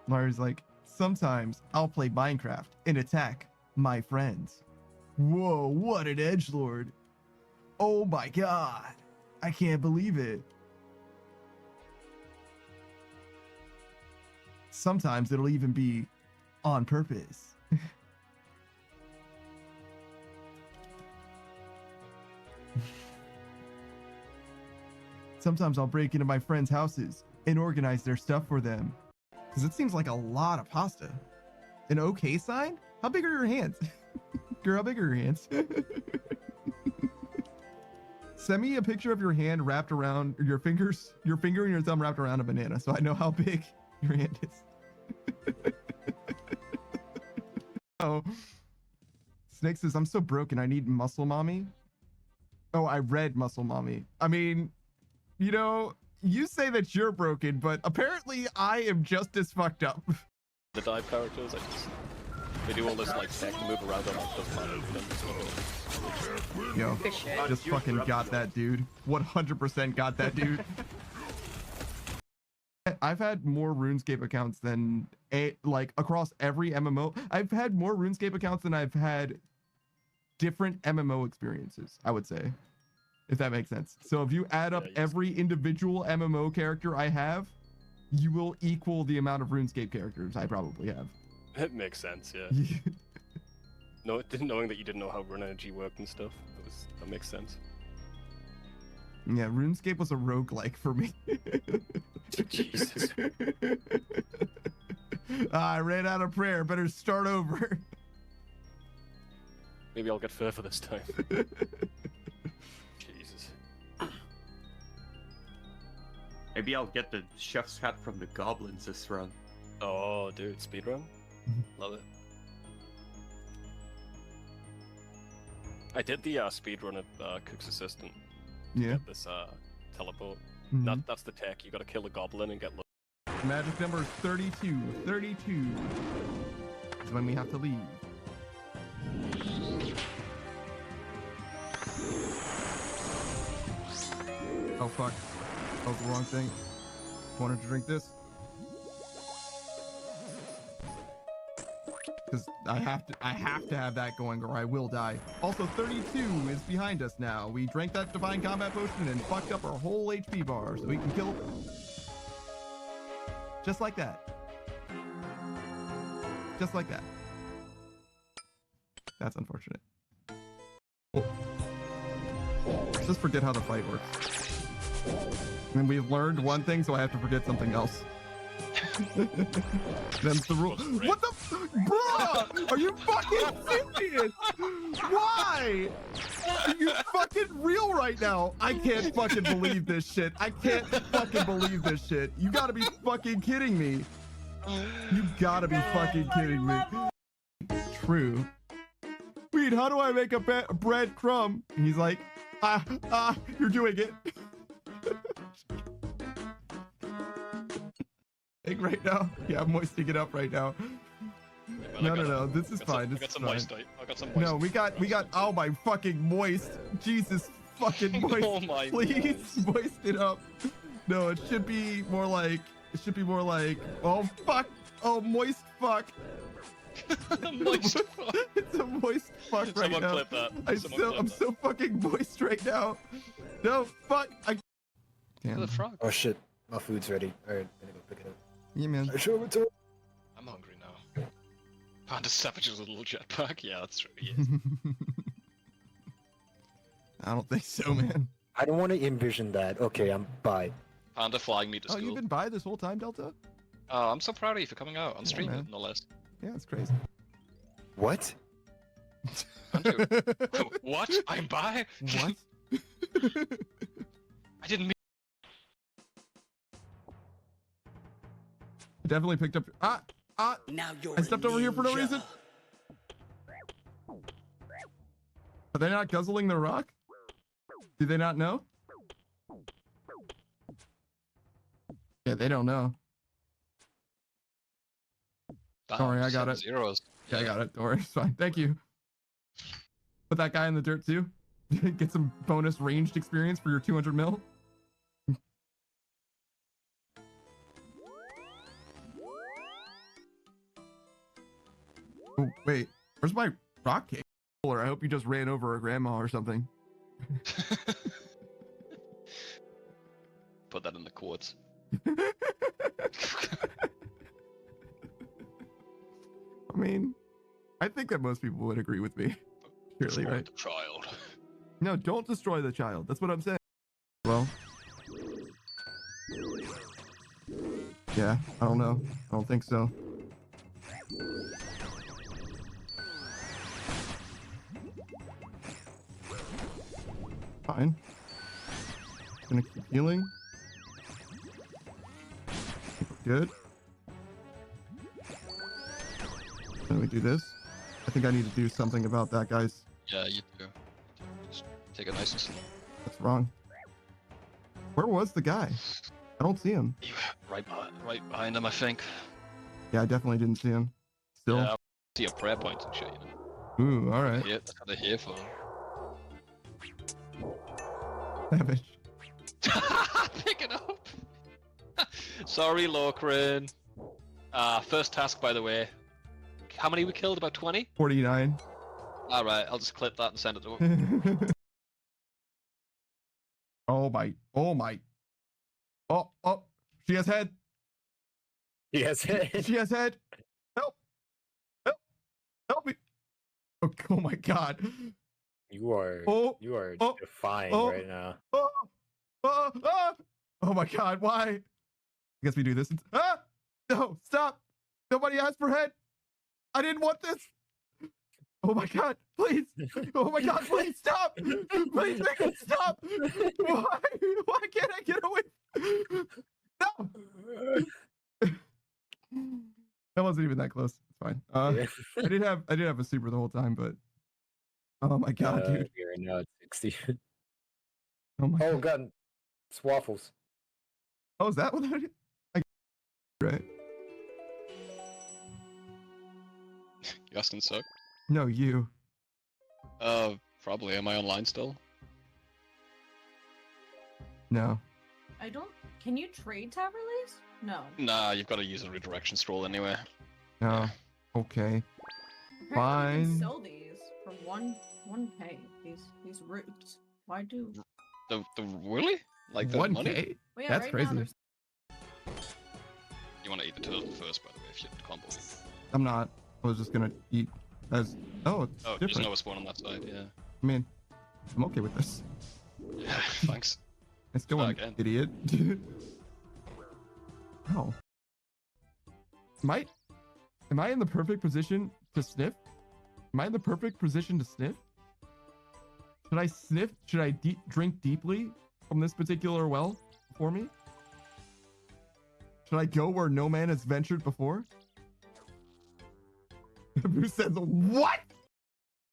Larry's like, sometimes I'll play Minecraft and attack my friends. Whoa, what an edgelord. Oh my god. I can't believe it. Sometimes it'll even be on purpose. Sometimes I'll break into my friends' houses and organize their stuff for them. Because it seems like a lot of pasta. An okay sign? How big are your hands? Girl, how big are your hands? Send me a picture of your hand wrapped around your fingers, your finger and your thumb wrapped around a banana so I know how big your hand is. Oh. Snake says, I'm so broken. I need muscle mommy. Oh, I read muscle mommy. I mean, you know, you say that you're broken, but apparently I am just as fucked up. The dive characters, they do all this like tech to move around on like doesn't matter. Yo, just fucking got that dude. 100% got that dude. I've had more RuneScape accounts than like across every MMO. I've had more RuneScape accounts than I've had different MMO experiences, I would say, if that makes sense. So if you add up every individual MMO character I have, you will equal the amount of RuneScape characters I probably have. It makes sense, yeah. No, knowing that you didn't know how rune energy worked and stuff, that makes sense. Yeah, RuneScape was a roguelike for me. Jesus. I ran out of prayer. Better start over. Maybe I'll get further this time. Jesus. Maybe I'll get the chef's hat from the goblins this run. Oh, dude, speedrun? Love it. I did the speedrun of Cook's Assistant. Yeah. Get this teleport. That's the tech. You gotta kill a goblin and get. Magic number is 32. 32 is when we have to leave. Oh fuck. That was the wrong thing. Wanted to drink this. Because I have to have that going or I will die. Also, 32 is behind us now. We drank that divine combat potion and fucked up our whole HP bar so we can kill just like that. Just like that. That's unfortunate. Let's just forget how the fight works. And we've learned one thing, so I have to forget something else. Them's the rule. What the? Bro! Are you fucking serious? Why? Are you fucking real right now? I can't fucking believe this shit. I can't fucking believe this shit. You gotta be fucking kidding me. You gotta be fucking kidding me. True. Wait, how do I make a bread crumb? And he's like, you're doing it. Right now? Yeah, I'm moistening it up right now. No. This is fine. I got some moist. I got some moist. No, we got. Oh my fucking moist. Jesus fucking moist. Oh my Please moist it up. No, it should be more like. Oh fuck. Oh moist fuck. Moist fuck. It's a moist fuck right Someone now. clip that. I'm so fucking moist right now. No fuck. Damn. The frog. Oh shit. My food's ready. Alright, I'm gonna go pick it up. Yeah, man. I'm hungry now. Panda Savage's little jetpack? Yeah, that's true. Yes. I don't think so, man. I don't want to envision that. Okay, I'm bye. Panda flying me to school. Oh, you've been by this whole time, Delta? Oh, I'm so proud of you for coming out on stream, man. no less. Yeah, it's crazy. What? What? I'm by? What? I didn't mean. I definitely picked up. Now you're I stepped over here for no reason. Are they not guzzling the rock? Do they not know? Yeah, they don't know. Don't worry, I got it. Zeros. Yeah, I got it. Don't worry, it's fine. Thank you. Put that guy in the dirt too. Get some bonus ranged experience for your 200 mil. Oh, wait. Where's my rock cake? Or I hope you just ran over a grandma or something. Put that in the quotes. I mean, I think that most people would agree with me. Surely, Destroy right? the child. No, don't destroy the child. That's what I'm saying. Well. Yeah, I don't know. I don't think so. Fine. Gonna keep healing. Good. Then we do this. I think I need to do something about that, guys. Yeah, you do. Just take it nice and slow. That's wrong. Where was the guy? I don't see him. Right behind him, I think. Yeah, I definitely didn't see him. Still. Yeah, I see a prayer point and shit, you know. Ooh, all right. Yeah, that's what they're here for. Savage. Pick it up! Sorry, Lorcrin. First task, by the way. How many we killed? About 20? 49. Alright, I'll just clip that and send it to him. Oh my. Oh my. Oh, oh. She has head. Yes. She has head. Help. Help. Help me. Oh, oh my god. You are Oh. defying Oh. right now. Oh, oh, oh, oh my god, why? I guess we do this. Ah! No, stop. Nobody asked for head. I didn't want this. Oh my god, please. Oh my god, please stop. Please make it stop. Why? Why can't I get away? No. That wasn't even that close. It's fine. Yeah. I did have a super the whole time, but oh my god, dude. Here now it's 60. Oh my Oh god, it's waffles. Oh, is that what that is? Right. You asking suck? No, you. Probably. Am I online still? No. I don't. Can you trade tab release? No. Nah, you've got to use a redirection scroll anyway. No. Okay. Apparently you Fine. can sell these for one pay. These roots. Why do? The really? Like the 1K? money? Well, yeah, That's right crazy. Now there's... You want to eat the turtle first, by the way, if you combo. I'm not. I was just gonna eat as. Oh, it's Oh, there's different. no spawn on that side. Yeah. I mean, I'm okay with this. Yeah. Thanks. I still Try want again. idiot. Oh. Am I in the perfect position to sniff? Am I in the perfect position to sniff? Should I sniff? Should I drink deeply from this particular well for me? Should I go where no man has ventured before? Who says what?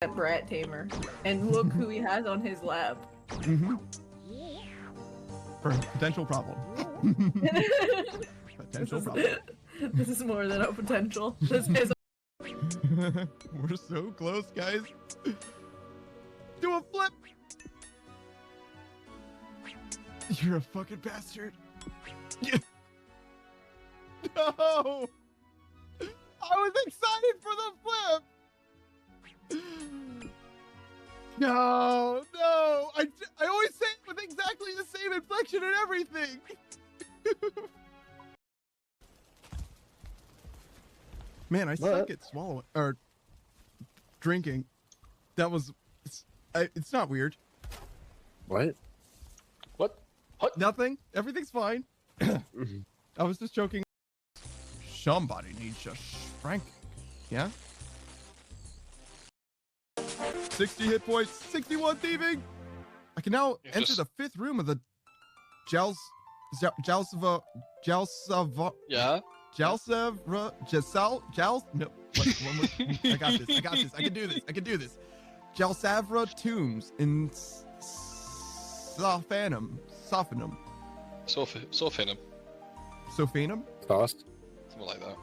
That brat tamer, and look who he has on his lap. Mm-hmm. For a potential problem. Potential problem. This is more than a potential. This is. We're so close, guys. Do a flip. You're a fucking bastard. No. I was excited for the flip. No. I always say it with exactly the same inflection and everything. Man, I suck at swallowing or drinking. That was. It's not weird. What? Nothing. Everything's fine. I was just joking. Somebody needs a shrink. Yeah? 60 hit points, 61 thieving. I can now enter the 5th room of the Jalsava. Yeah. No. One more. I got this. I can do this. Jalsavra tombs in Sophanum. Sophanum. Sophanum? Tossed. Something like that.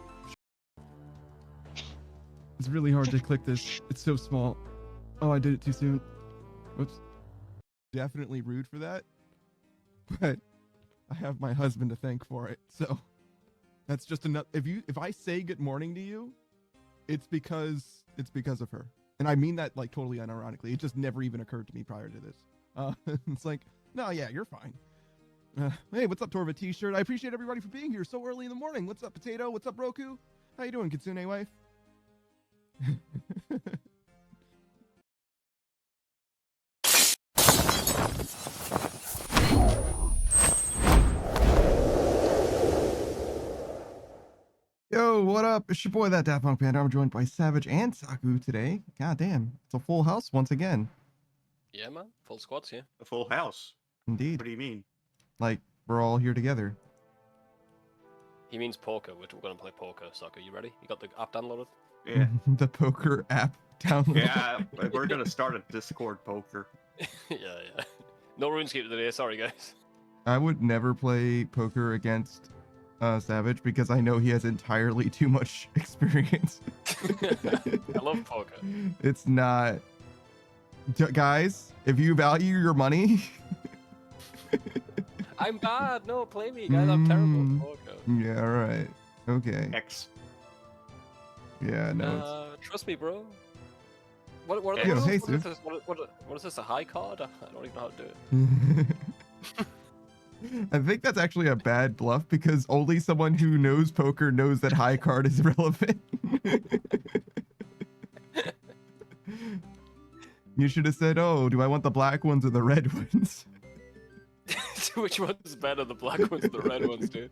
It's really hard to click this. It's so small. Oh, I did it too soon. Whoops. Definitely rude for that. But I have my husband to thank for it. So that's just enough. If I say good morning to you, it's because of her, and I mean that like totally unironically. It just never even occurred to me prior to this. It's like, no, yeah, you're fine. Hey, what's up, Torva T-shirt? I appreciate everybody for being here so early in the morning. What's up, Potato? What's up, Roku? How you doing, Kitsune wife? Yo, what up? It's your boy, that Daft Punk Panda. I'm joined by Savage and Saku today. God damn, it's a full house once again. Yeah, man. Full squads here. A full house. Indeed. What do you mean? Like, we're all here together. He means poker. We're going to play poker. Soccer, you ready? You got the app downloaded? Yeah. The poker app download. Yeah, we're gonna start a Discord poker. Yeah. No RuneScape today. Sorry, guys. I would never play poker against Savage because I know he has entirely too much experience. I love poker. It's not... Guys, if you value your money... I'm bad. No, play me, guys. I'm terrible at poker. Yeah, all right. Okay. X. Yeah, no. Trust me, bro. What are Yeah, those? hey, What is Sue. this? What is this? A high card? I don't even know how to do it. I think that's actually a bad bluff because only someone who knows poker knows that high card is relevant. You should have said, oh, do I want the black ones or the red ones? Which one's better, the black ones or the red ones, dude?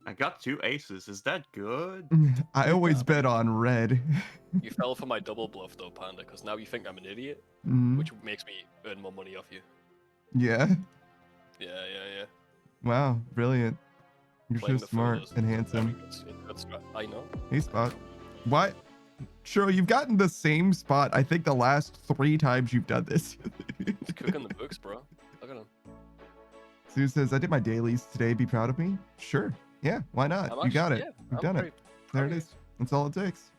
I got 2 aces. Is that good? I always bet on red. You fell for my double bluff, though, Panda, because now you think I'm an idiot, Mhm. which makes me earn more money off you. Yeah. Yeah. Wow, brilliant. You're Playing so the smart photos and is handsome. very good strat. I know. Hey, Spot. What? Sure, you've gotten the same spot, I think, the last 3 times you've done this. It's cooking the books, bro. Look at him. Sue says, I did my dailies today. Be proud of me? Sure. Yeah, why not? You got it. You've done it. There it is. That's all it takes.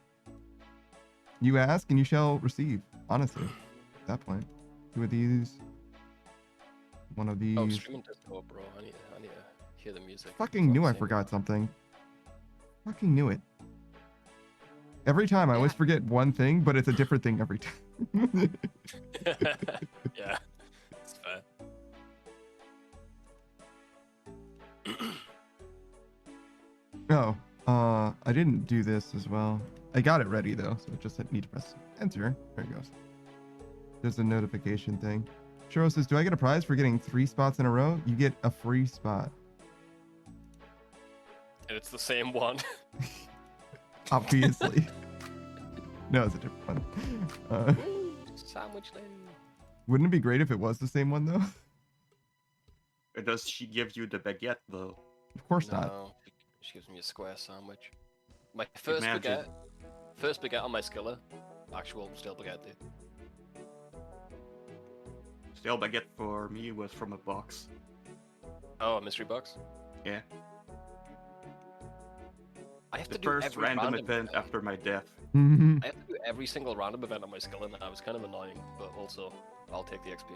You ask and you shall receive. Honestly, at that point. 2 of these. 1 of these. Oh, streaming Discord, bro. I need to hear the music. Fucking knew I forgot something. Fucking knew it. Every time I always forget one thing, but it's a different thing every time. Yeah, it's fair. Oh, I didn't do this as well. I got it ready though, so I just need to press enter. There it goes. There's a notification thing. Shiro says, do I get a prize for getting 3 spots in a row? You get a free spot. And it's the same one. Obviously. No, it's a different one. Sandwich lady. Wouldn't it be great if it was the same one though? Or does she give you the baguette though? Of course not. No, she gives me a square sandwich. My first Imagine. baguette on my skiller. Actual stale baguette, dude. Stale baguette for me was from a box. Oh, a mystery box? Yeah. I have The to do first every random event after my death. Mhm. I have to do every single random event on my skiller, and that was kind of annoying, but also, I'll take the XP.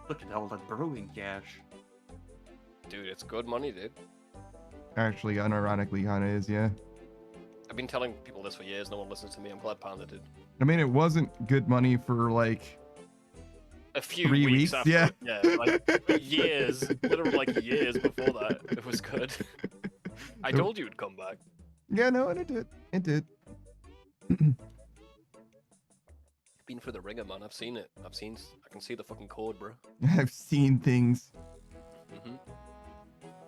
Look at all that brewing cash. Dude, it's good money, dude. Actually, unironically, kinda is, yeah. I've been telling people this for years, no one listens to me. I'm glad Panda did. I mean, it wasn't good money for like A few 3 weeks, after, yeah. like years, literally like years before that, it was good. I told you it'd come back. Yeah, no, and it did. It did. Been through the ringer, man. I've seen it. I can see the fucking code, bro. I've seen things. Mhm.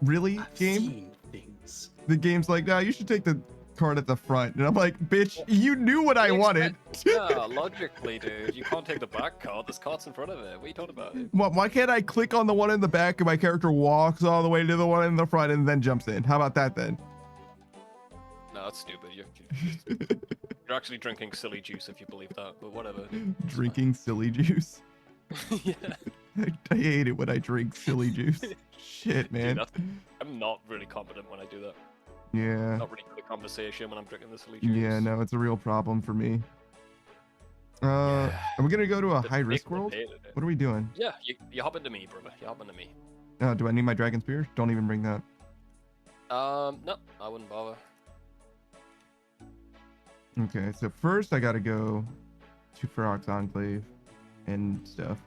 Really, I've game? seen things. The game's like, nah, you should take the card at the front. And I'm like, bitch, you knew what I wanted. Yeah, logically, dude. You can't take the back card. This card's in front of it. What are you talking about? Why can't I click on the one in the back and my character walks all the way to the one in the front and then jumps in? How about that then? No, that's stupid. You're actually drinking silly juice if you believe that, but whatever. Drinking silly juice. Yeah. I hate it when I drink silly juice. Shit, man. Dude, I'm not really competent when I do that. Yeah. Not really good conversation when I'm drinking the silly juice. Yeah, no, it's a real problem for me. Are we gonna go to a The high risk big world? debate of it. What are we doing? Yeah, you hop into me, brother. You hop into me. Do I need my dragon spear? Don't even bring that. No, I wouldn't bother. Okay, so first I gotta go to Ferox Enclave and stuff.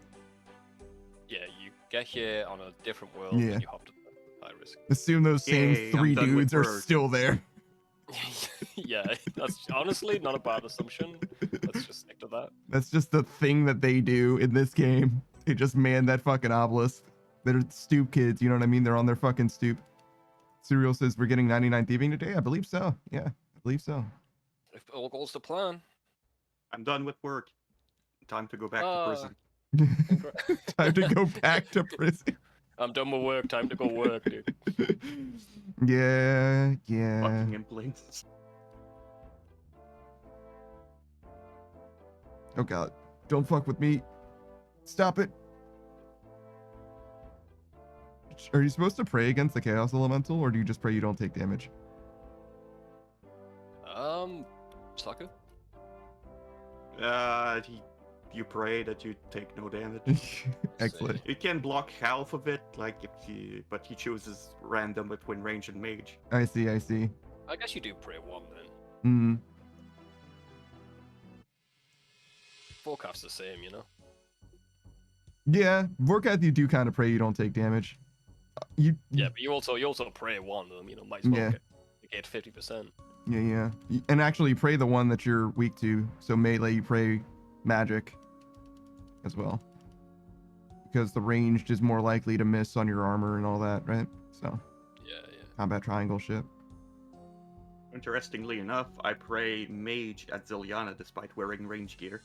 Yeah, you get here on a different world Yeah. and you hop to the high risk. Assume those same Yay, I'm 3 done with dudes are birds. still there. Yeah, that's honestly not a bad assumption. Let's just stick to that. That's just the thing that they do in this game. They just man that fucking obelisk. They're stoop kids, you know what I mean? They're on their fucking stoop. Serial says we're getting 99 thieving today. I believe so. Yeah, I believe so. If all goes to plan. I'm done with work. Time to go back to prison. Time to go back to prison. I'm done with work. Time to go work, dude. Yeah. Fucking implants. Oh god. Don't fuck with me. Stop it. Are you supposed to pray against the Chaos Elemental, or do you just pray you don't take damage? Sucker. You pray that you take no damage. Excellent. You can block half of it, like but he chooses random between range and mage. I see. I guess you do pray one then. Hmm. Forecast's the same, you know. Yeah, Vorkath, you do kind of pray you don't take damage. Yeah, but you also pray one of them, you know, might as well get 50%. Yeah. And actually pray the one that you're weak to. So melee, you pray magic as well. Because the ranged is more likely to miss on your armor and all that, right? So Yeah. combat triangle shit. Interestingly enough, I pray mage at Ziliana despite wearing range gear.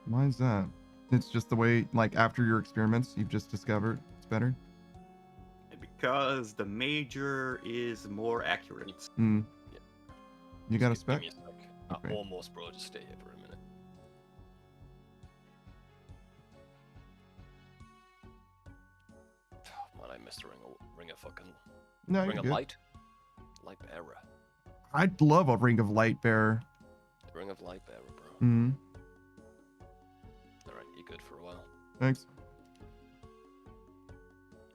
Why is that? It's just the way, like, after your experiments, you've just discovered it's better? Because the major is more accurate. Hmm. Yeah. You got a Give spec? me a sec. Okay. Almost, bro. Just stay here for a minute. Oh, man, I missed ring of fucking No, ring you're of good. light bearer. I'd love a ring of light bearer. Ring of light bearer, bro. Hmm. All right, you're good for a while. Thanks.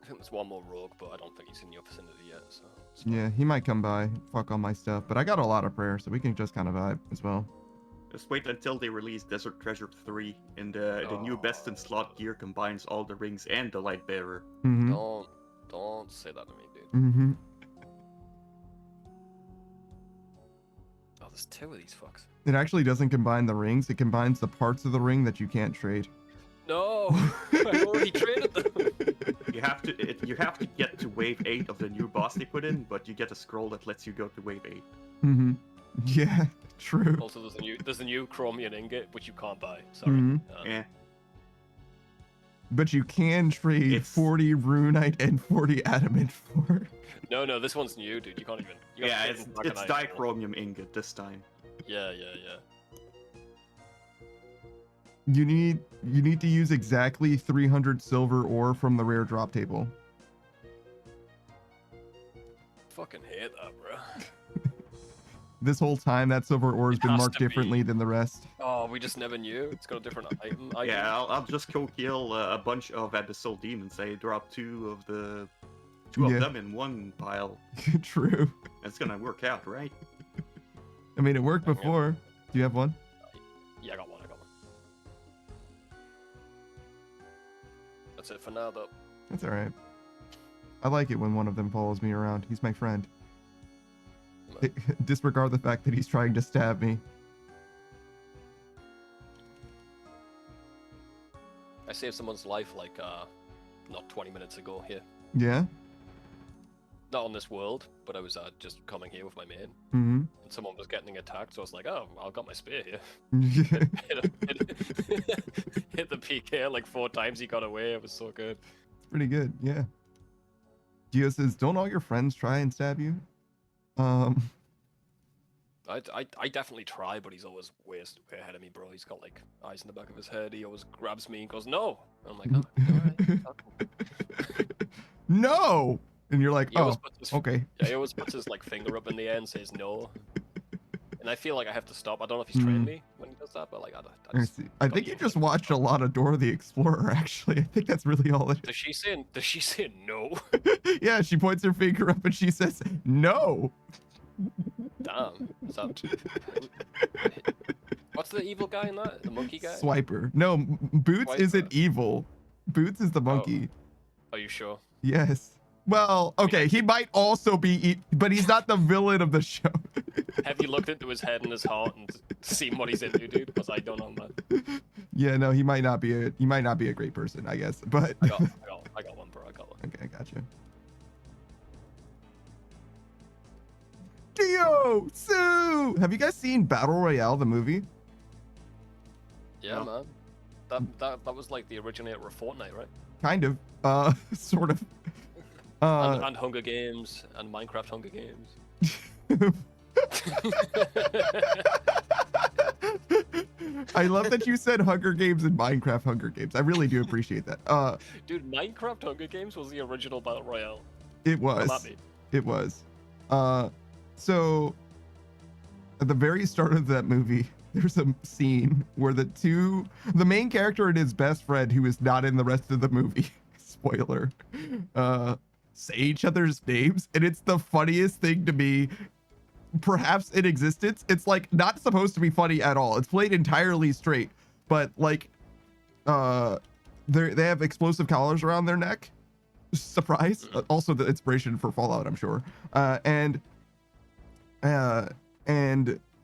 I think there's one more rogue, but I don't think he's in your vicinity yet. So it's Yeah, he might come by, fuck all my stuff, but I got a lot of prayer, so we can just kind of vibe as well. Just wait until they release Desert Treasure 3, and the new best in slot gear combines all the rings and the light bearer. Mm-hmm. Don't say that to me, dude. Mm-hmm. Oh, there's 2 of these fucks. It actually doesn't combine the rings, it combines the parts of the ring that you can't trade. No, I already traded them. You have to get to wave 8 of the new boss they put in, but you get a scroll that lets you go to wave 8. Mm-hmm. Yeah, true. Also, there's a new chromium ingot which you can't buy. Sorry. Mhm. Yeah. But you can trade It's- 40 runite and 40 adamant for. No, this one's new, dude. You can't even. You Yeah, gotta it's trade in Dragonite. dichromium ingot this time. Yeah. You need to use exactly 300 silver ore from the rare drop table. Fucking hate that, bro. This whole time that silver ore has It been has marked to be. differently than the rest. Oh, we just never knew. It's got a different item. Yeah, I'll just go kill a bunch of abyssal demons. Say drop two of Yeah. them in one pile. True. It's gonna work out, right? I mean, it worked before. Do you have one? Yeah, I got one. That's it for now, though. That's all right. I like it when one of them follows me around. He's my friend. Disregard the fact that he's trying to stab me. I saved someone's life like not 20 minutes ago here. Yeah? Not on this world, but I was just coming here with my mate, Mm-hmm. and someone was getting attacked, so I was like, oh, I've got my spear here. Hit the PK like 4 times, he got away. It was so good. It's pretty good, yeah. Gio says, don't all your friends try and stab you? I definitely try, but he's always way ahead of me, bro. He's got like eyes in the back of his head. He always grabs me and goes, no. And I'm like, oh, alright. No! And you're like, He oh, always puts his, okay. yeah, he always puts his like finger up in the air and says no. and I feel like I have to stop. I don't know if he's trained me when he does that, but like I I just see. I think you just watched a lot of Dora the Explorer. Actually, I think that's really all it Does she say no? is. Yeah, she points her finger up and she says no. Damn. Is that... What's the evil guy in that? The monkey guy? Swiper. No, Boots Swiper. isn't evil. Boots is the monkey. Are you sure? Yes. Well, okay, he might also be, but he's not the villain of the show. Have you looked into his head and his heart and seen what he's into, dude? Because I don't know, man. Yeah, no, he might not be a great person, I guess. But I got one, bro. I got one. okay, I gotcha. Dio, Sue. Have you guys seen Battle Royale, the movie? Yeah, man. That was like the originator of Fortnite, right? Kind of. Sort of. And Hunger Games and Minecraft Hunger Games. I love that you said Hunger Games and Minecraft Hunger Games. I really do appreciate that. Dude, Minecraft Hunger Games was the original Battle Royale. It was. Come at me. It was. So at the very start of that movie, there's a scene where the main character and his best friend, who is not in the rest of the movie, spoiler, say each other's names, and it's the funniest thing to me perhaps in existence. It's like not supposed to be funny at all. It's played entirely straight, but like they have explosive collars around their neck. Surprise. Also the inspiration for Fallout, I'm sure. And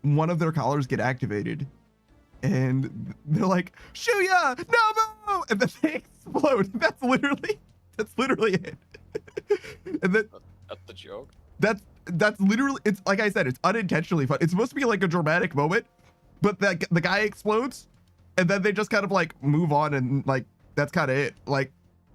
one of their collars get activated and they're like, Shuya, no, and then they explode. That's literally it. And then That's the joke. that's literally, it's like I said, it's unintentionally fun. It's supposed to be like a dramatic moment, but the guy explodes and then they just kind of like move on, and like that's kind of it. Like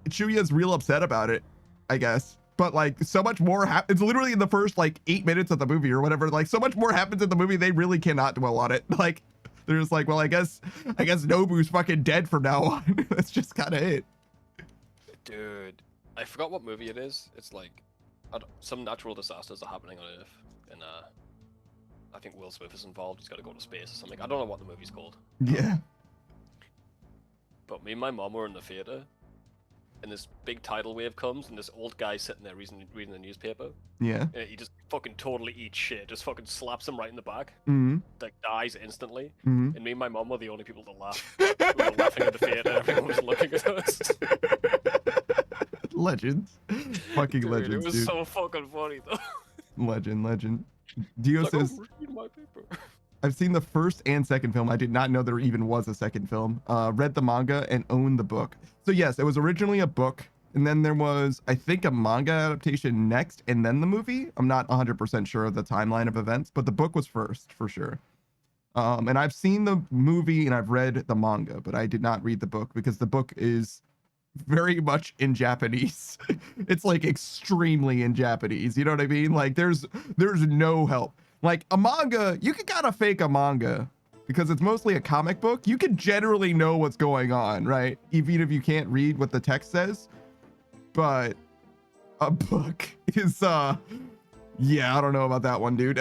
Shuya's real upset about it, I guess, but like so much more it's literally in the first like 8 minutes of the movie or whatever. Like so much more happens in the movie, they really cannot dwell on it. Like they're just like, well, I guess Nobu's fucking dead from now on. That's just kind of it. Dude, I forgot what movie it is. It's like some natural disasters are happening on Earth, and I think Will Smith is involved. He's got to go to space or something. I don't know what the movie's called. Yeah. But me and my mom were in the theater, and this big tidal wave comes, and this old guy sitting there reading the newspaper. Yeah. And he just fucking totally eats shit. Just fucking slaps him right in the back. Mm-hmm. Like dies instantly. Mm-hmm. And me and my mom were the only people to laugh. We were laughing at the theater. Everyone was looking at us. Legends. Fucking Dude, legends, it was dude. so fucking funny though. Legend. Dio It's like, says, "Oh, read my paper." I've seen the first and second film. I did not know there even was a second film. Read the manga and owned the book. So yes, it was originally a book, and then there was, I think, a manga adaptation next, and then the movie. I'm not 100% sure of the timeline of events, but the book was first for sure. And I've seen the movie and I've read the manga, but I did not read the book because the book is very much in Japanese. It's like extremely in Japanese. You know what I mean? Like there's no help. Like a manga, you can kind of fake a manga because it's mostly a comic book. You can generally know what's going on, right? Even if you can't read what the text says. But a book is yeah, I don't know about that one, dude.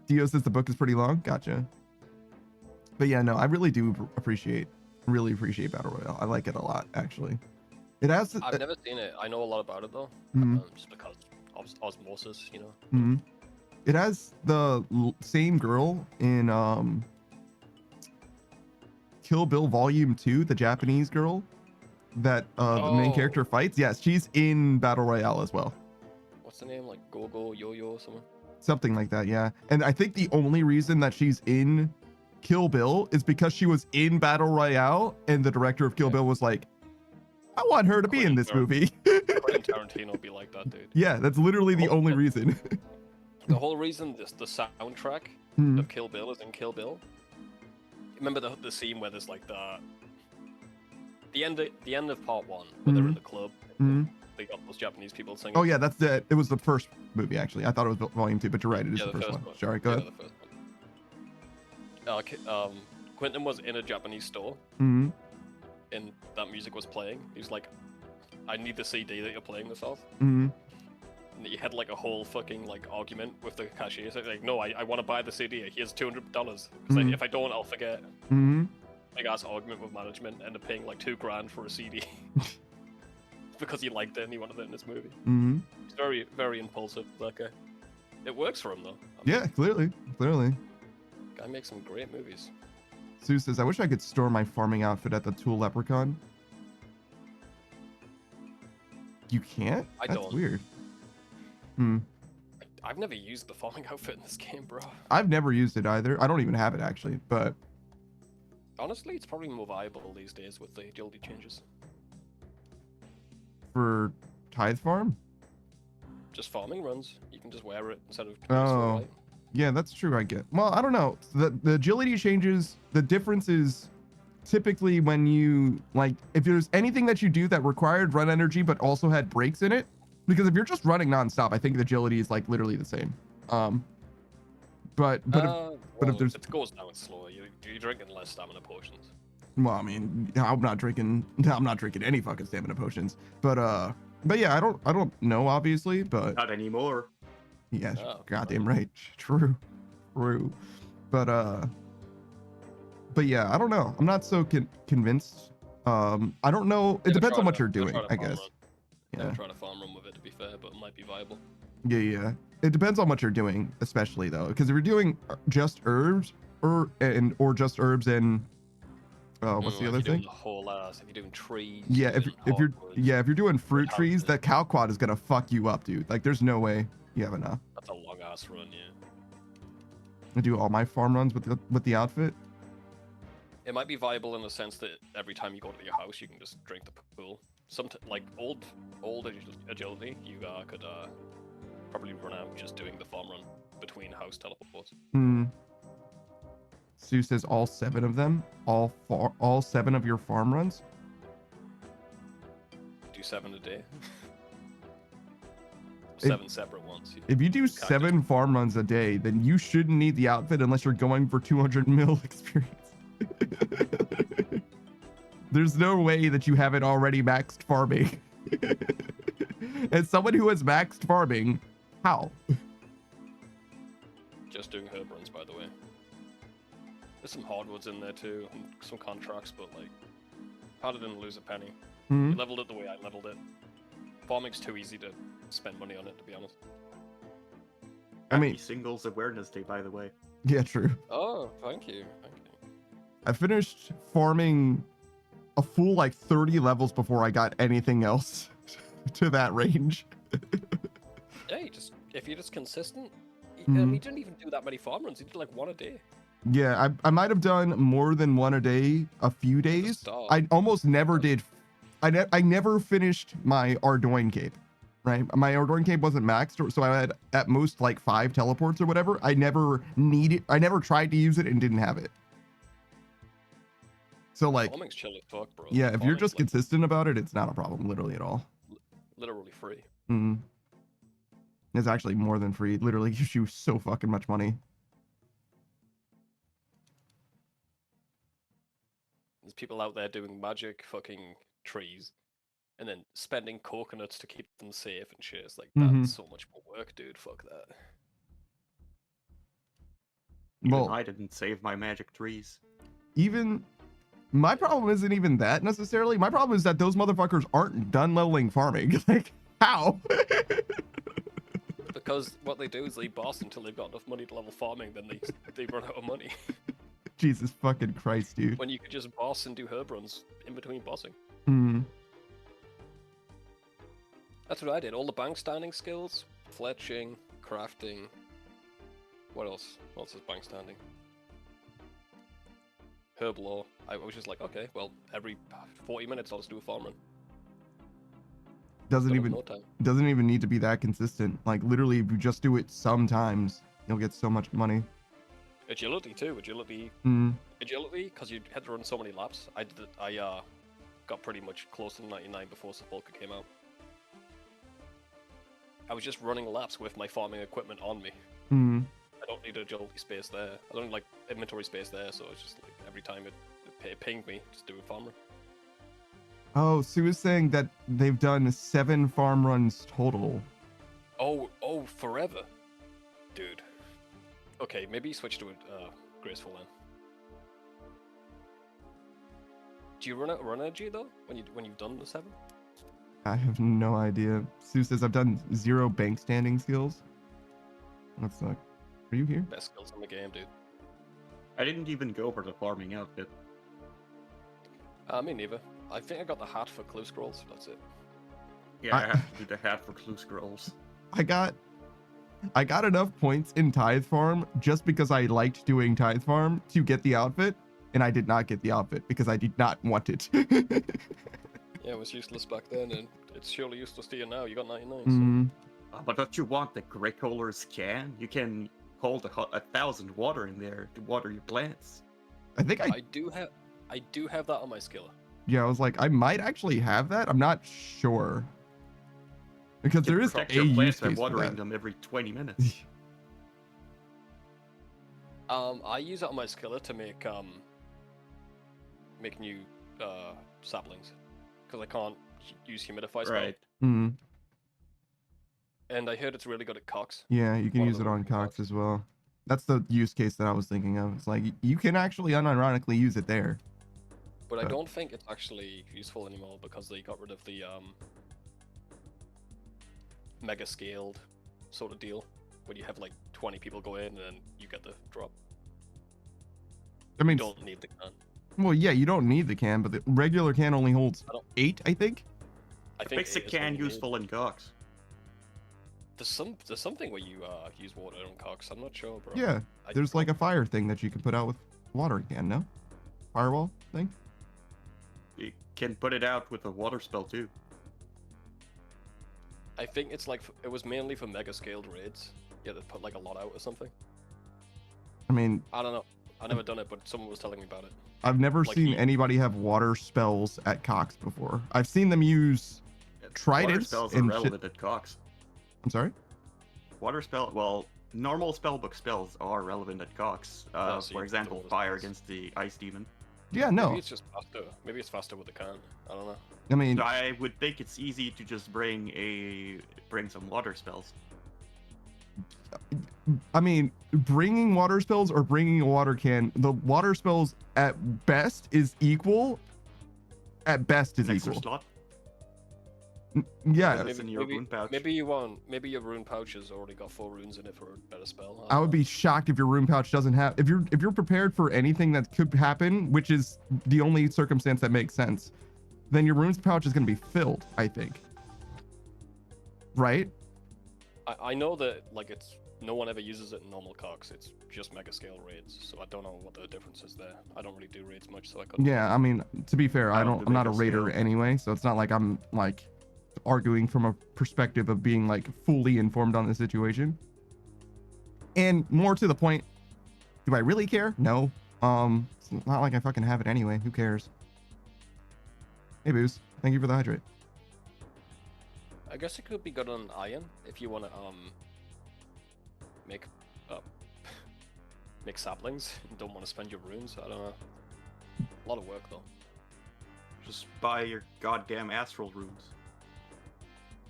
Dio says the book is pretty long. Gotcha. But yeah, no, I really do appreciate Battle Royale. I like it a lot, actually. It has I've never seen it. I know a lot about it though, just because osmosis, you know. Mm-hmm. It has the same girl in Kill Bill Volume 2, the Japanese girl that the main character fights. Yes, she's in Battle Royale as well. What's the name? Like Go-Go Yo-Yo or something? Something like that, yeah. And I think the only reason that she's in Kill Bill is because she was in Battle Royale, and the director of Kill Bill was like, I want her to be in this movie. Quentin Tarantino be like that, dude. Yeah, that's literally the only reason. The whole reason the soundtrack Mhm. of Kill Bill is in Kill Bill. Remember the scene where there's like the end of part 1 where they're in the club. Mhm. They got those Japanese people singing. Oh yeah, it was the first movie actually. I thought it was Volume 2, but you're right, it is Yeah, the first one. one. Sorry, go Yeah, ahead. the first one. Quentin was in a Japanese store, Mm-hmm. and that music was playing. He was like, I need the CD that you're playing this off. Mm-hmm. And you had like a whole fucking like argument with the cashier. So like, no, I want to buy the CD. Here's $200 because if I don't, I'll forget. Mm-hmm. Big ass argument with management. End up paying like $2,000 for a CD because he liked it and he wanted it in his movie. Mm-hmm. It's very, very impulsive. That guy. It works for him though. Yeah, clearly. Guy makes some great movies. Sue says, I wish I could store my farming outfit at the Tool Leprechaun. You can't? I That's don't. weird. I've never used the farming outfit in this game, bro. I've never used it either. I don't even have it actually, but Honestly, it's probably more viable these days with the agility changes. for Tithe Farm? Just farming runs. You can just wear it instead of. Oh. Right? Yeah, that's true, I get. Well, I don't know. The agility changes, the difference is typically when you, like, if there's anything that you do that required run energy but also had breaks in it, because if you're just running nonstop, I think the agility is like literally the same. But if there's, it goes down slower. You're drinking less stamina potions. well, I mean, I'm not drinking any fucking stamina potions. But yeah, I don't know obviously, but Not anymore. yeah, Oh, goddamn right. True. But yeah, I don't know. I'm not so convinced. I don't know. It depends on what you're doing, I guess. Never Yeah. tried a farm run with it to be fair, but it might be viable. Yeah. It depends on what you're doing, especially though, because if you're doing just herbs or just herbs and what's the other if you're thing? doing the whole ass, if you're doing trees. Yeah, if you're hardwoods, doing fruit houses. trees, that cow quad is gonna fuck you up, dude. Like, there's no way you have enough. That's a long ass run, yeah. I do all my farm runs with the outfit. It might be viable in the sense that every time you go to your house, you can just drink the pool. Like old agility, you could probably run out just doing the farm run between house teleports. Sue says all 7 of them, all 7 of your farm runs. Do 7 a day. 7 separate ones. If you do 7 farm runs a day, then you shouldn't need the outfit unless you're going for 200 mil experience. There's no way that you haven't already maxed farming. As someone who has maxed farming, how? Just doing herb runs, by the way. There's some hardwoods in there too, and some contracts, but like, harder than lose a penny. Hmm? You leveled it the way I leveled it. Farming's too easy to spend money on it, to be honest. I mean, Happy Singles Awareness Day, by the way. yeah, true. Oh, thank you. I finished farming a full like 30 levels before I got anything else to that range. Yeah, if you're just consistent, you Mhm. didn't even do that many farm runs. You did like 1 a day. Yeah, I might have done more than 1 a day a few days. start. I almost never did. I never finished my Ardoin cape, right? My Ardoin cape wasn't maxed, so I had at most like 5 teleports or whatever. I never tried to use it and didn't have it. So like, Farming's chill as fuck, bro. yeah, if you're Farming's, just like, consistent about it, it's not a problem, literally at all. literally free. Mm. It's actually more than free. It literally gives you so fucking much money. There's people out there doing magic fucking trees and then spending coconuts to keep them safe and shit. It's like, Mhm. that's so much more work, dude. Fuck that. Even Well, I didn't save my magic trees. even my problem isn't even that necessarily. My problem is that those motherfuckers aren't done leveling farming. Like, how? Because what they do is they boss until they've got enough money to level farming, then they run out of money. Jesus fucking Christ, dude. When you could just boss and do herb runs in between bossing. Hmm. That's what I did. All the bank standing skills, fletching, crafting. What else? What else is bank standing? Herb law. I was just like, okay, well, every 40 minutes I'll just do a farm run. Doesn't Done in even no time. doesn't even need to be that consistent. Like, literally, if you just do it sometimes, you'll get so much money. Agility too. Agility, Hmm. because you had to run so many laps. I got pretty much close to 99 before Sepulchre came out. I was just running laps with my farming equipment on me. Hmm. I don't need agility space there. I don't like inventory space there, so it's just like every time it pinged me, just do a farm run. Oh, Sue is saying that they've done 7 farm runs total. Oh, forever, dude. Okay, maybe switch to graceful then. Do you run energy though when you've done the 7? I have no idea. Sue says I've done 0 bank standing skills. That sucks. Are you here? Best skills in the game, dude. I didn't even go for the farming outfit. Me neither. I think I got the hat for clue scrolls. That's it. Yeah, I have to do the hat for clue scrolls. I got enough points in Tithe Farm just because I liked doing Tithe Farm to get the outfit, and I did not get the outfit because I did not want it. Yeah, it was useless back then, and it's surely useless to you now. You got 99. So. Mm, But don't you want the Grey Color's can? You can hold 1,000 water in there to water your plants. I think I do have that on my skiller. yeah, I was like, I might actually have that. I'm not sure. Because there is Protect a your use plants by case for watering that. them every 20 minutes. I use it on my skiller to make new saplings, because I can't use humidify spell. Right. Mm, And I heard it's really good at cocks. yeah, you can One of use it them on Cox Cox. as well. That's the use case that I was thinking of. It's like you can actually unironically use it there. But I But- don't think it's actually useful anymore because they got rid of the mega scaled sort of deal, where you have like 20 people go in and then you get the drop. I mean, You don't need the can. well, yeah, you don't need the can, but the regular can only holds I don't- 8, I think. I think Makes the it is what can you need. useful in Cox. There's something where you use water on cocks. I'm not sure, bro. Yeah, I there's like a fire thing that you can put out with watering can, no? Firewall thing? You can put it out with a water spell too. I think it's like it was mainly for mega scaled raids. Yeah, they put like a lot out or something. I mean, I don't know. I never done it, but someone was telling me about it. I've never Like seen he- anybody have water spells at Cox before. I've seen them use Water tridents spells are and shit. relevant at Cox. I'm sorry? Water spell, well, normal spellbook spells are relevant at Cox. Yeah, so For you example, don't fire spells. against the ice demon. Yeah, Maybe no. it's just faster. Maybe it's faster with the can. I don't know. I mean, I would think it's easy to just bring some water spells. bringing water spells or bringing a water can, the water spells at best is equal. At best is An extra equal. slot. Yeah, That's in your rune pouch. Maybe your rune pouch has already got 4 runes in it for a better spell. I would don't be know. shocked if your rune pouch doesn't have. If you're prepared for anything that could happen, which is the only circumstance that makes sense, then your runes pouch is going to be filled. I think. Right? I know that like it's no one ever uses it in normal cocks. It's just mega scale raids, so I don't know what the difference is there. I don't really do raids much, so I couldn't. Yeah. I mean, to be fair, I I don't don't. do I'm not a mega raider scale. anyway, so it's not like I'm like arguing from a perspective of being like fully informed on the situation. And more to the point, do I really care? No. It's not like I fucking have it anyway. Who cares? Hey, Booze. Thank you for the hydrate. I guess it could be good on iron if you want to make uh, make saplings and don't want to spend your runes. I don't know. A lot of work though. Just buy your goddamn astral runes.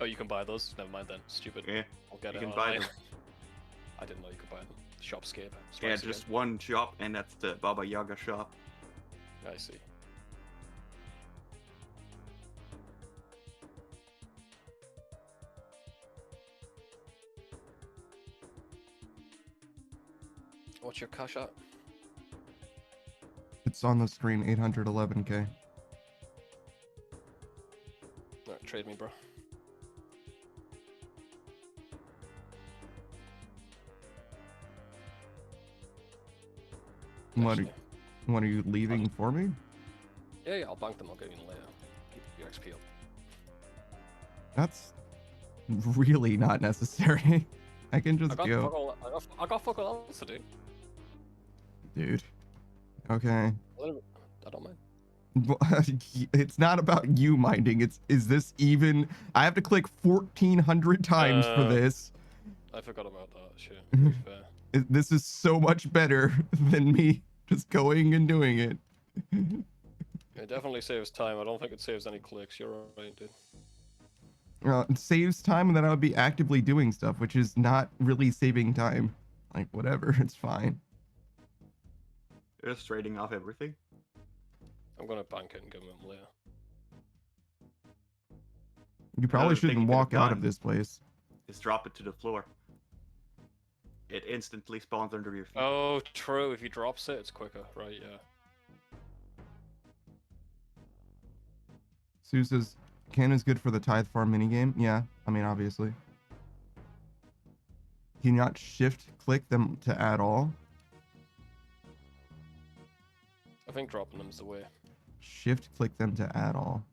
Oh, you can buy those? Never mind then. Stupid. Yeah, I'll get you it can on buy iron. them. I didn't know you could buy them. Shopscape. Yeah, Strikes just one shop, and that's the Baba Yaga shop. again. I see. What's your cash at? It's on the screen. 811k. Alright, trade me, bro. What are you leaving for me? Yeah, I'll bank them. I'll get you in later. Keep your XP up. That's really not necessary. I can just I got, go, fuck all, I got fuck all else to do. dude. Okay. I don't mind. It's not about you minding. Is this even? I have to click 1,400 times for this. I forgot about that shit. To be fair. This is so much better than me just going and doing it. It definitely saves time. I don't think it saves any clicks. You're right, dude. It saves time, and then I would be actively doing stuff, which is not really saving time. Like, whatever, it's fine. Just trading off everything. I'm gonna bank it and give him later. You probably Another thing shouldn't you could've walk out of done this place. Just drop it to the floor. It instantly spawns under your feet. Oh, true. If he drops it, it's quicker. Right, yeah. Sue says, Can is good for the Tithe Farm minigame. Yeah, I mean, obviously. Can you not shift click them to add all? I think dropping them's the way. Shift click them to add all.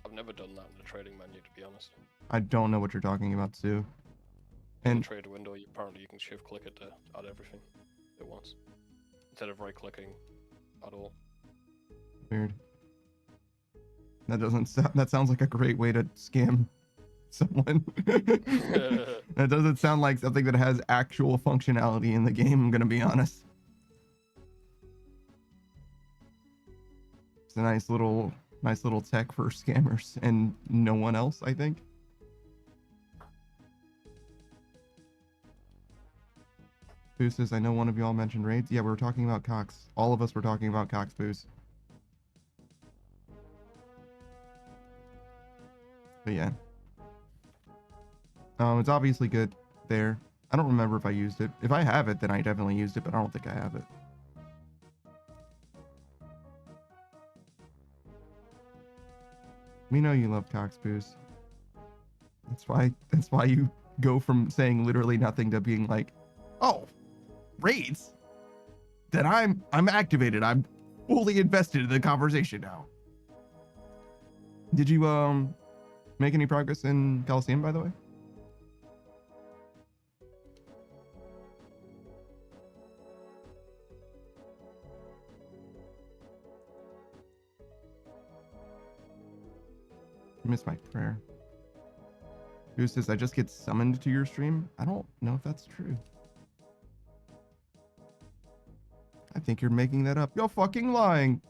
I've never done that in the trading menu, to be honest. I don't know what you're talking about, Sue. In And the trade window, apparently you can shift click it to add everything at once. Instead of right clicking at all. weird. That doesn't sound, that sounds like a great way to scam someone. That doesn't sound like something that has actual functionality in the game, I'm gonna be honest. It's a nice little tech for scammers and no one else, I think. Boo says, I know one of y'all mentioned raids. Yeah, we were talking about Cox. All of us were talking about Cox, Boos. But yeah. It's obviously good there. I don't remember if I used it. If I have it, then I definitely used it, but I don't think I have it. We know you love Cox, Boos. That's why you go from saying literally nothing to being like, oh, raids? Then I'm activated. I'm fully invested in the conversation now. Did you make any progress in Coliseum, by the way? I missed my prayer. Goose says, I just get summoned to your stream. I don't know if that's true. I think you're making that up. You're fucking lying.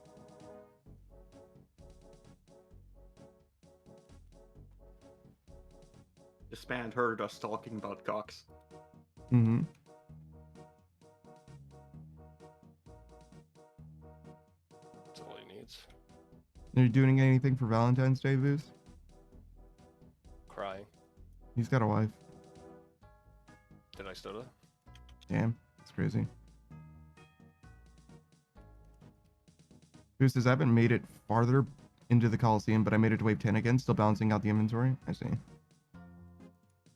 This man heard us talking about Cox. Mm-hmm. That's all he needs. Are you doing anything for Valentine's Day, Boos? Crying. He's got a wife. Did I stutter? Damn, that's crazy. Boos says, I haven't made it farther into the Coliseum, but I made it to wave 10 again, still balancing out the inventory. I see.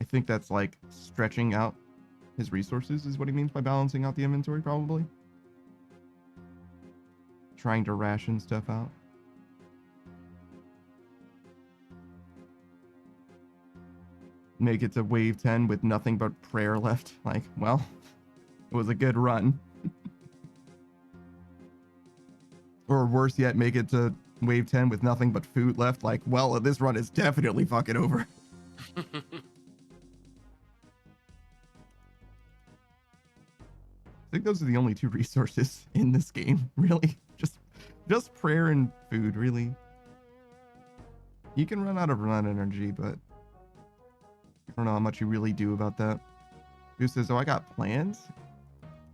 I think that's like stretching out his resources is what he means by balancing out the inventory, probably. Trying to ration stuff out. Make it to wave 10 with nothing but prayer left. Like, well, it was a good run. Or worse yet, make it to wave 10 with nothing but food left. Like, well, this run is definitely fucking over. I think those are the only two resources in this game, really. Just prayer and food, really. You can run out of run energy, but I don't know how much you really do about that. Who says, oh, I got plans?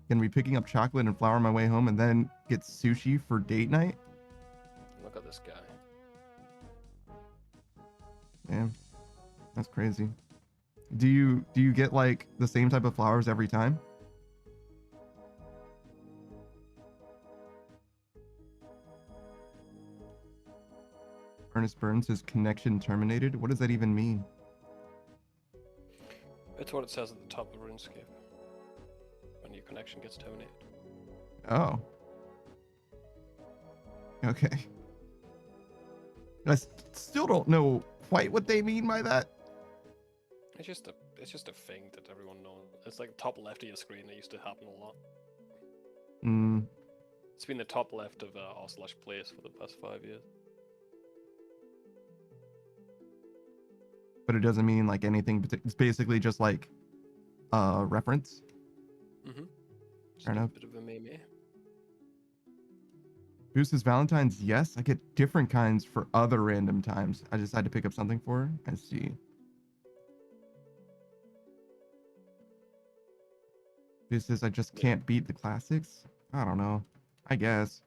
Gonna be picking up chocolate and flour on my way home and then get sushi for date night? Look at this guy. Damn. That's crazy. Do you get like the same type of flowers every time? Ernest Burns says connection terminated. What does that even mean? It's what it says at the top of Runescape. When your connection gets terminated. Oh. Okay. I still don't know quite what they mean by that. It's just a thing that everyone knows. It's like top left of your screen. It used to happen a lot. Hmm. It's been the top left of r/place for the past 5 years. But it doesn't mean like anything. It's basically just like reference. Mm-hmm. Fair enough. Bit of a meme. Boosts Valentine's, yes. I get different kinds for other random times. I decided to pick up something for her. I see. This is I just can't beat the classics. I don't know. I guess.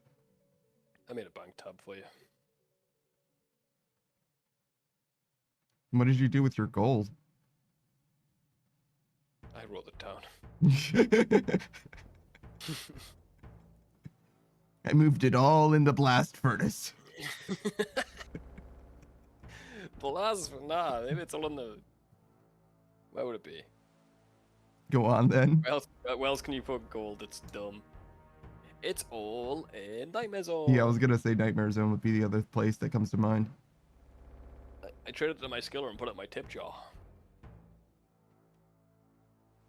I made a bank tab for you. What did you do with your gold? I wrote it down. I moved it all in the blast furnace. Nah, maybe it's all in the. Where would it be? Go on then. Where else can you put gold? It's dumb. It's all in Nightmare Zone. Yeah, I was gonna say Nightmare Zone would be the other place that comes to mind. I traded it to my skiller and put it in my tip jar.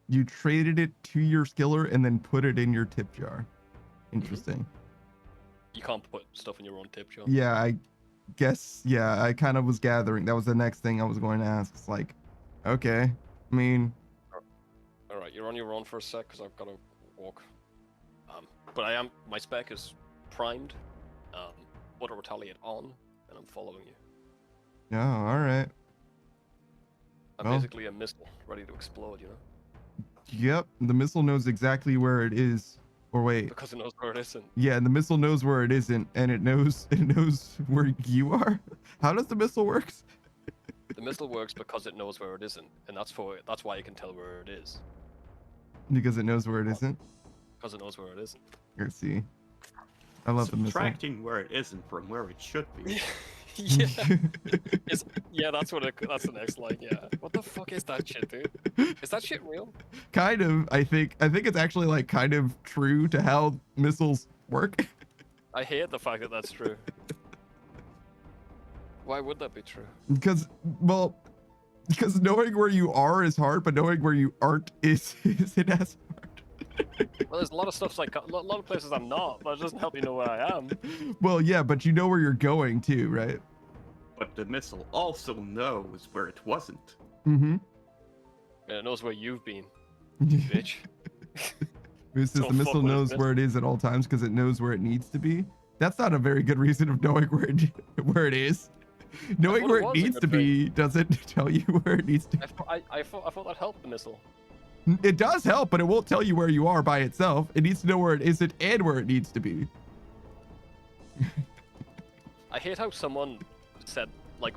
You traded it to your skiller and then put it in your tip jar. Interesting. You can't put stuff in your own tip jar. Yeah, I guess. Yeah, I kind of was gathering. That was the next thing I was going to ask. It's like, okay. I mean, All right, you're on your own for a sec because I've got to walk. But my spec is primed. Auto retaliate on, and I'm following you. oh, all right. I'm Well. basically a missile ready to explode, you know? Yep, the missile knows exactly where it is. Or wait, Because it knows where it isn't. yeah, the missile knows where it isn't, and it knows where you are. How does the missile work? The missile works because it knows where it isn't, and that's why you can tell where it is. Because it knows where it isn't. Because it knows where it isn't. Let's see. I love the missile. Subtracting where it isn't from where it should be. Yeah. That's the next line, yeah. What the fuck is that shit, dude? Is that shit real? Kind of. I think it's actually like kind of true to how missiles work. I hate the fact that that's true. Why would that be true? Because knowing where you are is hard, but knowing where you aren't isn't as hard. Well, there's a lot of stuff like a lot of places I'm not, but it doesn't help you know where I am. Well, yeah, but you know where you're going too, right? But the missile also knows where it wasn't. Mm-hmm. And it knows where you've been, bitch. Who says So the missile fuck with knows this. where it is at all times because it knows where it needs to be? That's not a very good reason of knowing where it is. Knowing thought where it it was a needs good to be doesn't tell you where it needs to be. I thought that helped the missile. It does help, but it won't tell you where you are by itself. It needs to know where it isn't and where it needs to be. I hate how someone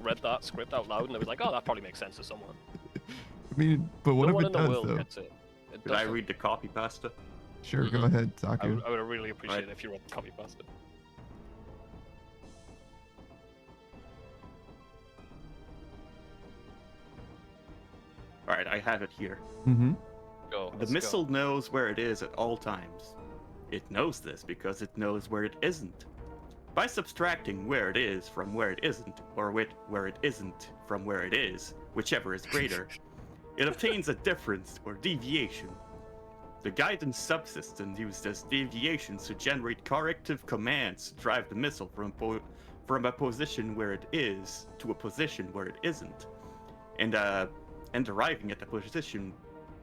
read that script out loud and they was like, oh, that probably makes sense to someone. I mean, but what No if one it in the does, world though? gets it. It Did I doesn't. read the copy pasta? Sure, go Mhm. ahead, I Saku. would really appreciate Right. it if you wrote the copy past it. Alright, I have it here. Mm-hmm. Go. The let's go. missile knows where it is at all times. It knows this because it knows where it isn't. By subtracting where it is from where it isn't, or where it isn't from where it is, whichever is greater, it obtains a difference or deviation. The guidance subsystem used as deviations to generate corrective commands to drive the missile from a position where it is to a position where it isn't, and arriving at the position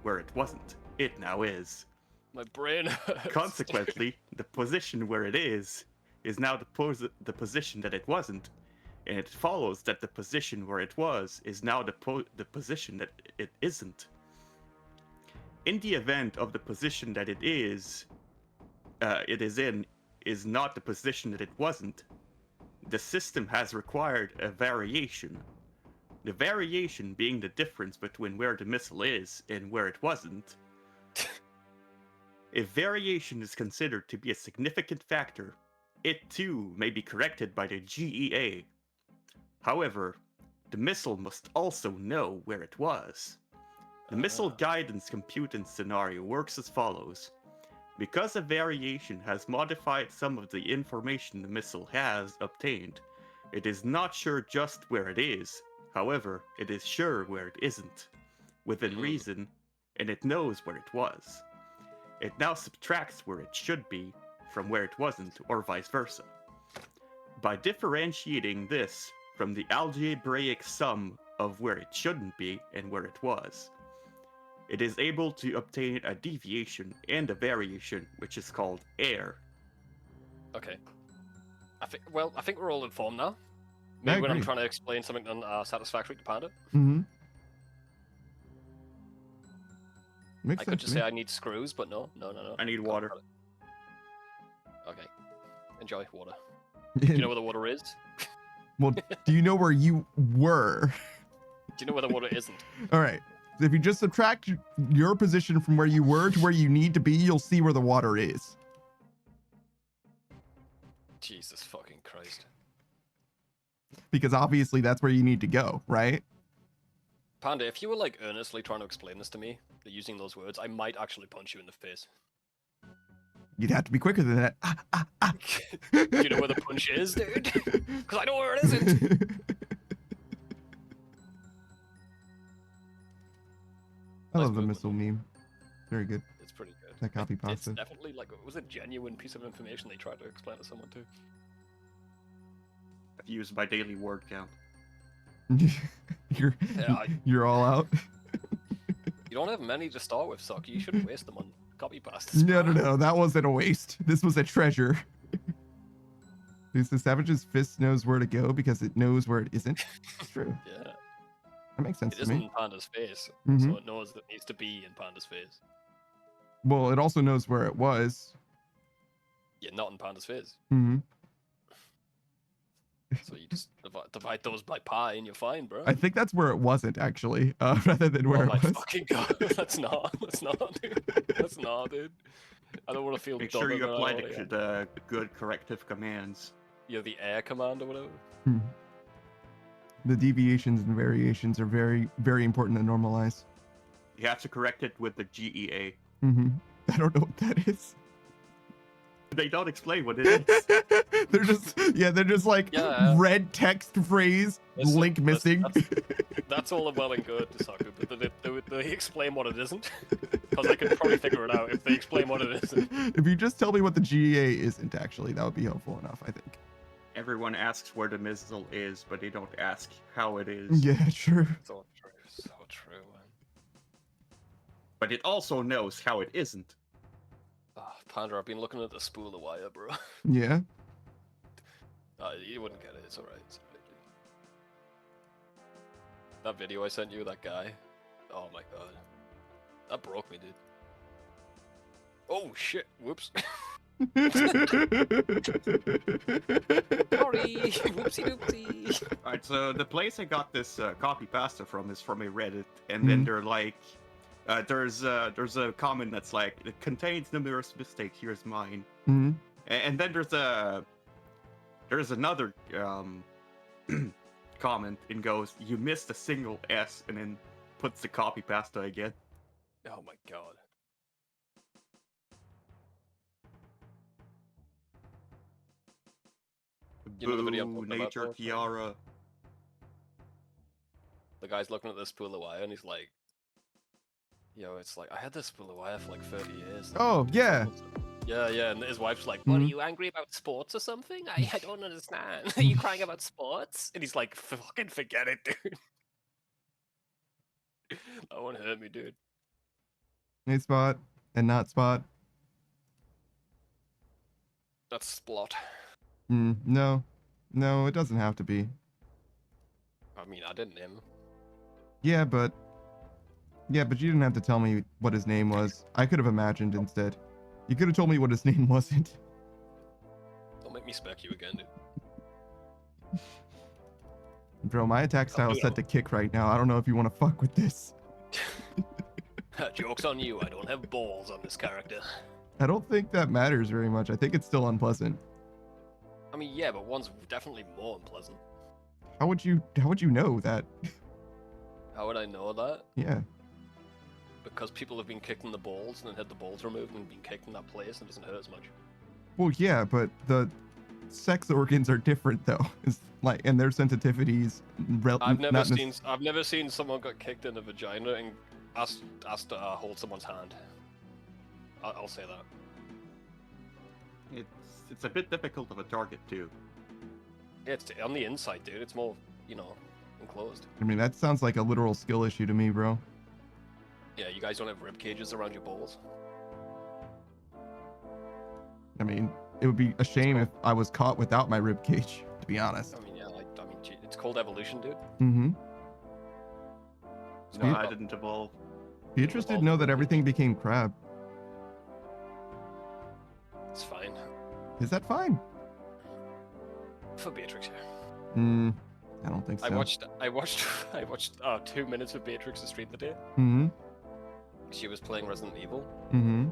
where it wasn't. It now is. My brain hurts. Consequently, the position where it is now the position that it wasn't, and it follows that the position where it was is now the position that it isn't. In the event of the position that it is in is not the position that it wasn't, the system has required a variation. The variation being the difference between where the missile is and where it wasn't. If variation is considered to be a significant factor, it too may be corrected by the GEA. However, the missile must also know where it was. The missile guidance computing scenario works as follows. Because a variation has modified some of the information the missile has obtained, it is not sure just where it is. However, it is sure where it isn't, within reason, and it knows where it was. It now subtracts where it should be from where it wasn't, or vice versa. By differentiating this from the algebraic sum of where it shouldn't be and where it was, it is able to obtain a deviation and a variation, which is called error. Okay. I think we're all informed now. I Maybe when I'm agree. trying to explain something satisfactory to Panda, Mm-hmm. I Makes could sense just to say I need screws, but no. I need Can't water. cut it. Okay. Enjoy water. me. Do you know where the water is? Well, do you know where you were? Do you know where the water isn't? All right. So if you just subtract your position from where you were to where you need to be, you'll see where the water is. Jesus fucking Christ. Because obviously that's where you need to go, right? Panda, if you were like earnestly trying to explain this to me, using those words, I might actually punch you in the face. You'd have to be quicker than that. Do you know where the punch is, dude? Because I know where it isn't. I Nice love the movement. missile meme. Very good. It's pretty good. That copy It's pasta. definitely like it was a genuine piece of information they tried to explain to someone too. I've used my daily word count. you're Yeah, you're all out. You don't have many to start with, Sock. You shouldn't waste them on copy pastas. No. That wasn't a waste. This was a treasure. Because the Savage's fist knows where to go because it knows where it isn't. It's true. Yeah, That makes sense it to isn't me. in Panda's face, Mhm. so it knows that it needs to be in Panda's face. Well, it also knows where it was. Yeah, not in Panda's face. Hmm. So you just divide those by pi and you're fine, bro. I think that's where it wasn't actually, rather than where Oh my it was. fucking god, that's not, dude. That's not, dude. I don't want to feel Make dumber sure you than I apply already am. the good corrective commands. You're the air command or whatever. Hmm. The deviations and variations are very, very important to normalize. You have to correct it with the GEA. Hmm. I don't know what that is. They don't explain what it is. they're just like Yeah. red text phrase, Listen, link missing. That's all well and good, Saku, but they explain what it isn't? Because I could probably figure it out if they explain what it isn't. If you just tell me what the GEA isn't, actually, that would be helpful enough, I think. Everyone asks where the missile is, but they don't ask how it is. Yeah, sure. So true, man. But it also knows how it isn't. Oh, Panda, I've been looking at the spool of wire, bro. Yeah. You wouldn't get it, it's alright. Dude. That video I sent you, that guy. Oh my god. That broke me, dude. Oh shit, whoops. Sorry, whoopsie doopsie. Alright, so the place I got this copy pasta from is from a Reddit, and then they're like, there's a comment that's like, it contains numerous mistakes, here's mine. Mhm. And then there's another comment and goes, you missed a single S, and then puts the copy pasta again. Oh my god. You know the video I'm Boo, talking about, nature, though? Kiara. The guy's looking at this spool of wire and he's like, yo, it's like, I had this spool of wire for like 30 years. Oh, yeah. Yeah, and his wife's like, what, are Mhm. you angry about sports or something? I don't understand. Are you crying about sports? And he's like, fucking forget it, dude. That one hurt me, dude. A spot and not spot. That's Splot. No, it doesn't have to be. I mean, I didn't name him. Yeah, but you didn't have to tell me what his name was. I could have imagined instead. You could have told me what his name wasn't. Don't make me spec you again, dude. Bro, my attack style is set to kick right now. I don't know if you want to fuck with this. Joke's on you, I don't have balls on this character. I don't think that matters very much. I think it's still unpleasant. I mean, yeah, but one's definitely more unpleasant. How would you know that? How would I know that? Yeah. Because people have been kicked in the balls and then had the balls removed and been kicked in that place and it doesn't hurt as much. Well, yeah, but the sex organs are different though. It's like, and their sensitivities. I've never seen someone got kicked in the vagina and asked to hold someone's hand. I'll say that. It's a bit difficult of a target too. Yeah, it's on the inside, dude. It's more, enclosed. I mean, that sounds like a literal skill issue to me, bro. Yeah, you guys don't have rib cages around your balls. I mean, it would be a shame if I was caught without my rib cage, to be honest. I mean, yeah, gee, it's called evolution, dude. Mm-hmm. It's No, not I about- didn't evolve. Be interested to know that everything became crab. It's fine. Is that fine? For Beatrix, yeah. I don't think so. I watched 2 minutes of Beatrix's stream today. Mm-hmm. She was playing Resident Evil. Mm-hmm.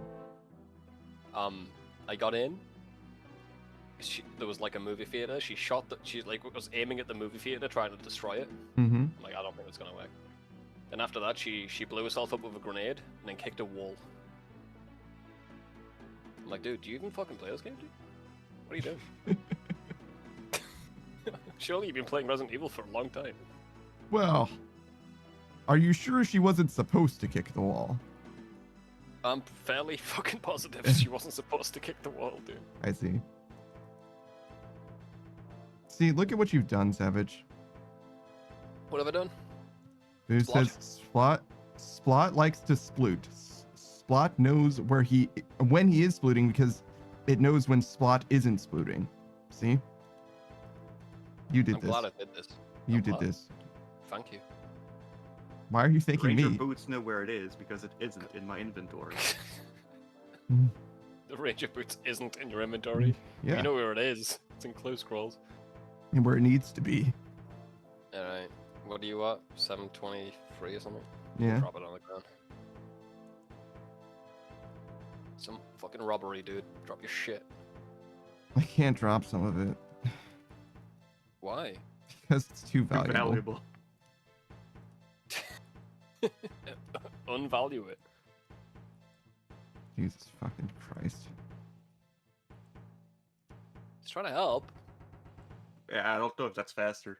I got in. There was like a movie theater. She was aiming at the movie theater, trying to destroy it. Mm-hmm. I'm like, I don't think it's gonna work. Then after that, she blew herself up with a grenade and then kicked a wall. I'm like, dude, do you even fucking play this game, dude? What are you doing? Surely you've been playing Resident Evil for a long time. Well, are you sure she wasn't supposed to kick the wall? I'm fairly fucking positive she wasn't supposed to kick the wall, dude. I see. See, look at what you've done, Savage. What have I done? Who Splot. says Splot likes to sploot. Splot knows when he is splooting because it knows when Splot isn't splooting. See? You did I'm this. glad I did this. You I'm did glad. this. Thank you. Why are you thanking Ranger me? boots know where it is because it isn't in my inventory. The Ranger Boots isn't in your inventory. Yeah, You know where it is. It's in close scrolls. and where it needs to be. Alright. What do you want? 723 or something? Yeah. Drop it on the ground. Some fucking robbery, dude. Drop your shit. I can't drop some of it Why? because it's too valuable. Unvalue it. Jesus fucking Christ. It's trying to help. Yeah, I don't know if that's faster.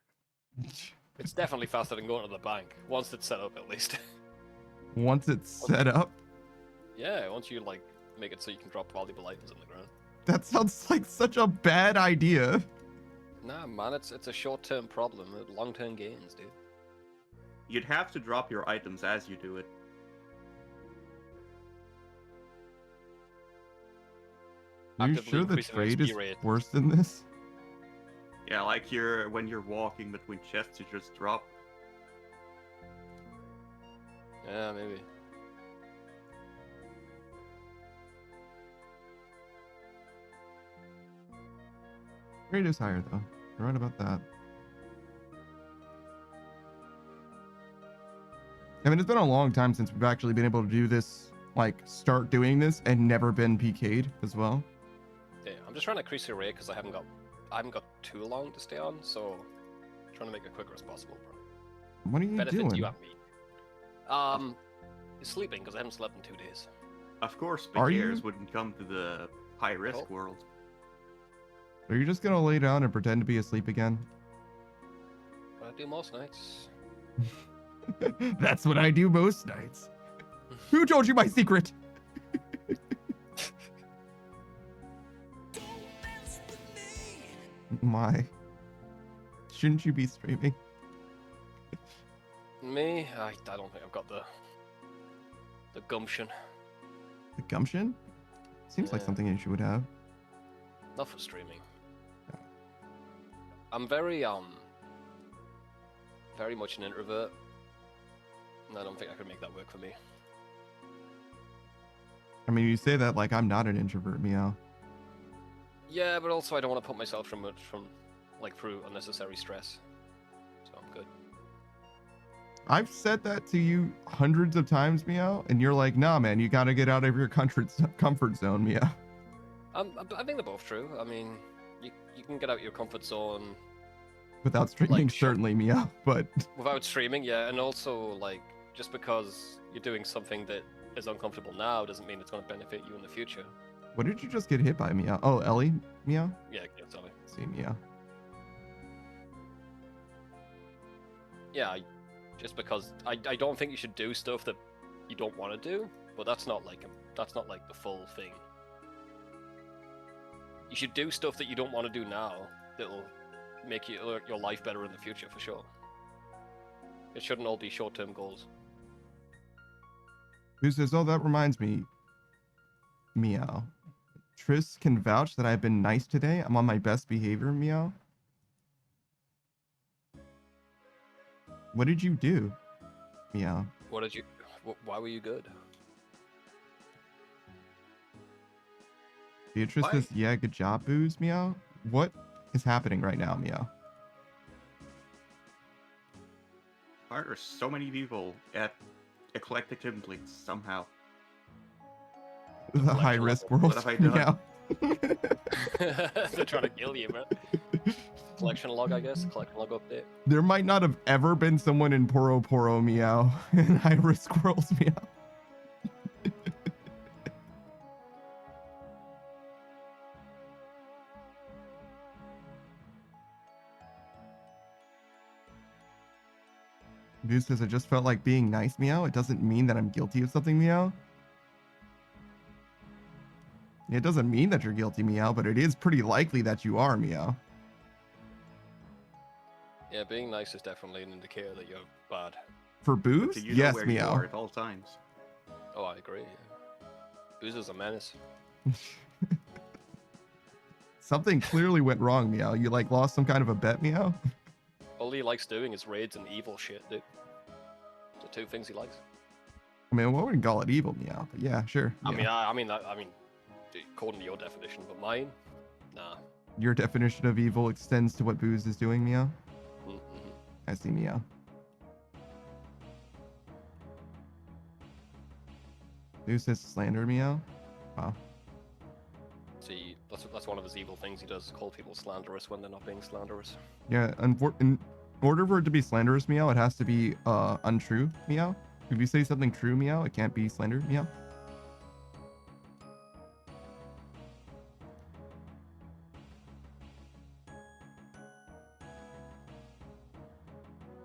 It's definitely faster than going to the bank. Once it's set up, at least. Once it's set up, Yeah, once you, like, make it so you can drop valuable items on the ground. that sounds like such a bad idea. Nah, man, it's a short-term problem. Long-term gains, dude. You'd have to drop your items as you do it. Are you Actively sure the increasing trade XP is rate. worse than this? Yeah, like when you're walking between chests, you just drop. Yeah, maybe. Trade is higher though. You're right about that. I mean, it's been a long time since we've actually been able to do this, like start doing this and never been PK'd as well. Yeah, I'm just trying to increase your rate because I haven't got too long to stay on, so I'm trying to make it quicker as possible, bro. What are you Benefits doing? you and me. Sleeping because I haven't slept in 2 days. Of course, Are you? beginners wouldn't come to the high-risk Oh. world. Are you just gonna lay down and pretend to be asleep again? What I do most nights. That's what I do most nights. Who told you my secret? My. Shouldn't you be streaming? Me? I don't think I've got the gumption. The gumption? Seems like Yeah. something you would have. Not for streaming. I'm very much an introvert. And I don't think I could make that work for me. I mean, you say that like I'm not an introvert, meow. Yeah, but also I don't want to put myself through unnecessary stress. So I'm good. I've said that to you hundreds of times, meow, and you're like, nah, man, you gotta get out of your comfort zone, meow. I think they're both true. I mean, you can get out your comfort zone Without streaming, Like, sure. certainly, meow, but without streaming, yeah, and also like just because you're doing something that is uncomfortable now doesn't mean it's going to benefit you in the future. what did you just get hit by, meow? Oh, Ellie, meow? Yeah, sorry. See, meow. Yeah, just because I don't think you should do stuff that you don't want to do, but that's not like the full thing. You should do stuff that you don't want to do now that'll make your life better in the future for sure. It shouldn't all be short-term goals. Who says, oh, that reminds me, meow. Tris can vouch that I've been nice today. I'm on my best behavior, meow. What did you do? Meow. What did you? Why were you good? Beatrice Why? says, yeah, good job, Booze, meow. What is happening right now, meow? Why are there so many people at Eclectic Templates somehow? The high risk world, What have I done? meow. They're trying to kill you, man. Collection log, I guess. Collection log update. There might not have ever been someone in Poro Poro, meow, in high risk worlds, meow. Boo says, I just felt like being nice, meow. It doesn't mean that I'm guilty of something, meow. It doesn't mean that you're guilty, meow, but it is pretty likely that you are, meow. Yeah, being nice is definitely an indicator that you're bad. For But Booze? do you know Yes, where you meow. are at all times? Oh, I agree. Yeah. Booze is a menace. Something clearly went wrong, meow. You like lost some kind of a bet, meow? All he likes doing is raids and evil shit, dude. The two things he likes. I mean, I wouldn't call it evil, meow, but yeah, sure. I yeah. mean, according to your definition, but mine, nah. Your definition of evil extends to what Booze is doing, meow. Mm-hmm. I see, meow. Booze says slander, meow. Wow. See, that's one of his evil things he does. Call people slanderous when they're not being slanderous. Yeah, in order for it to be slanderous, meow, it has to be untrue, meow. If you say something true, meow, it can't be slander, meow.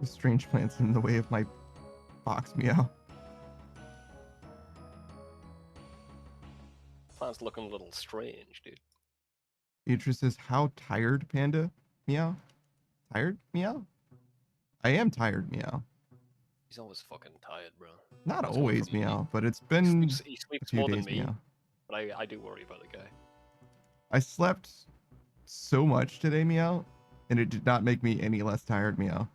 The strange plants in the way of my box, meow. Plant's looking a little strange, dude. Beatrice says, how tired, panda? Meow. Tired? Meow. I am tired, meow. He's always fucking tired, bro. Not That's always, what from me. meow, but it's been He a sleeps few more than days, me, meow. but I do worry about the guy. I slept so much today, meow, and it did not make me any less tired, meow.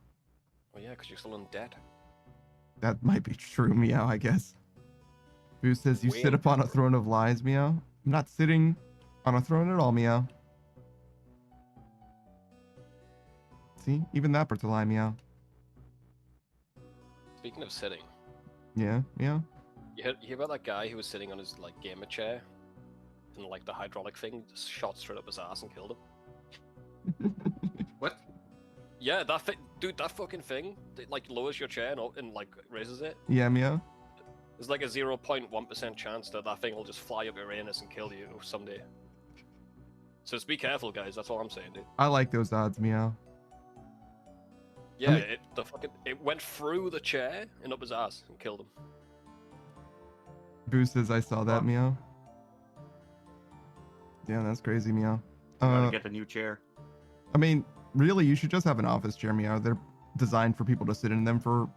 Oh yeah, because you're still in debt. That might be true, meow, I guess. Boo says, you sit Wait. upon a throne of lies, meow. I'm not sitting on a throne at all, meow. See, even that part's a lie, meow. Speaking of sitting, Yeah, meow. you hear about that guy who was sitting on his like gamer chair, and like the hydraulic thing just shot straight up his ass and killed him? What? Yeah, that thing, dude, that fucking thing, it like lowers your chair and like raises it. Yeah, meow. There's like a 0.1% chance that that thing will just fly up your anus and kill you someday. So just be careful, guys. That's all I'm saying, dude. I like those odds, meow. Yeah, mean- it went through the chair and up his ass and killed him. Boo says, I saw that, Huh. meow. Damn, that's crazy, meow. You gotta get a new chair. I mean, really, you should just have an office chair, meow. They're designed for people to sit in them for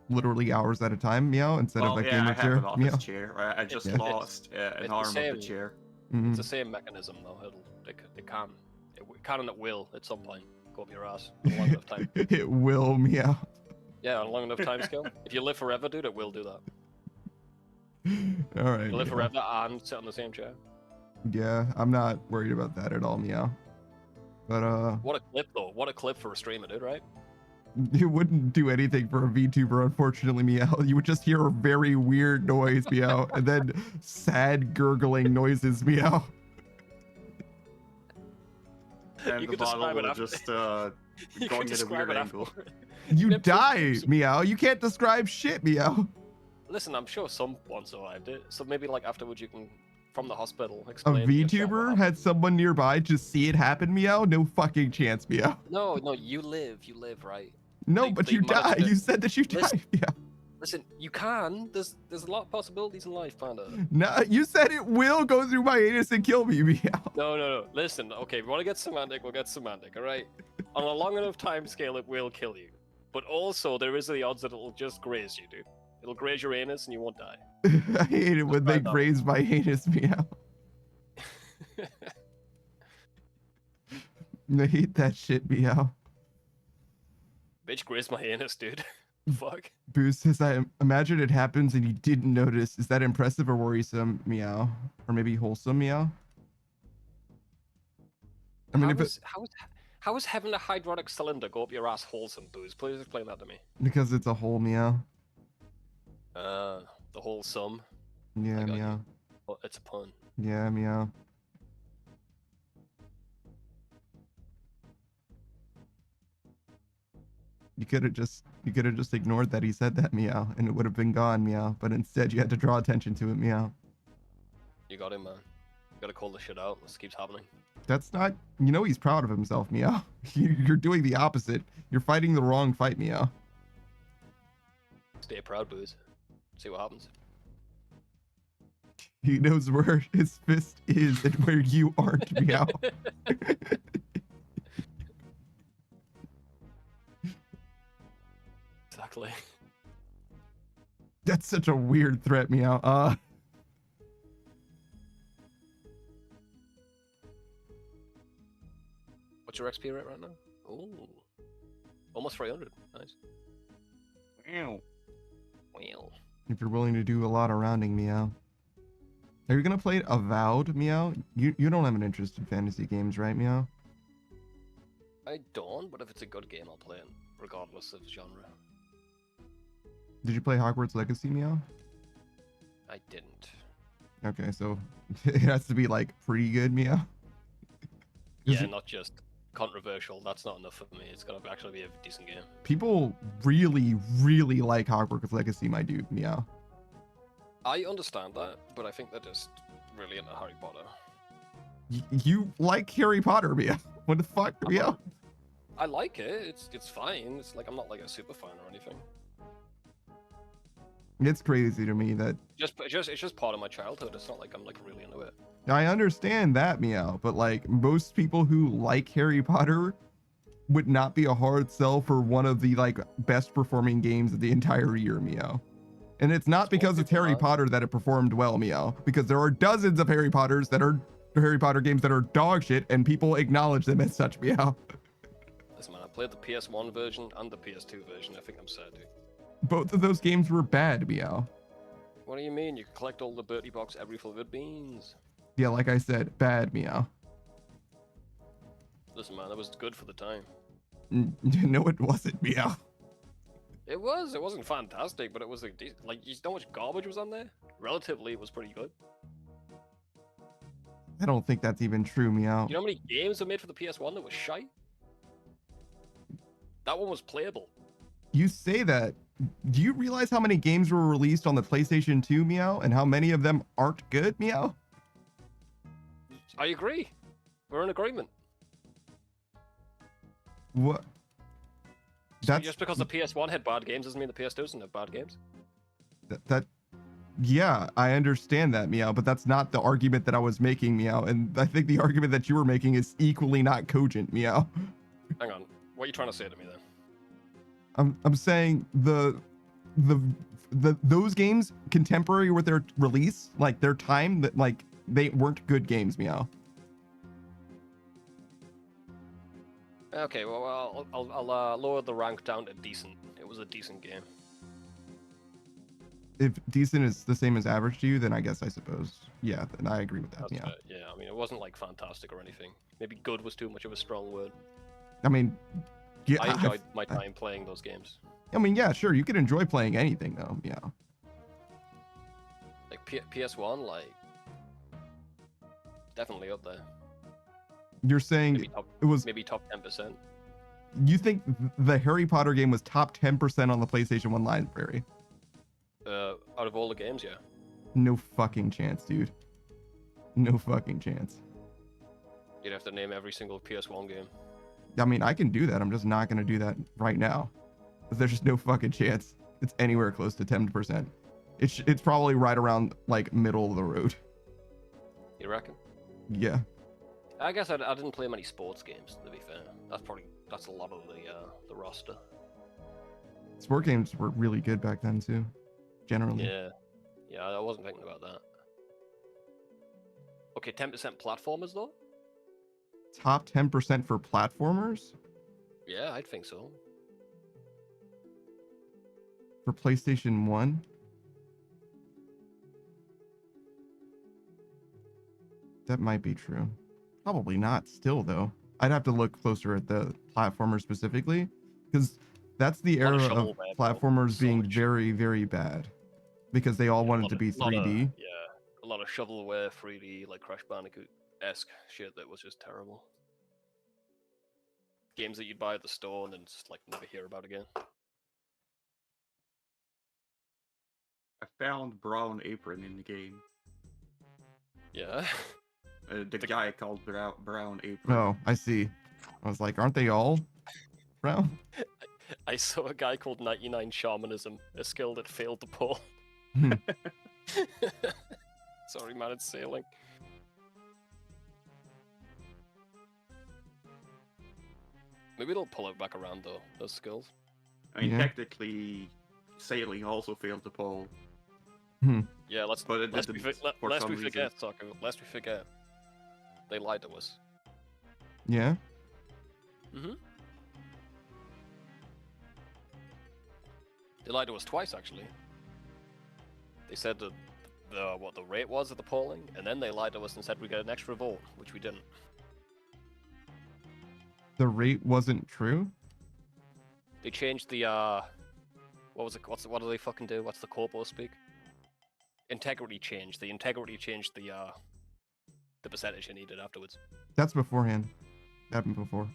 literally hours at a time, meow, instead of Well, a yeah, gamer I have chair, an office meow. chair. I just Yeah. lost it's an the arm of same. the chair. Mhm. It's the same mechanism though. It can and it will at some point go up your ass on a long enough time. It will, meow. Yeah, on a long enough time scale. If you live forever, dude, it will do that. All right. You live meow. forever and sit on the same chair. Yeah, I'm not worried about that at all, meow. But What a clip though. What a clip for a streamer, dude, right? it wouldn't do anything for a VTuber, unfortunately, meow. You would just hear a very weird noise, meow, and then sad gurgling noises, meow. And You the could bottle describe it will after- just You going can at a describe weird it angle. afterward. You Yeah, die, so- meow. You can't describe shit, meow. Listen, I'm sure someone survived it. So maybe like afterwards you can, from the hospital, A explain. to your chat what VTuber happened. had someone nearby just see it happen, meow. No fucking chance, meow. No, you live, right? No, Like, but they you managed die. to- You said that you Listen. died, meow. Listen, you can. There's a lot of possibilities in life, Panda. No, you said it will go through my anus and kill me, meow. No. Listen, okay, if we want to get semantic, we'll get semantic, alright? On a long enough time scale, it will kill you. But also, there is the odds that it'll just graze you, dude. It'll graze your anus and you won't die. I hate it when they find out. graze my anus, meow. I hate that shit, meow. Bitch grazed my anus, dude. Fuck. Boo says, I imagine it happens and you didn't notice. Is that impressive or worrisome? Meow. Or maybe wholesome? Meow. I mean, How is having a hydraulic cylinder go up your ass wholesome, Booze? Please explain that to me. because it's a whole meow. The whole sum. Yeah, I got you. meow. Well, it's a pun. Yeah, meow. You could have just ignored that he said that, meow, and it would have been gone, meow. But instead, you had to draw attention to it, meow. You got him, man. You gotta call this shit out. This keeps happening. That's not, you know, he's proud of himself, meow. You're doing the opposite. You're fighting the wrong fight, meow. Stay proud, Booze. See what happens. He knows where his fist is and where you aren't, meow. Exactly. That's such a weird threat, meow. What's your XP rate right now? Ooh. Almost 300. Nice. Wow. Well. If you're willing to do a lot of rounding, meow. Are you gonna play Avowed, meow? You don't have an interest in fantasy games, right, meow? I don't, but if it's a good game, I'll play it, regardless of genre. Did you play Hogwarts Legacy, meow? I didn't. Okay, so it has to be like pretty good, meow. Yeah, not just controversial. That's not enough for me. It's gotta actually be a decent game. People really, really like Hogwarts Legacy, my dude, meow. I understand that, but I think they're just really into Harry Potter. You like Harry Potter, meow? What the fuck, meow? I like it. It's fine. It's like I'm not like a super fan or anything. It's crazy to me that It's just part of my childhood. It's not like I'm like really into it. I understand that, meow, but like most people who like Harry Potter would not be a hard sell for one of the like best performing games of the entire year, meow. And it's not because it's Harry Potter that it performed well, meow, because there are dozens of Harry Potter games that are dog shit and people acknowledge them as such, meow. Listen, man, I played the PS1 version and the PS2 version. I think I'm sad, dude. Both of those games were bad, meow. What do you mean? You can collect all the Bertie Box every flavored beans. Yeah, like I said, bad, meow. Listen, man, that was good for the time. No, it wasn't, meow. It was. It wasn't fantastic, but it was like decent. Like, you know how much garbage was on there? Relatively, it was pretty good. I don't think that's even true, meow. You know how many games were made for the PS1 that was shite? That one was playable. You say that. Do you realize how many games were released on the PlayStation 2, meow, and how many of them aren't good, meow? I agree. We're in agreement. What? So just because the PS1 had bad games doesn't mean the PS2 doesn't have bad games. Yeah, I understand that, meow, but that's not the argument that I was making, meow, and I think the argument that you were making is equally not cogent, meow. Hang on. What are you trying to say to me then? I'm saying those games contemporary with their release, like their time, that like they weren't good games, meow. Okay, well, I'll lower the rank down to decent. It was a decent game. If decent is the same as average to you, then I guess I suppose, yeah, then I agree with that, That's yeah. fair. Yeah, I mean, it wasn't like fantastic or anything. Maybe good was too much of a strong word. I mean, yeah, I enjoyed my time playing those games. I mean, yeah, sure, you can enjoy playing anything though, yeah. Like PS1, like definitely up there. You're saying it was maybe top 10%. You think the Harry Potter game was top 10% on the PlayStation 1 library? Out of all the games, yeah. No fucking chance, dude. No fucking chance. You'd have to name every single PS1 game. I mean, I can do that. I'm just not going to do that right now. There's just no fucking chance it's anywhere close to 10%. It's probably right around like middle of the road. You reckon? Yeah. I guess I didn't play many sports games, to be fair. That's a lot of the roster. Sport games were really good back then too, generally. Yeah, I wasn't thinking about that. Okay, 10% platformers though. Top 10% for platformers Yeah, I'd think so. for PlayStation 1. That might be true. Probably not still though. I'd have to look closer at the platformer specifically because that's the A lot era of of shovelware, bro. platformers So being much. very, very bad because they all Yeah, a wanted lot to of- be lot of- 3D. yeah, a lot of shovelware, 3D, like Crash Bandicoot-esque shit that was just terrible. Games that you'd buy at the store and then just like never hear about again. I found Brown Apron in the game. Yeah. The guy called Brown Apron. Oh, I see. I was like, aren't they all brown? I saw a guy called 99 Shamanism, a skill that failed to pull. Hmm. Sorry, man, it's sailing. Maybe they'll pull it back around though, those skills. I mean, Yeah. technically, sailing also failed to pull. Yeah, But it lest we, didn't for lest some we reason. forget, Soccer, lest we forget. They lied to us. Yeah. Mm-hmm. They lied to us twice, actually. They said that what the rate was of the polling, and then they lied to us and said we get an extra vote, which we didn't. The rate wasn't true. They changed the what was it? What do they fucking do? What's the corpo speak? Integrity changed. The integrity changed the percentage you needed afterwards. That's beforehand. Happened before.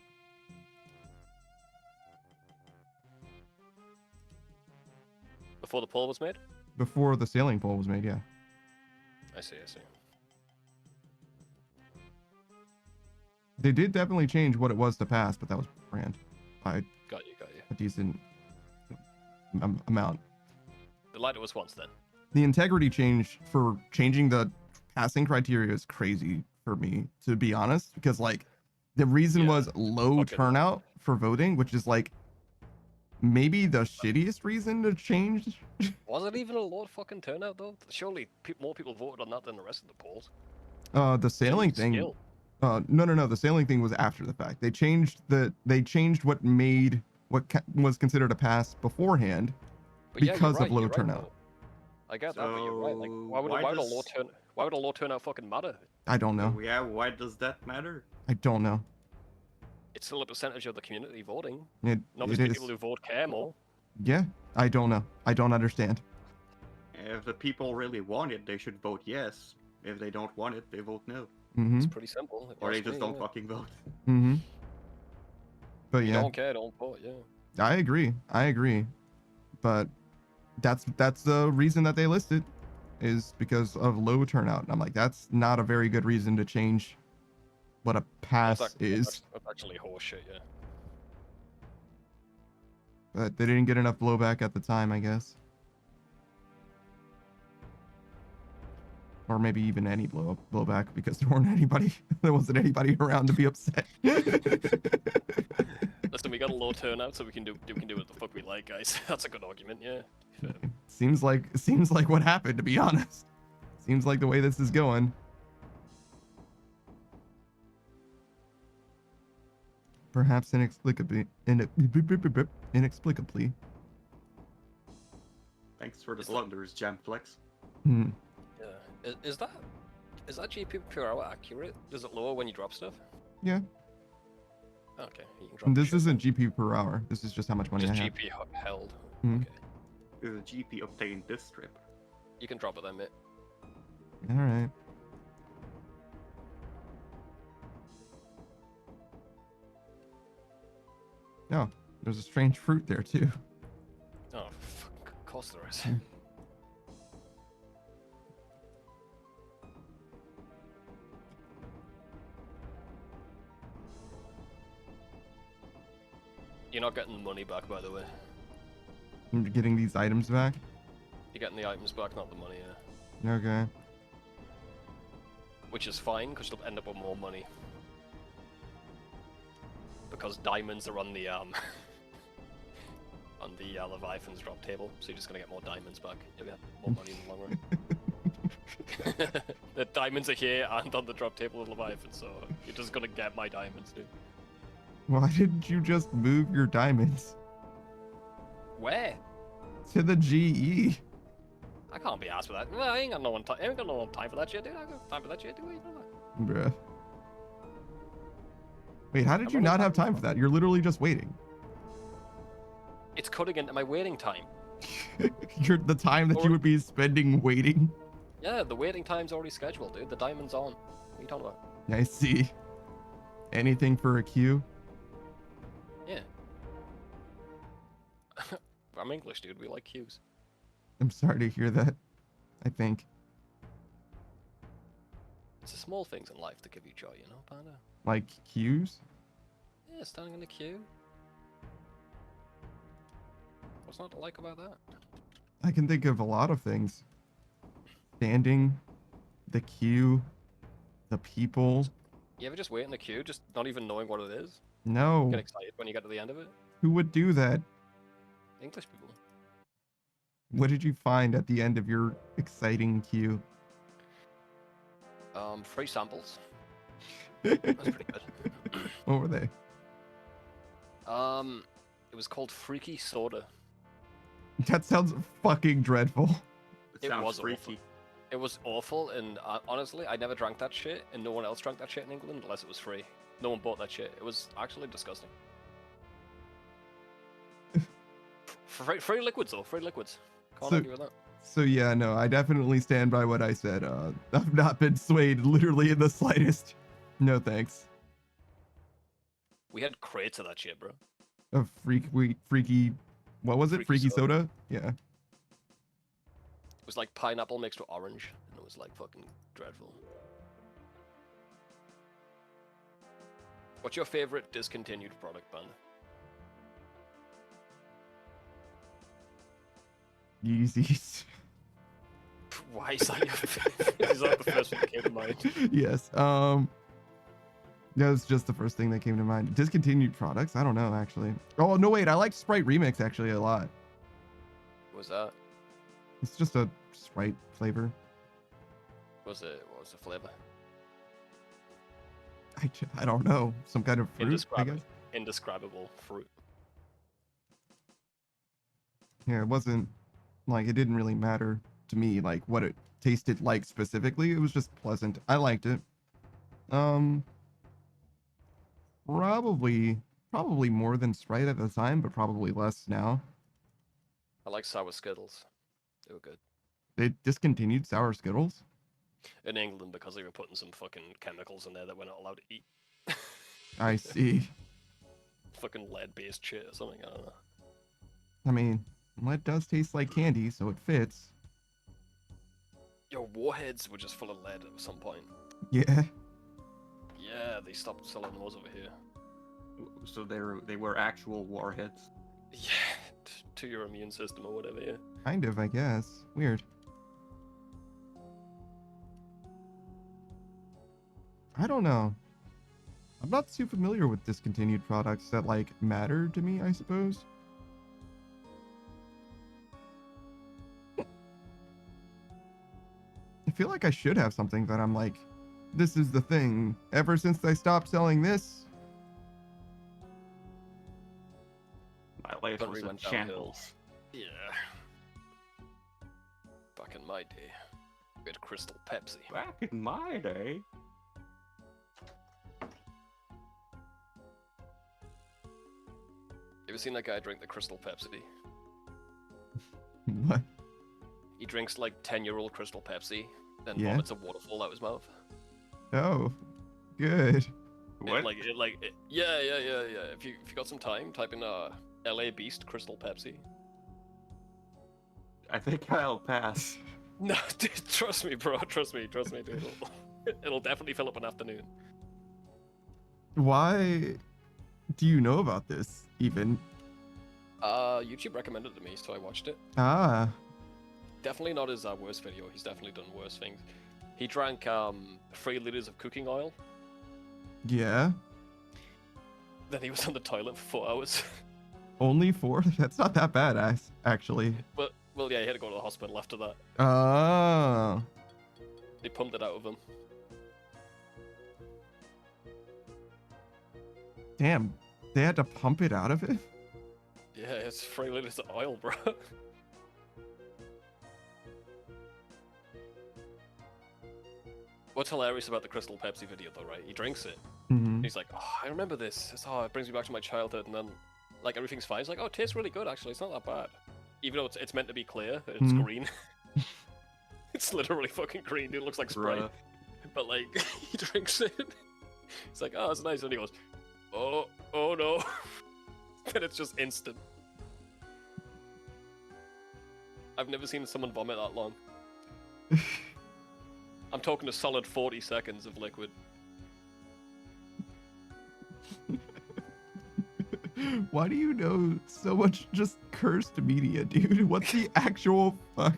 Before the poll was made? Before the sailing poll was made, yeah. I see, I see. They did definitely change what it was to pass, but that was beforehand by Got you. a decent amount. They lied to us once then. The integrity change for changing the passing criteria is crazy for me, to be honest, because like the reason Yeah, was low fucking- turnout for voting, which is like maybe the shittiest reason to change. Was it even a low fucking turnout though? Surely more people voted on that than the rest of the polls. The sailing Just thing. skill. No. The sailing thing was after the fact. They changed what made what was considered a pass beforehand But yeah, you're because right, of low you're right, turnout. though. I get that, but you're right. Like, So why would a low turnout fucking matter? I don't know. Yeah, why does that matter? I don't know. It's still a percentage of the community voting. It, And it obviously, is. people who vote care more. Yeah, I don't know. I don't understand. If the people really want it, they should vote yes. If they don't want it, they vote no. Mm-hmm. It's pretty simple. if Or you they ask just me, don't yeah. fucking vote. Mm-hmm. But You yeah, don't care, don't vote. Yeah. I agree. But that's the reason that they listed is because of low turnout. And I'm like, that's not a very good reason to change what a pass is. That's actually horseshit. Yeah. But they didn't get enough blowback at the time, I guess. Or maybe even any blowback because there wasn't anybody around to be upset. Listen, we got a low turnout, so we can do what the fuck we like, guys. That's a good argument. Yeah. Seems like what happened, to be honest. Seems like the way this is going. Perhaps inexplicably. Thanks for the Is that- blunders, Jamflex. Hmm. Yeah. Is that GP per hour accurate? Does it lower when you drop stuff? Yeah. Okay. You can drop This shit isn't then. GP per hour. This is just how much money Just I have. GP held. Mhm. Okay. The GP obtained this strip. You can drop it then, mate. All right. Oh, there's a strange fruit there too. Oh, fuck. Of course there is. You're not getting the money back, by the way. I'm getting these items back. You're getting the items back, not the money, yeah. Okay. Which is fine, because you'll end up with more money. Because diamonds are on the on the Leviathan's drop table, so you're just gonna get more diamonds back. You'll get more money in the long run. The diamonds are here and on the drop table of Leviathan, so you're just gonna get my diamonds, dude. Why didn't you just move your diamonds Where? to the GE? I can't be asked for that. Well, I ain't got no one. I ain't got no time for that shit, dude. I ain't got time for that shit, dude. You know that. Bruh. Wait, how did you not have time for that? You're literally just waiting. It's cutting into my waiting time. You're the time that you would be spending waiting. Yeah, the waiting time's already scheduled, dude. The diamond's on. What are you talking about? I see. Anything for a queue? Yeah. I'm English, dude. We like queues. I'm sorry to hear that. I think. It's the small things in life that give you joy, you know, Panda? Like queues? Yeah, standing in the queue. What's not to like about that? I can think of a lot of things. Standing, the queue, the people. You ever just wait in the queue, just not even knowing what it is? No. Get excited when you get to the end of it? Who would do that? English people. What did you find at the end of your exciting queue? Free samples. That's pretty good. What were they? It was called Freaky Soda. That sounds fucking dreadful. It sounds was freaky. awful. It was awful, and honestly, I never drank that shit, and no one else drank that shit in England unless it was free. No one bought that shit. It was actually disgusting. Free liquids, though. Free liquids. Can't So- argue with that. So yeah, no, I definitely stand by what I said. I've not been swayed literally in the slightest. No thanks. We had crates of that shit, bro. A freaky, what was it? Freaky Freaky soda. soda? Yeah. It was like pineapple mixed with orange, and it was like fucking dreadful. What's your favorite discontinued product, Panda? Yeezys. Why is that your favorite? Is that the first one that came to mind? Yes. That was just the first thing that came to mind. Discontinued products? I don't know actually. Oh no, wait, I like Sprite Remix actually a lot. What was that? It's just a Sprite flavor. What was the flavor? I don't know. Some kind of fruit, I Indescribable. guess. Indescribable fruit. Yeah, it wasn't like, it didn't really matter to me like what it tasted like specifically. It was just pleasant. I liked it. Probably more than Sprite at the time, but probably less now. I like sour Skittles. They were good. They discontinued sour Skittles. In England because they were putting some fucking chemicals in there that we're not allowed to eat. I see. Fucking lead-based shit or something, I don't know. I mean, lead does taste like candy, so it fits. Your warheads were just full of lead at some point. Yeah. Yeah, they stopped selling those over here. So they were actual warheads. Yeah, to your immune system or whatever, yeah. Kind of, I guess. Weird. I don't know. I'm not too familiar with discontinued products that like matter to me, I suppose. I feel like I should have something that I'm like, this is the thing. Ever since they stopped selling this, My life Country was in went downhill. shambles. Yeah. Back in my day, we had Crystal Pepsi. Back in my day. You ever seen that guy drink the Crystal Pepsi? what? He drinks like 10-year-old Crystal Pepsi, then Yeah. vomits a waterfall out his mouth. Oh, good. What? Yeah. If you got some time, type in LA Beast Crystal Pepsi. I think I'll pass. No, dude, trust me, bro. Trust me, dude. It'll definitely fill up an afternoon. Why do you know about this even? YouTube recommended it to me, so I watched it. Ah, Definitely not his worst video. He's definitely done worse things. He drank 3 liters of cooking oil. yeah. Then he was on the toilet for 4 hours. Only 4? That's not that bad, actually. Well, yeah, he had to go to the hospital after that. Oh. They pumped it out of him. Damn, they had to pump it out of it? Yeah, it's 3 liters of oil, bro. What's hilarious about the Crystal Pepsi video, though, right? He drinks it. Mm-hmm. He's like, oh, I remember this. It brings me back to my childhood. And then, like, everything's fine. He's like, oh, it tastes really good, actually. It's not that bad. Even though it's meant to be clear, it's Mhm. green. It's literally fucking green, dude. It looks like Sprite. Bruh. But, like, he drinks it. It's like, oh, it's nice. And he goes, oh no. And it's just instant. I've never seen someone vomit that long. I'm talking a solid 40 seconds of liquid. Why do you know so much just cursed media, dude? What's the actual fuck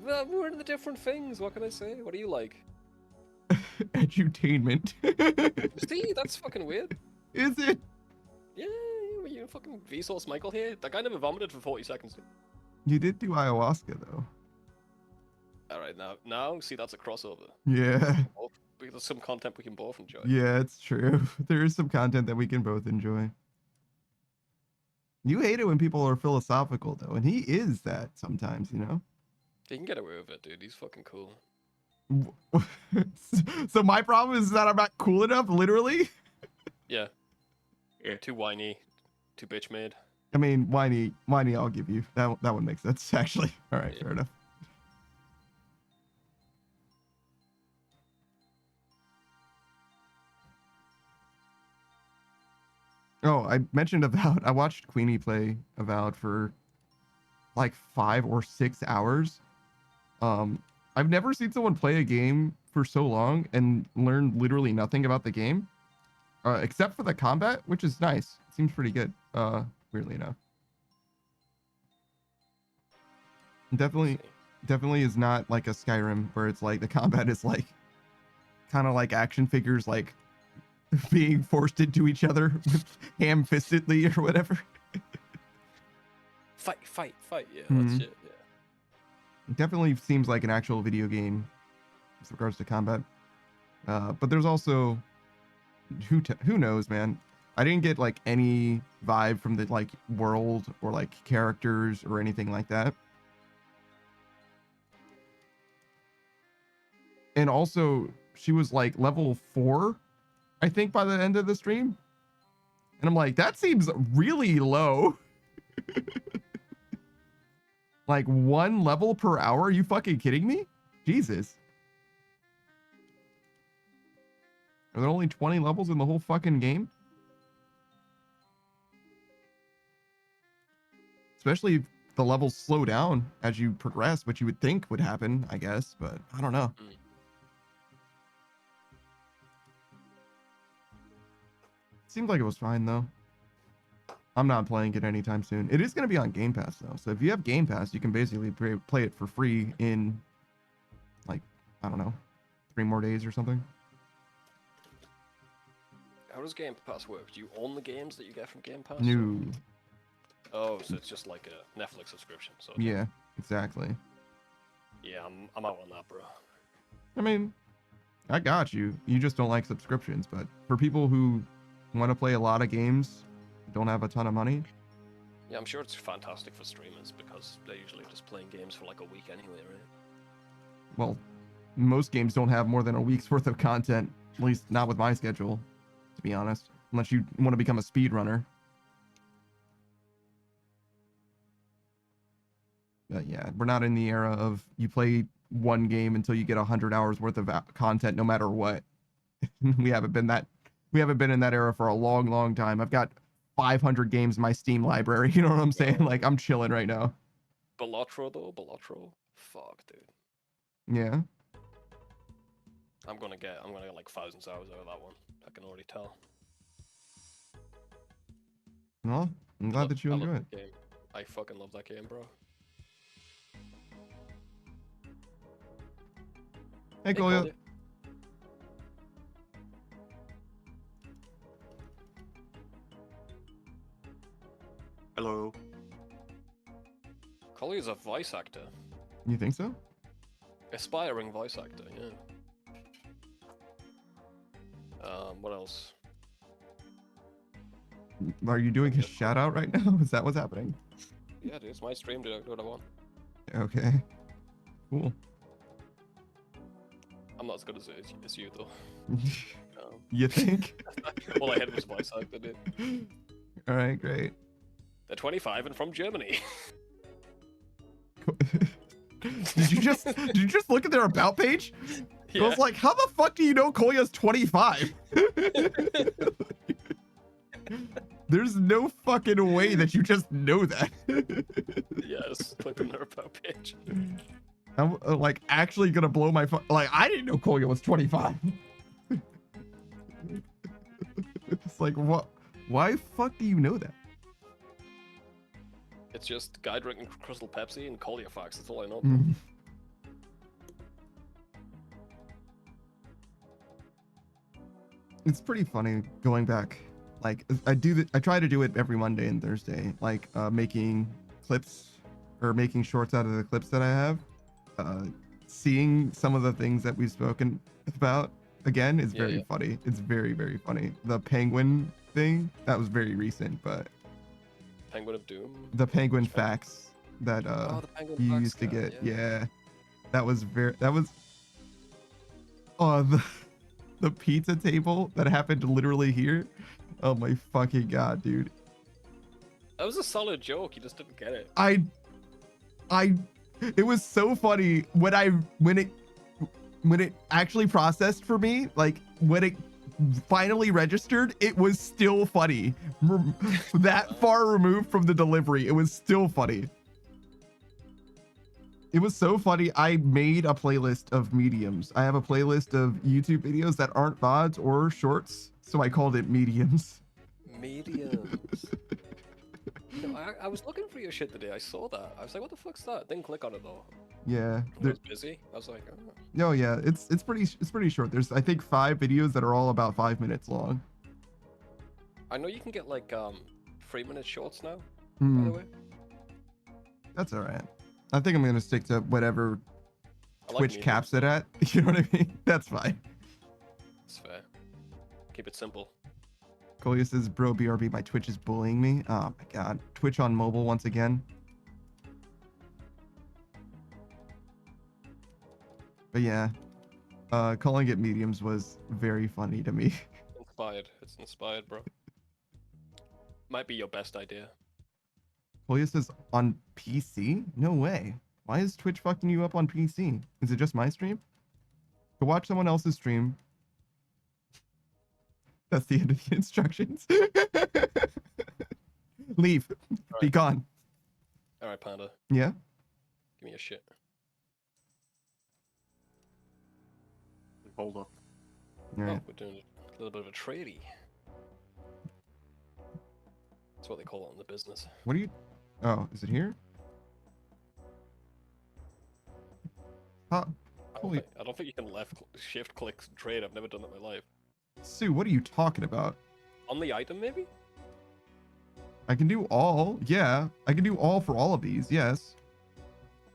Well, we're into different things. What can I say? What do you like? edutainment? See, that's fucking weird. Is it? Yeah, you fucking Vsauce Michael here. That guy never vomited for 40 seconds. Dude. You did do ayahuasca though. All right, now, see, that's a crossover. Yeah. There's some content we can both enjoy. Yeah, it's true. There is some content that we can both enjoy. You hate it when people are philosophical though, and he is that sometimes, you know? He can get away with it, dude. He's fucking cool. So my problem is that I'm not cool enough, literally? Yeah. Yeah. Too whiny, too bitch made. I mean, whiny, I'll give you. That one makes sense, actually. All right, Yeah. fair enough. Oh, I mentioned Avowed. I watched Queenie play Avowed for like 5 or 6 hours. I've never seen someone play a game for so long and learn literally nothing about the game, except for the combat, which is nice. It seems pretty good, weirdly enough. Definitely is not like a Skyrim where it's like the combat is like kind of like action figures like being forced into each other ham-fistedly or whatever. Fight. Yeah, Mhm. that's it. Yeah. It definitely seems like an actual video game with regards to combat. But there's also who knows, man. I didn't get like any vibe from the like world or like characters or anything like that. And also, she was like level 4, I think, by the end of the stream. And I'm like, that seems really low. Like 1 level per hour? Are you fucking kidding me? Jesus. Are there only 20 levels in the whole fucking game? Especially if the levels slow down as you progress, which you would think would happen, I guess, but I don't know. Seemed like it was fine though. I'm not playing it anytime soon. It is going to be on Game Pass though. So if you have Game Pass, you can basically play it for free in like, I don't know, 3 more days or something. How does Game Pass work? Do you own the games that you get from Game Pass? No. Oh, so it's just like a Netflix subscription. So Yeah, exactly. yeah, I'm out on that, bro. I mean, I got you. You just don't like subscriptions, but for people who want to play a lot of games, don't have a ton of money. Yeah, I'm sure it's fantastic for streamers because they're usually just playing games for like a week anyway, right? Well, most games don't have more than a week's worth of content, at least not with my schedule, to be honest, unless you want to become a speedrunner. But yeah, we're not in the era of you play one game until you get 100 hours worth of content no matter what. we haven't been in that era for a long time. I've got 500 games in my Steam library. You know what I'm saying? Like, I'm chilling right now. Balatro though, fuck, dude. Yeah. I'm gonna get like thousands of hours out of that one. I can already tell. Well, I'm glad that you I love enjoy it. that game. I fucking love that game, bro. Hey, Goya. Collier. Hello. Collier's a voice actor. You think so? Aspiring voice actor, yeah. What else? Are you doing a shout out right now? Is that what's happening? Yeah, dude, it's my stream, dude. I do what I want. Okay. Cool. I'm not as good as you, though. You think? All I had was voice actor, dude. All right, great. They're 25 and from Germany. Did you just look at their about page? Yeah. I was like, how the fuck do you know Kolya's 25? There's no fucking way that you just know that. Yes, click on their about page. I'm like actually gonna blow my like I didn't know Kolya was 25. It's like what? Why fuck do you know that? It's just guy drinking Crystal Pepsi and Collier facts. That's all I know. Mm. It's pretty funny going back. Like I try to do it every Monday and Thursday, like making clips or making shorts out of the clips that I have. Seeing some of the things that we've spoken about again is very funny. It's very, very funny. The penguin thing, that was very recent, but Penguin of Doom. the penguin facts that Oh, the penguin you facts used to guy, get, yeah. That was oh the pizza table that happened literally here. Oh my fucking god, dude. That was a solid joke. You just didn't get it. It was so funny when it actually processed for me, like when it finally registered, it was still funny. That far removed from the delivery, it was still funny. It was so funny. I made a playlist of mediums. I have a playlist of YouTube videos that aren't VODs or shorts, so I called it mediums. Mediums. No, I was looking for your shit today. I saw that. I was like, what the fuck's that? Didn't click on it though. Yeah. I was busy. I was like, oh. No, yeah, it's pretty short. There's I think 5 videos that are all about 5 minutes long. I know you can get like 3-minute shorts now, by the way. That's all right. I think I'm gonna stick to whatever I like Twitch mediums. caps it at. You know what I mean? That's fine. It's fair. Keep it simple. Kolya says, bro, BRB, my Twitch is bullying me. Oh my god. Twitch on mobile once again. But yeah, calling it mediums was very funny to me. Inspired. It's inspired, bro. Might be your best idea. Kolya says, on PC? No way. Why is Twitch fucking you up on PC? Is it just my stream? Go watch someone else's stream. That's the end of the instructions. Leave. Be gone. Alright, Panda. Yeah? Give me your shit. Hold up. All right. Oh, we're doing a little bit of a tradie. That's what they call it in the business. What are you... Oh, is it here? Huh? Holy... I don't think you can shift click trade. I've never done that in my life. Sue, what are you talking about? On the item, maybe? I can do all. Yeah. I can do all for all of these. Yes.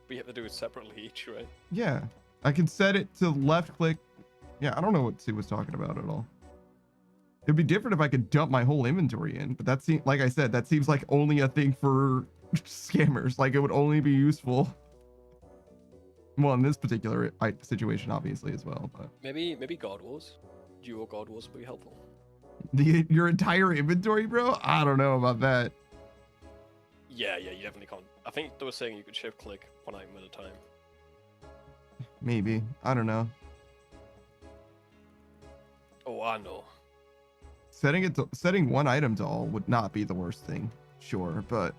We have to do it separately each, right? Yeah. I can set it to left click. Yeah, I don't know what Sue was talking about at all. It'd be different if I could dump my whole inventory in, but that seems, like I said, that seems like only a thing for scammers. Like it would only be useful. Well, in this particular situation, obviously, as well. But Maybe God Wars. Duo God Wars would be helpful. your entire inventory, bro? I don't know about that. Yeah, you definitely can't. I think they were saying you could shift click one item at a time. Maybe. I don't know. Oh, I know. Setting one item to all would not be the worst thing, sure, but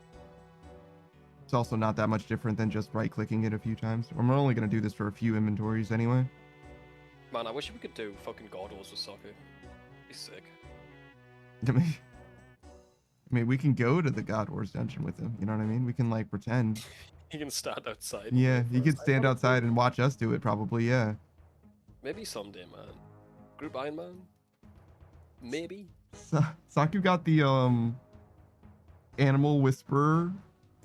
it's also not that much different than just right clicking it a few times. I'm only gonna do this for a few inventories anyway. Man, I wish we could do fucking God Wars with soccer. Be sick. I mean, we can go to the God Wars dungeon with him. You know what I mean? We can like pretend. He can stand outside. Yeah, he could could stand outside and watch us do it. Probably, yeah. Maybe someday, man. Group Iron Man. Maybe. Saku got the Animal Whisperer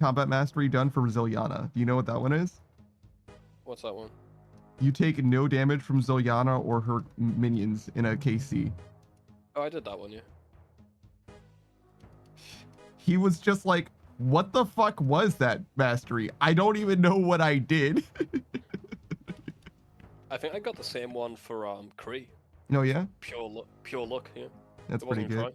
combat mastery done for Ziliana. Do you know what that one is? What's that one? You take no damage from Zoyana or her minions in a KC. Oh, I did that one, yeah. He was just like, what the fuck was that, Mastery? I don't even know what I did. I think I got the same one for Kree. No, yeah? Pure luck, yeah. That's It pretty wasn't good. trying.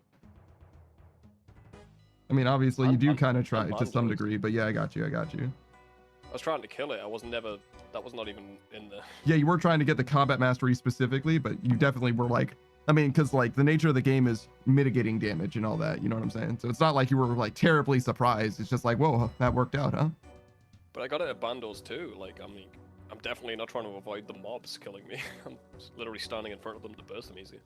I mean, obviously, you do I'm- kind of try I'm to some Bandos. degree, but yeah, I got you. I was trying to kill it. I was never. That was not even in the. Yeah, you were trying to get the combat mastery specifically, but you definitely were like, I mean, because like the nature of the game is mitigating damage and all that, you know what I'm saying? So it's not like you were like terribly surprised. It's just like, whoa, that worked out, huh? But I got it at Bandos too. Like, I mean, I'm definitely not trying to avoid the mobs killing me. I'm literally standing in front of them to burst them easy.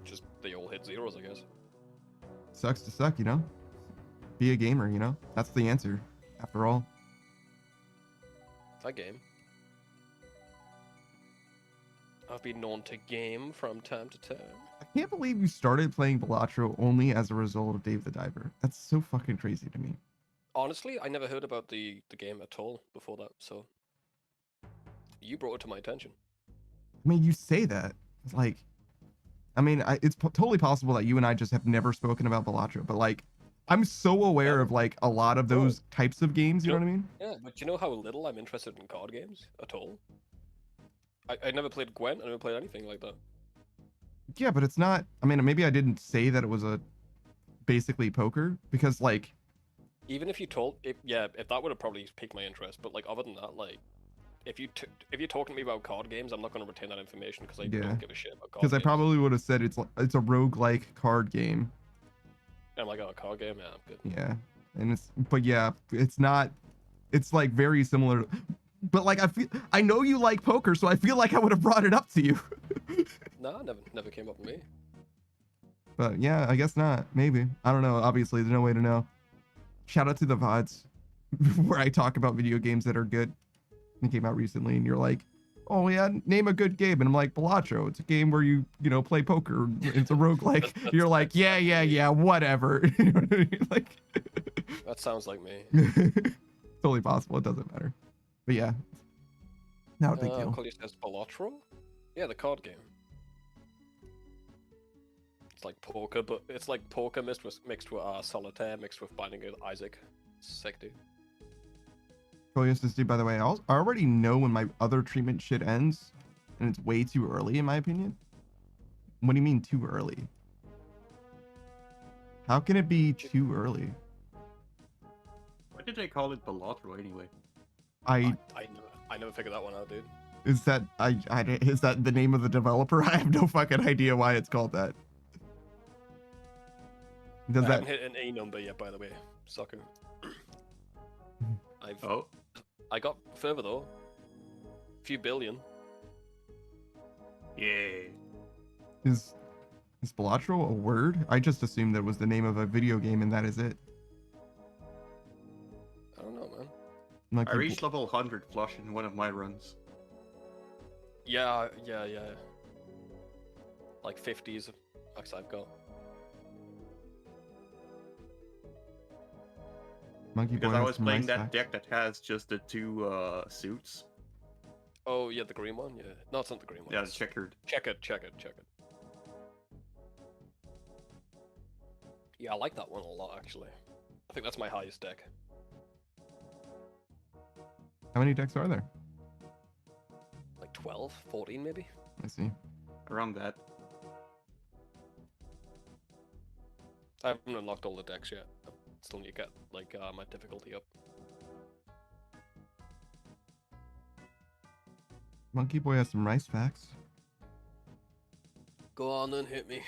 Just they all hit zeros, I guess. Sucks to suck, you know? Be a gamer, you know? That's the answer, after all. I game. I've been known to game from time to time. I can't believe you started playing Balatro only as a result of Dave the Diver. That's so fucking crazy to me. Honestly, I never heard about the game at all before that, so you brought it to my attention. I mean, you say that. Like, I mean, it's totally possible that you and I just have never spoken about Balatro, but like, I'm so aware of like a lot of those types of games, you know what I mean? Yeah, but you know how little I'm interested in card games at all? I never played Gwent, I never played anything like that. Yeah, but it's not, I mean, maybe I didn't say that it was a basically poker because like, Even if you told, if that would have probably piqued my interest, but like other than that, like, if you're talking to me about card games, I'm not going to retain that information because I don't give a shit about card games. because I probably would have said it's a roguelike card game. I'm like, oh, a card game, yeah, I'm good. Yeah, and but yeah, it's not, it's like very similar, but like I know you like poker, so I feel like I would have brought it up to you. Nah, never came up with me. But yeah, I guess not. Maybe. I don't know. Obviously, there's no way to know. Shout out to the VODs where I talk about video games that are good. They came out recently, and you're like, oh yeah, name a good game. And I'm like, Balatro. It's a game where you play poker. It's a roguelike. You're like, yeah, whatever. You know what I mean? Like, That sounds like me. totally possible. It doesn't matter. But yeah, not a big deal. Collier says Balatro? Yeah, the card game. It's like poker, but it's like poker mixed with solitaire, mixed with Binding of Isaac. Sick, dude. Dude, by the way, I already know when my other treatment shit ends, and it's way too early, in my opinion. What do you mean too early? How can it be too early? Why did they call it Balatro anyway? I never figured that one out, dude. Is that is that the name of the developer? I have no fucking idea why it's called that. Does I that haven't hit an A number yet, by the way. Sucker. I got further though. Few billion. Yeah. is Balatro a word? I just assumed that was the name of a video game and that is it. I don't know, man. Like I reached level 100 flush in one of my runs. Yeah. Like 50s max I've got. Monkey Boy Because I has was some playing nice that facts. deck that has just the two suits. Oh yeah, the green one. Yeah, no, it's not the green one. Yeah, the it's checkered. Check it. Yeah, I like that one a lot actually. I think that's my highest deck. How many decks are there? Like 12, 14 maybe. I see. Around that. I haven't unlocked all the decks yet. I still need to get like my difficulty up. Monkey Boy has some rice facts. Go on and hit me.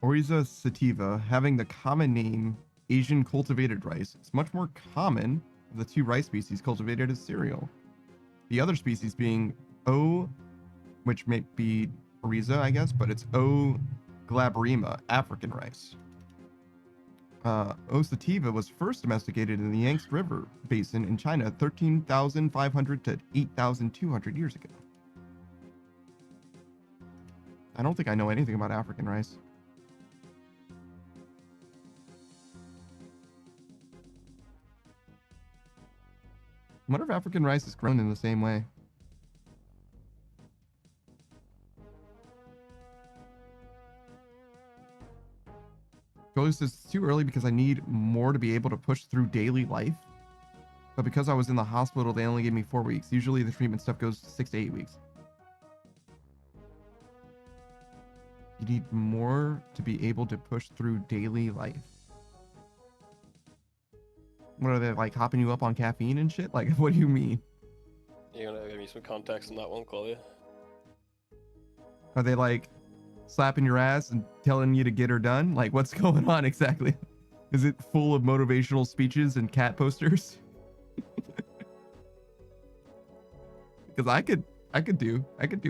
Oriza sativa, having the common name Asian cultivated rice, it's much more common of the two rice species cultivated as cereal. The other species being O, which may be Oriza, I guess, but it's O. glabrima, African rice. O. sativa was first domesticated in the Yangtze River Basin in China 13,500 to 8,200 years ago. I don't think I know anything about African rice. wonder if African rice is grown in the same way. Jolie says it's too early because I need more to be able to push through daily life. But because I was in the hospital, they only gave me 4 weeks. Usually the treatment stuff goes 6 to 8 weeks. You need more to be able to push through daily life. What are they, like, hopping you up on caffeine and shit? Like, what do you mean? You're gonna give me some context on that one, Claudia. Are they, like, slapping your ass and telling you to get her done? Like, what's going on exactly? Is it full of motivational speeches and cat posters? Because I could do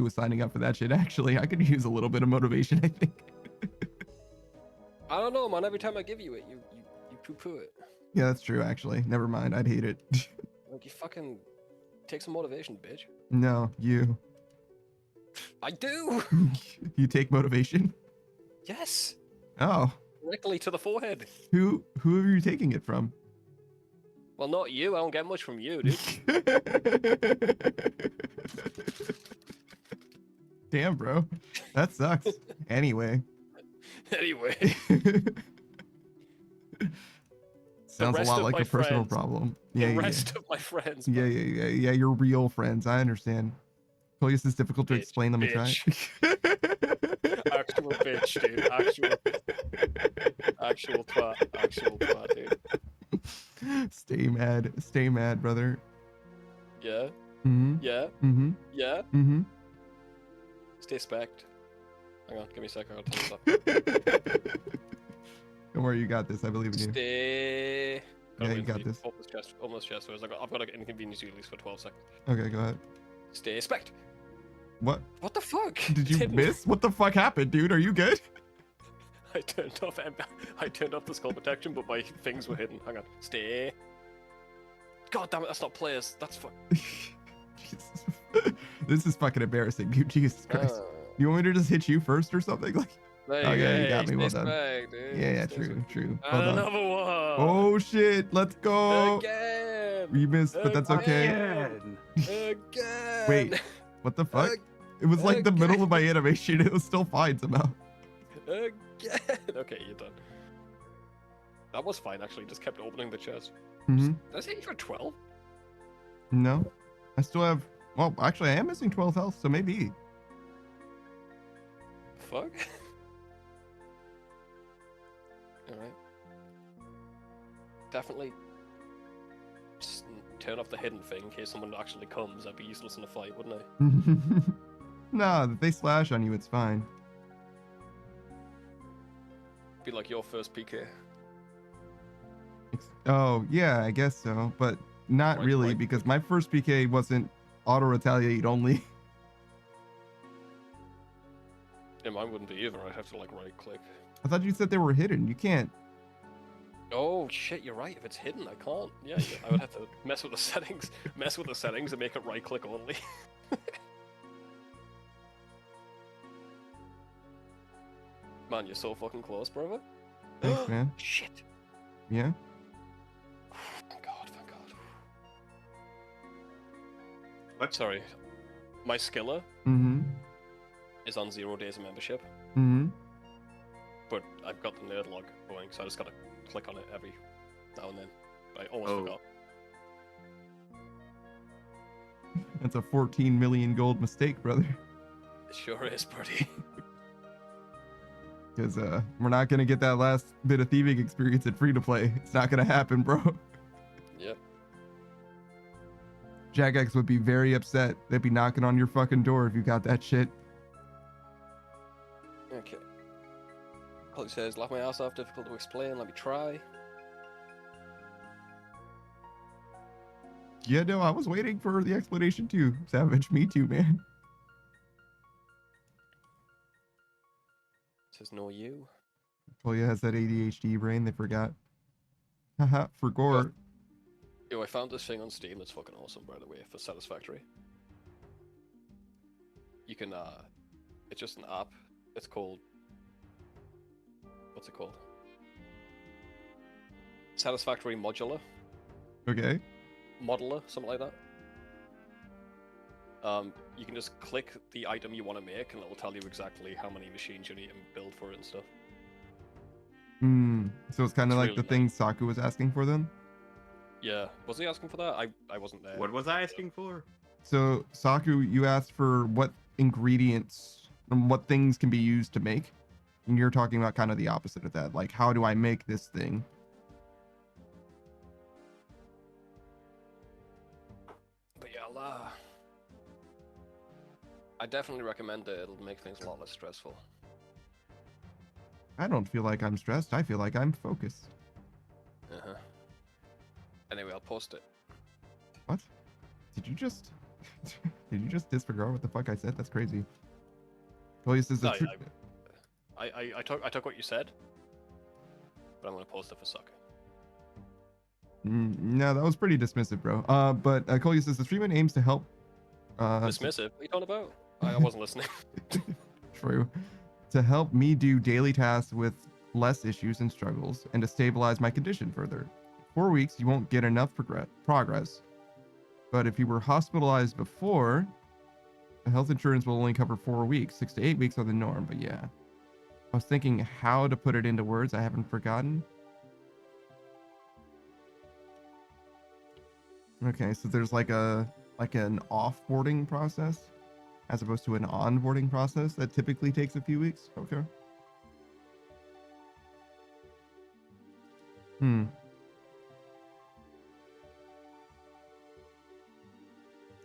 with signing up for that shit. Actually, I could use a little bit of motivation, I think. I don't know, man. Every time I give you it, you poo-poo it. Yeah, that's true. Actually, never mind. I'd hate it. Like, you fucking take some motivation, bitch. No, you. I do. You take motivation. Yes. Oh, Directly to the forehead. who are you taking it from? Well, not you. I don't get much from you, dude. Damn, bro. That sucks. Anyway. Anyway. Sounds a rest lot of like my a personal friends. problem. The Yeah, rest of my friends. yeah. Yeah, you're real friends. I understand. Police is difficult to Bitch, explain. Let me try. Actual bitch, dude. Actual twat, dude. Stay mad, brother. Yeah. Mm-hmm. Yeah. Mm-hmm. Yeah. Mm-hmm. Stay spect. Hang on, give me a sec. I'll tell you something. Don't worry, you got this. I believe in you. Stay. Yeah, you got this. Open this chest first. I've got to inconvenience you at least for 12 seconds. Okay, go ahead. Stay spect. What? What the fuck? Did you Didn't- miss? What the fuck happened, dude? Are you good? I turned off the skull protection, but my things were hidden. Hang on. Stay. God damn it, that's not players. That's fuck. Jesus. This is fucking embarrassing, dude. Jesus Christ. You want me to just hit you first or something? Like, There you got me. Well stay done. spec, dude. yeah, Stay true. spec. Well And done. another one. Oh shit, let's go. Again. You missed, but that's okay. Again. Again. Wait, what the fuck? It was like the middle of my animation. It was still fine somehow. Again. Okay, you're done. That was fine, actually. Just kept opening the chest. Mm-hmm. Did I say you for 12? No, I still have. Well, actually, I am missing 12 health, so maybe. Fuck. Alright. Definitely just turn off the hidden thing in case someone actually comes. That'd be useless in a fight, wouldn't I? Nah, if they slash on you, it's fine. Be like your first PK. Oh, yeah, I guess so, but not Right, really, right. because my first PK wasn't auto-retaliate only. Yeah, mine wouldn't be either. I'd have to like right click. I thought you said they were hidden. You can't. Oh shit, you're right. If it's hidden, I can't. Yeah, I would have to mess with the settings, and make it right click only. Man, you're so fucking close, brother. Thanks, man. Shit. Yeah? Thank God, thank God. What? Sorry. My skiller Mm-hmm. is on 0 days of membership, Mm-hmm. but I've got the nerd log going, so I just gotta click on it every now and then. I almost Oh. forgot. That's a 14 million gold mistake, brother. It sure is, buddy. Because we're not gonna get that last bit of thieving experience at free to play. It's not gonna happen, bro. Yep. Jagex would be very upset. They'd be knocking on your fucking door if you got that shit. Okay. Holly says, laugh my ass off, difficult to explain, let me try. Yeah, no, I was waiting for the explanation too. Savage, me too, man. Says no you. Toya has that ADHD brain they forgot. Haha, forgot. Yo, I found this thing on Steam that's fucking awesome, by the way, for Satisfactory. You can, it's just an app. It's called... What's it called? Satisfactory Modular. Okay. modeler, something like that. You can just click the item you want to make, and it'll tell you exactly how many machines you need to build for it and stuff. So it's kind of It's like really the thing Saku was asking for then. Yeah, was he asking for that? I wasn't there. What was I asking for? So Saku, you asked for what ingredients and what things can be used to make, and you're talking about kind of the opposite of that. Like, how do I make this thing? But yeah, I definitely recommend it. It'll make things a lot less stressful. I don't feel like I'm stressed. I feel like I'm focused. Uh-huh. Anyway, I'll post it. What? Did you just did you just disregard what the fuck I said? That's crazy. Well, this is the No, truth. I took what you said, but I'm gonna post it for sucker. No, that was pretty dismissive, bro. But Colia says the treatment aims to help. Dismissive? What are you talking about? I wasn't listening. True. To help me do daily tasks with less issues and struggles, and to stabilize my condition further. 4 weeks, you won't get enough progress. But if you were hospitalized before, the health insurance will only cover 4 weeks. 6 to 8 weeks are the norm, but yeah. I was thinking how to put it into words I haven't forgotten. Okay, so there's like an offboarding process as opposed to an onboarding process that typically takes a few weeks. Okay.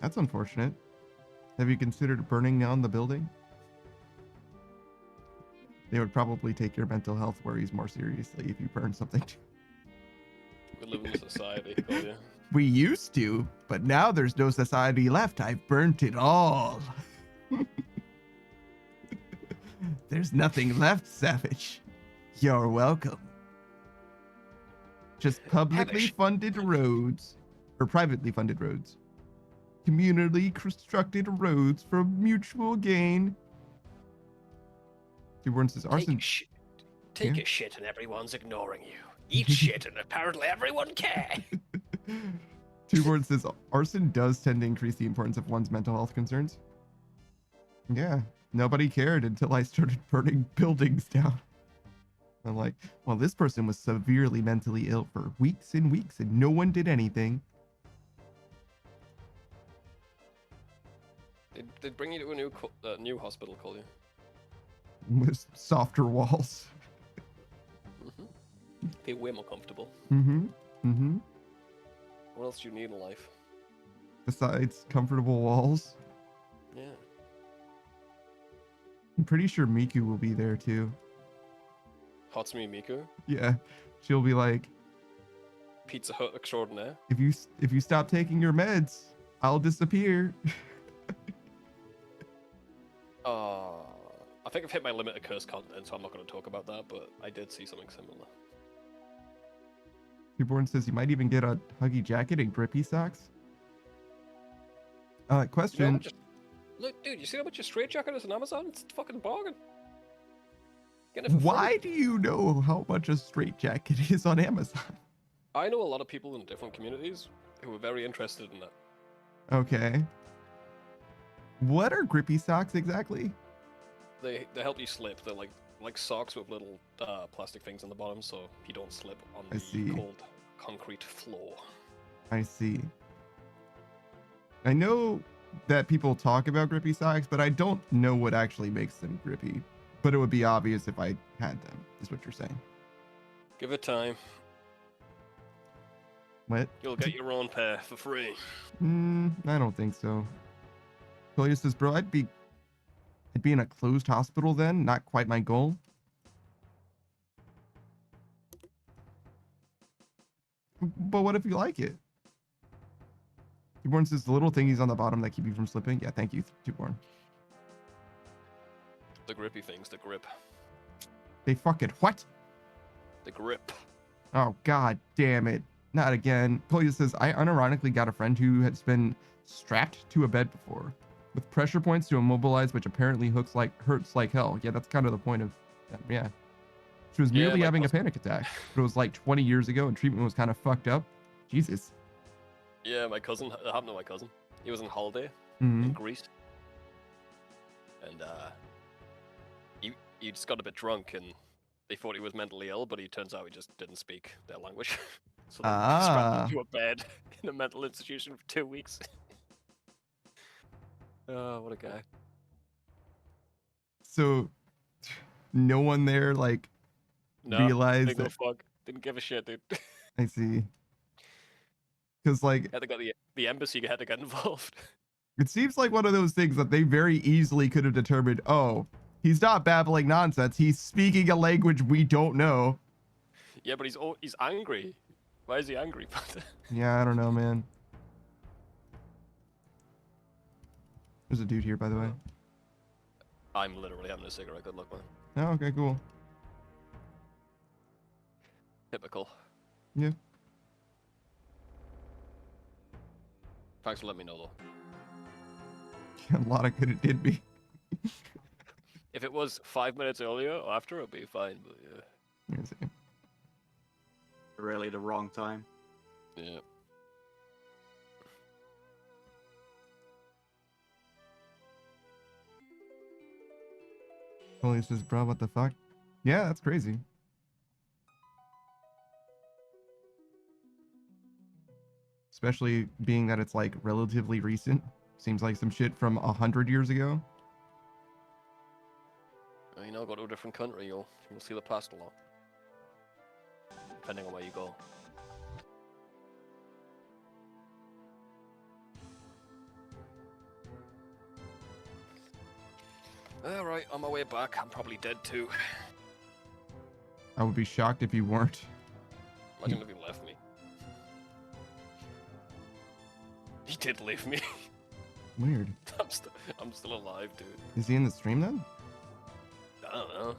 That's unfortunate. Have you considered burning down the building? They would probably take your mental health worries more seriously if you burn something. We live in a society, Colia. We used to, but now there's no society left. I've burnt it all. There's nothing left, Savage. You're welcome. Just publicly funded roads, or privately funded roads. Communally constructed roads for mutual gain. Two says arson. Take Yeah. a shit and everyone's ignoring you. Eat shit and apparently everyone cares. Two says arson does tend to increase the importance of one's mental health concerns. Yeah, nobody cared until I started burning buildings down. I'm like, well, this person was severely mentally ill for weeks and weeks and no one did anything. They'd bring you to a new hospital, Colia. With softer walls. Be way more comfortable. What else do you need in life? Besides comfortable walls. Yeah. I'm pretty sure Miku will be there too. Hatsumi Miku, Yeah, she'll be like, Pizza Hut extraordinaire. if you stop taking your meds, I'll disappear. I think I've hit my limit of curse content, so I'm not going to talk about that, but I did see something similar. Newborn says you might even get a huggy jacket and grippy socks. Question. Look, dude, you see how much a straight jacket is on Amazon? It's a fucking bargain. Getting it for Why free. do you know how much a straight jacket is on Amazon? I know a lot of people in different communities who are very interested in that. Okay. What are grippy socks exactly? They help you slip. They're like socks with little plastic things on the bottom, so you don't slip on I the see. cold concrete floor. I see. I know that people talk about grippy socks, but I don't know what actually makes them grippy. But it would be obvious if I had them, is what you're saying. Give it time. What? You'll get your own pair for free. I don't think so. Julia says, bro, I'd be in a closed hospital then. Not quite my goal. But what if you like it? Tuborn says the little thingies on the bottom that keep you from slipping. Yeah, thank you, Tuborn. The grippy things, the grip. They fucking what? The grip. Oh, god damn it. Not again. Julia says, I unironically got a friend who has been strapped to a bed before with pressure points to immobilize, which apparently hurts like hell. Yeah, that's kind of the point of that. Yeah. She was merely like having a panic attack. But it was like 20 years ago and treatment was kind of fucked up. Jesus. Yeah, my cousin. It happened to my cousin. He was on holiday Hmm. in Greece, and he just got a bit drunk, and they thought he was mentally ill, but he turns out he just didn't speak their language. So they strapped him to a bed in a mental institution for 2 weeks. Oh, what a guy. So no one there like No, realized didn't go that. fuck. Didn't give a shit, dude. I see. Because like Had to go the embassy had to get involved. it seems like one of those things that they very easily could have determined. Oh, he's not babbling nonsense. He's speaking a language we don't know. Yeah, but he's angry. Why is he angry? Yeah, I don't know, man. There's a dude here, by the way. I'm literally having a cigarette. Good luck, man. Oh, okay, cool. Typical. Yeah. Thanks for letting me know, though. A lot of good it did be. If it was 5 minutes earlier or after, it'd be fine. But yeah. Let me see. Really the wrong time. Yeah. Holy says, bro, what the fuck? Yeah, that's crazy. Especially being that it's like relatively recent. Seems like some shit from 100 years ago. Well, you know, go to a different country, you'll see the past a lot. Depending on where you go. Alright, on my way back, I'm probably dead too. I would be shocked if you weren't. Imagine if he left me. He did leave me. Weird. I'm still alive, dude. Is he in the stream then? I don't know.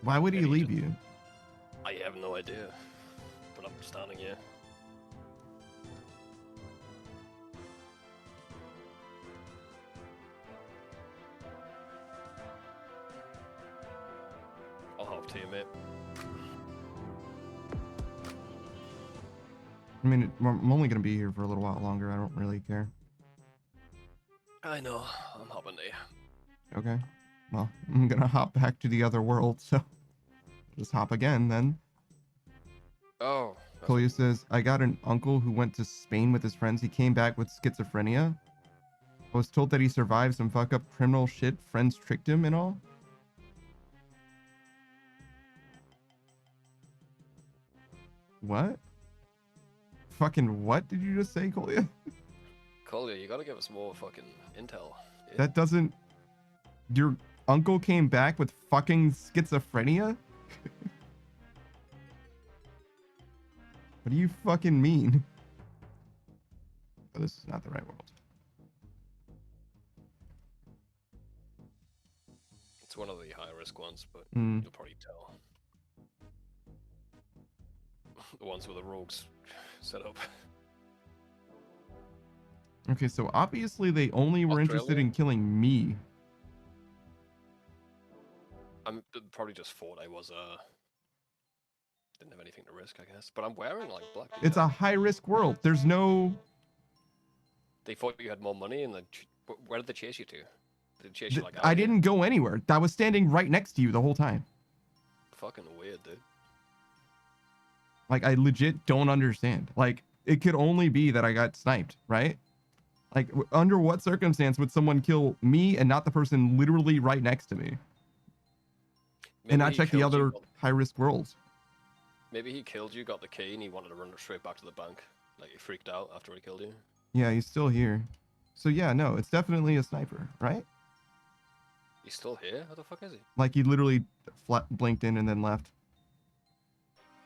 Why would he Maybe he leave you? I have no idea. But I'm standing here. I'll hop to you, mate. I mean, I'm only gonna be here for a little while longer. I don't really care. I know. I'm hopping to you. Okay. Well, I'm gonna hop back to the other world, so just hop again then. Oh. Kolya says, I got an uncle who went to Spain with his friends. He came back with schizophrenia. I was told that he survived some fuck up criminal shit. Friends tricked him and all. What? Fucking what did you just say, Kolya? Collier, you gotta give us more fucking intel. Yeah. That doesn't... Your uncle came back with fucking schizophrenia? What do you fucking mean? Oh, this is not the right world. It's one of the high risk ones, but Hmm. you'll probably tell. The ones with the rogues set up. Okay, so obviously they only were interested Australia? in killing me. I'm probably just thought I was didn't have anything to risk, I guess. But I'm wearing like black. It's a high-risk world. There's no... They thought you had more money, and then where did they chase you to? Did they chase you like I out here? didn't go anywhere. I was standing right next to you the whole time. Fucking weird, dude. Like, I legit don't understand. Like, it could only be that I got sniped, right? Like, under what circumstance would someone kill me and not the person literally right next to me? And not he check the killed you, other high-risk worlds? Maybe he killed you, got the key, and he wanted to run straight back to the bank. Like, he freaked out after he killed you. Yeah, he's still here. So yeah, no, it's definitely a sniper, right? He's still here? How the fuck is he? Like, he literally blinked in and then left.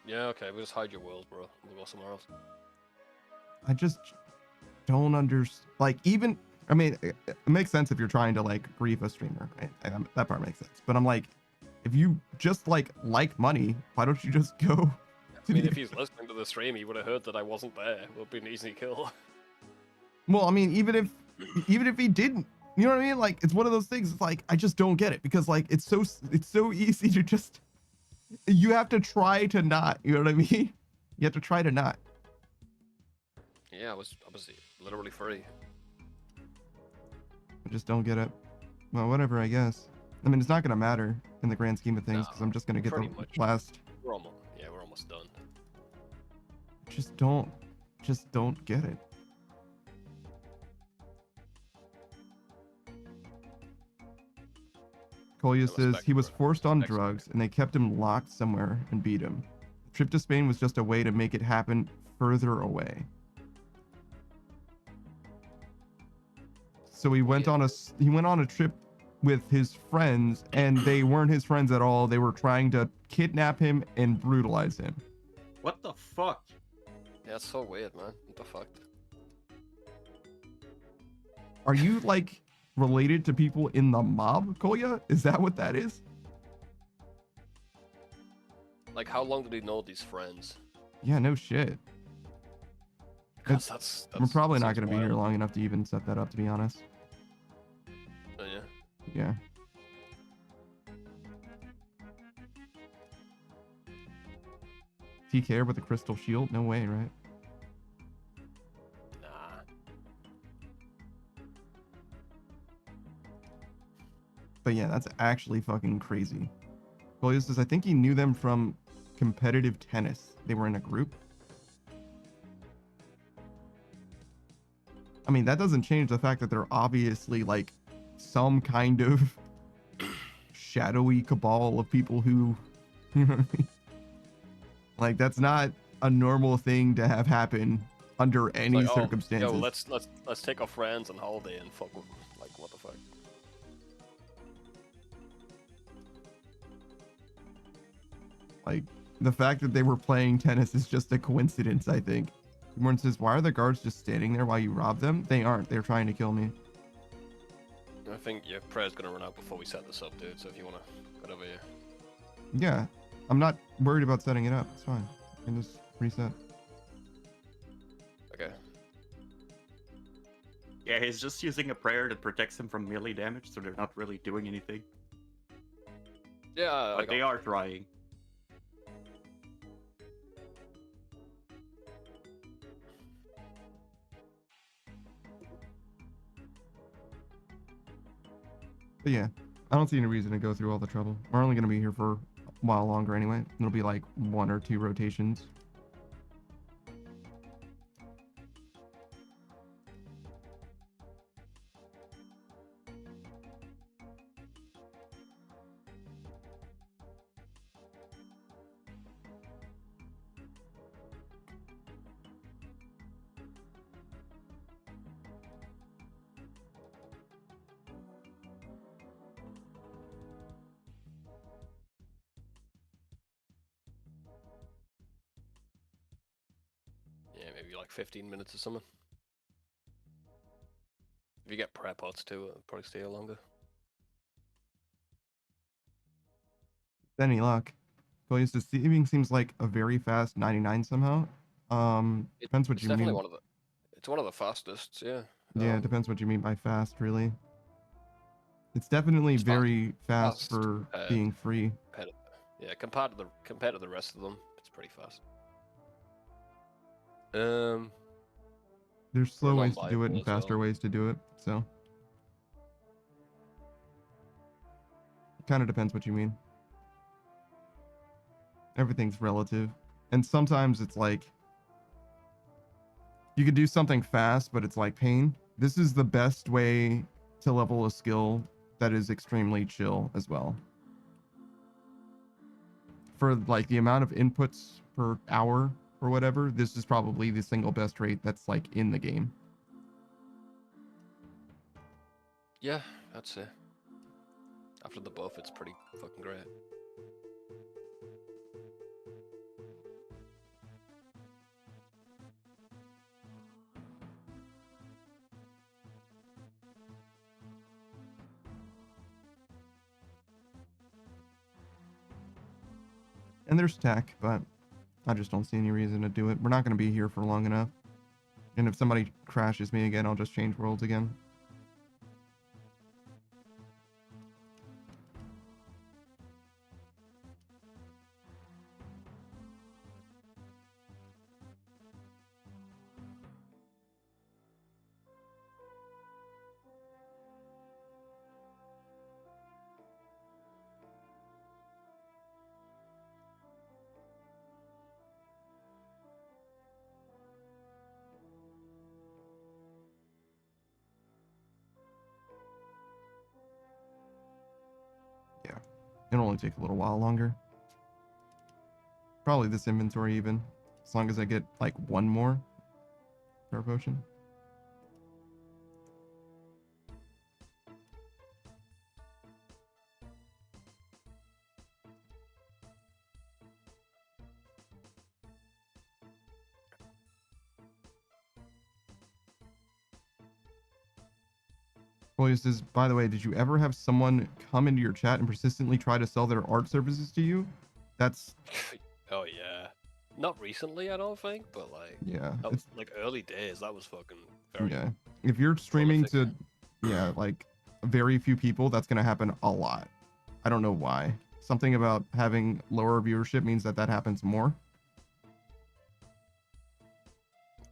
Yeah, okay, we'll just hide your world, bro. We'll go somewhere else. I just don't understand. Like, even... I mean, it makes sense if you're trying to, like, grief a streamer, right? That part makes sense. But I'm like, if you just, like money, why don't you just go... I mean, if he's listening to the stream, he would have heard that I wasn't there. It would be an easy kill. Well, I mean, even if he didn't, you know what I mean? Like, it's one of those things. It's like, I just don't get it because, like, it's so easy to just... You have to try to not, you know what I mean? You have to try to not. Yeah, I was literally free. I just don't get it. Well, whatever, I guess. I mean, it's not gonna matter in the grand scheme of things because Nah, I'm just gonna get the pretty much. last. We're almost done. Just don't get it. Kolya says he was forced on drugs and they kept him locked somewhere and beat him. The trip to Spain was just a way to make it happen further away. So he went on a trip with his friends and they weren't his friends at all. They were trying to kidnap him and brutalize him. What the fuck? Yeah, it's so weird, man. What the fuck? Are you like related to people in the mob, Kolya? Is that what that is? Like, how long did he know these friends? Yeah, no shit. Because that's We're probably not seems going to be here wild. long enough to even set that up, to be honest. Oh, yeah. Yeah. TK with a crystal shield? No way, right? Nah. But yeah, that's actually fucking crazy. Kolya says, I think he knew them from competitive tennis. They were in a group. I mean, that doesn't change the fact that they're obviously like some kind of shadowy cabal of people who, you know what I mean? Like, that's not a normal thing to have happen under any Like, circumstances. Yo, let's take our friends on holiday and fuck with them. Like, what the fuck? Like, the fact that they were playing tennis is just a coincidence, I think. Morton says, why are the guards just standing there while you rob them? They aren't. They're trying to kill me. I think your prayer's gonna run out before we set this up, dude. So if you wanna go over here. Yeah. I'm not worried about setting it up. It's fine. I can just reset. Okay. Yeah, he's just using a prayer that protects him from melee damage, so they're not really doing anything. Yeah, I But got they are trying. But yeah, I don't see any reason to go through all the trouble. We're only going to be here for a while longer anyway. It'll be like 1 or 2 rotations. Yeah, maybe like 15 minutes or something. If you get prep pots too, it'll probably stay longer. Any luck. Going to Thieving seems like a very fast 99 somehow. Depends what It's you definitely mean. one of the. It's one of the fastest. Yeah. Yeah, it depends what you mean by fast, really. It's definitely It's very fast fast, for being free. Yeah, compared to the rest of them, it's pretty fast. There's slow ways to do it non-buyable and as well. faster ways to do it, so it kind of depends what you mean. Everything's relative, and sometimes it's like you could do something fast, but it's like pain. This is the best way to level a skill that is extremely chill as well. For like the amount of inputs per hour or whatever, this is probably the single best rate that's like in the game. Yeah, that's it. After the buff, it's pretty fucking great. And there's tech, but I just don't see any reason to do it. We're not going to be here for long enough. And if somebody crashes me again, I'll just change worlds again. It'll only take a little while longer. Probably this inventory even. As long as I get like one more prayer potion. Well, says, by the way, did you ever have someone come into your chat and persistently try to sell their art services to you? That's Oh yeah. Not recently, I don't think, but like yeah. that was like early days. That was fucking very. Yeah. If you're streaming to prolific. yeah, like very few people, that's going to happen a lot. I don't know why. Something about having lower viewership means that happens more.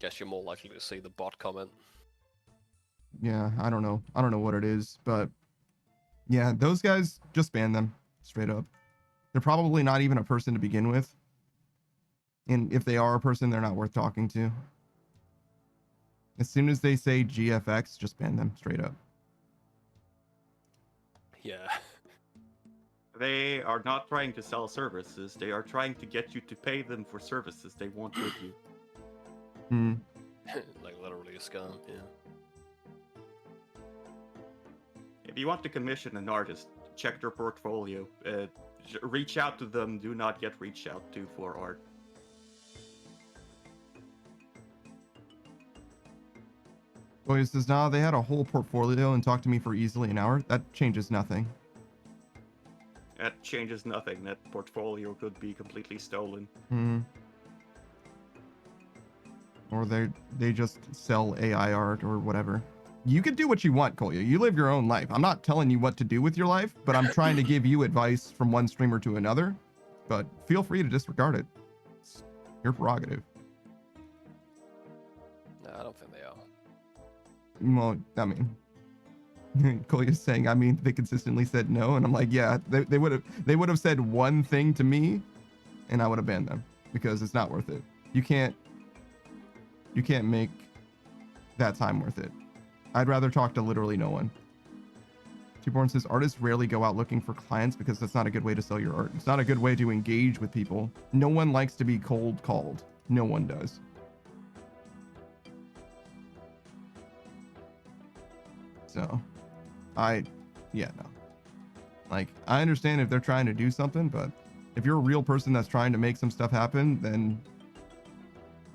Guess you're more likely to see the bot comment. Yeah, I don't know. I don't know what it is, but yeah, those guys, just ban them straight up. They're probably not even a person to begin with. And if they are a person, they're not worth talking to. As soon as they say GFX, just ban them straight up. Yeah. They are not trying to sell services. They are trying to get you to pay them for services they want with you. Hmm. Like literally a scam. Yeah. If you want to commission an artist, check their portfolio. Reach out to them. Do not get reached out to for art. Well, he says, nah, they had a whole portfolio and talked to me for easily an hour. That changes nothing. That changes nothing. That portfolio could be completely stolen. Hmm. Or they just sell AI art or whatever. You can do what you want, Kolya. You live your own life. I'm not telling you what to do with your life, but I'm trying to give you advice from one streamer to another. But feel free to disregard it. It's your prerogative. No, I don't think they are. Well, I mean, Kolya's saying, I mean, they consistently said no, and I'm like, yeah, they would have said one thing to me, and I would have banned them because it's not worth it. You can't make that time worth it. I'd rather talk to literally no one. Twoborn says, artists rarely go out looking for clients because that's not a good way to sell your art. It's not a good way to engage with people. No one likes to be cold called. No one does. So, yeah, no. Like, I understand if they're trying to do something, but if you're a real person that's trying to make some stuff happen, then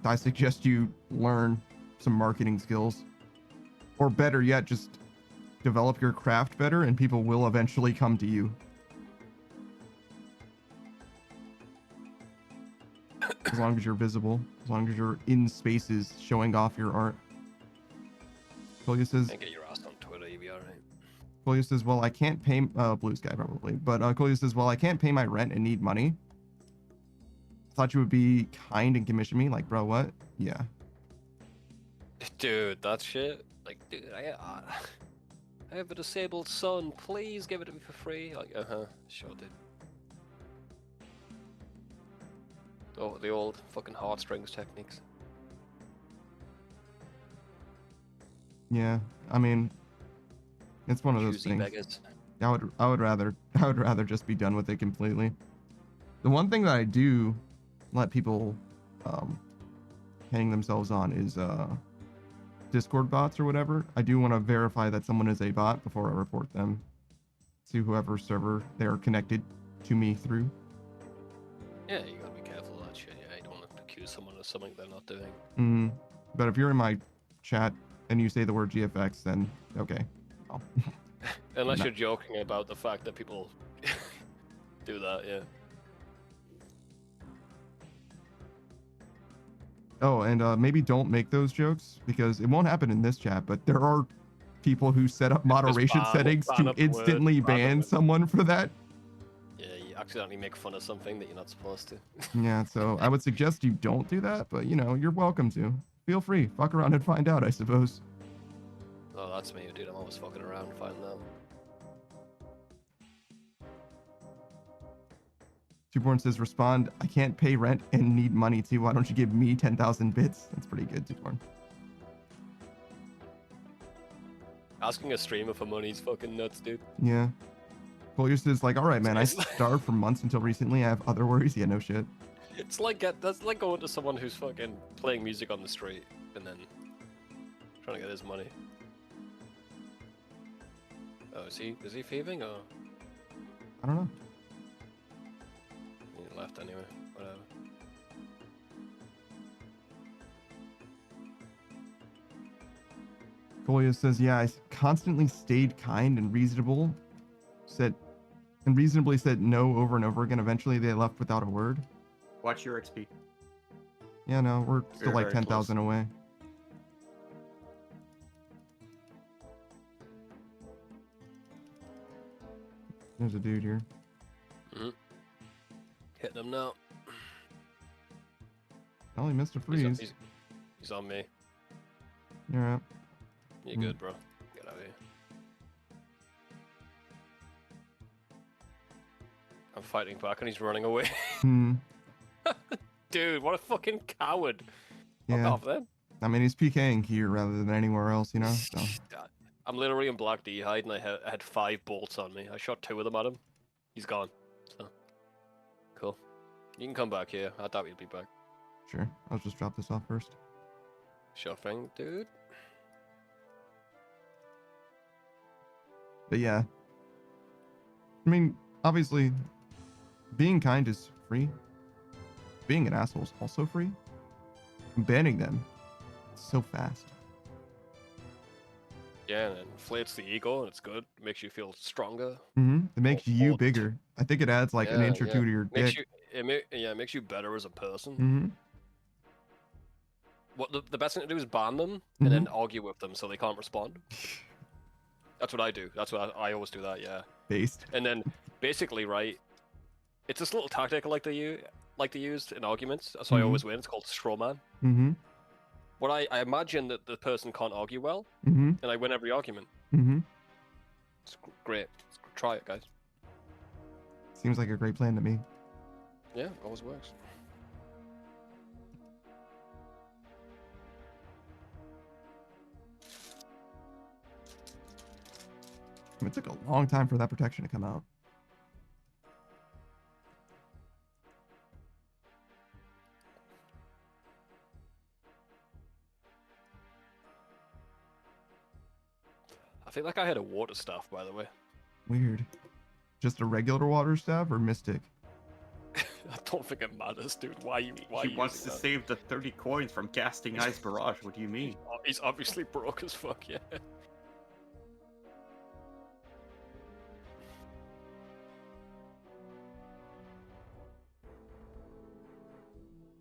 I suggest you learn some marketing skills. Or better yet, just develop your craft better and people will eventually come to you. As long as you're visible, as long as you're in spaces showing off your art. Kolya says, And get your ass on Twitter, you'll be alright. Kolya says, well, I can't pay, Blue Sky probably, but Kolya says, well, I can't pay my rent and need money. Thought you would be kind and commission me. Like, bro, what? Yeah. Dude, that shit. Like, dude, I have a disabled son. Please give it to me for free. Like, sure, dude. Oh, the old fucking heartstrings techniques. Yeah, I mean, it's one of those Choosy things. beggars. I would rather just be done with it completely. The one thing that I do let people hang themselves on is Discord bots or whatever. I do want to verify that someone is a bot before I report them to whoever server they're connected to me through. Yeah, you gotta be careful of that shit. Yeah, you don't want to accuse someone of something they're not doing. But if you're in my chat and you say the word GFX, then okay. Oh. Unless No. you're joking about the fact that people do that, yeah. Oh, and maybe don't make those jokes because it won't happen in this chat, but there are people who set up moderation ban- settings ban to a word instantly ban randomly. someone for that. Yeah, you accidentally make fun of something that you're not supposed to. Yeah, so I would suggest you don't do that, but you know, you're welcome to. Feel free. Fuck around and find out, I suppose. Oh, that's me, dude. I'm always fucking around finding out. Twoborn says, respond, I can't pay rent and need money too. Why don't you give me 10,000 bits? That's pretty good, Twoborn. Asking a streamer for money is fucking nuts, dude. Yeah. Polius is like, all right, man, I It's like- starved for months until recently. I have other worries. Yeah, no shit. It's like that's like going to someone who's fucking playing music on the street and then trying to get his money. Oh, is he thieving or I don't know. he left anyway? Whatever. Polius says, yeah, I constantly stayed kind and reasonably said no over and over again. Eventually, they left without a word. Watch your XP. Yeah, no, we're still You're like very 10,000 away. There's a dude here. Hit them now. Oh, he missed a freeze. He's on me. You're right. You good, bro? Get out of here. I'm fighting back and he's running away. Hmm. Dude, what a fucking coward. Fuck Yeah. off then. I mean, he's PKing here rather than anywhere else, you know? So. I'm literally in black D-hide and I had 5 bolts on me. I shot 2 of them at him. He's gone. So, cool. You can come back here. I doubt you'll be back. Sure. I'll just drop this off first. Sure thing, dude. But yeah. I mean, obviously, being kind is free. Being an asshole is also free. And banning them, it's so fast. Yeah, and it inflates the ego and it's good. It makes you feel stronger. It makes you Or- bigger. I think it adds like an Yeah, inch or yeah. two to your Makes dick. it makes you better as a person. Mm-hmm. What the best thing to do is ban them and then argue with them so they can't respond. That's what I do. That's what I always do that, yeah. Based. And then basically, right, it's this little tactic I like to use in arguments, so I always win. It's called straw man. Mm-hmm. What I imagine that the person can't argue well, Mm-hmm. and I win every argument. Mm-hmm. It's great. Try it, guys. Seems like a great plan to me. Yeah, always works. I mean, it took a long time for that protection to come out. I think that guy had a water staff, by the way. Weird. Just a regular water staff or mystic? I don't think it matters, dude. Why He you wants using to that? save the 30 coins from casting Ice Barrage. What do you mean? He's obviously broke as fuck, yeah.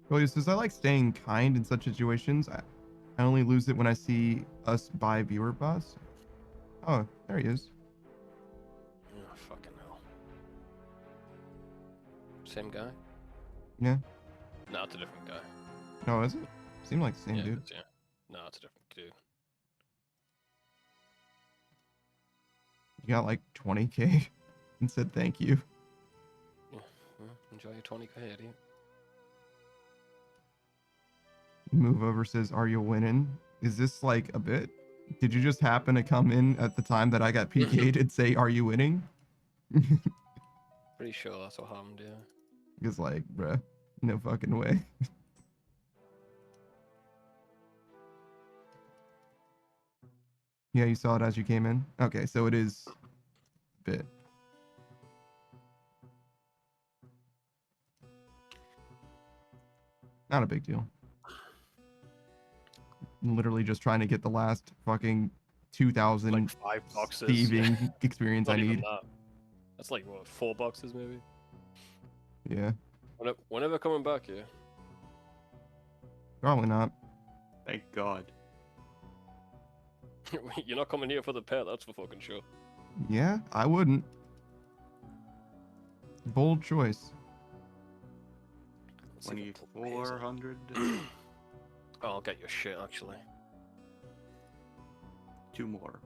Well, he says, I like staying kind in such situations. I only lose it when I see us buy viewer boss. Oh, there he is. Oh, fucking hell. Same guy? Yeah. No, it's a different guy. No, is it? Seemed like the same Yeah, dude. yeah. No, it's a different dude. You got like 20k and said thank you. Well, enjoy your 20k, idiot. Move over says, are you winning? Is this like a bit? Did you just happen to come in at the time that I got PK'd and say, are you winning? Pretty sure that's what happened, yeah. Because like, bruh, no fucking way. Yeah, you saw it as you came in? Okay, so it is a bit. Not a big deal. Literally just trying to get the last fucking 2,000 Like 5 boxes. thieving experience Not I even need. that. That's like, what, 4 boxes maybe? Yeah, Whenever coming back here. probably not. Thank God. You're not coming here for the pet, that's for fucking sure. Yeah, I wouldn't. Bold choice. Let's see if I pull the hazel. 2400. Oh, I'll get your shit actually. 2 more.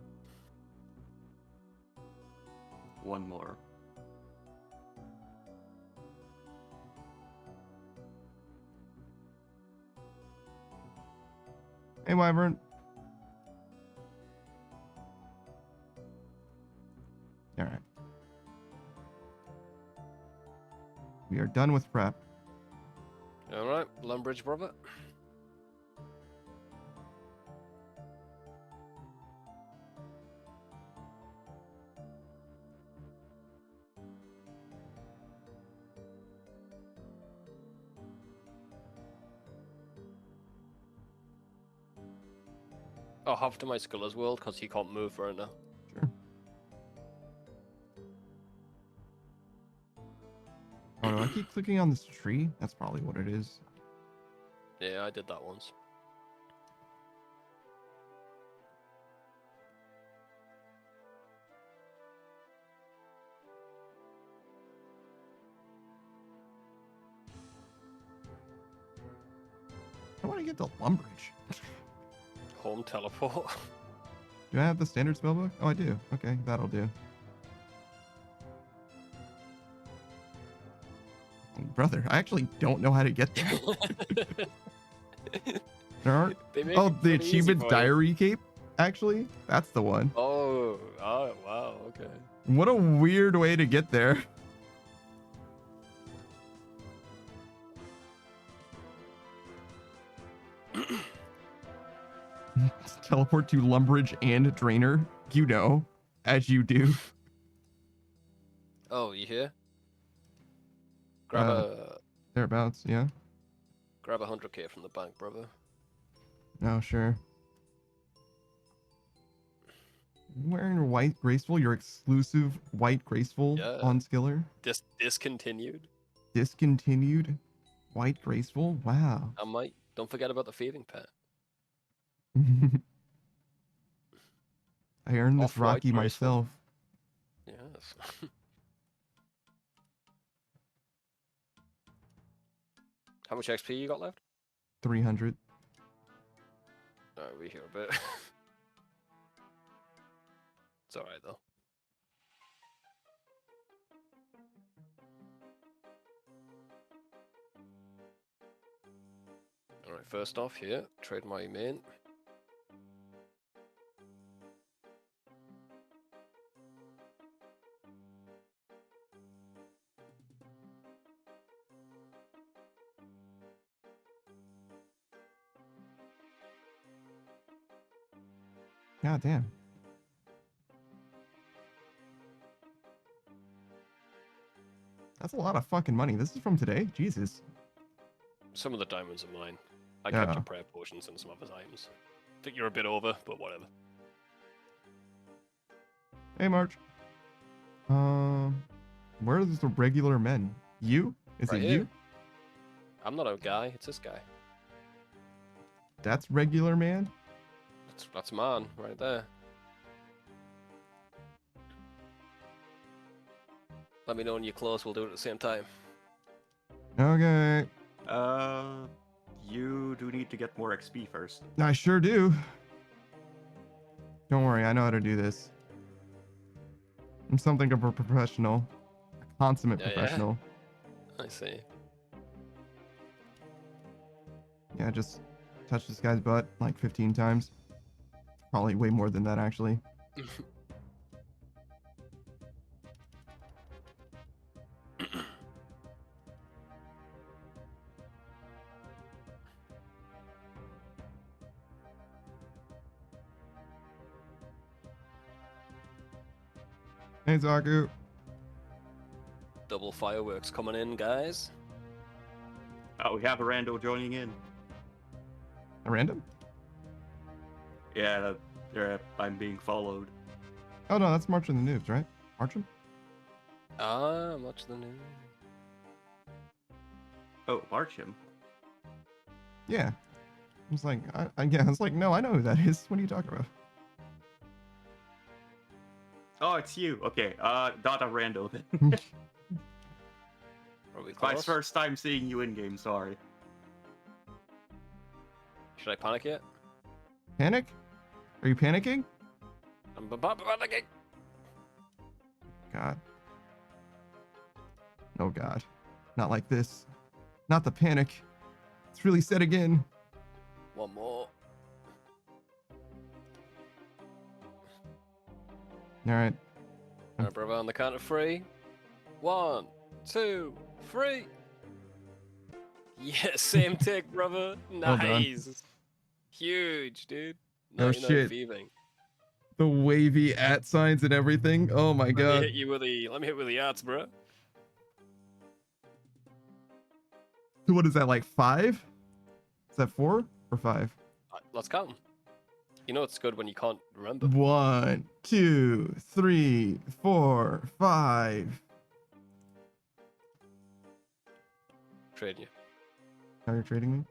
1 more. Hey, Wyvern. All right. done with prep. Alright, Lumbridge brother. Oh, half to my Skuller's world because he can't move right now. Sure. Oh, do I keep clicking on this tree? That's probably what it is. Yeah, I did that once. I want to get the Lumbridge. Home teleport. Do I have the standard spellbook? Oh, I do. Okay, that'll do. Brother, I actually don't know how to get there. There aren't. They make Oh, it the pretty easy Achievement for you. Diary Cape? Actually, that's the one. Oh, wow, okay. What a weird way to get there. Teleport to Lumbridge and Drainer. You know, as you do. Oh, you here? Grab Thereabouts, yeah. grab 100k from the bank, brother. Oh, sure. Wearing your white graceful, your exclusive white graceful Yeah. on Skiller. Discontinued. Discontinued white graceful. Wow. I might. Don't forget about the thieving pet. I earned this Off-white Rocky graceful. myself. Yes. How much XP you got left? 300. Alright, we hear a bit. It's alright though. Alright, first off here, trade my main. God damn. That's a lot of fucking money. This is from today? Jesus. Some of the diamonds are mine. I Yeah. captured prayer potions and some other items. I think you're a bit over, but whatever. Hey, March. Where's the regular men? You? Is Right it here. you? I'm not a guy, it's this guy. That's regular man? That's man, right there. Let me know when you're close, we'll do it at the same time. Okay. You do need to get more XP first. I sure do. Don't worry, I know how to do this. I'm something of a professional. A consummate Yeah, yeah. professional. I see. Yeah, just touch this guy's butt like 15 times. Probably way more than that, actually. Hey, Zaku. Double fireworks coming in, guys. Oh, we have a rando joining in. A random? Yeah, I'm being followed. Oh, no, that's March and the Noobs, right? Marching? Ah, much the news. Oh, march him. Yeah. I was like, yeah, I was like, no, I know who that is. What are you talking about? Oh, it's you. Okay, not a rando then. Are we My close? first time seeing you in game. Sorry. Should I panic yet? Panic? Are you panicking? I'm panicking. God. Oh, God. Not like this. Not the panic. It's really set again. One more. All right. Alright, brother, on the count of 3. 1, 2, 3. Yeah, same tick, brother. Well done. Nice. Huge, dude. Oh, 99 shit. thieving. The wavy @ signs and everything. Oh my Let me god. hit you with the. Let me hit with the arts, bro. What is that, like 5? Is that 4 or 5? Let's count 'em. You know it's good when you can't remember. 1, 2, 3, 4, 5. Trading you. Now you're trading me?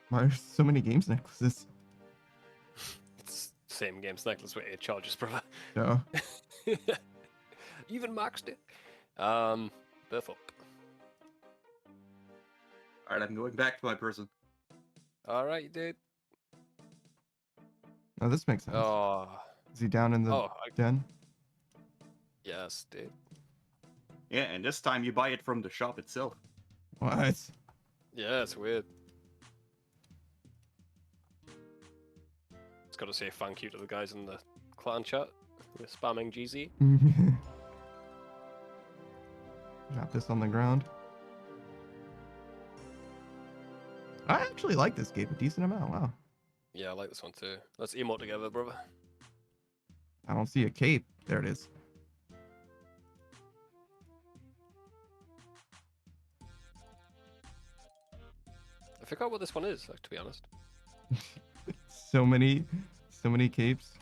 Why are so many games necklaces? It's same games necklace with 8 charges, brother. No. Even maxed it. Birth up. Alright, I'm going back to my person. Alright, dude. Oh, this makes sense. Oh. Is he down in the Oh, den? yes, dude. Yeah, and this time you buy it from the shop itself. What? Yeah, it's weird. Just gotta say thank you to the guys in the clan chat. We're spamming GZ. Drop this on the ground. I actually like this game a decent amount. Wow. Yeah, I like this one too. Let's emote together, brother. I don't see a cape. There it is. I forgot what this one is, like, to be honest. So many capes.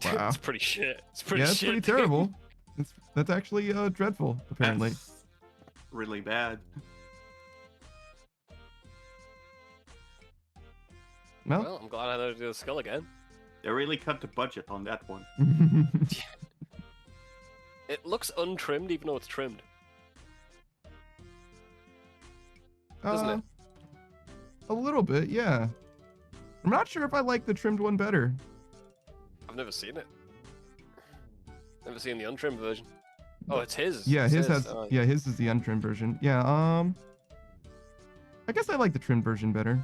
Wow. It's pretty shit. It's pretty Yeah, it's shit. pretty dude. terrible. That's actually dreadful, apparently. That's really bad. Well, Well, I'm glad I know how to do the skill again. They really cut the budget on that one. It looks untrimmed even though it's trimmed. Doesn't it? A little bit, yeah. I'm not sure if I like the trimmed one better. I've never seen it. Never seen the untrimmed version. Oh, it's his. Yeah, It his says, has. Yeah, his is the untrimmed version. Yeah. I guess I like the trimmed version better.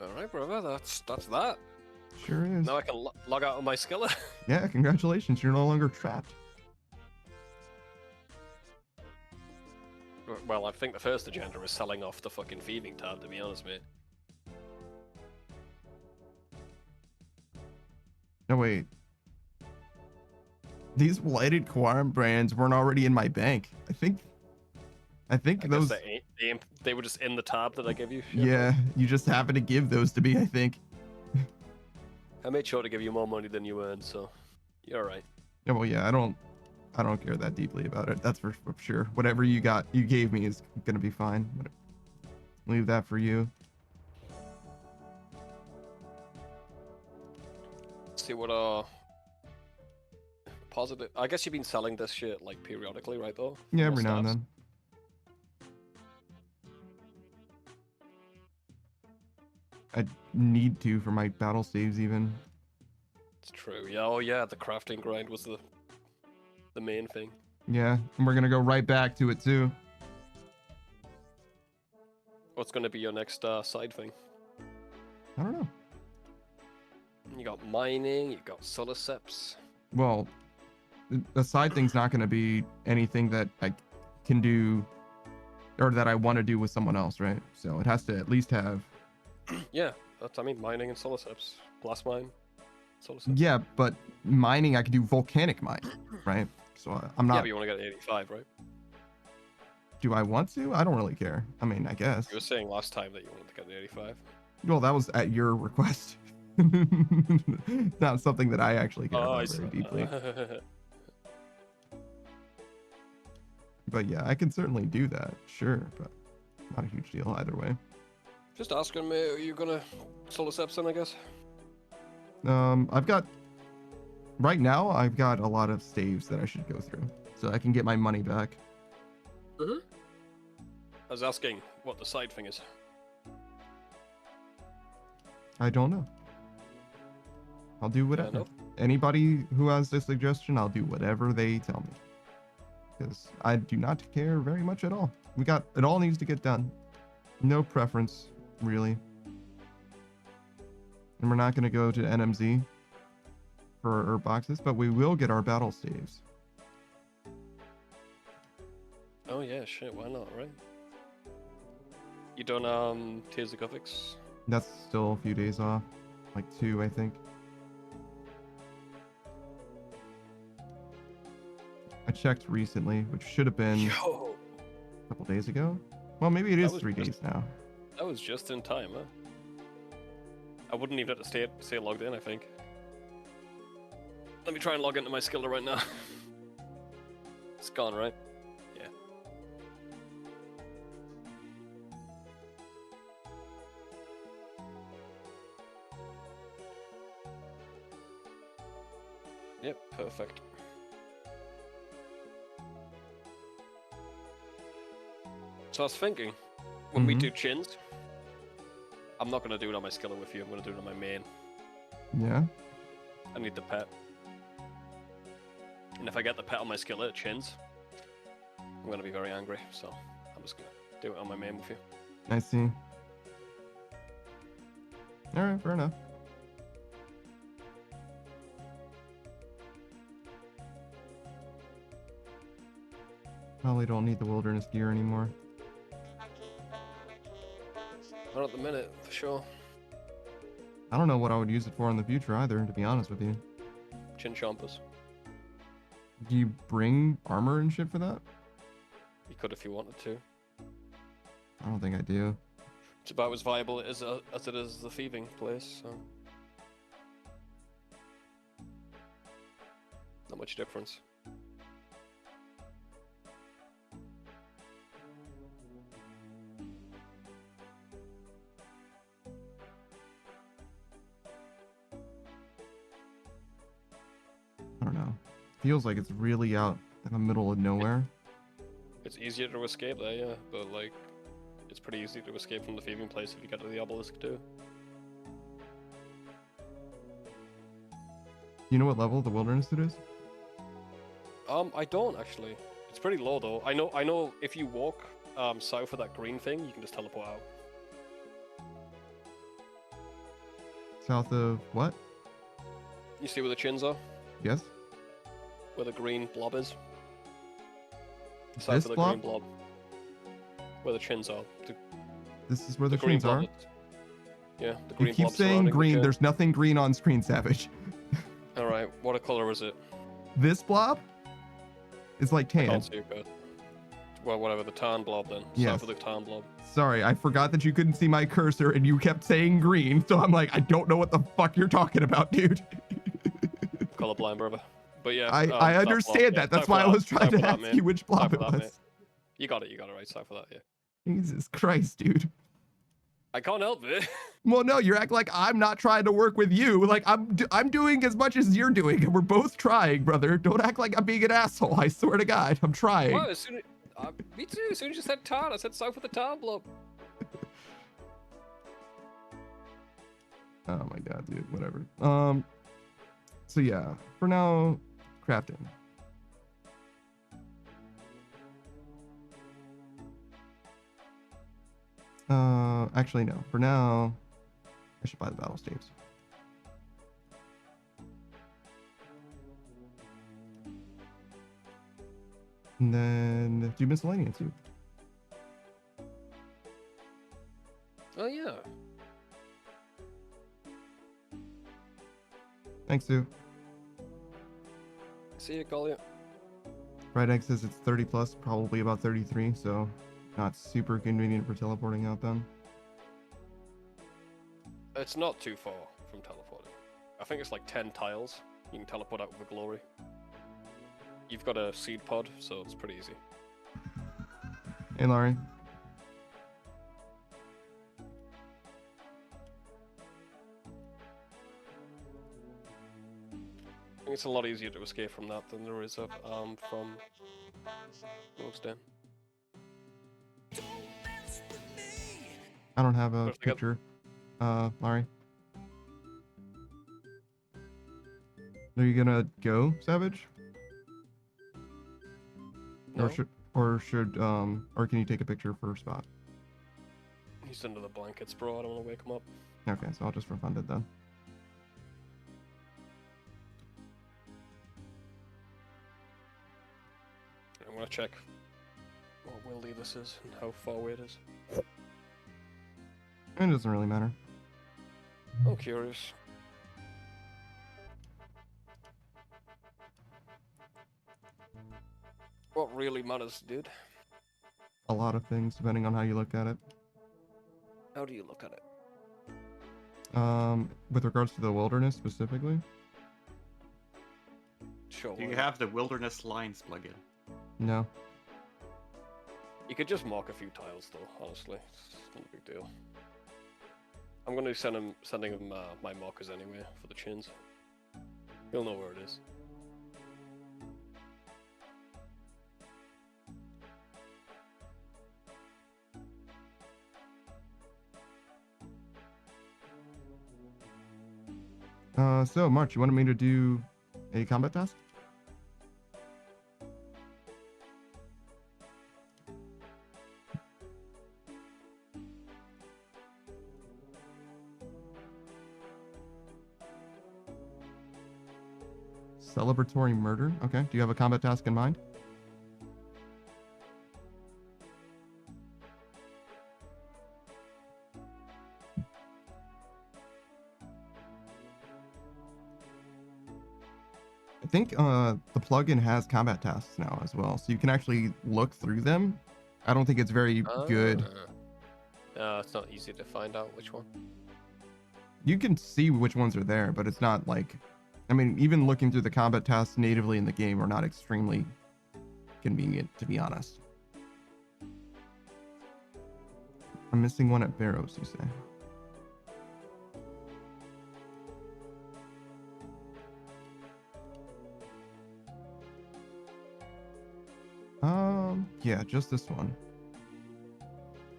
Alright, brother, that's that. Sure is. Now I can log out of my skiller. Yeah, congratulations. You're no longer trapped. Well, I think the first agenda is selling off the fucking thieving tab, to be honest, mate. No, wait. These blighted Quorum brands weren't already in my bank. I think I guess those. they were just in the tab that I gave you. Yeah, you just happen to give those to me, I think. I made sure to give you more money than you earned, so you're alright. Yeah, well, yeah, I don't care that deeply about it. That's for sure. Whatever you gave me is gonna be fine. Leave that for you. See what positive. I guess you've been selling this shit like periodically, right? Though. Yeah, More every now and stats. then. I need to for my battle saves even. It's true. Yeah. Oh yeah. The crafting grind was the main thing. Yeah, and we're gonna go right back to it too. What's going to be your next side thing? I don't know. You got mining. You got solar seps. Well, the side thing's not gonna be anything that I can do or that I want to do with someone else, right? So it has to at least have. Yeah. That's. I mean, mining and solar seps. Blast mine. Solar seps. Yeah, but mining I can do volcanic mine, right? So I'm Yeah, not. but you want to get 85, right? Do I want to? I don't really care. I mean, I guess. You were saying last time that you wanted to get the 85. Well, that was at your request. Not something that I actually care I about see. very deeply. But yeah, I can certainly do that, sure, but not a huge deal either way. Just asking me, are you gonna solar seps then, I guess? I've got right now I've got a lot of saves that I should go through, so I can get my money back. I was asking what the side thing is. I don't know. I'll do whatever. no. Anybody who has a suggestion, I'll do whatever they tell me. Because I do not care very much at all. It all needs to get done. No preference, really. And we're not going to go to NMZ. for our herb boxes, but we will get our battle staves. Oh yeah, shit, why not, right? You done Tears of Guffix? That's still a few days off, like 2, I think. I checked recently, which should have been Yo, a couple days ago. Well, maybe it is was 3 just- days now. that was just in time, huh? I wouldn't even have to stay logged in, I think. Let me try and log into my skiller right now. It's gone, right? Yeah. Yep, perfect. So I was thinking, when we Mhm. do chins, I'm not gonna do it on my skiller with you, I'm gonna do it on my main. Yeah. I need the pet. And if I get the pet on my skillet, chins, I'm gonna be very angry, so I'm just gonna do it on my main with you. I see. All right, fair enough. Probably don't need the wilderness gear anymore. Not at the minute, for sure. I don't know what I would use it for in the future either, to be honest with you. Chin chompers. Do you bring armor and shit for that? You could if you wanted to. I don't think I do. It's about as viable as it is the thieving place, so. Not much difference. I don't know. Feels like it's really out in the middle of nowhere. It's easier to escape there, yeah, but like, it's pretty easy to escape from the thieving place if you get to the obelisk too. You know what level the wilderness it is? I don't actually. It's pretty low though. I know if you walk south of that green thing, you can just teleport out. South of what? You see where the chins are? Yes? Where the green blob is? This South of the blob? green blob. Where the chins are. This is where the green chins blob are? that's- Yeah, the You green keep blob saying surrounding the green. chin. There's nothing green on screen, Savage. Alright, what color is it? This blob is like I can't tan. see it good. Well, whatever, the tan blob then. Yes. South of the tan blob. Sorry, I forgot that you couldn't see my cursor and you kept saying green. So I'm like, I don't know what the fuck you're talking about, dude. Colorblind, brother. But yeah, I south blob, understand yeah, that. That's south why of I was that, trying south to of that, ask mate. you which blob South it of that, was. mate. You got it right, south of that, yeah. Jesus Christ, dude. I can't help it. Well, no, you're acting like I'm not trying to work with you. Like I'm doing as much as you're doing, and we're both trying, brother. Don't act like I'm being an asshole. I swear to God, I'm trying. Well, as soon as, me too, as soon as you said tan, I said south of the tan blob. Oh my God, dude. Whatever. So yeah, for now, crafting. Actually no. For now, I should buy the battle staves. And then do miscellaneous too. Oh yeah. Thanks, Sue. See you, Collier. Fried Egg says it's 30 plus, probably about 33, so not super convenient for teleporting out then. It's not too far from teleporting. I think it's like 10 tiles. You can teleport out with a glory. You've got a seed pod, so it's pretty easy. Hey, Laurie. I think it's a lot easier to escape from that than there is from Wolf's Den. I don't have a First, I got- picture. Laurie. Are you gonna go, Savage? No, Or can you take a picture for a spot? he's under the blankets, bro. I don't want to wake him up. Okay, so I'll just refund it then. I'm gonna check what wildy this is and how far away it is. It doesn't really matter. I'm curious. What really matters, dude? A lot of things, depending on how you look at it. How do you look at it? With regards to the wilderness specifically, Sure. Do why you not? have the Wilderness Lines plugin? no. You could just mark a few tiles, though. Honestly, it's not a big deal. I'm gonna sending him my markers anyway for the chins. He'll know where it is. So March, you wanted me to do a combat task? Celebratory murder. Okay. Do you have a combat task in mind? I think the plugin has combat tasks now as well, so you can actually look through them. I don't think it's very good. It's not easy to find out which one. You can see which ones are there, but it's not like, I mean, even looking through the combat tasks natively in the game are not extremely convenient, to be honest. I'm missing one at Barrows, you say? Yeah, just this one.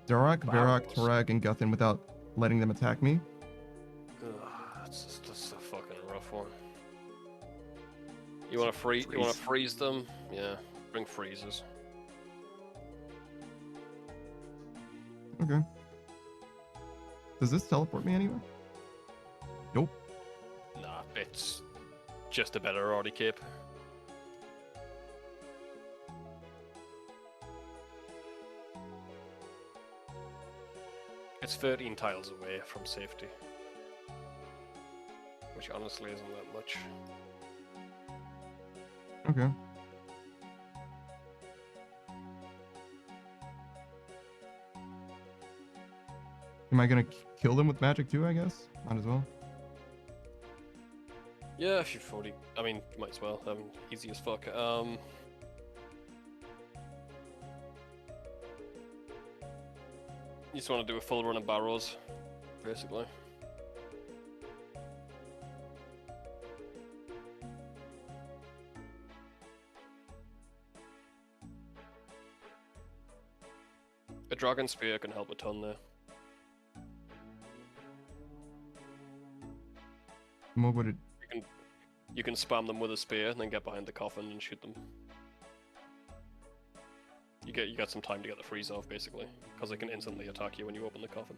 Darak, Varak, Barrows. Tarag, and Guthin without letting them attack me. Ugh, that's a fucking rough one. You wanna freeze? You wanna freeze them? Yeah, bring freezers. Okay. Does this teleport me anywhere? Nope. Nah, it's just a better Artie cape. It's 13 tiles away from safety, which honestly isn't that much. Okay. Am I gonna kill them with magic too, I guess? Might as well. Yeah, if you're 40, I mean, you might as well. Easy as fuck. You just want to do a full run of barrows, basically. A dragon spear can help a ton there. And what would it? You can spam them with a spear and then get behind the coffin and shoot them. You got some time to get the freeze off, basically, because they can instantly attack you when you open the coffin.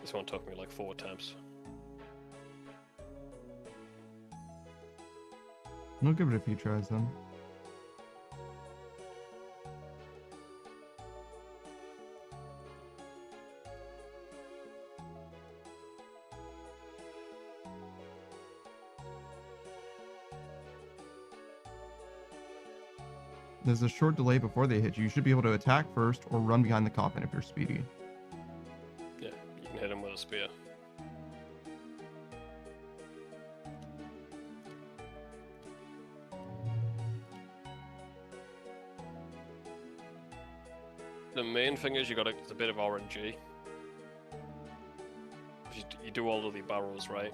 This one took me like 4 attempts. I'll give it a few tries then. There's a short delay before they hit you. You should be able to attack first or run behind the coffin if you're speedy. Yeah, you can hit him with a spear. The main thing is it's a bit of RNG. You do all of the barrows right,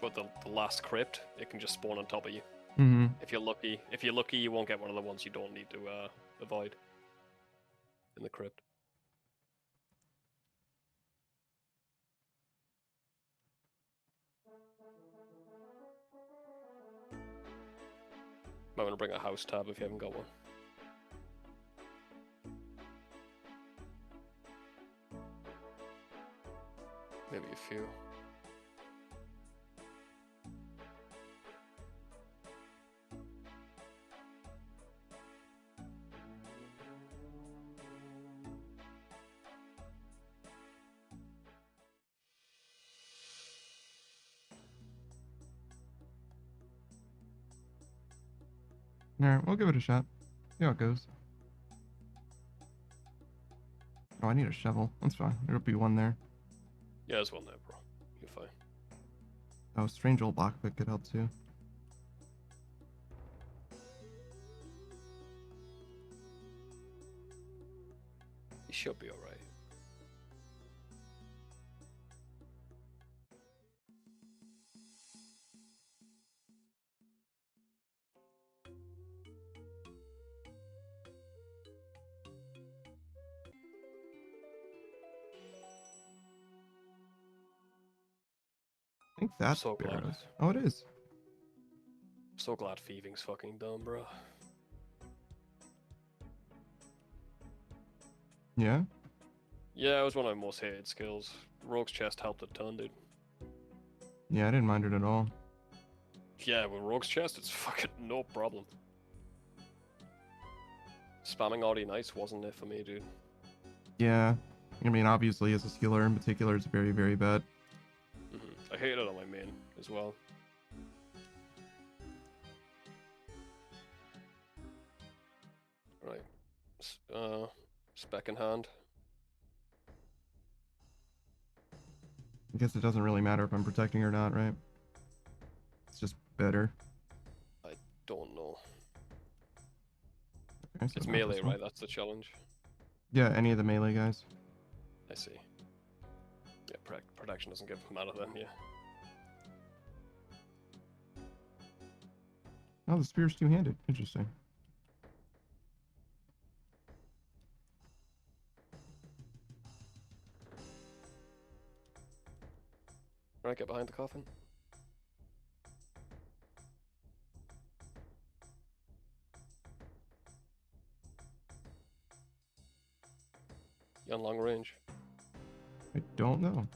but the last crypt, it can just spawn on top of you. Mm-hmm. If you're lucky, you won't get one of the ones you don't need to avoid in the crypt. I'm gonna bring a house tab if you haven't got one. Maybe a few. All right, we'll give it a shot. See how it goes. Oh, I need a shovel. That's fine. There'll be one there. Yeah, there's one there, bro. You're fine. Oh, strange old lockpick could help too. You should be alright. I think that's So glad. Barrows. Oh, it is. So glad thieving's fucking done, bro. Yeah. Yeah, it was one of my most hated skills. Rogue's chest helped a ton, dude. Yeah, I didn't mind it at all. Yeah, with Rogue's chest, it's fucking no problem. Spamming Audi Nice wasn't it for me, dude. Yeah. I mean, obviously, as a skiller in particular, it's very, very bad. I hated it on my main as well. Right. Spec in hand. I guess it doesn't really matter if I'm protecting or not, right? It's just better. Don't know. Okay, so It's not melee, this one. right? That's the challenge. Yeah, any of the melee guys. I see. Yeah, protection doesn't give matter then, yeah. Oh, the spear's two-handed. Interesting. Right, get behind the coffin. You on long range. I don't know.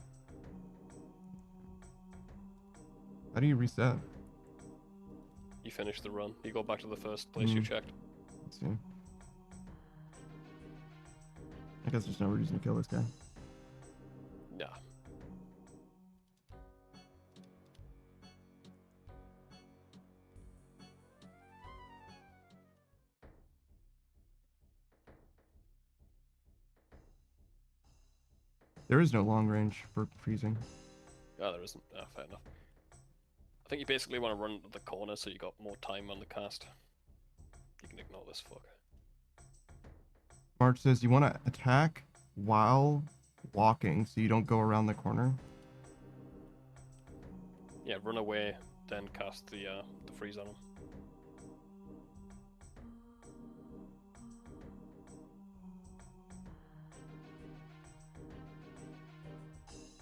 How do you reset? You finish the run. You go back to the first place you checked. Let's see. I guess there's no reason to kill this guy. Nah. There is no long range for freezing. Yeah, there isn't. Ah, fair enough. I think you basically want to run to the corner so you got more time on the cast. You can ignore this fuck. March says you want to attack while walking so you don't go around the corner. Yeah, run away, then cast the freeze on him.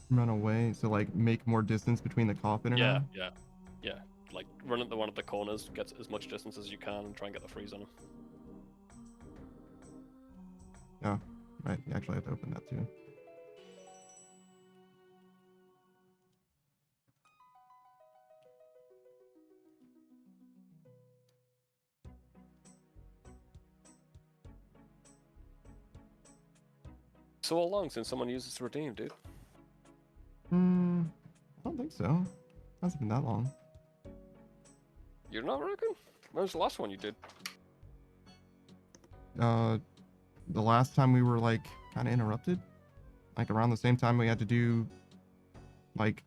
Run away, so like make more distance between the coffin and Yeah, him. yeah. Like run at the one of the corners, get as much distance as you can, and try and get the freeze on him. Oh, right. You actually have to open that too. So long since someone uses redeem, dude. I don't think so. Hasn't been that long. You're not reckon? When was the last one you did? The last time we were like kind of interrupted, like around the same time we had to do, like,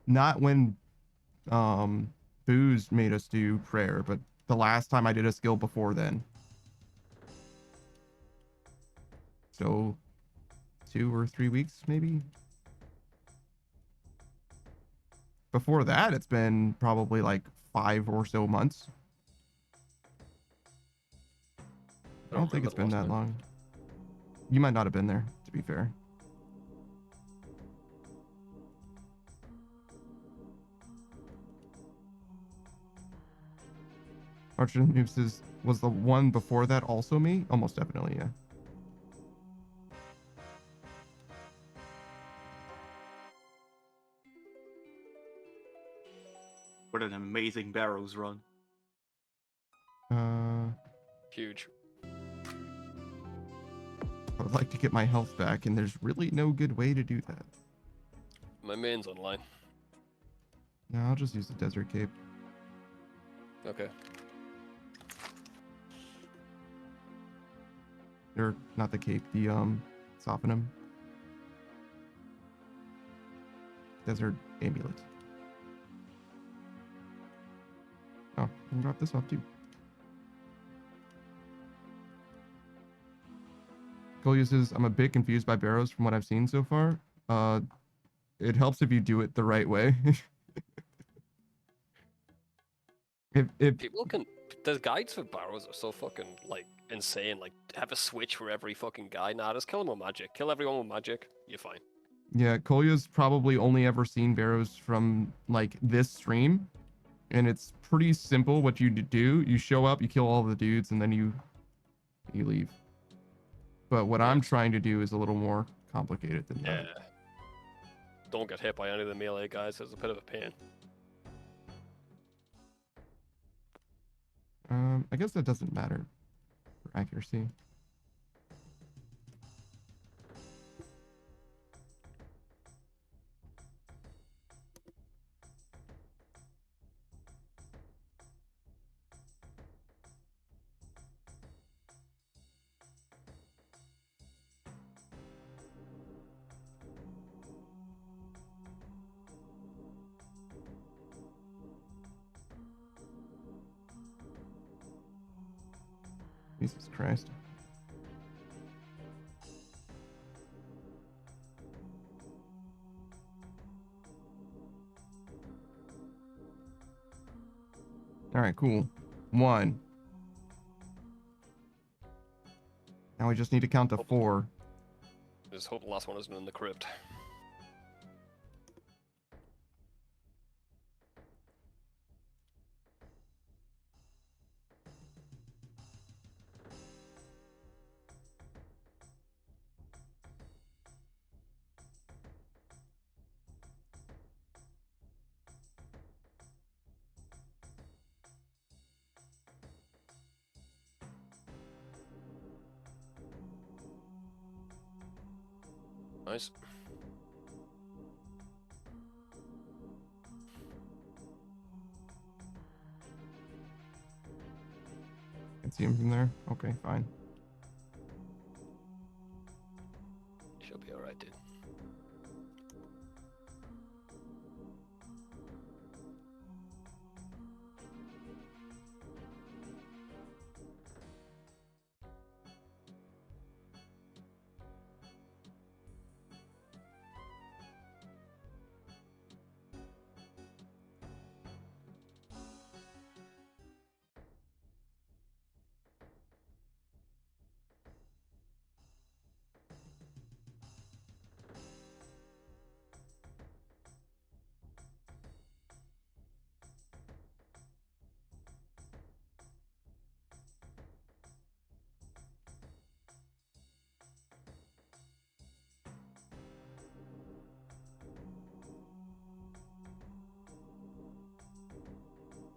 not when Booze made us do prayer, but the last time I did a skill before then. So 2 or 3 weeks maybe. Before that, it's been probably like 5 or so months. I don't think it's been that long. You might not have been there, to be fair. Archer Noob says, was the one before that also me? Almost definitely, yeah. What an amazing Barrows run. Huge. I would like to get my health back, and there's really no good way to do that. My main's online. No, I'll just use the desert cape. Okay. Or not the cape, the sophanum. Desert amulet. Oh, I can drop this off too. Cole uses, I'm a bit confused by barrows from what I've seen so far. It helps if you do it the right way. if People can. The guides for barrows are so fucking like insane. Like have a switch for every fucking guy. Nah, just kill them with magic. Kill everyone with magic. You're fine. Yeah, Kolya's probably only ever seen barrows from like this stream, and it's pretty simple what you do. You show up, you kill all the dudes, and then you leave. But what I'm trying to do is a little more complicated than that. Yeah. Don't get hit by any of the melee guys. It's a bit of a pain. I guess that doesn't matter for accuracy. Jesus Christ. All right, cool. 1. Now we just need to count to 4. Just hope the last one isn't in the crypt. Nice. Can see him from there. Okay, fine. She'll be alright, dude.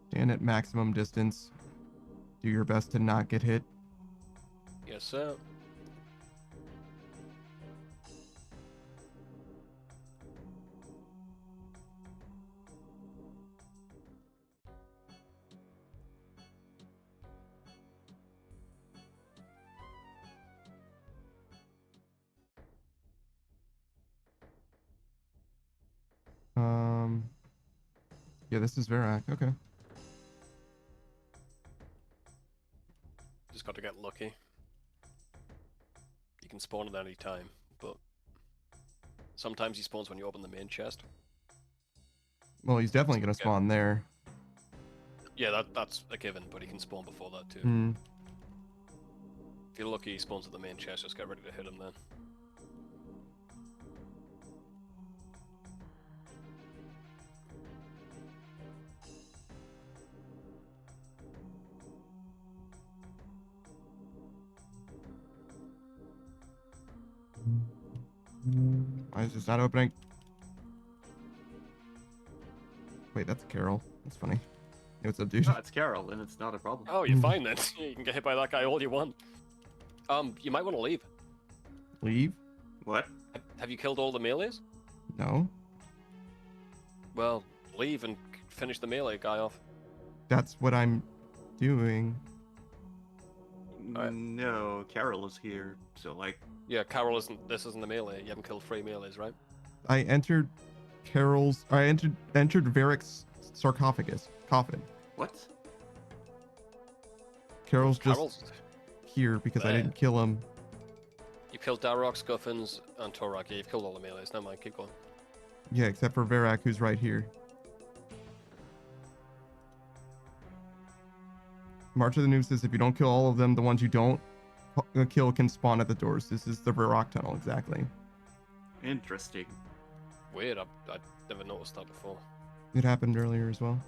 Stand at maximum distance. Do your best to not get hit. Yes, sir. Yeah, this is Verak. Okay. Just got to get lucky. You can spawn at any time, but sometimes he spawns when you open the main chest. Well, he's definitely gonna Okay. spawn there. Yeah, that's a given, but he can spawn before that too. Hmm. If you're lucky, he spawns at the main chest. Just get ready to hit him then. Why is this not opening? Wait, that's Carol. That's funny. Hey, what's up, dude? No, it's Carol, and it's not a problem. Oh, you're fine then. You can get hit by that guy all you want. You might want to leave. Leave? What? Have you killed all the melees? No. Well, leave and finish the melee guy off. That's what I'm doing. Alright. No, Carol is here, so like. Yeah, Carol isn't. This isn't the melee. You haven't killed 3 melees, right? I entered entered Varric's sarcophagus coffin. What? Carol's just Carol's. here because I There. didn't kill him. You killed Darroch, Scuffins, and Torak. Yeah, you've killed all the melees. Never mind. Keep going. Yeah, except for Varric, who's right here. March of the Noob says if you don't kill all of them, the ones you don't kill can spawn at the doors. This is the Varrock tunnel, exactly. Interesting. Weird. I never noticed that before. It happened earlier as well.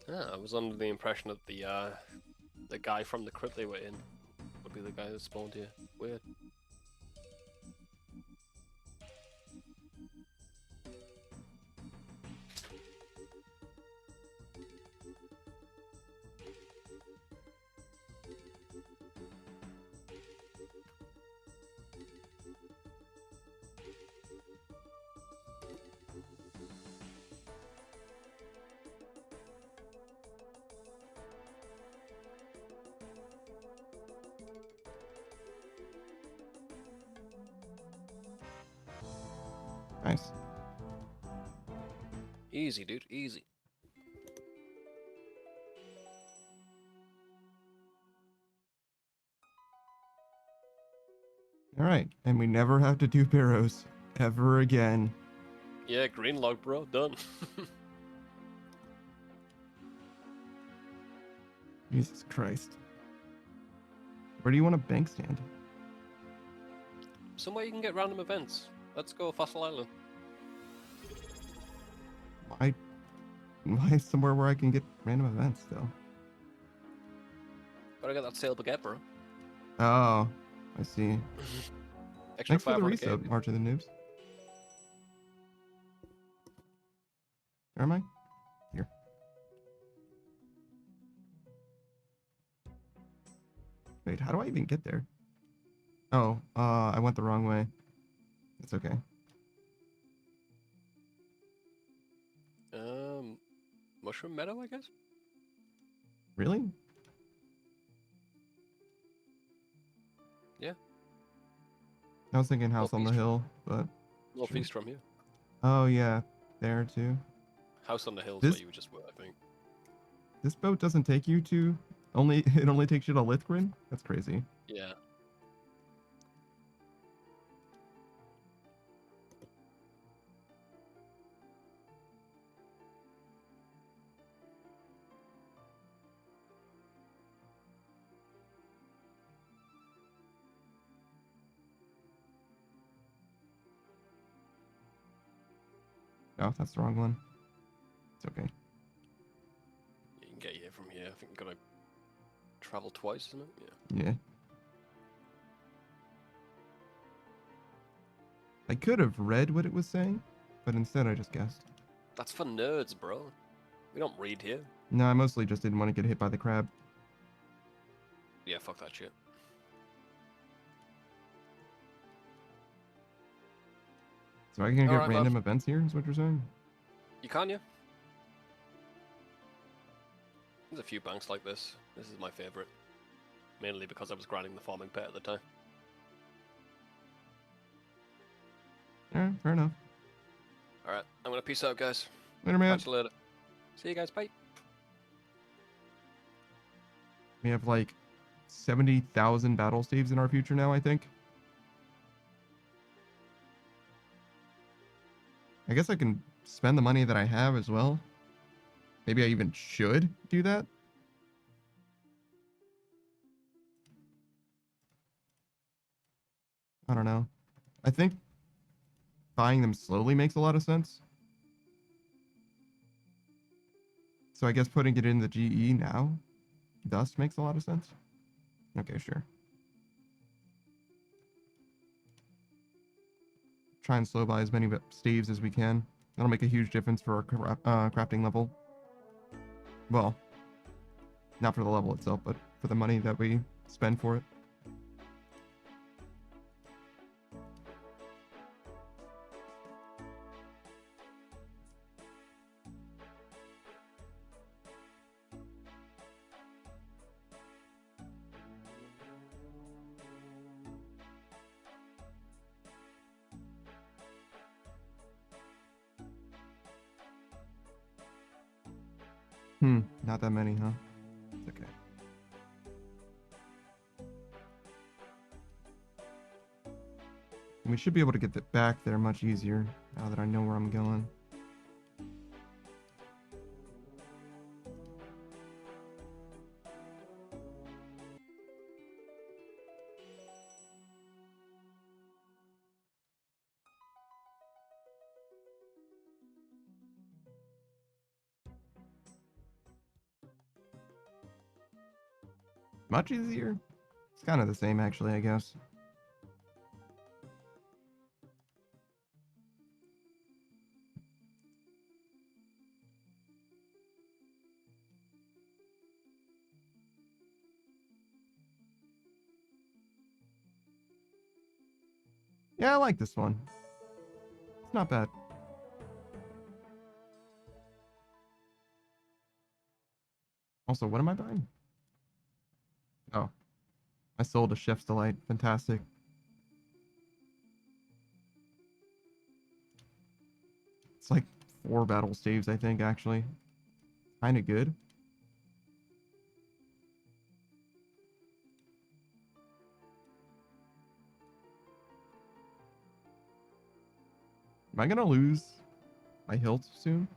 Yeah, I was under the impression that the guy from the crypt they were in would be the guy that spawned here. Weird. Nice. Easy, dude. Easy. All right, and we never have to do barrows ever again. Yeah, green log, bro. Done. Jesus Christ. Where do you want a bank stand? Somewhere you can get random events. Let's go Fossil Island. Why somewhere where I can get random events though? Gotta get that sale baguette, bro. Oh, I see. Extra Thanks for the 500k. resub, March of the Noobs. Where am I? Here. Wait, how do I even get there? Oh, I went the wrong way. It's okay. Mushroom Meadow, I guess? Really? Yeah. I was thinking House on the Northeast. Hill, but Northeast from here. oh yeah, there too. House on the Hill's This- where you just were, I think. This boat doesn't take you to it only takes you to Lithgren? That's crazy. Yeah. Oh, that's the wrong one. It's okay. You can get here from here. I think you gotta travel twice, isn't it? Yeah. Yeah. I could have read what it was saying, but instead I just guessed. That's for nerds, bro. We don't read here. No, I mostly just didn't want to get hit by the crab. Yeah, fuck that shit. So I can get Alright, random love. events here, is what you're saying? You can, yeah? There's a few banks like this. This is my favorite. Mainly because I was grinding the farming pit at the time. Alright, fair enough. Alright, I'm gonna peace out, guys. Later, man. Catch you later. See you guys, bye. We have like 70,000 battle staves in our future now, I think. I guess I can spend the money that I have as well. Maybe I even should do that. I don't know. I think buying them slowly makes a lot of sense. So I guess putting it in the GE now thus makes a lot of sense. Okay, sure. Try and slow by as many staves as we can. That'll make a huge difference for our crafting level. Well, not for the level itself, but for the money that we spend for it. Not that many, huh? It's okay. We should be able to get it back there much easier now that I know where I'm going. Much easier? It's kind of the same, actually, I guess. Yeah, I like this one. It's not bad. Also, what am I buying? Oh, I sold a Chef's Delight. Fantastic. It's like 4 battle staves, I think, actually. Kind of good. Am I gonna lose my hilt soon?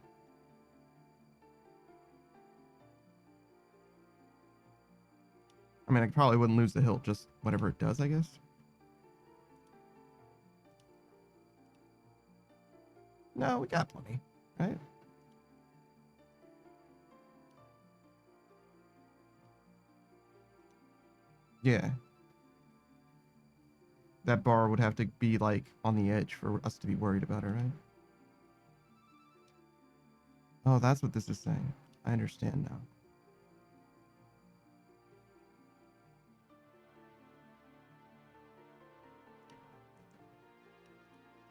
I mean, I probably wouldn't lose the hilt, just whatever it does, I guess. No, we got plenty, right? Yeah. That bar would have to be, like, on the edge for us to be worried about it, right? Oh, that's what this is saying. I understand now.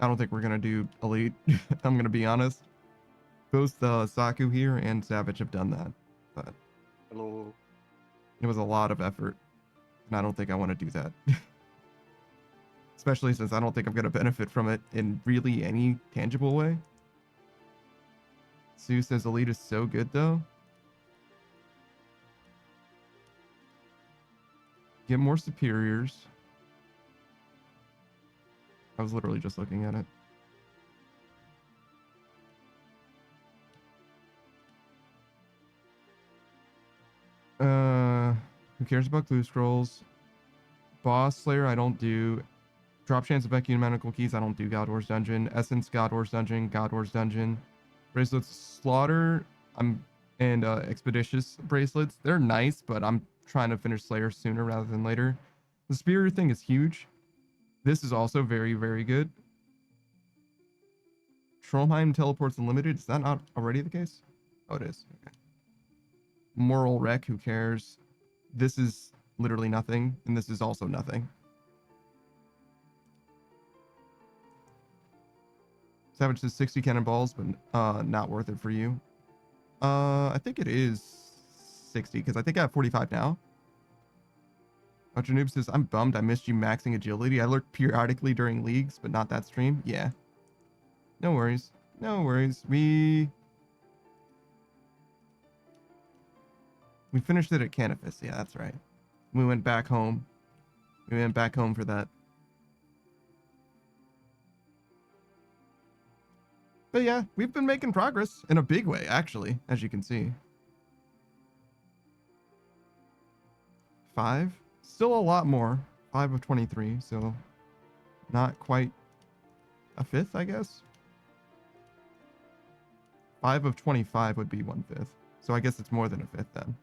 I don't think we're gonna do elite. I'm gonna be honest. Both Saku here and Savage have done that, but Hello. it was a lot of effort, and I don't think I want to do that. Especially since I don't think I'm gonna benefit from it in really any tangible way. Sue says elite is so good though. Get more superiors. I was literally just looking at it. Who cares about clue scrolls? Boss Slayer, I don't do. Drop chance of ecumenical keys, I don't do. God Wars Dungeon. Essence, God Wars Dungeon. God Wars Dungeon. Bracelets, Slaughter, and Expeditious bracelets. They're nice, but I'm trying to finish Slayer sooner rather than later. The Spear thing is huge. This is also very, very good. Tromheim teleports unlimited. Is that not already the case? Oh, it is. Okay. Moral Wreck, who cares? This is literally nothing, and this is also nothing. Savage says 60 cannonballs, but not worth it for you. I think it is 60, because I think I have 45 now. Noob says, I'm bummed I missed you maxing agility. I lurk periodically during leagues, but not that stream. Yeah. No worries. No worries. We finished it at Canifis. Yeah, that's right. We went back home. We went back home for that. But yeah, we've been making progress in a big way, actually, as you can see. 5. Still a lot more. 5 of 23, so not quite a fifth, I guess. 5 of 25 would be 1/5. So I guess it's more than a fifth then.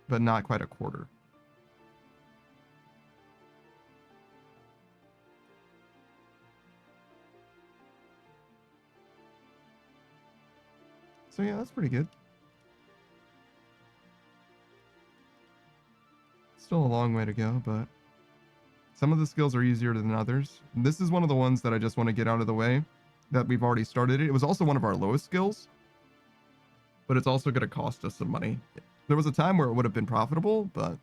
But not quite a quarter. So yeah, that's pretty good. Still a long way to go, but some of the skills are easier than others. This is one of the ones that I just want to get out of the way, that we've already started it. It was also one of our lowest skills, but it's also going to cost us some money. There was a time where it would have been profitable, but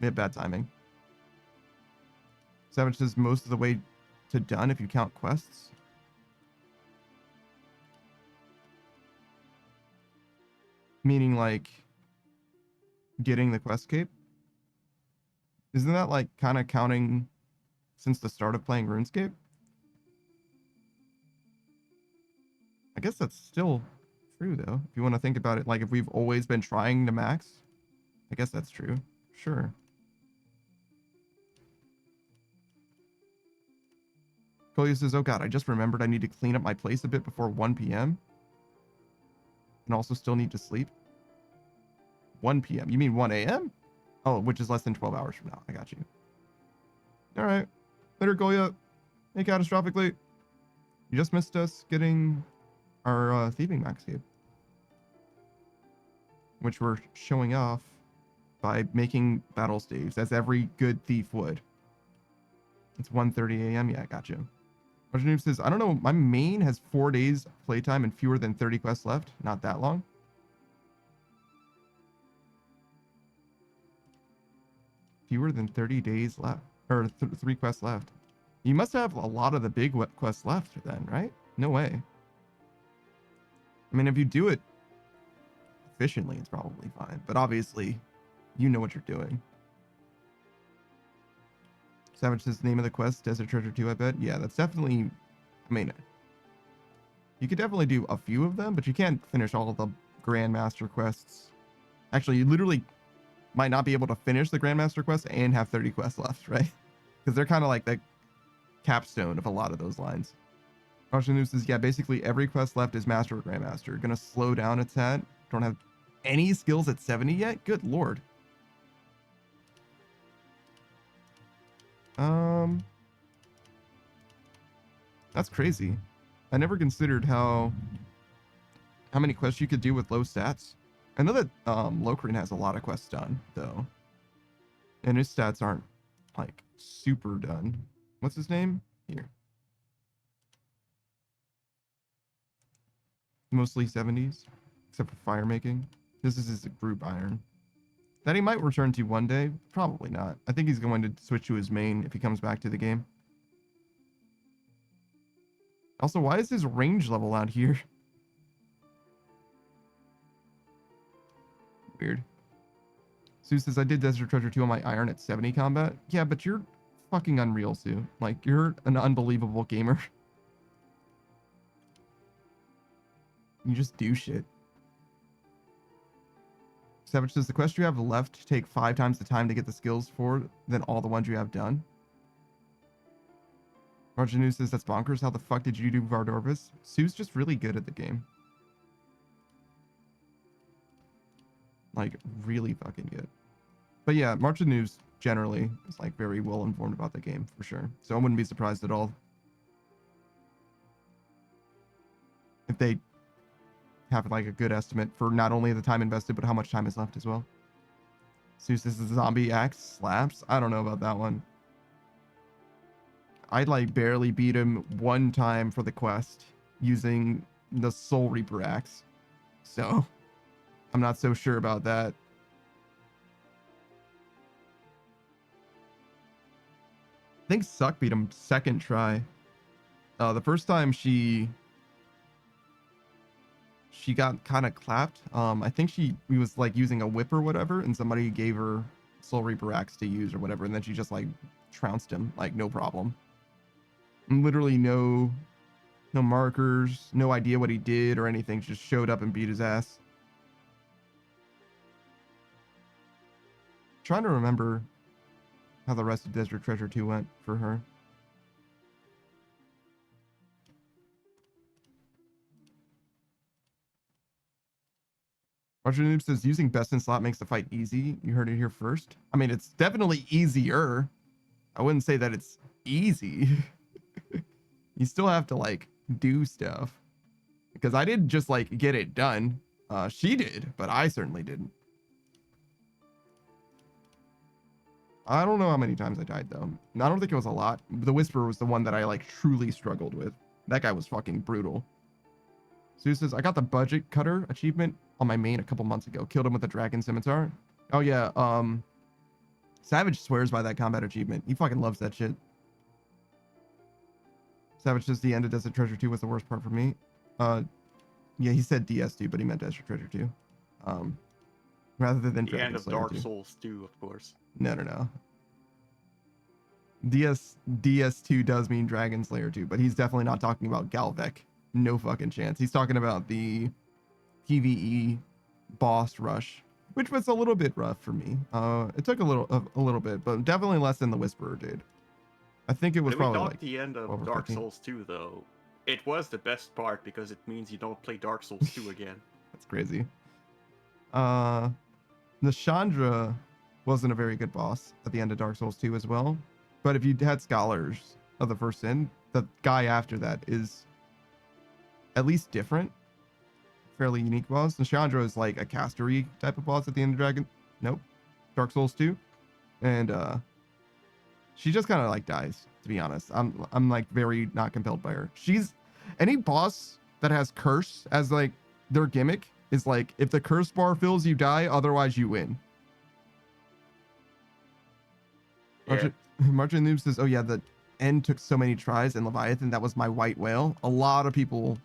we had bad timing. Savage says most of the way to done if you count quests. Meaning like getting the quest cape. Isn't that like kind of counting since the start of playing RuneScape? I guess that's still true though. If you want to think about it, like if we've always been trying to max, I guess that's true. Sure. Kolia says, oh god, I just remembered I need to clean up my place a bit before 1 p.m. And also still need to sleep. 1 p.m. You mean 1 a.m.? Oh, which is less than 12 hours from now. I got you. All right. Later, Goya. Hey, catastrophically. You just missed us getting our thieving max cape, which we're showing off by making battle staves, as every good thief would. It's 1:30 a.m. Yeah, I got you. Noob says, I don't know. My main has 4 days playtime and fewer than 30 quests left. Not that long. Fewer than 30 days left, or 3 quests left. You must have a lot of the big quests left then, right? No way. I mean, if you do it efficiently, it's probably fine. But obviously, you know what you're doing. Savage says the name of the quest, Desert Treasure 2, I bet. Yeah, that's definitely, I mean, you could definitely do a few of them, but you can't finish all of the Grandmaster quests. Actually, you literally might not be able to finish the Grandmaster quest and have 30 quests left, right? Because they're kind of like the capstone of a lot of those lines. News says, yeah, basically every quest left is Master or Grandmaster. Gonna slow down a tad. Don't have any skills at 70 yet? Good lord. That's crazy. I never considered how many quests you could do with low stats. I know that Lokrin has a lot of quests done, though. And his stats aren't, like, super done. What's his name? Here. Mostly 70s, except for fire making. This is his group iron. That he might return to one day? Probably not. I think he's going to switch to his main if he comes back to the game. Also, why is his range level out here? Weird. Sue says, I did Desert Treasure 2 on my iron at 70 combat. Yeah, but you're fucking unreal, Sue. Like, you're an unbelievable gamer. You just do shit. Savage says, the quest you have left take 5 times the time to get the skills for than all the ones you have done. Marjanu says, that's bonkers. How the fuck did you do Vardorvis? Sue's just really good at the game. Like, really fucking good. But yeah, Marjanu's generally is like very well informed about the game, for sure. So I wouldn't be surprised at all if they have like a good estimate for not only the time invested, but how much time is left as well. Sue says, the zombie axe slaps. I don't know about that one. I like barely beat him one time for the quest using the Soul Reaper axe. So I'm not so sure about that. I think Suck beat him second try. The first time she got kind of clapped. I think he was like using a whip or whatever, and somebody gave her Soul Reaper axe to use or whatever, and then she just like trounced him like no problem. And literally no markers, no idea what he did or anything. Just showed up and beat his ass. Trying to remember how the rest of Desert Treasure 2 went for her. Archer Noob says using best in slot makes the fight easy. You heard it here first. I mean, it's definitely easier. I wouldn't say that it's easy. You still have to like do stuff. Because I didn't just like get it done. She did, but I certainly didn't. I don't know how many times I died though. I don't think it was a lot. The Whisperer was the one that I like truly struggled with. That guy was fucking brutal. Sue says, I got the budget cutter achievement on my main a couple months ago. Killed him with a dragon scimitar. Oh yeah, Savage swears by that combat achievement. He fucking loves that shit. Savage says the end of Desert Treasure 2 was the worst part for me. Yeah, he said DS2, but he meant Desert Treasure 2. Rather than The Dragon end of Slayer Dark 2. Souls 2, of course. No. DS2 does mean Dragon Slayer 2, but he's definitely not talking about Galvek. No fucking chance. He's talking about the PvE boss rush, which was a little bit rough for me. It took a little bit, but definitely less than the Whisperer did. I think it was When we probably got like the end of over Dark 15. Souls 2, though, it was the best part because it means you don't play Dark Souls 2 again. That's crazy. Nashandra wasn't a very good boss at the end of Dark Souls 2 as well. But if you had Scholars of the First Sin, the guy after that is at least different. Fairly unique boss. Nashandra is like a castery type of boss at the end of Dark Souls 2. And she just kind of like dies, to be honest. I'm like very not compelled by her. She's any boss that has curse as like their gimmick is like, if the curse bar fills, you die, otherwise you win. Yeah. Martin Noob says, oh yeah, the end took so many tries, and Leviathan, that was my white whale. A lot of people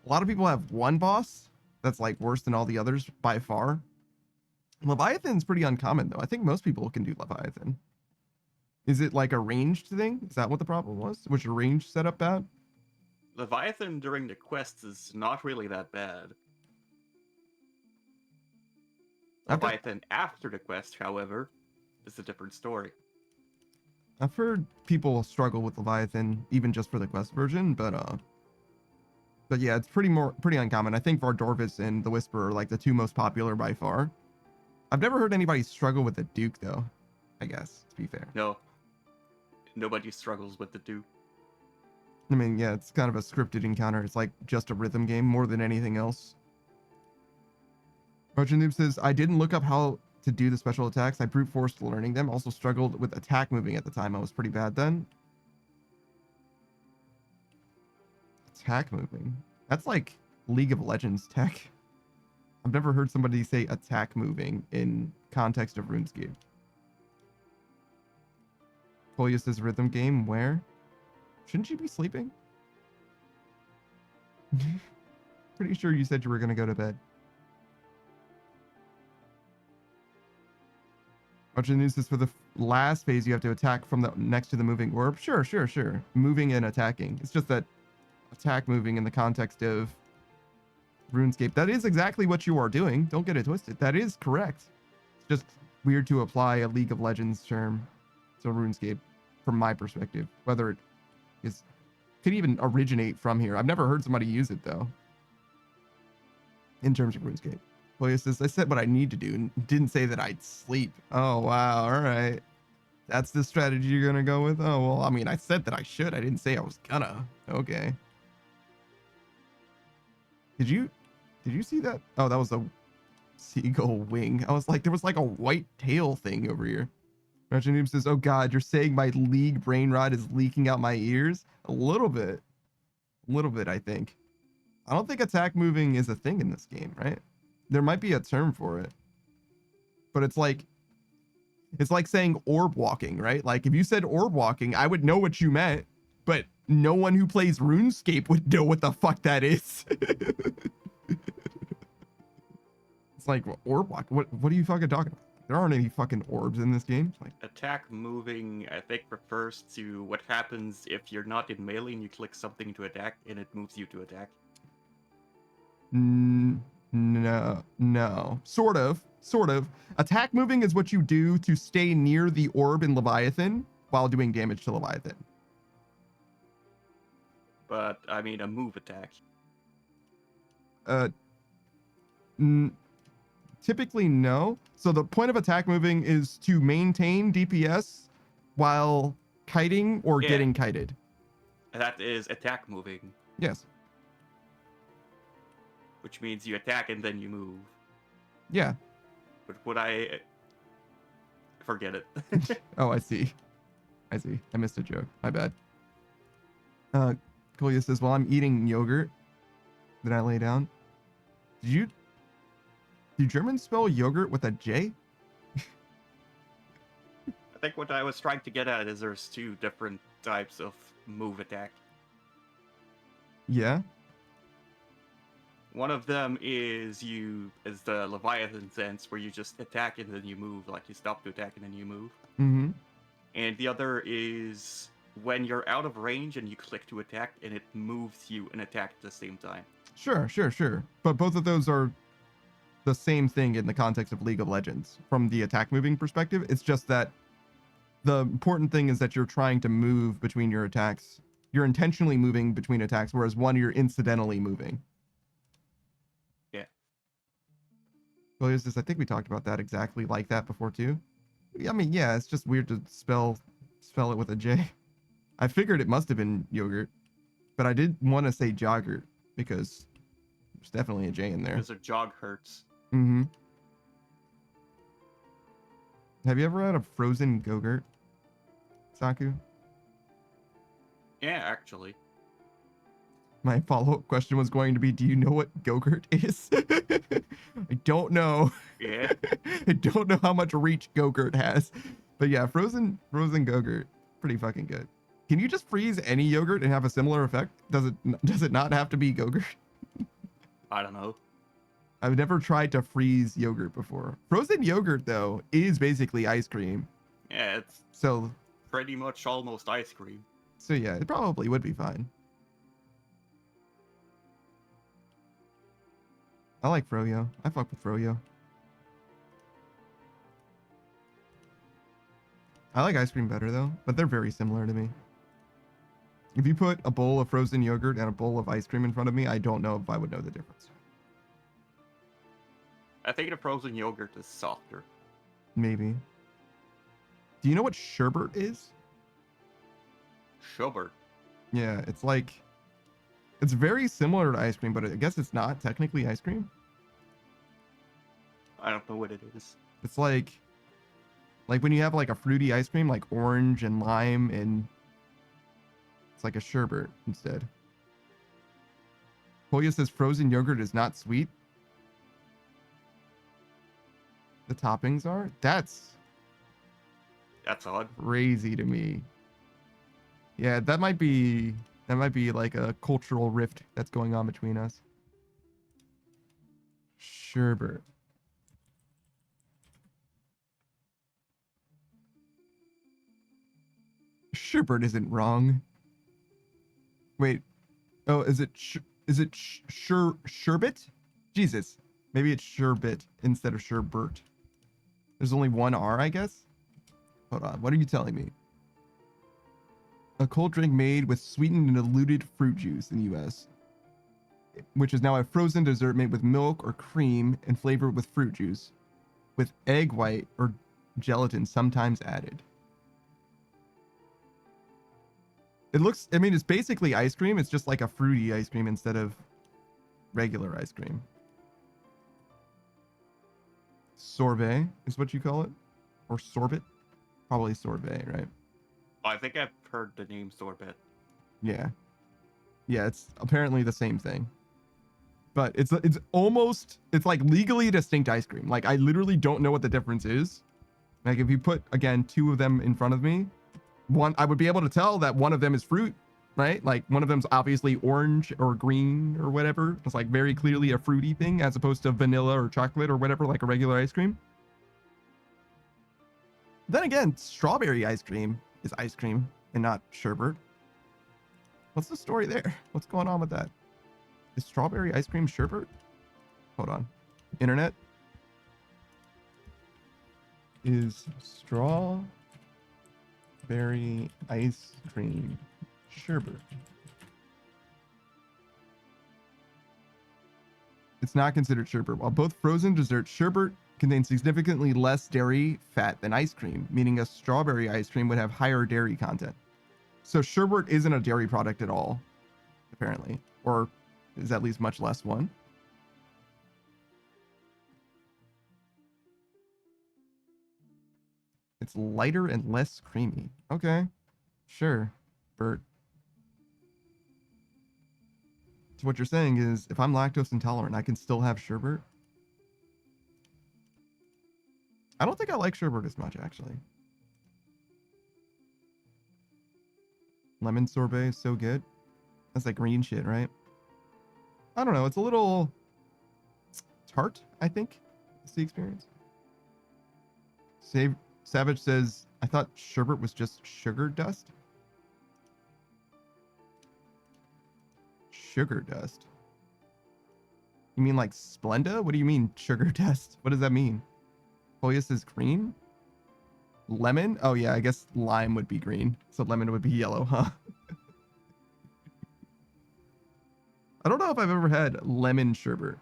have one boss that's like worse than all the others by far. Leviathan's pretty uncommon though. I think most people can do Leviathan. Is it like a ranged thing? Is that what the problem was? Was your range set up bad? Leviathan during the quests is not really that bad. Leviathan after the quest, however, is a different story. I've heard people struggle with Leviathan even just for the quest version, but yeah, it's pretty uncommon. I think Vardorvis and the Whisperer are like the two most popular by far. I've never heard anybody struggle with the Duke though, I guess, to be fair. No. Nobody struggles with the Duke. I mean, yeah, it's kind of a scripted encounter. It's like just a rhythm game more than anything else. Roger Noob says, I didn't look up how to do the special attacks. I brute forced learning them. Also struggled with attack moving at the time. I was pretty bad then. Attack moving? That's like League of Legends tech. I've never heard somebody say attack moving in context of RuneScape. Polya says rhythm game where? Shouldn't you be sleeping? Pretty sure you said you were going to go to bed. Archer News says for the last phase, you have to attack from the next to the moving orb. Sure. Moving and attacking. It's just that attack moving in the context of RuneScape. That is exactly what you are doing. Don't get it twisted. That is correct. It's just weird to apply a League of Legends term to RuneScape from my perspective. Whether it is could even originate from here. I've never heard somebody use it though. In terms of RuneScape. Polya says, I said what I need to do and didn't say that I'd sleep. Oh wow, alright. That's the strategy you're gonna go with? Oh well, I mean I said that I should. I didn't say I was gonna. Okay. Did you see that? Oh, that was a seagull wing. I was like, there was like a white tail thing over here. Roger Noob says, oh god, you're saying my League brain rot is leaking out my ears? A little bit, I think. I don't think attack moving is a thing in this game, right? There might be a term for it, but it's like saying orb walking, right? Like if you said orb walking, I would know what you meant, but no one who plays RuneScape would know what the fuck that is. It's like orb walk. What are you fucking talking about? There aren't any fucking orbs in this game. Like Attack moving, I think, refers to what happens if you're not in melee and you click something to attack and it moves you to attack. No. Sort of. Attack moving is what you do to stay near the orb in Leviathan while doing damage to Leviathan. But, I mean, a move attack. Typically, no. So the point of attack moving is to maintain DPS while kiting or Yeah. getting kited. That is attack moving, Yes. which means you attack and then you move. Yeah. But would I forget it? Oh, I see. I see. I missed a joke. My bad. Kolia says, while I'm eating yogurt that I lay down. Do Germans spell yogurt with a J? I think what I was trying to get at is there's two different types of move attack. Yeah. One of them is the Leviathan sense, where you just attack and then you move, like you stop to attack and then you move. Mm-hmm. And the other is when you're out of range and you click to attack and it moves you and attack at the same time. Sure. But both of those are the same thing in the context of League of Legends. From the attack moving perspective, it's just that the important thing is that you're trying to move between your attacks. You're intentionally moving between attacks, whereas one you're incidentally moving. Yeah. Well, is this? I think we talked about that exactly like that before too. I mean, yeah, it's just weird to spell it with a J. I figured it must have been yogurt, but I did want to say joggurt because there's definitely a J in there. Because a jog hurts. Mm-hmm. Have you ever had a frozen Go-Gurt, Saku? Yeah, actually. My follow-up question was going to be, do you know what Go-Gurt is? I don't know. Yeah. I don't know how much reach Go-Gurt has. But yeah, frozen Go-Gurt, pretty fucking good. Can you just freeze any yogurt and have a similar effect? Does it not have to be Go-Gurt? I don't know. I've never tried to freeze yogurt before. Frozen yogurt, though, is basically ice cream. Yeah, it's So pretty much almost ice cream. yeah, it probably would be fine. I like Froyo. I fuck with Froyo. I like ice cream better, though, but they're very similar to me. If you put a bowl of frozen yogurt and a bowl of ice cream in front of me, I don't know if I would know the difference. I think the frozen yogurt is softer. Maybe. Do you know what sherbet is? Sherbet. Yeah, it's like... It's very similar to ice cream, but I guess it's not technically ice cream. I don't know what it is. It's like when you have like a fruity ice cream, like orange and lime, and it's like a sherbet instead. Koya says frozen yogurt is not sweet. The toppings are? That's odd. crazy to me. Yeah, that might be like a cultural rift that's going on between us. Sherbet. Sherbet isn't wrong. Wait. Oh, is it sherbet? Jesus. Maybe it's sherbet instead of sherbet. There's only one R, I guess? Hold on. What are you telling me? A cold drink made with sweetened and diluted fruit juice in the US, which is now a frozen dessert made with milk or cream and flavored with fruit juice, with egg white or gelatin sometimes added. It looks, I mean, it's basically ice cream. It's just like a fruity ice cream instead of regular ice cream. Sorbet is what you call it? Or sorbet? Probably sorbet, right? I think I've heard the name sorbet. Yeah. Yeah, it's apparently the same thing. But it's almost, it's like legally distinct ice cream. Like, I literally don't know what the difference is. Like, if you put, again, two of them in front of me, one, I would be able to tell that one of them is fruit, right? Like, one of them's obviously orange or green or whatever. It's like very clearly a fruity thing as opposed to vanilla or chocolate or whatever, like a regular ice cream. Then again, strawberry ice cream is ice cream and not sherbet. What's the story there? What's going on with that? Is strawberry ice cream sherbet? Hold on. Internet. Is strawberry ice cream sherbet? It's not considered sherbet. While both frozen desserts, sherbet contains significantly less dairy fat than ice cream, meaning a strawberry ice cream would have higher dairy content. So sherbet isn't a dairy product at all, apparently, or is at least much less one. It's lighter and less creamy. Okay, sure, Bert. So what you're saying is, if I'm lactose intolerant, I can still have sherbet? I don't think I like sherbet as much, actually. Lemon sorbet is so good. That's like green shit, right? I don't know. It's a little tart, I think. That's the experience. Savage says, I thought sherbet was just sugar dust. Sugar dust? You mean like Splenda? What do you mean sugar dust? What does that mean? Polius is green? Lemon? Oh yeah, I guess lime would be green. So lemon would be yellow, huh? I don't know if I've ever had lemon sherbet.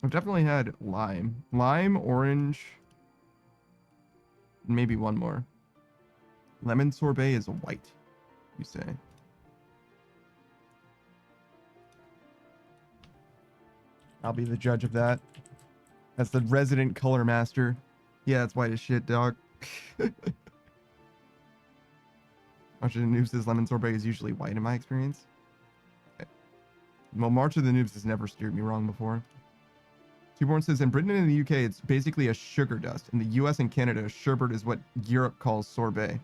I've definitely had lime. Lime, orange, maybe one more. Lemon sorbet is white, you say. I'll be the judge of that. That's the resident color master. Yeah, it's white as shit, dog. March of the Noobs says lemon sorbet is usually white in my experience. Okay. Well, March of the Noobs has never steered me wrong before. Twoborn says, in Britain and the UK, it's basically a sugar dust. In the US and Canada, sherbet is what Europe calls sorbet.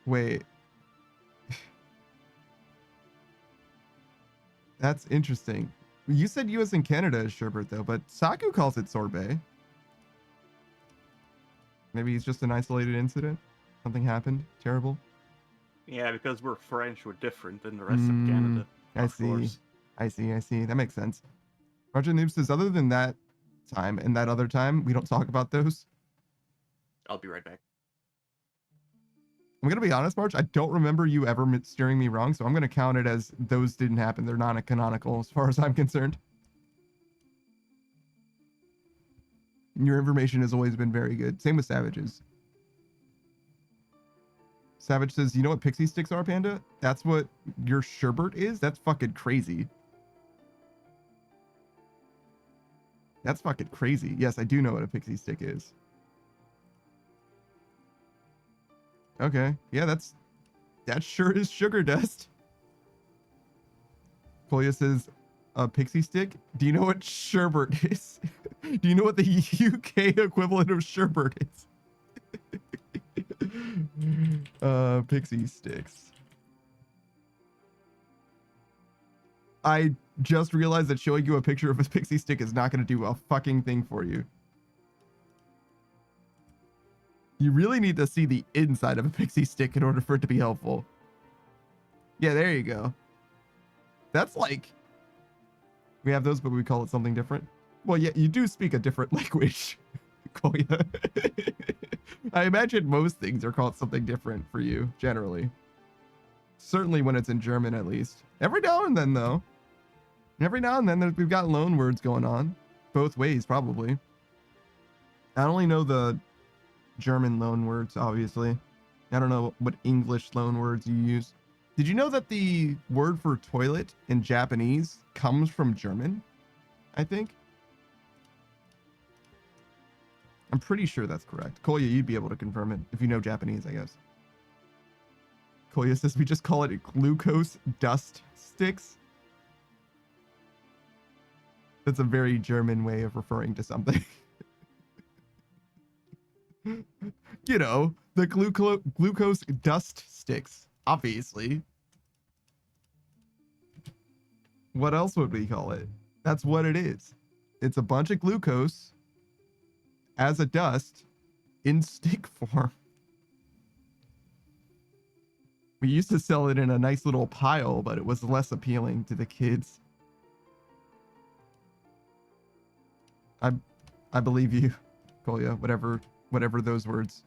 Wait. That's interesting. You said US and Canada is sherbet, though, but Saku calls it sorbet. Maybe it's just an isolated incident? Something happened? Terrible? Yeah, because we're French, we're different than the rest of Canada. I see. I see. That makes sense. Roger Noob says, other than that time and that other time, we don't talk about those. I'll be right back. I'm going to be honest, March. I don't remember you ever steering me wrong, so I'm going to count it as those didn't happen. They're not canonical as far as I'm concerned. Your information has always been very good. Same with Savage's. Savage says, you know what pixie sticks are, Panda? That's what your sherbet is? That's fucking crazy. That's fucking crazy. Yes, I do know what a pixie stick is. Okay. Yeah, that sure is sugar dust. Kolia says, a pixie stick? Do you know what sherbet is? Do you know what the UK equivalent of sherbet is? Pixie sticks. I just realized that showing you a picture of a pixie stick is not going to do a fucking thing for you. You really need to see the inside of a pixie stick in order for it to be helpful. Yeah, there you go. That's like, we have those, but we call it something different. Well, yeah, you do speak a different language. Koya. I imagine most things are called something different for you, generally. Certainly when it's in German, at least. Every now and then, though. Every now and then, we've got loan words going on. Both ways, probably. I only know the German loan words, obviously. I don't know what English loan words you use. Did you know that the word for toilet in Japanese comes from German? I think. I'm pretty sure that's correct. Koya, you'd be able to confirm it if you know Japanese, I guess. Koya says we just call it glucose dust sticks. That's a very German way of referring to something. You know, the glucose dust sticks, obviously. What else would we call it? That's what it is. It's a bunch of glucose as a dust in stick form. We used to sell it in a nice little pile, but it was less appealing to the kids. I believe you, Kolya, whatever those words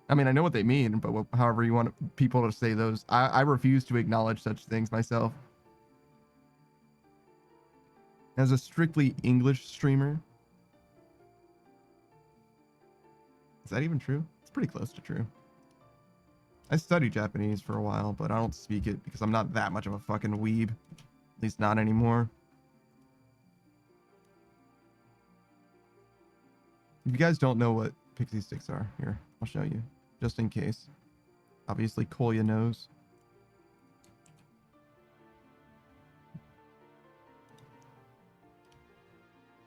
I mean, I know what they mean, but however you want people to say those, I refuse to acknowledge such things myself. As a strictly English streamer, is that even true? It's pretty close to true. I studied Japanese for a while, but I don't speak it because I'm not that much of a fucking weeb. At least not anymore. If you guys don't know what pixie sticks are, here, I'll show you. Just in case. Obviously, Kolya knows.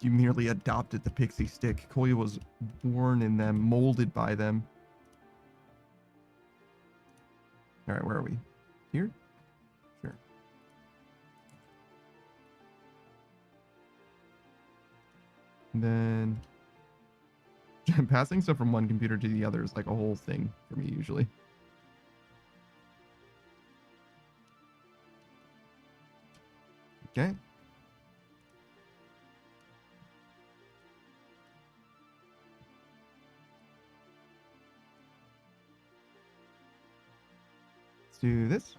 You merely adopted the pixie stick. Kolya was born in them, molded by them. Alright, where are we? Here? Sure. And then passing stuff from one computer to the other is like a whole thing for me usually. Okay. Let's do this.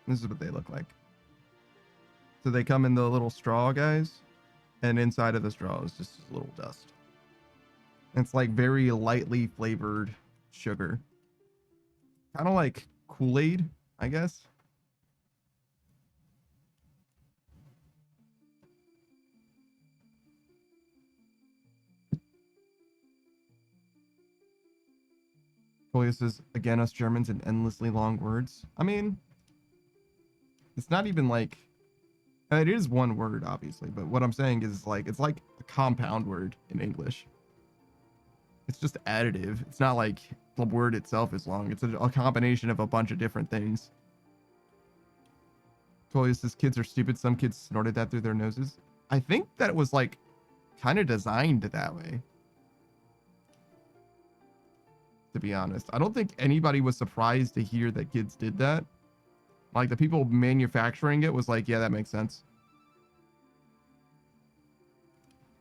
This is what they look like. So they come in the little straw, guys, and inside of the straw is just a little dust. It's like very lightly flavored sugar. Kind of like Kool-Aid, I guess. Kolya says, again, us Germans and endlessly long words. I mean, it's not even like, it is one word, obviously, but what I'm saying is like, it's like a compound word in English. It's just additive. It's not like the word itself is long. It's a combination of a bunch of different things. Kolya says, kids are stupid. Some kids snorted that through their noses. I think that it was like kind of designed that way. To be honest, I don't think anybody was surprised to hear that kids did that. Like the people manufacturing it was like, yeah, that makes sense.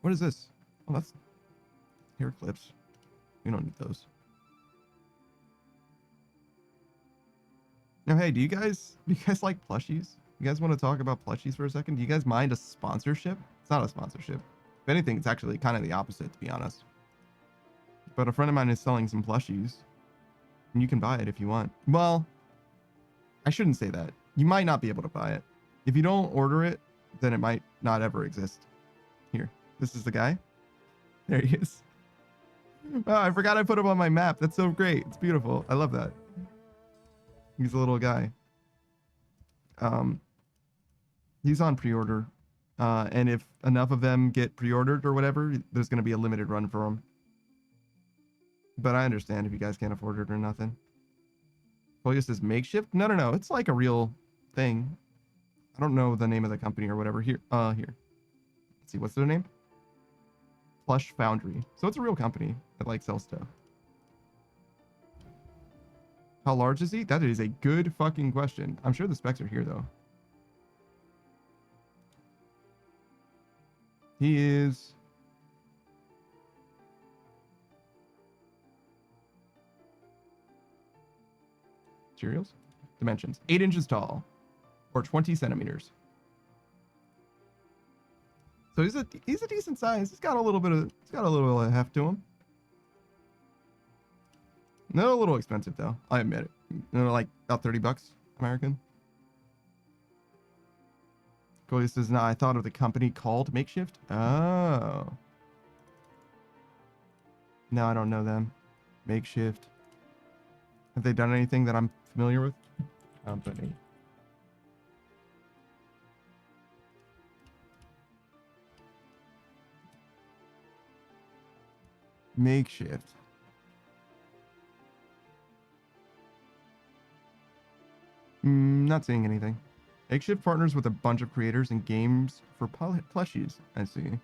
What is this? Oh, that's hair clips. We don't need those. Now, hey, do you guys like plushies? You guys want to talk about plushies for a second? Do you guys mind a sponsorship? It's not a sponsorship. If anything, it's actually kind of the opposite, to be honest. But a friend of mine is selling some plushies. And you can buy it if you want. Well, I shouldn't say that. You might not be able to buy it. If you don't order it, then it might not ever exist. Here, this is the guy. There he is. Oh, I forgot I put him on my map. That's so great. It's beautiful. I love that. He's a little guy. He's on pre-order. And if enough of them get pre-ordered or whatever, there's going to be a limited run for him. But I understand if you guys can't afford it or nothing. Kolya says makeshift? No. It's like a real thing. I don't know the name of the company or whatever. Here. Let's see. What's their name? Plush Foundry. So it's a real company that like sells stuff. How large is he? That is a good fucking question. I'm sure the specs are here though. He is... materials? Dimensions. 8 inches tall. Or 20 centimeters. So he's a decent size. He's got a little bit of heft to him. No, a little expensive though. I admit it. You know, like about $30 American. Kolya says, "No, I thought of the company called Makeshift." Oh. No, I don't know them. Makeshift. Have they done anything that I'm familiar with? Company. Makeshift. Not seeing anything. Makeshift partners with a bunch of creators and games for plushies. I see.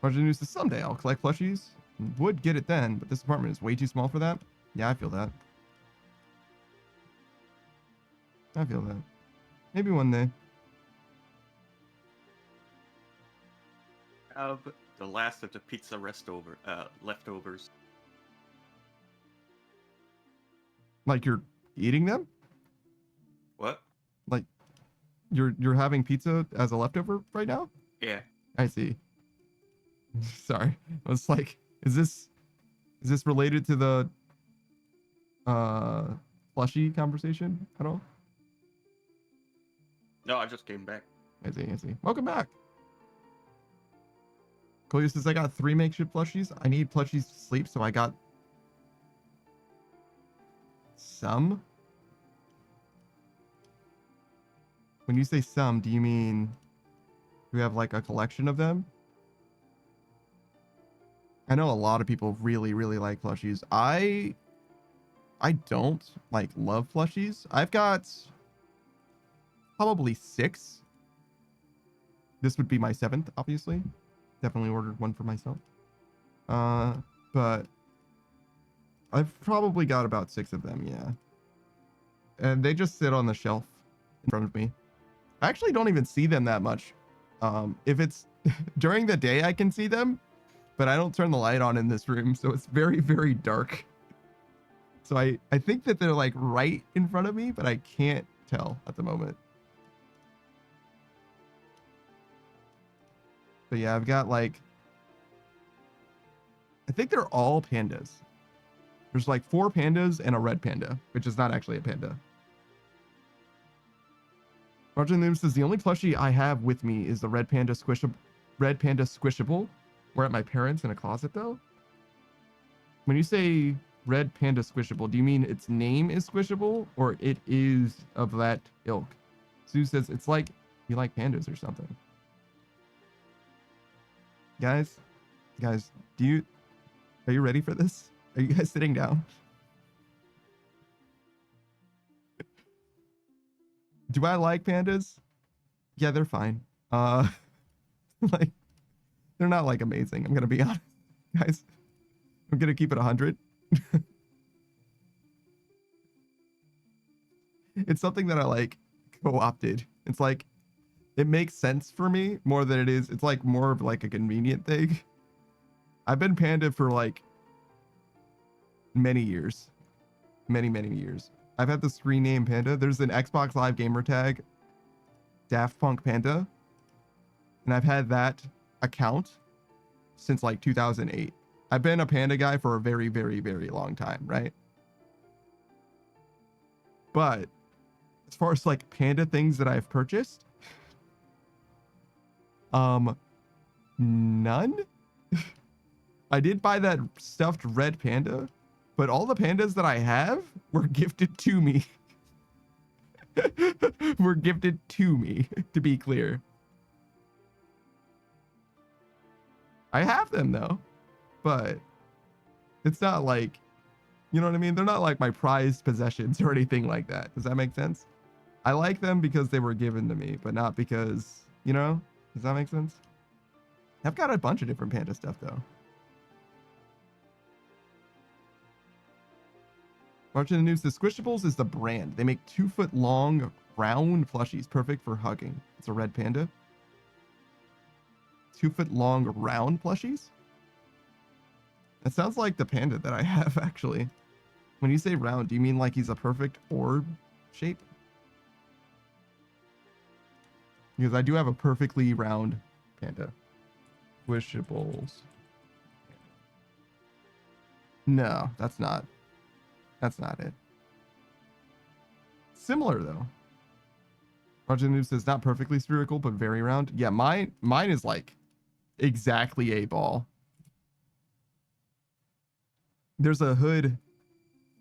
Margin News says, someday I'll collect plushies. Would get it then, but this apartment is way too small for that. Yeah, I feel that. I feel that. Maybe one day. have the last of the pizza leftovers. Like you're eating them? What? Like you're having pizza as a leftover right now? Yeah. I see. Sorry. I was like, is this related to the plushy conversation at all? No, I just came back. I see. Welcome back. Colia says, I got 3 makeshift plushies. I need plushies to sleep, so I got some. When you say some, do you mean you have like a collection of them? I know a lot of people really, really like plushies. I don't like love plushies. I've got probably 6. This would be my 7th, obviously. Definitely ordered one for myself. But I've probably got about 6 of them, yeah. And they just sit on the shelf in front of me. I actually don't even see them that much. If it's during the day, I can see them, but I don't turn the light on in this room, so it's very, very dark. So I think that they're like right in front of me, but I can't tell at the moment. But yeah, I've got like, I think they're all pandas. There's like 4 pandas and a red panda, which is not actually a panda. Roger Noom says, the only plushie I have with me is the red panda squishable. We're at my parents in a closet though. When you say red panda squishable, do you mean its name is squishable or it is of that ilk? Sue says it's like you like pandas or something. Guys, are you ready for this? Are you guys sitting down? Do I like pandas? Yeah, they're fine. Like, they're not like amazing. I'm gonna be honest, guys. I'm gonna keep it 100. It's something that I like co-opted. It's like, it makes sense for me more than it is. It's like more of like a convenient thing. I've been panda for like many years. Many years. I've had the screen name Panda. There's an Xbox Live gamer tag, Daft Punk Panda. And I've had that account since like 2008. I've been a panda guy for a very, very, very long time, right? But as far as like panda things that I've purchased, none. I did buy that stuffed red panda, but all the pandas that I have were gifted to me. Were gifted to me, to be clear. I have them though, but it's not like, you know what I mean? They're not like my prized possessions or anything like that. Does that make sense? I like them because they were given to me, but not because, you know, does that make sense? I've got a bunch of different panda stuff though. Watching the news, the Squishables is the brand. They make 2-foot long round plushies, perfect for hugging. It's a red panda. 2-foot long round plushies? That sounds like the panda that I have actually. When you say round, do you mean like he's a perfect orb shape? Because I do have a perfectly round panda. Squishables. No, that's not it. Similar though. Roger News says not perfectly spherical, but very round. Yeah, mine is like exactly a ball. There's a hood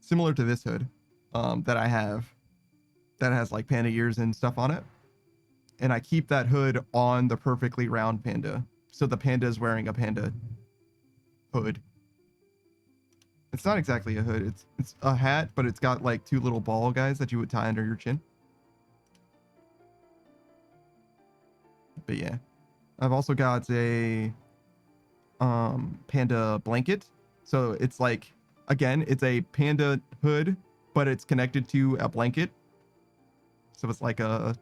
similar to this hood that I have that has like panda ears and stuff on it. And I keep that hood on the perfectly round panda. So the panda is wearing a panda hood. It's not exactly a hood. It's a hat, but it's got like 2 little ball guys that you would tie under your chin. But yeah, I've also got a panda blanket. So it's like, again, it's a panda hood, but it's connected to a blanket. So it's like a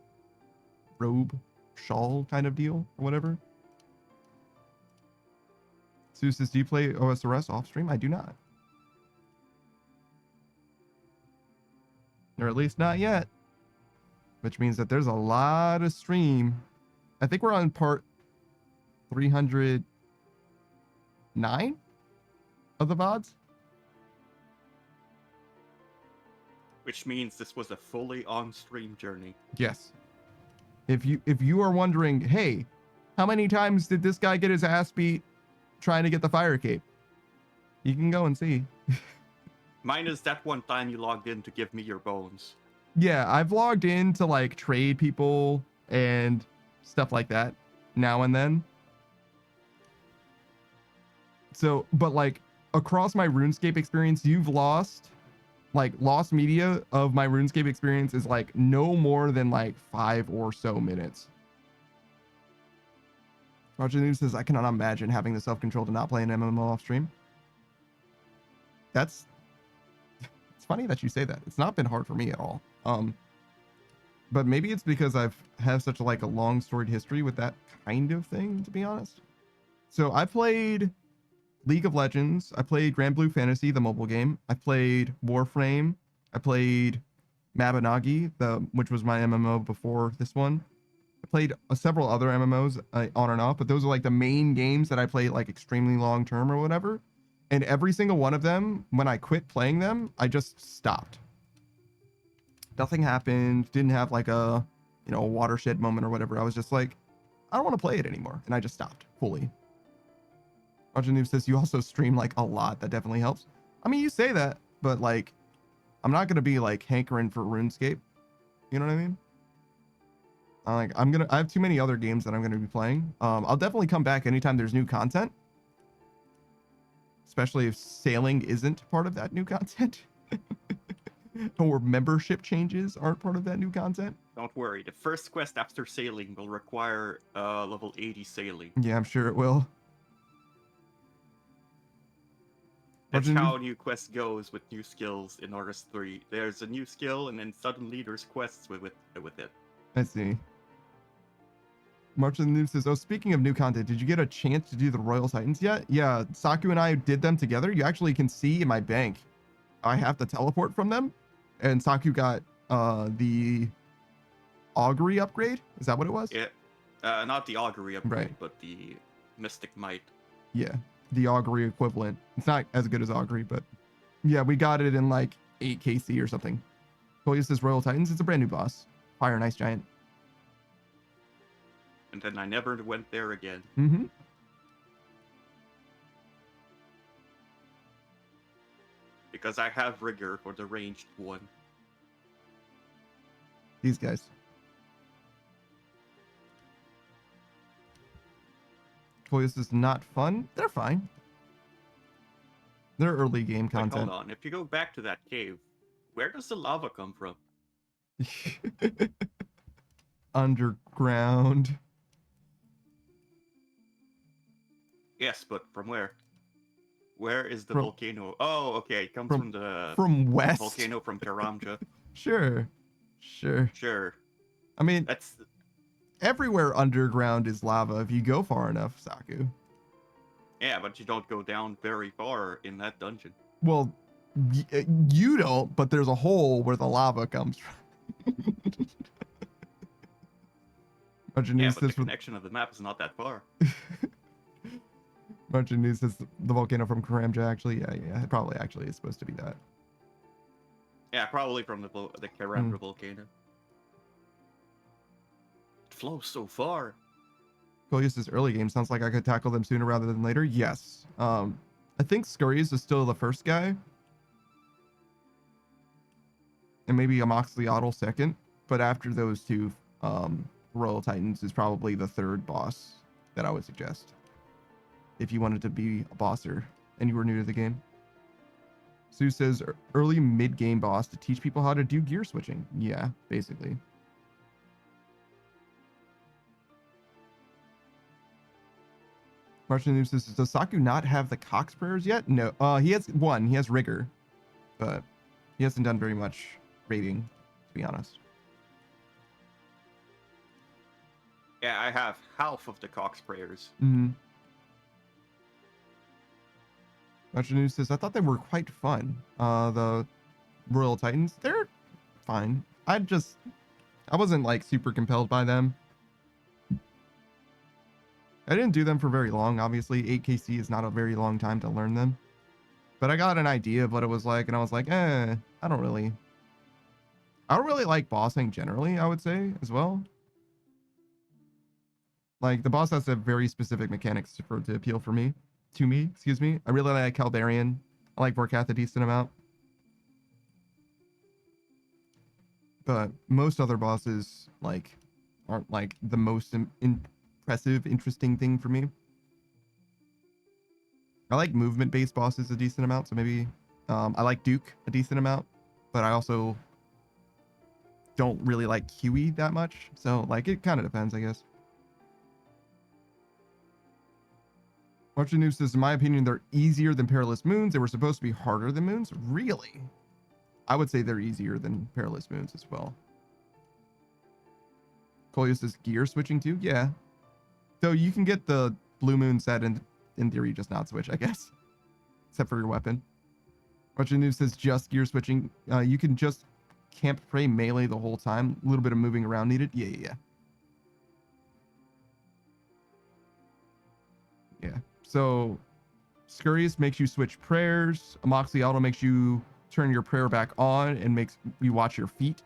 robe, shawl kind of deal or whatever. Sue says, do you play OSRS off stream? I do not. Or at least not yet. Which means that there's a lot of stream. I think we're on part 309 of the VODs. Which means this was a fully on-stream journey. Yes. If you are wondering, hey, how many times did this guy get his ass beat trying to get the fire cape? You can go and see. Minus that one time you logged in to give me your bones. Yeah, I've logged in to like trade people and stuff like that now and then. So, but like across my RuneScape experience, you've lost media of my RuneScape experience is like no more than like 5 or so minutes. Roger News says, I cannot imagine having the self-control to not play an MMO off stream. It's funny that you say that. It's not been hard for me at all. But maybe it's because I've have such a long storied history with that kind of thing, to be honest. So I played League of Legends. I played Grand Blue Fantasy, the mobile game. I played Warframe. I played Mabinogi, which was my MMO before this one. I played several other MMOs on and off, but those are like the main games that I played like extremely long term or whatever. And every single one of them, when I quit playing them, I just stopped. Nothing happened. Didn't have like a watershed moment or whatever. I was just like, I don't want to play it anymore, and I just stopped fully. Roger Noob says you also stream like a lot. That definitely helps. I mean, you say that, but like, I'm not gonna be like hankering for RuneScape. You know what I mean? I have too many other games that I'm gonna be playing. I'll definitely come back anytime there's new content, especially if sailing isn't part of that new content, or membership changes aren't part of that new content. Don't worry, the first quest after sailing will require level 80 sailing. Yeah, I'm sure it will. That's how new quest goes with new skills in RS3. There's a new skill, and then suddenly there's quests with it. I see. March of the Noob says, oh, speaking of new content, did you get a chance to do the Royal Titans yet? Yeah, Saku and I did them together. You actually can see in my bank, I have to teleport from them. And Saku got the Augury upgrade. Is that what it was? Yeah, not the Augury upgrade, Right. but the Mystic Might. Yeah, the Augury equivalent. It's not as good as Augury, but yeah, we got it in like 8 KC or something. Koya says Royal Titans. It's a brand new boss. Fire and Ice Giant. And then I never went there again. Mm-hmm. Because I have Rigor for the ranged one. These guys. Toys is not fun. They're fine. They're early game Like, content. hold on, if you go back to that cave, where does the lava come from? Underground. Yes, but from where? Where is the From- volcano? Oh, okay, it comes from the From west. volcano from Karamja. Sure. Sure. I mean, That's everywhere underground is lava if you go far enough, Saku. yeah, but you don't go down very far in that dungeon. Well, you don't, but there's a hole where the lava comes from. Margin Yeah, News but the says connection of the map is not that far. Margin News says the volcano from Karamja actually, yeah, it probably actually is supposed to be that. Yeah, probably from the Karamja volcano. It flows so far. Goliath says early game sounds like I could tackle them sooner rather than later. Yes. I think Scurries is still the first guy. And maybe a Moxley second. But after those two, Royal Titans is probably the third boss that I would suggest. If you wanted to be a bosser and you were new to the game. Sue says early mid-game boss to teach people how to do gear switching. Yeah, basically. Martian News says, does Saku not have the Cox prayers yet? No. He has one. He has Rigor. But he hasn't done very much raiding, to be honest. Yeah, I have half of the Cox prayers. Mm-hmm. Bunch of news says I thought they were quite fun. The Royal Titans, they're fine. I wasn't like super compelled by them. I didn't do them for very long. Obviously, 8KC is not a very long time to learn them. But I got an idea of what it was like, and I was like, I don't really like bossing generally, I would say, as well. Like, the boss has to have very specific mechanics for it to appeal for me. To me, excuse me. I really like Caldarian. I like Vorkath a decent amount. But most other bosses, like, aren't, like, the most impressive, interesting thing for me. I like movement-based bosses a decent amount, so maybe... I like Duke a decent amount, but I also don't really like Huey that much. So, like, it kind of depends, I guess. Watching News says, in my opinion, they're easier than Perilous Moons. They were supposed to be harder than Moons. Really? I would say they're easier than Perilous Moons as well. Kolya says, gear switching too? Yeah. Though you can get the Blue Moon set and in theory just not switch, I guess. Except for your weapon. Watching News says, just gear switching. You can just camp pray melee the whole time. A little bit of moving around needed. Yeah. So, Scurious makes you switch prayers. Amoxie Auto makes you turn your prayer back on and makes you watch your feet.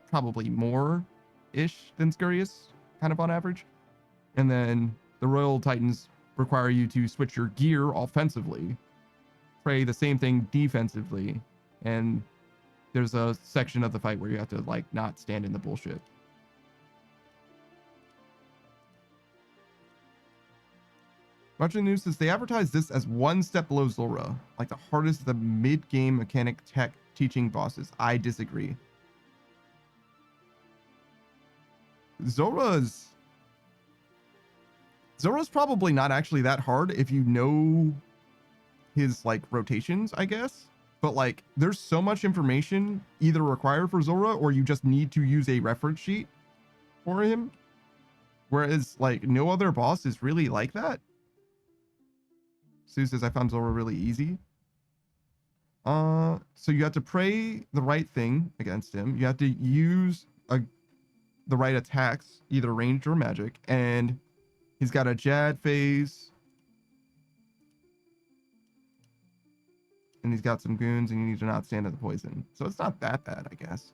Probably more-ish than Scurious, kind of on average. And then the Royal Titans require you to switch your gear offensively. Pray the same thing defensively. And there's a section of the fight where you have to, like, not stand in the bullshit. Much of the news says they advertise this as one step below Zora, like the hardest of the mid-game mechanic tech teaching bosses. I disagree. Zora's probably not actually that hard if you know his like rotations, I guess. But like there's so much information either required for Zora or you just need to use a reference sheet for him. Whereas like no other boss is really like that. Sue says, I found Zora really easy. So you have to pray the right thing against him. You have to use the right attacks, either ranged or magic. And he's got a Jad phase. And he's got some goons, and you need to not stand at the poison. So it's not that bad, I guess.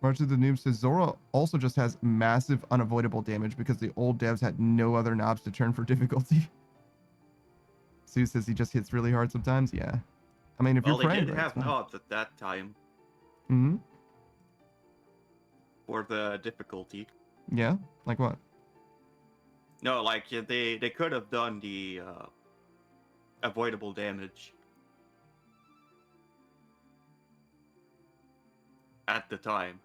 March of the Noob says Zora also just has massive unavoidable damage because the old devs had no other knobs to turn for difficulty. Sue says he just hits really hard sometimes. Yeah. I mean, if Well, you're they praying, did right, have knobs at that time Mm-hmm. for the difficulty. Yeah. Like what? No, like they could have done the avoidable damage at the time.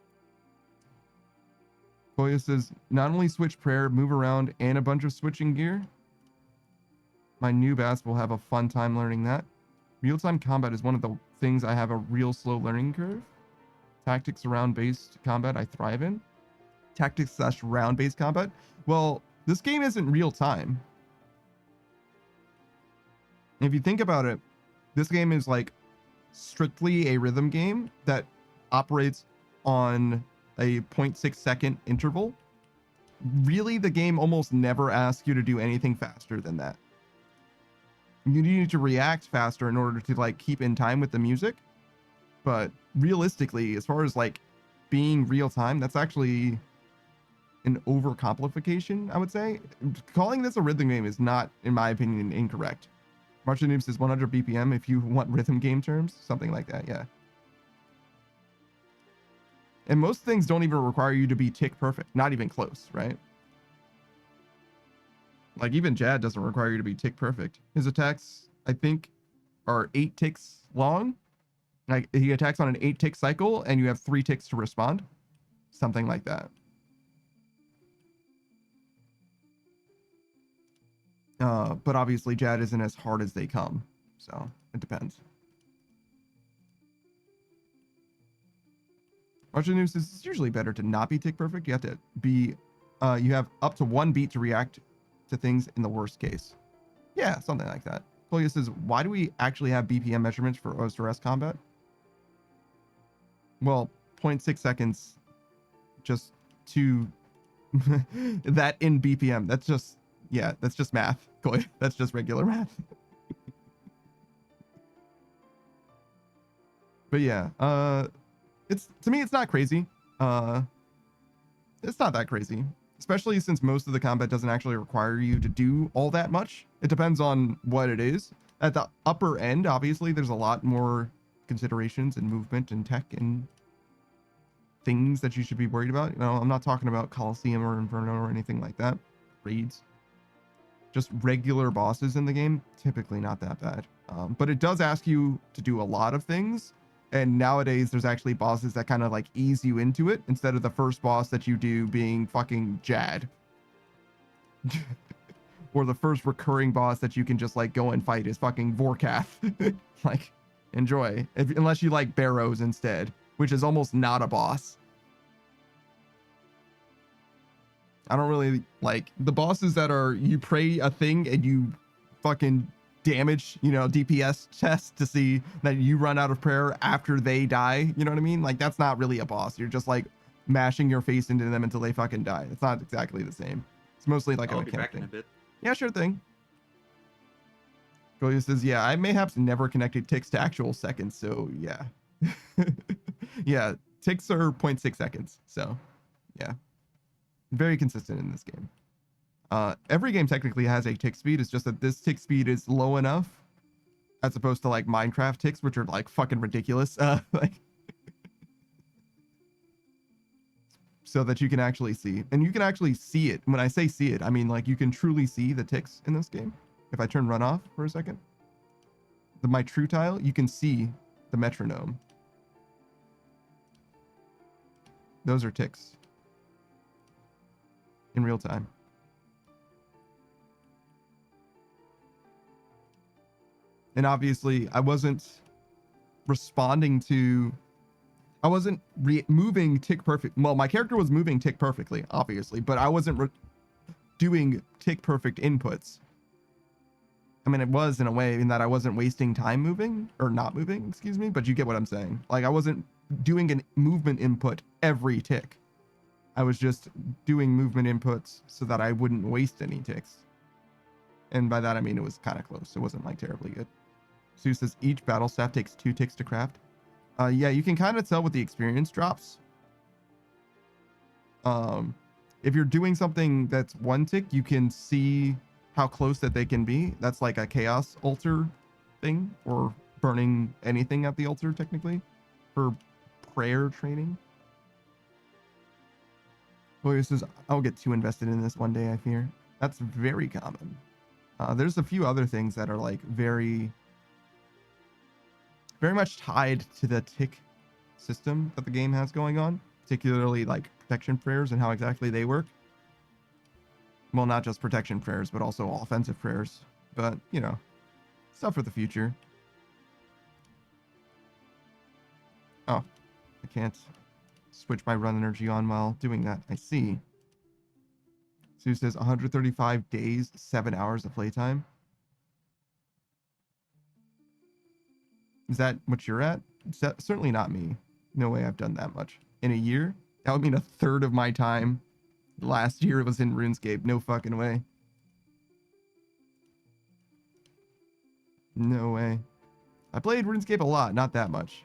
Koya says, not only switch prayer, move around, and a bunch of switching gear. My new bass will have a fun time learning that. Real-time combat is one of the things I have a real slow learning curve. Tactics round-based combat I thrive in. Tactics/round-based combat. Well, this game isn't real-time. If you think about it, this game is like strictly a rhythm game that operates on a 0.6 second interval. Really, the game almost never asks you to do anything faster than that. You need to react faster in order to like keep in time with the music. But realistically, as far as like being real time, that's actually an overcomplication, I would say. Calling this a rhythm game is not, in my opinion, incorrect. Martian Noob says 100 BPM if you want rhythm game terms, something like that, yeah. And most things don't even require you to be tick perfect, not even close, right? Like even Jad doesn't require you to be tick perfect. His attacks, I think, are 8 ticks long. Like he attacks on an 8 tick cycle and you have 3 ticks to respond. Something like that. But obviously Jad isn't as hard as they come. So it depends. Martian Noob says it's usually better to not be tick perfect. You have to be, you have up to 1 beat to react to things in the worst case. Yeah, something like that. Colia says, why do we actually have BPM measurements for OSRS combat? Well, 0.6 seconds, just to that in BPM. That's just, yeah, that's just math. Colia, that's just regular math. But yeah, it's, to me, it's not crazy. It's not that crazy, especially since most of the combat doesn't actually require you to do all that much. It depends on what it is. At the upper end, obviously, there's a lot more considerations and movement and tech and things that you should be worried about. You know, I'm not talking about Coliseum or Inferno or anything like that. Raids. Just regular bosses in the game, typically not that bad. But it does ask you to do a lot of things. And nowadays, there's actually bosses that kind of like ease you into it instead of the first boss that you do being fucking Jad. Or the first recurring boss that you can just like go and fight is fucking Vorkath. Like, enjoy. Unless you like Barrows instead, which is almost not a boss. I don't really like the bosses that are, you pray a thing and you fucking damage, you know, DPS test to see that you run out of prayer after they die. You know what I mean? Like, that's not really a boss. You're just like mashing your face into them until they fucking die. It's not exactly the same. It's mostly like a I'll be mechanic back in a thing. bit. Yeah, sure thing. Golia says, yeah, I mayhaps never connected ticks to actual seconds, so yeah. Yeah, ticks are 0.6 seconds, so yeah. Very consistent in this game. Every game technically has a tick speed, it's just that this tick speed is low enough as opposed to like Minecraft ticks, which are like fucking ridiculous. Like, so that you can actually see, and you can actually see it. When I say see it, I mean like you can truly see the ticks in this game. If I turn run off for a second, my true tile, you can see the metronome. Those are ticks in real time. And obviously I wasn't responding to, I wasn't moving tick perfect. Well, my character was moving tick perfectly, obviously, but I wasn't doing tick perfect inputs. I mean, it was in a way in that I wasn't wasting time moving or not moving, excuse me, but you get what I'm saying. Like, I wasn't doing a movement input every tick. I was just doing movement inputs so that I wouldn't waste any ticks. And by that, I mean, it was kind of close. It wasn't like terribly good. Sue says each battle staff takes 2 ticks to craft. Yeah, you can kind of tell with the experience drops. If you're doing something that's 1 tick, you can see how close that they can be. That's like a chaos altar thing, or burning anything at the altar technically for prayer training. Boy says, I'll get too invested in this one day, I fear. That's very common. There's a few other things that are like very much tied to the tick system that the game has going on, particularly like protection prayers and how exactly they work. Well, not just protection prayers, but also offensive prayers. But, you know, stuff for the future. Oh, I can't switch my run energy on while doing that. I see. Sue says 135 days, 7 hours of playtime. Is that what you're at? Certainly not me. No way I've done that much. In a year? That would mean a third of my time last year was in RuneScape. No fucking way. No way. I played RuneScape a lot, not that much.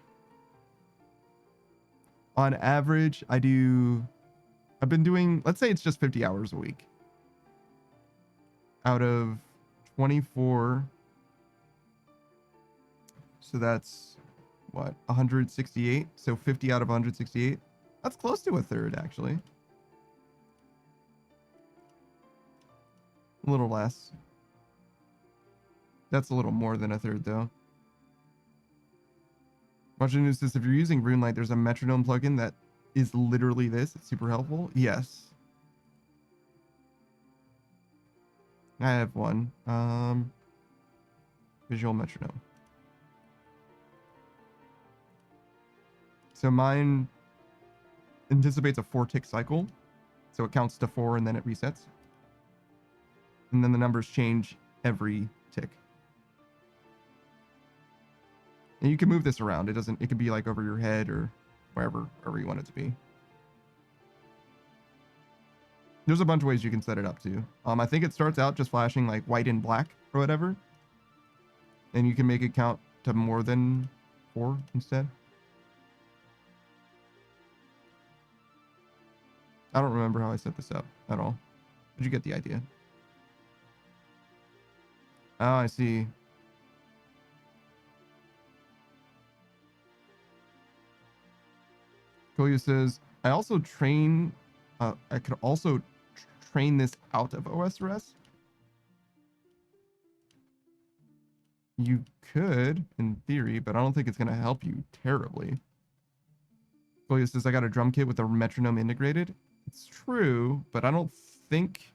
On average, I've been doing, let's say it's just 50 hours a week. Out of 24. So that's what, 168? So 50 out of 168. That's close to a third, actually. A little less. That's a little more than a third, though. Marshall News says, if you're using RuneLight, there's a metronome plugin that is literally this. It's super helpful. Yes. I have one. Visual metronome. So mine anticipates a 4-tick cycle. So it counts to 4 and then it resets. And then the numbers change every tick. And you can move this around. It can be like over your head or wherever you want it to be. There's a bunch of ways you can set it up too. I think it starts out just flashing like white and black or whatever. And you can make it count to more than 4 instead. I don't remember how I set this up at all. But you get the idea. Oh, I see. Koya says, I also train, I could also train this out of OSRS. You could, in theory, but I don't think it's going to help you terribly. Koya says, I got a drum kit with a metronome integrated. It's true, but I don't think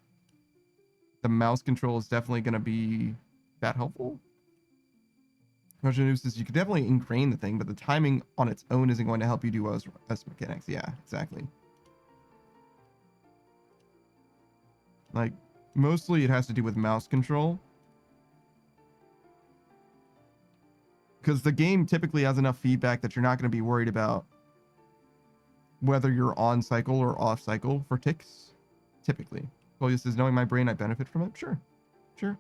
the mouse control is definitely going to be that helpful. Marjanu says, you could definitely ingrain the thing, but the timing on its own isn't going to help you do OSRS mechanics. Yeah, exactly. Like, mostly it has to do with mouse control. Because the game typically has enough feedback that you're not going to be worried about whether you're on cycle or off cycle for ticks, typically. Koya says, knowing my brain, I benefit from it. Sure. Sure.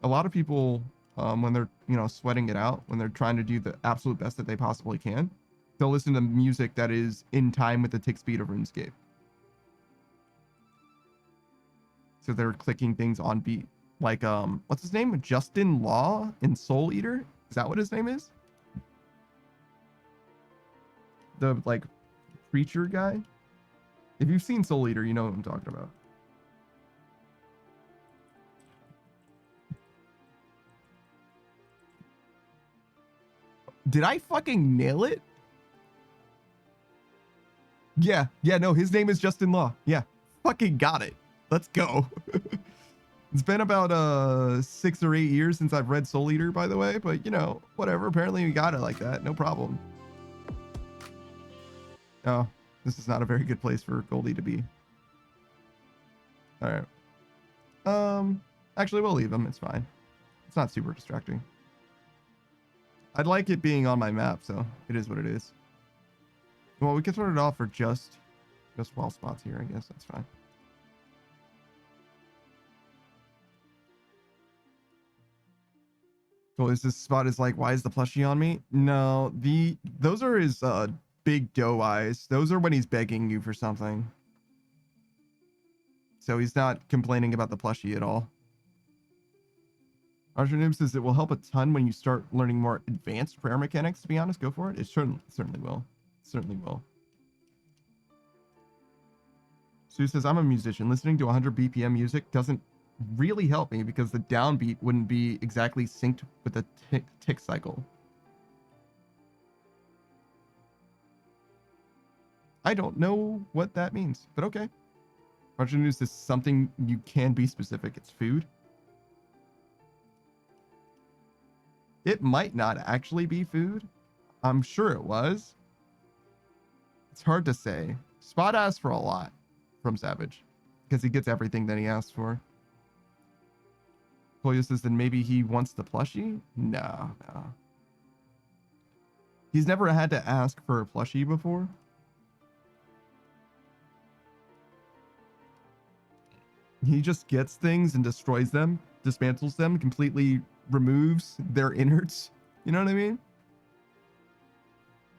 A lot of people, when they're, sweating it out, when they're trying to do the absolute best that they possibly can, they'll listen to music that is in time with the tick speed of RuneScape. So they're clicking things on beat. Like, what's his name? Justin Law in Soul Eater? Is that what his name is? The, like, preacher guy? If you've seen Soul Eater, you know what I'm talking about. Did I fucking nail it? Yeah, no, his name is Justin Law. Yeah, fucking got it. Let's go. It's been about 6 or 8 years since I've read Soul Eater, by the way, but whatever. Apparently we got it like that. No problem. Oh, this is not a very good place for Goldie to be. All right. Actually, we'll leave him. It's fine. It's not super distracting. I'd like it being on my map, so it is what it is. Well, we can turn it off for just while Spot's here, I guess. That's fine. So is this Spot is like, why is the plushie on me? No, those are his big doe eyes. Those are when he's begging you for something. So he's not complaining about the plushie at all. Arjun says it will help a ton when you start learning more advanced prayer mechanics, to be honest. Go for it. It certainly will. Certainly will. Sue says, I'm a musician. Listening to 100 BPM music doesn't really help me because the downbeat wouldn't be exactly synced with the tick cycle. I don't know what that means, but okay. Arjun says something you can be specific. It's food. It might not actually be food. I'm sure it was. It's hard to say. Spot asked for a lot from Savage because he gets everything that he asks for. Koya says, then maybe he wants the plushie? No. He's never had to ask for a plushie before. He just gets things and destroys them, dismantles them, completely removes their innards. You know what I mean?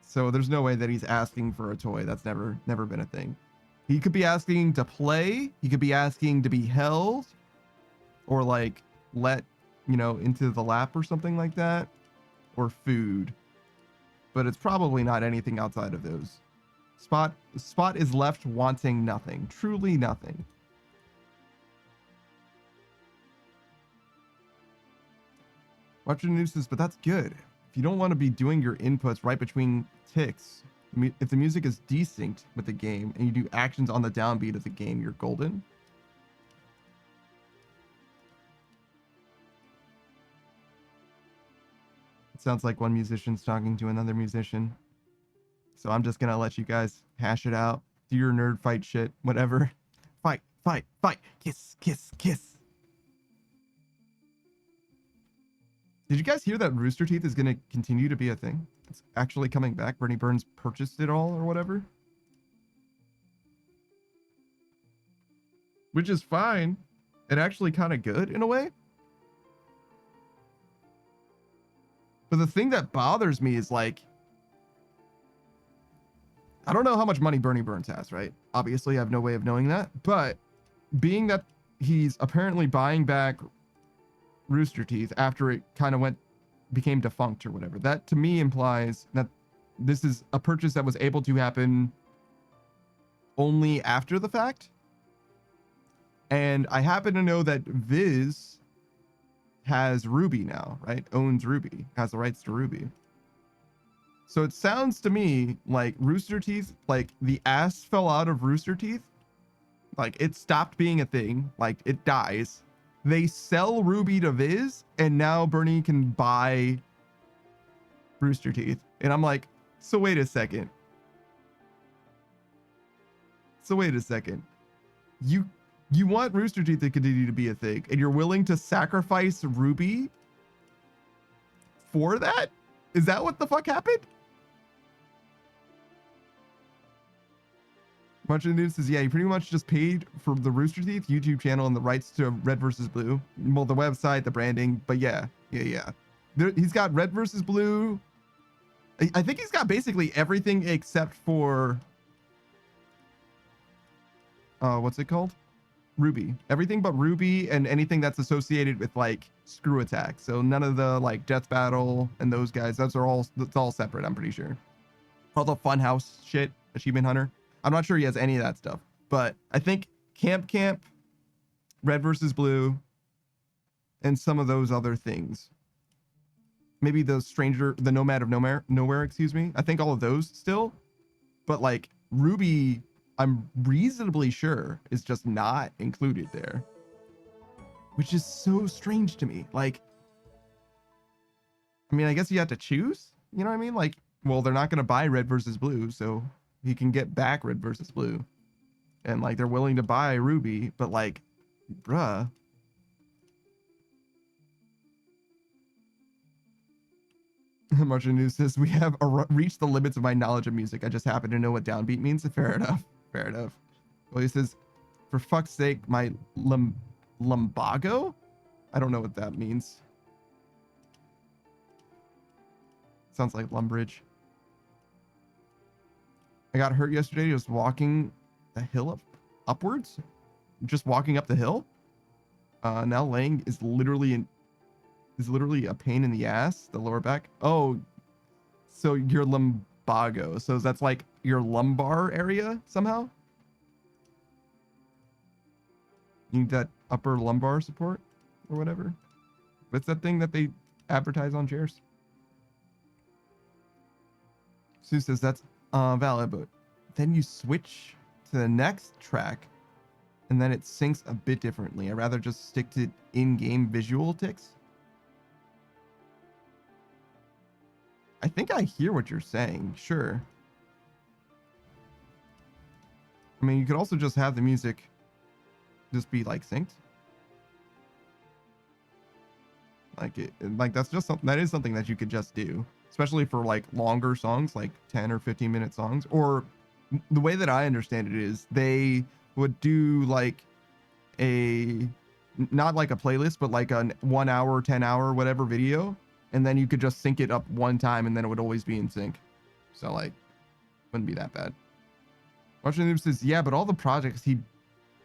So there's no way that he's asking for a toy. That's never been a thing. He could be asking to play. He could be asking to be held or like let, into the lap or something like that, or food. But it's probably not anything outside of those. Spot is left wanting nothing, truly nothing. Watch your nooses, but that's good. If you don't want to be doing your inputs right between ticks, if the music is desynced with the game and you do actions on the downbeat of the game, you're golden. It sounds like one musician's talking to another musician. So I'm just gonna let you guys hash it out. Do your nerd fight shit, whatever. Fight, fight, fight. Kiss, kiss, kiss. Did you guys hear that Rooster Teeth is going to continue to be a thing? It's actually coming back. Bernie Burns purchased it all or whatever. Which is fine. And actually kind of good in a way. But the thing that bothers me is like, I don't know how much money Bernie Burns has, right? Obviously, I have no way of knowing that. But being that he's apparently buying back Rooster Teeth after it kind of became defunct or whatever, that to me implies that this is a purchase that was able to happen only after the fact. And I happen to know that Viz has Ruby now, right? Owns Ruby, has the rights to Ruby. So it sounds to me like Rooster Teeth, like the ass fell out of Rooster Teeth. Like it stopped being a thing, like it dies. They sell Ruby to Viz, and now Bernie can buy Rooster Teeth. And I'm like, so wait a second. You want Rooster Teeth to continue to be a thing, and you're willing to sacrifice Ruby for that? Is that what the fuck happened? Bunch of news says, yeah, he pretty much just paid for the Rooster Teeth YouTube channel and the rights to Red versus Blue. Well, the website, the branding, but yeah. He's got Red versus Blue. I think he's got basically everything except for, what's it called? Ruby. Everything but Ruby and anything that's associated with like Screw Attack. So none of the like Death Battle and those guys. That's all separate, I'm pretty sure. All the Funhouse shit, Achievement Hunter. I'm not sure he has any of that stuff, but I think Camp, Red versus Blue, and some of those other things. Maybe the Nomad of Nowhere, excuse me. I think all of those still, but like Ruby, I'm reasonably sure is just not included there, which is so strange to me. Like, I mean, I guess you have to choose, you know what I mean? Like, well, they're not going to buy Red versus Blue, so he can get back Red versus Blue, and like they're willing to buy Ruby, but like, bruh. Martian News says, we have reached the limits of my knowledge of music. I just happen to know what downbeat means. Fair enough. Well, he says, for fuck's sake, my lumbago? I don't know what that means. Sounds like Lumbridge. I got hurt yesterday just walking the hill upwards. Just walking up the hill. Now laying is literally a pain in the ass, the lower back. Oh, so your lumbago. So that's like your lumbar area somehow? You need that upper lumbar support or whatever. What's that thing that they advertise on chairs? Sue says that's valid, but then you switch to the next track and then it syncs a bit differently. I'd rather just stick to in-game visual ticks. I think I hear what you're saying, sure. I mean, you could also just have the music just be like synced. Like that's just something that is something that you could just do, especially for like longer songs, like 10 or 15-minute songs. Or the way that I understand it is they would do like not like a playlist, but like a 1 hour, 10 hour, whatever video. And then you could just sync it up one time and then it would always be in sync. So like, wouldn't be that bad. Marshall Noob says, yeah, but all the projects he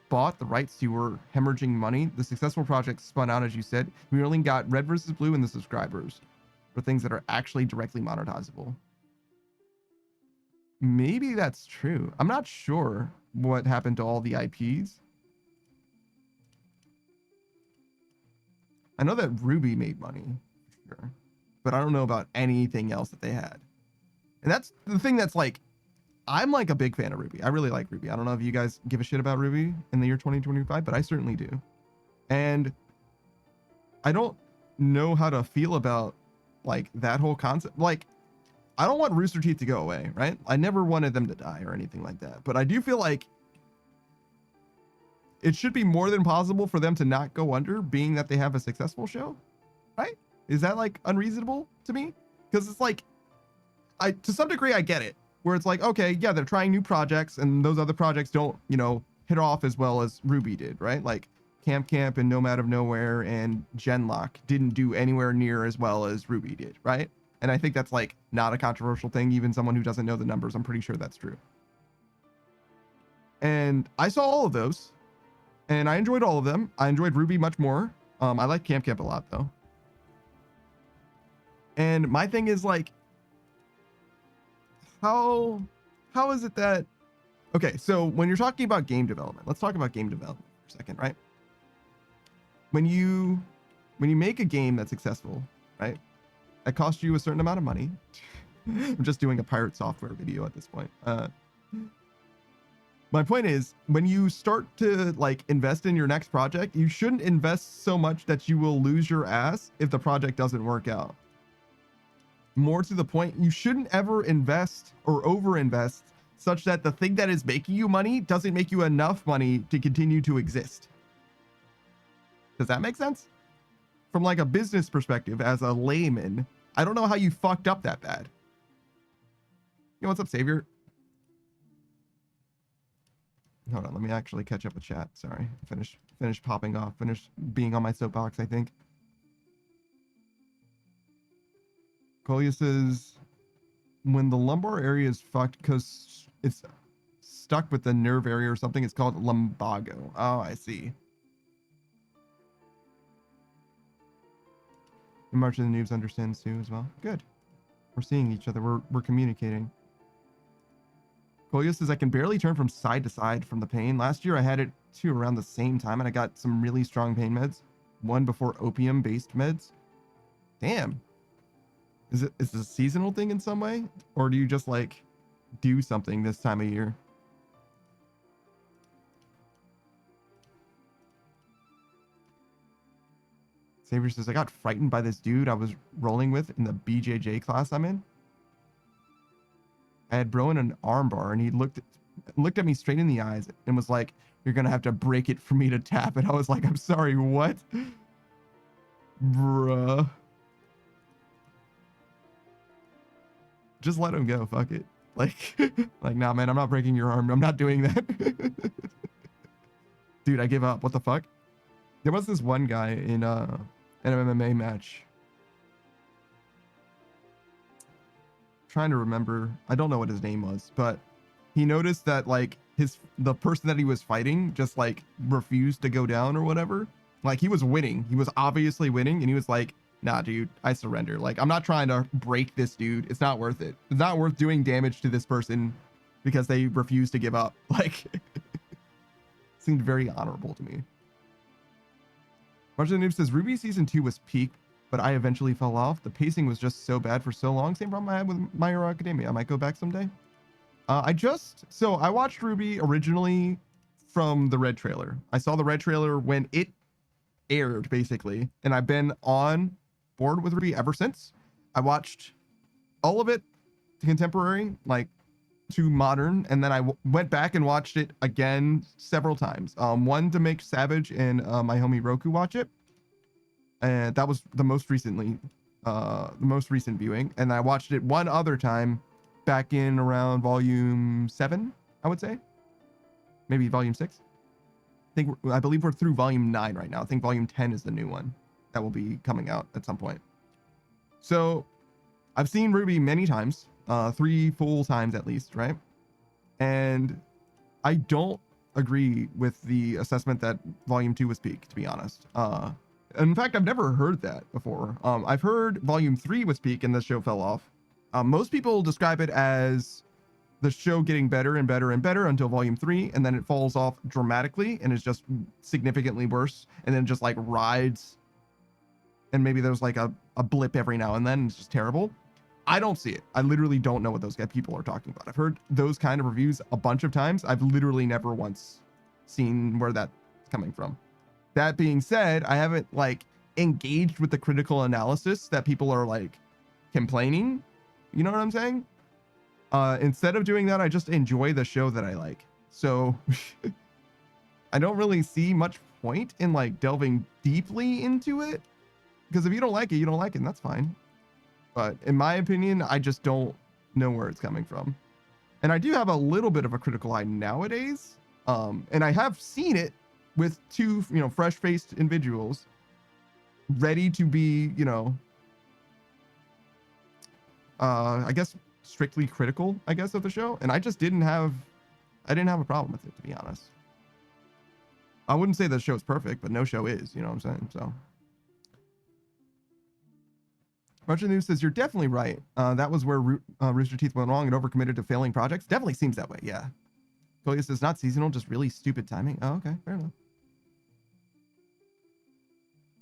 bought the rights to were hemorrhaging money. The successful projects spun out, as you said. We only got Red versus Blue and the subscribers for things that are actually directly monetizable. Maybe that's true. I'm not sure what happened to all the IPs. I know that Ruby made money. Sure. But I don't know about anything else that they had. And that's the thing that's like, I'm like a big fan of Ruby. I really like Ruby. I don't know if you guys give a shit about Ruby in the year 2025, but I certainly do. And I don't know how to feel about like that whole concept. Like, I don't want Rooster Teeth to go away, right? I never wanted them to die or anything like that. But I do feel like it should be more than possible for them to not go under, being that they have a successful show, right? Is that like unreasonable to me? Because it's like, to some degree I get it, where it's like, okay, yeah, they're trying new projects and those other projects don't, hit off as well as Ruby did, right? Like Camp Camp and Nomad of Nowhere and Genlock didn't do anywhere near as well as Ruby did, right? And I think that's like not a controversial thing. Even someone who doesn't know the numbers, I'm pretty sure that's true. And I saw all of those and I enjoyed all of them. I enjoyed Ruby much more. I like Camp Camp a lot though. And my thing is like, how is it that, okay, so when you're talking about game development, let's talk about game development for a second, right? When you make a game that's successful, right? That costs you a certain amount of money. I'm just doing a pirate software video at this point. My point is, when you start to like invest in your next project, you shouldn't invest so much that you will lose your ass if the project doesn't work out. More to the point, you shouldn't ever invest or overinvest such that the thing that is making you money doesn't make you enough money to continue to exist. Does that make sense? From like a business perspective, as a layman, I don't know how you fucked up that bad. Yo, what's up, Savior? Hold on, let me actually catch up with chat. Sorry, finish popping off, finish being on my soapbox, I think. Kolya says, when the lumbar area is fucked because it's stuck with the nerve area or something, it's called lumbago. Oh, I see. And March of the Noobs understands too as well. Good. We're seeing each other. We're communicating. Kolya says, I can barely turn from side to side from the pain. Last year I had it too around the same time and I got some really strong pain meds. One before opium-based meds. Damn. Is it a seasonal thing in some way? Or do you just like do something this time of year? Savior says, I got frightened by this dude I was rolling with in the BJJ class I'm in. I had broken an armbar and he looked at me straight in the eyes and was like, you're gonna have to break it for me to tap it. I was like, I'm sorry, what? Bruh. Just let him go, fuck it. Like, nah, man, I'm not breaking your arm. I'm not doing that. Dude, I give up. What the fuck? There was this one guy in an MMA match. Trying to remember. I don't know what his name was, but he noticed that like the person that he was fighting just like refused to go down or whatever. Like he was winning. He was obviously winning and he was like, nah, dude, I surrender. Like, I'm not trying to break this dude. It's not worth it. It's not worth doing damage to this person because they refuse to give up. Like, seemed very honorable to me. March of the Noob says, Ruby Season 2 was peak, but I eventually fell off. The pacing was just so bad for so long. Same problem I had with My Hero Academia. I might go back someday. So I watched Ruby originally from the Red trailer. I saw the Red trailer when it aired, basically, and I've been on board with Ruby ever since. I watched all of it contemporary, like to modern, and then I went back and watched it again several times. One to make Savage and my homie Roku watch it, and that was the most recent viewing. And I watched it one other time back in around volume 7, I would say, maybe volume 6. I believe we're through volume 9 right now. I think volume 10 is the new one that will be coming out at some point. So I've seen Ruby many times, 3 full times at least, right? And I don't agree with the assessment that volume 2 was peak, to be honest. In fact, I've never heard that before. I've heard volume 3 was peak and the show fell off. Most people describe it as the show getting better and better and better until volume 3, and then it falls off dramatically and is just significantly worse, and then just like rides, and maybe there's like a blip every now and then. It's just terrible. I don't see it. I literally don't know what those people are talking about. I've heard those kind of reviews a bunch of times. I've literally never once seen where that's coming from. That being said, I haven't like engaged with the critical analysis that people are like complaining. You know what I'm saying? Instead of doing that, I just enjoy the show that I like. So I don't really see much point in like delving deeply into it. Because if you don't like it, you don't like it, and that's fine. But in my opinion, I just don't know where it's coming from. And I do have a little bit of a critical eye nowadays. And I have seen it with two, fresh-faced individuals ready to be, I guess strictly critical, I guess, of the show. And I just didn't have a problem with it, to be honest. I wouldn't say the show's perfect, but no show is, you know what I'm saying? So. Roger News says, you're definitely right. That was where Rooster Teeth went wrong and overcommitted to failing projects. Definitely seems that way, yeah. Colia says, not seasonal, just really stupid timing. Oh, okay, fair enough.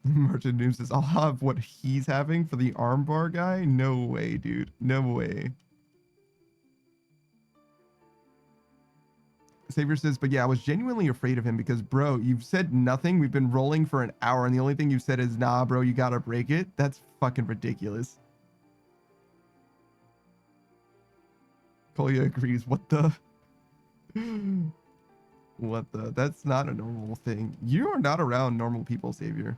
Merchant News says, I'll have what he's having for the armbar guy? No way, dude. No way. Savior says, but yeah, I was genuinely afraid of him because, bro, you've said nothing. We've been rolling for an hour, and the only thing you've said is, nah, bro, you gotta break it. That's fucking ridiculous. Kolia agrees. What the? What the? That's not a normal thing. You are not around normal people, Savior.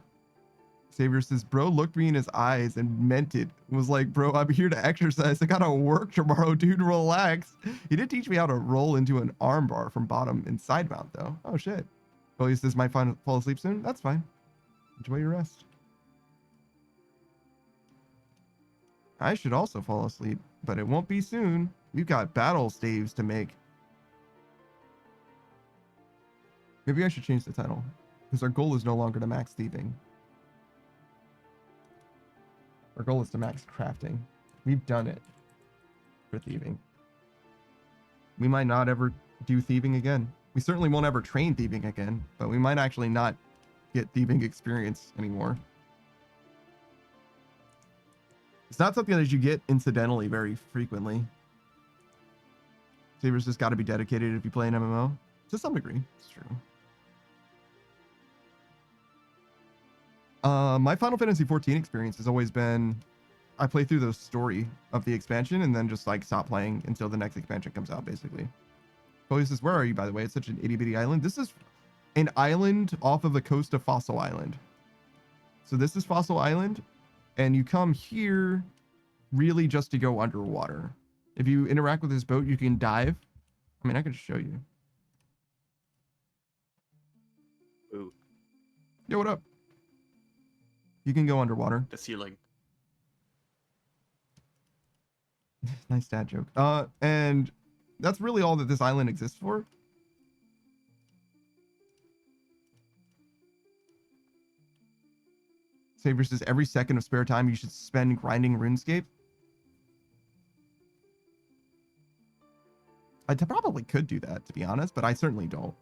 Savior says, bro looked me in his eyes and meant it. Was like, bro, I'm here to exercise. I gotta work tomorrow, dude. Relax. He did teach me how to roll into an arm bar from bottom and side mount, though. Oh, shit. Well, he says, might fall asleep soon. That's fine. Enjoy your rest. I should also fall asleep, but it won't be soon. We've got battle staves to make. Maybe I should change the title, because our goal is no longer to max thieving. Our goal is to max crafting. We've done it for thieving. We might not ever do thieving again. We certainly won't ever train thieving again, but we might actually not get thieving experience anymore. It's not something that you get incidentally very frequently. Saber's just got to be dedicated if you play an MMO. To some degree, it's true. My Final Fantasy XIV experience has always been, I play through the story of the expansion and then just like stop playing until the next expansion comes out, basically. Chloe says, where are you, by the way? It's such an itty bitty island. This is an island off of the coast of Fossil Island. So this is Fossil Island, and you come here really just to go underwater. If you interact with this boat, you can dive. I mean, I can just show you. Ooh. Yo, what up? You can go underwater. The ceiling. Nice dad joke. And that's really all that this island exists for. Savior says every second of spare time you should spend grinding RuneScape. I probably could do that, to be honest, but I certainly don't.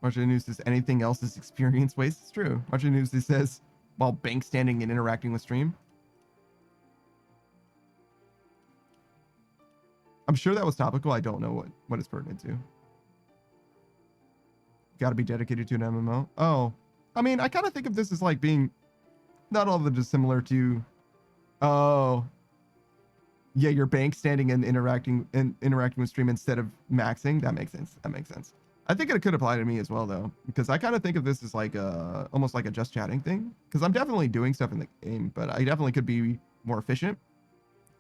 Marcia News says anything else is experience waste. It's true. Marcia News says while bank standing and interacting with stream. I'm sure that was topical. I don't know what it's pertinent to. Got to be dedicated to an MMO. Oh, I mean, I kind of think of this as like being not all that dissimilar to. Oh, yeah, your bank standing and interacting with stream instead of maxing. That makes sense. That makes sense. I think it could apply to me as well, though, because I kind of think of this as like almost like a just chatting thing. Because I'm definitely doing stuff in the game, but I definitely could be more efficient,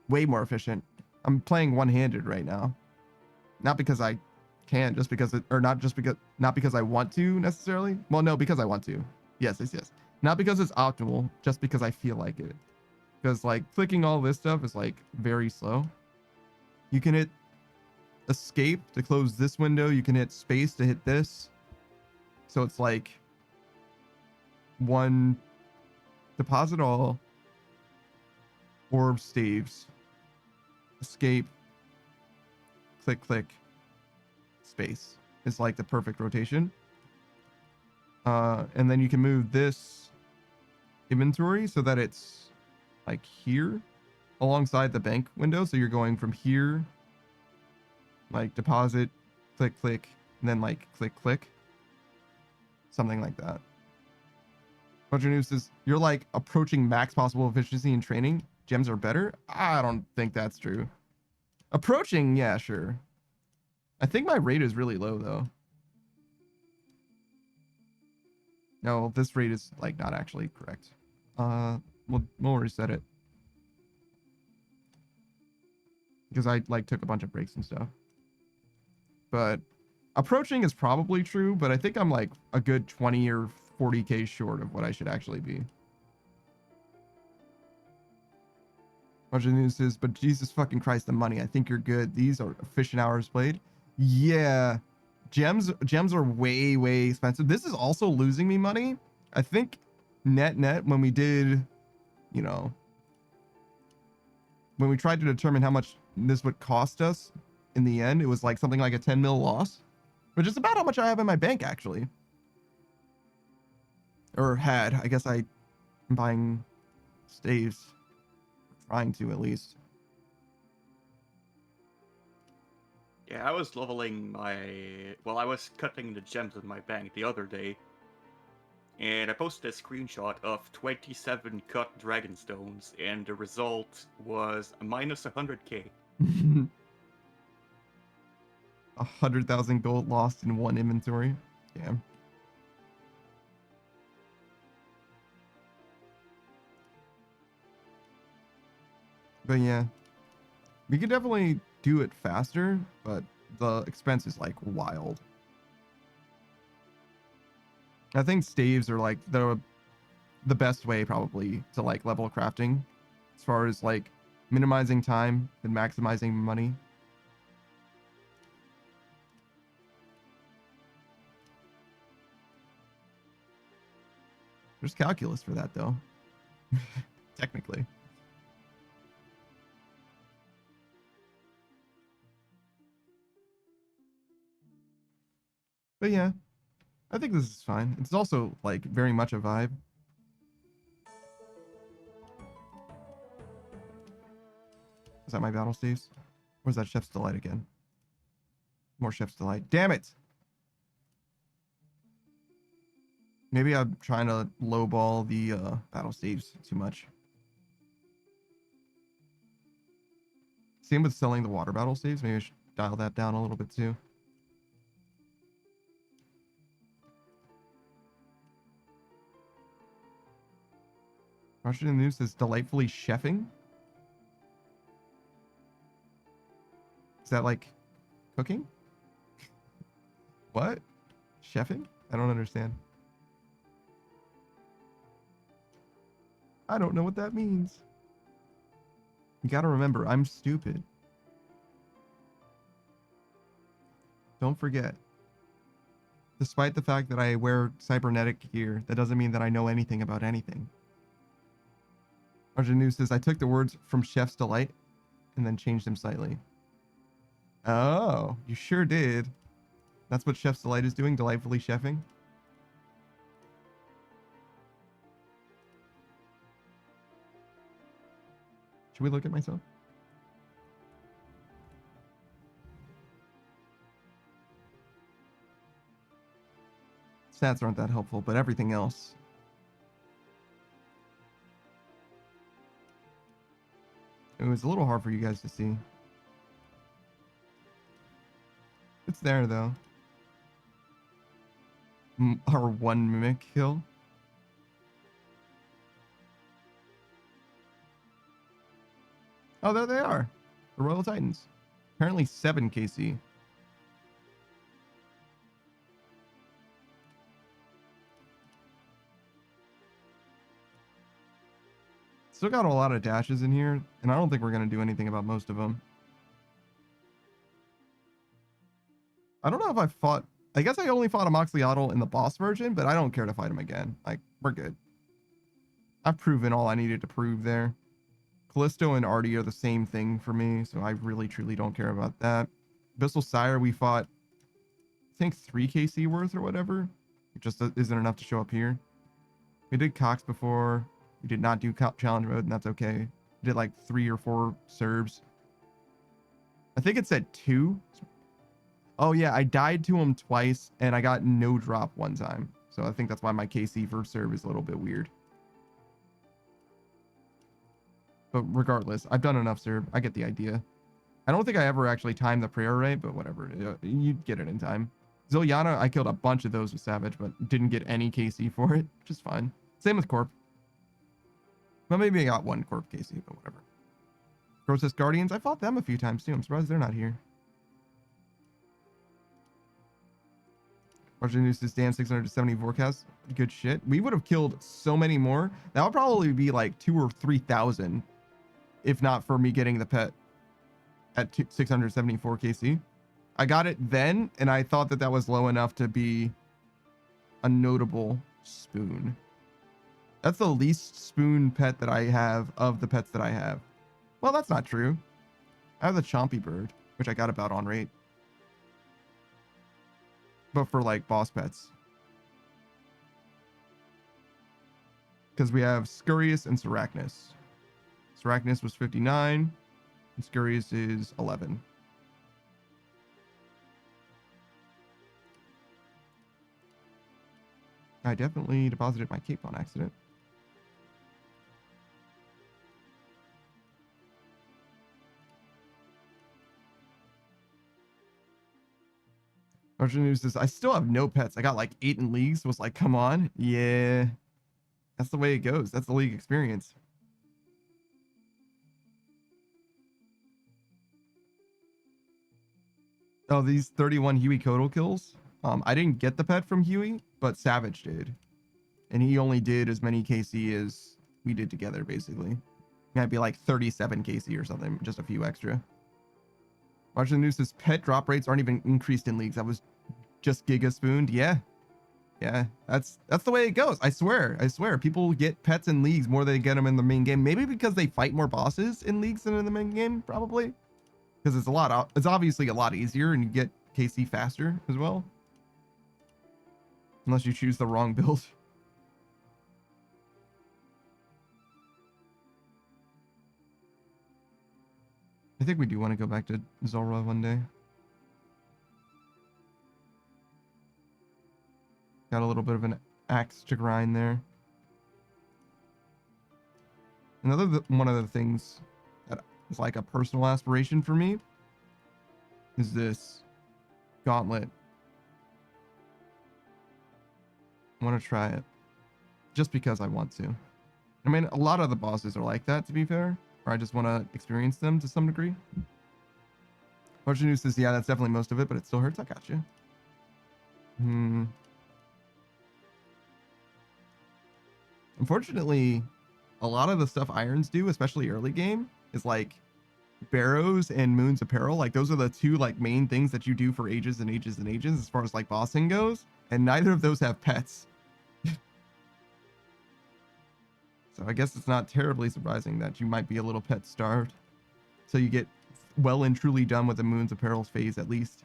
way more efficient. I'm playing one-handed right now, not because I can, just because not because I want to necessarily. Well, no, because I want to. Yes. Not because it's optimal, just because I feel like it. Because like clicking all this stuff is like very slow. You can hit escape to close this window. You can hit space to hit this. So it's like one deposit all, orb staves, escape, click, space. It's like the perfect rotation. And then you can move this inventory so that it's like here alongside the bank window. So you're going from here, like deposit, click, and then like click, something like that. Roger News says, you're like approaching max possible efficiency in training. Gems are better. I don't think that's true. Approaching, yeah, sure. I think my rate is really low though. No, this rate is like not actually correct. We'll reset it. Because I like took a bunch of breaks and stuff. But approaching is probably true, but I think I'm like a good 20 or 40K short of what I should actually be. Bunch of news says, but Jesus fucking Christ, the money. I think you're good. These are efficient hours played. Yeah. Gems are way expensive. This is also losing me money. I think net when we did, you know, when we tried to determine how much this would cost us in the end, it was like something like a 10 mil loss, which is about how much I have in my bank actually. Or had. I guess I'm buying staves. Trying to at least. Yeah, I was leveling I was cutting the gems in my bank the other day. And I posted a screenshot of 27 cut dragonstones, and the result was a minus 100k. 100,000 gold lost in one inventory. Damn. But yeah, we could definitely do it faster, but the expense is like wild. I think staves are like the best way probably to like level crafting as far as like minimizing time and maximizing money. There's calculus for that though. Technically. But yeah, I think this is fine. It's also like very much a vibe. Is that my battle staves? Or is that Chef's Delight again? More Chef's Delight. Damn it! Maybe I'm trying to lowball the battle staves too much. Same with selling the water battle staves. Maybe I should dial that down a little bit too. Russian news says delightfully chefing. Is that like cooking? What? Chefing? I don't understand. I don't know what that means. You gotta remember, I'm stupid. Don't forget. Despite the fact that I wear cybernetic gear, that doesn't mean that I know anything about anything. Arjun News says, I took the words from Chef's Delight and then changed them slightly. Oh, you sure did. That's what Chef's Delight is doing, delightfully chefing. Should we look at myself? Stats aren't that helpful, but everything else. It was a little hard for you guys to see. It's there, though. Our one mimic kill. Oh, there they are. The Royal Titans. Apparently 7 KC. Still got a lot of dashes in here, and I don't think we're going to do anything about most of them. I don't know if I fought... I guess I only fought a Moxliotl in the boss version, but I don't care to fight him again. Like, we're good. I've proven all I needed to prove there. Callisto and Artie are the same thing for me, so I really, truly don't care about that. Abyssal Sire, we fought, I think, 3 KC worth or whatever. It just isn't enough to show up here. We did Cox before. We did not do challenge mode, and that's okay. We did like 3 or 4 Serbs. I think it said 2. Oh yeah, I died to him twice, and I got no drop one time. So I think that's why my KC for Serb is a little bit weird. But regardless, I've done enough Serb. I get the idea. I don't think I ever actually timed the prayer right, but whatever. You get it in time. Ziliana, I killed a bunch of those with Savage, but didn't get any KC for it, which is fine. Same with Corp. Well, maybe I got one Corp KC, but whatever. Process Guardians, I fought them a few times too. I'm surprised they're not here. Martian News to stand 670 forecast. Good shit. We would have killed so many more. That would probably be like 2,000 or 3,000 if not for me getting the pet at 674 KC. I got it then, and I thought that that was low enough to be a notable spoon. That's the least spoon pet that I have of the pets that I have. Well, that's not true. I have the Chompy Bird, which I got about on rate. But for like boss pets. Because we have Scurious and Seracnus. Seracnus was 59, and Scurious is 11. I definitely deposited my cape on accident. Arjun News says, I still have no pets. I got like 8 in leagues. Was like, come on. Yeah. That's the way it goes. That's the league experience. Oh, these 31 Huey Codal kills. I didn't get the pet from Huey, but Savage did. And he only did as many KC as we did together, basically. Might be like 37 KC or something, just a few extra. Watching the news says pet drop rates aren't even increased in leagues. That was just giga spooned. Yeah. Yeah, that's the way it goes. I swear. People get pets in leagues more than they get them in the main game. Maybe because they fight more bosses in leagues than in the main game, probably. Because it's obviously a lot easier and you get KC faster as well. Unless you choose the wrong build. I think we do want to go back to Zora one day. Got a little bit of an axe to grind there. One of the things that is like a personal aspiration for me is this gauntlet. I want to try it just because I want to. I mean, a lot of the bosses are like that, to be fair, or I just want to experience them to some degree. Martian News says, yeah, that's definitely most of it, but it still hurts. I got you. Unfortunately, a lot of the stuff Irons do, especially early game, is like Barrows and Moon's Apparel. Like those are the two like main things that you do for ages and ages and ages as far as like bossing goes, and neither of those have pets. So I guess it's not terribly surprising that you might be a little pet starved. So you get well and truly done with the Moon's Apparel phase at least.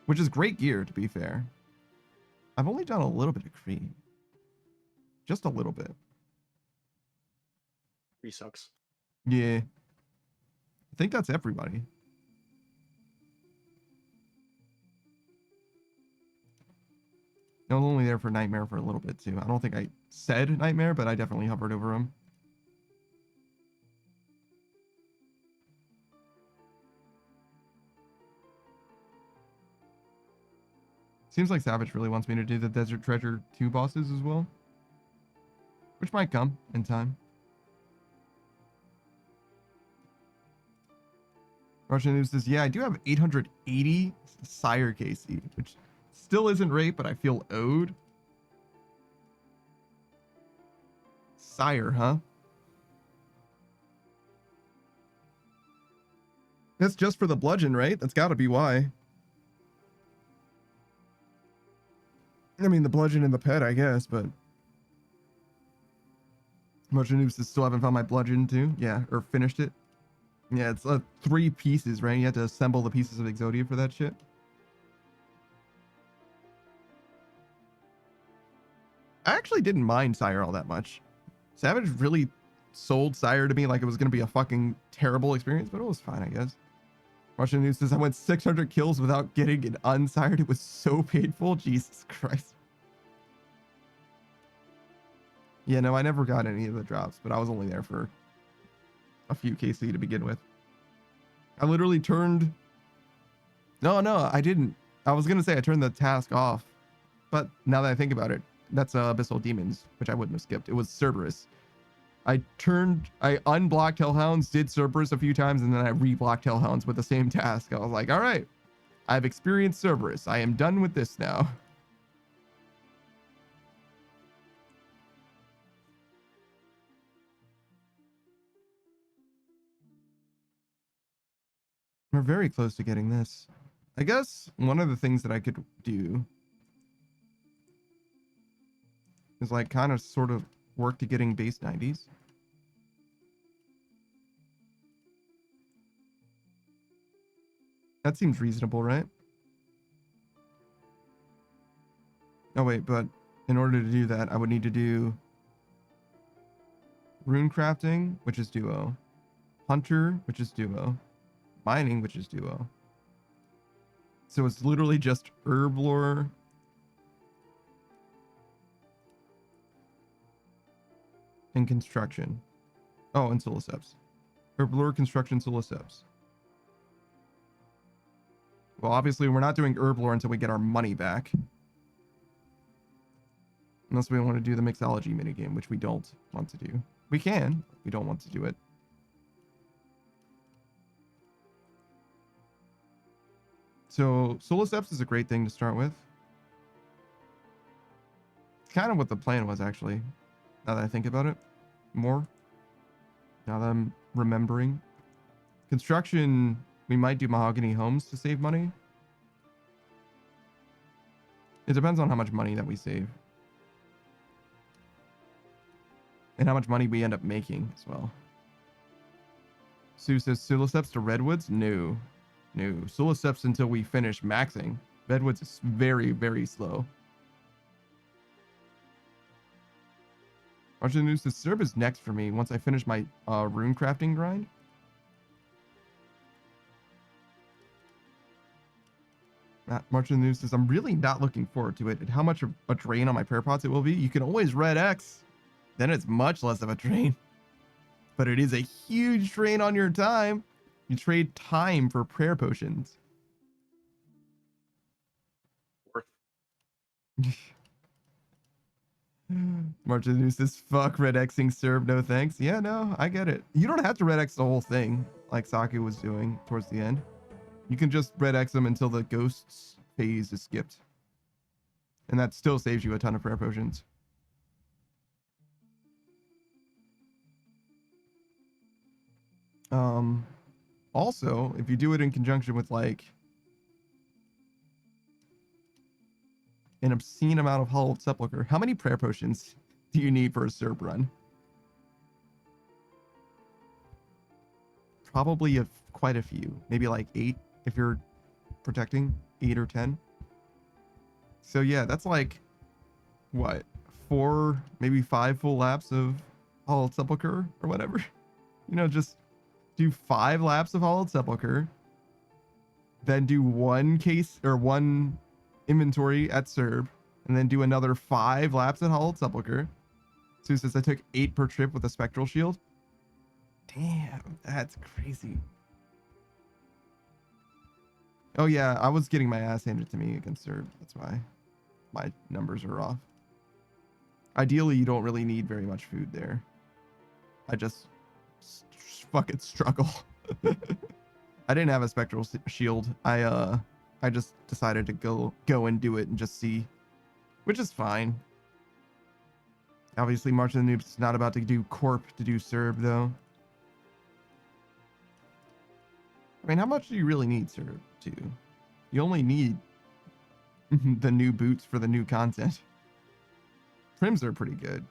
Which is great gear, to be fair. I've only done a little bit of cream. Just a little bit. He sucks. Yeah. I think that's everybody. I was only there for Nightmare for a little bit too. I don't think I said Nightmare, but I definitely hovered over him. Seems like Savage really wants me to do the Desert Treasure 2 bosses as well. Which might come in time. Russian News says, yeah, I do have 880 Sire KC, which still isn't right, but I feel owed. Sire, huh? That's just for the bludgeon, right? That's gotta be why. I mean, the bludgeon and the pet, I guess, but... Russian News says, still haven't found my bludgeon too. Yeah, or finished it. Yeah, it's 3 pieces, right? You have to assemble the pieces of Exodia for that shit. I actually didn't mind Sire all that much. Savage really sold Sire to me like it was going to be a fucking terrible experience, but it was fine, I guess. Russian News says, I went 600 kills without getting an unsired. It was so painful. Jesus Christ. Yeah, no, I never got any of the drops, but I was only there for a few KC to begin with. I literally turned... No, I didn't. I was going to say I turned the task off, but now that I think about it, that's Abyssal Demons, which I wouldn't have skipped. It was Cerberus. I unblocked Hellhounds, did Cerberus a few times, and then I reblocked Hellhounds with the same task. I was like, all right, I've experienced Cerberus. I am done with this now. We're very close to getting this. I guess one of the things that I could do is like kind of sort of work to getting base 90s. That seems reasonable, right? Oh wait, but in order to do that, I would need to do rune crafting, which is duo, hunter, which is duo, mining, which is duo. So it's literally just herb lore and construction. Oh, and Soloseps. Herb lore, construction, Soloseps. Well, obviously we're not doing herb lore until we get our money back. Unless we want to do the mixology minigame, which we don't want to do. We can. We don't want to do it. So Soloseps is a great thing to start with. It's kind of what the plan was, actually. Now that I think about it more. Now that I'm remembering. Construction, we might do mahogany homes to save money. It depends on how much money that we save. And how much money we end up making as well. Sue says Soloseps to Redwoods? No. No. Soloseps until we finish maxing. Redwoods is very, very slow. March of the News says Serb is next for me once I finish my rune crafting grind. March of the News says I'm really not looking forward to it and how much of a drain on my prayer pots it will be. You can always red X. Then it's much less of a drain. But it is a huge drain on your time. You trade time for prayer potions. Worth. March of the News says, fuck red Xing serve, no thanks. Yeah, no, I get it. You don't have to red X the whole thing like Saku was doing towards the end. You can just red X them until the ghosts phase is skipped. And that still saves you a ton of prayer potions. Also, if you do it in conjunction with like an obscene amount of Hollowed Sepulchre, how many prayer potions do you need for a Serb run? Probably quite a few, maybe like 8 if you're protecting, 8 or 10. So yeah, that's like what, 4, maybe 5 full laps of Hollowed Sepulchre or whatever. You know, just do 5 laps of Hollowed Sepulchre, then do 1 case or 1 inventory at Serb, and then do another 5 laps at Hollowed Sepulchre. So it says I took 8 per trip with a spectral shield. Damn, that's crazy. Oh yeah, I was getting my ass handed to me against Serb. That's why my numbers are off. Ideally, you don't really need very much food there. I just fucking struggle. I didn't have a spectral shield. I just decided to go and do it and just see, which is fine. Obviously, March of the Noob's not about to do Corp to do Serb though. I mean, how much do you really need Serb to? You only need the new boots for the new content. Prims are pretty good,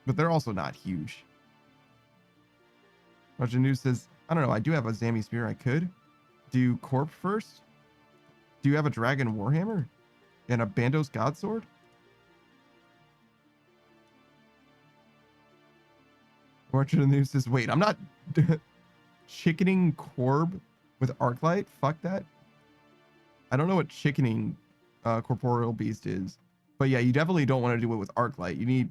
but they're also not huge. March of the Noob says, I don't know, I do have a Zami Spear. I could do Corp first. Do you have a Dragon Warhammer and a Bandos Godsword? March of the Noob says, wait, I'm not chickening Corb with Arclight. Fuck that. I don't know what chickening Corporeal Beast is. But yeah, you definitely don't want to do it with Arclight. You need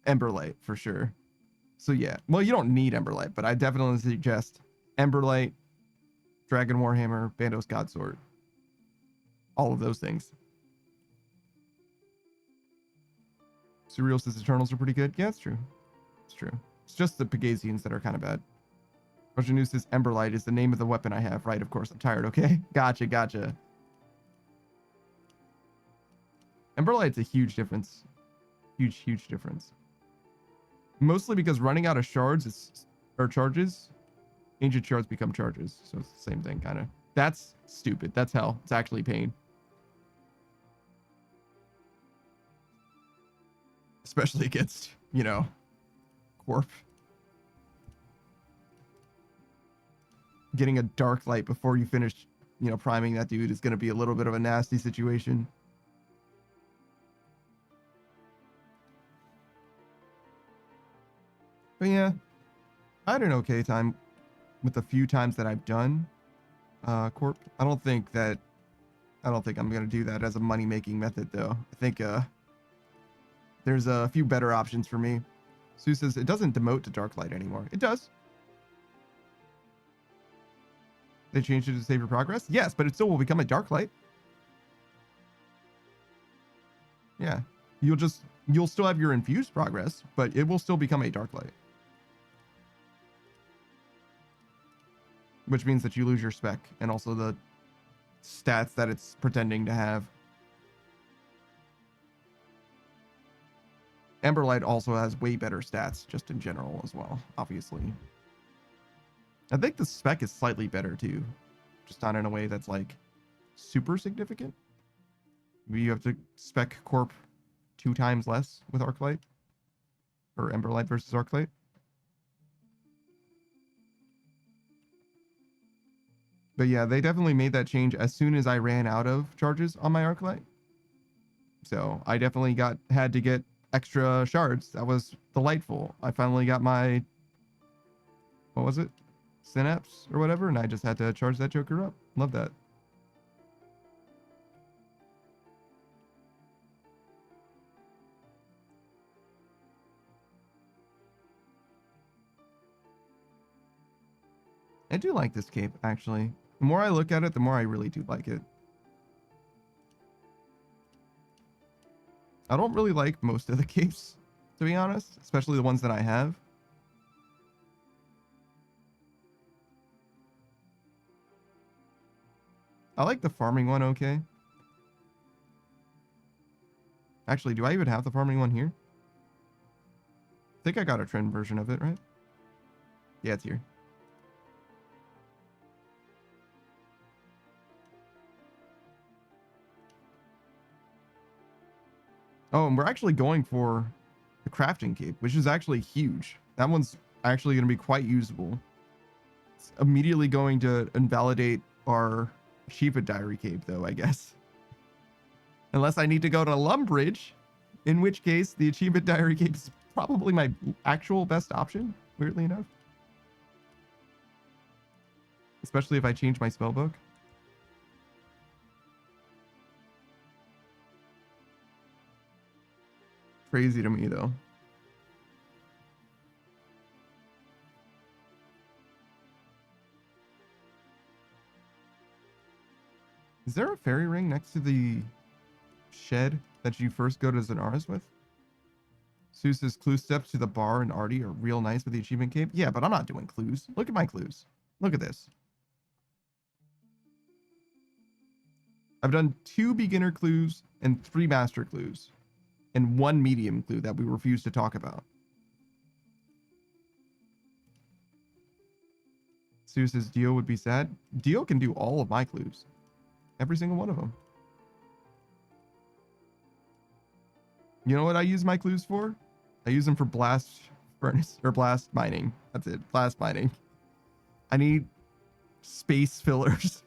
Emberlight for sure. So yeah, well, you don't need Emberlight, but I definitely suggest Emberlight, Dragon Warhammer, Bandos Godsword. All of those things. Surreal says Eternals are pretty good. Yeah, it's true. It's true. It's just the Pegasians that are kind of bad. Russian News says Emberlight is the name of the weapon I have. Right, of course. I'm tired, okay? Gotcha, gotcha. Emberlight's a huge difference. Huge, huge difference. Mostly because running out of shards is, or charges, ancient shards become charges. So it's the same thing, kind of. That's stupid. That's hell. It's actually pain. Especially against, you know, Corp. Getting a dark light before you finish, you know, priming that dude is going to be a little bit of a nasty situation. But yeah, I had an okay time with the few times that I've done Corp. I don't think I'm going to do that as a money-making method, though. I think there's a few better options for me. Sue says it doesn't demote to dark light anymore. It does. They changed it to save your progress? Yes, but it still will become a dark light. Yeah. You'll still have your infused progress, but it will still become a dark light. Which means that you lose your spec and also the stats that it's pretending to have. Emberlight also has way better stats just in general as well, obviously. I think the spec is slightly better too, just not in a way that's like super significant. Maybe you have to spec Corp 2 times less with Arclight or Emberlight versus Arclight. But yeah, they definitely made that change as soon as I ran out of charges on my Arclight. So I definitely had to get extra shards. That was delightful. I finally got my, what was it? Synapse or whatever, and I just had to charge that joker up. Love that. I do like this cape, actually. The more I look at it, the more I really do like it. I don't really like most of the capes, to be honest, especially the ones that I have. I like the farming one okay. Actually, do I even have the farming one here? I think I got a trend version of it, right? Yeah, it's here. Oh, and we're actually going for the crafting cape, which is actually huge. That one's actually going to be quite usable. It's immediately going to invalidate our Shiva Diary cape, though, I guess. Unless I need to go to Lumbridge, in which case the Achievement Diary cape is probably my actual best option, weirdly enough. Especially if I change my spellbook. Crazy to me, though. Is there a fairy ring next to the shed that you first go to Zanaris with? Seuss's clue steps to the bar and Artie are real nice with the achievement cape. Yeah, but I'm not doing clues. Look at my clues. Look at this. I've done 2 beginner clues and 3 master clues. And 1 medium clue that we refuse to talk about. Sue says Dio would be sad. Dio can do all of my clues. Every single one of them. You know what I use my clues for? I use them for blast furnace or blast mining. That's it. Blast mining. I need space fillers.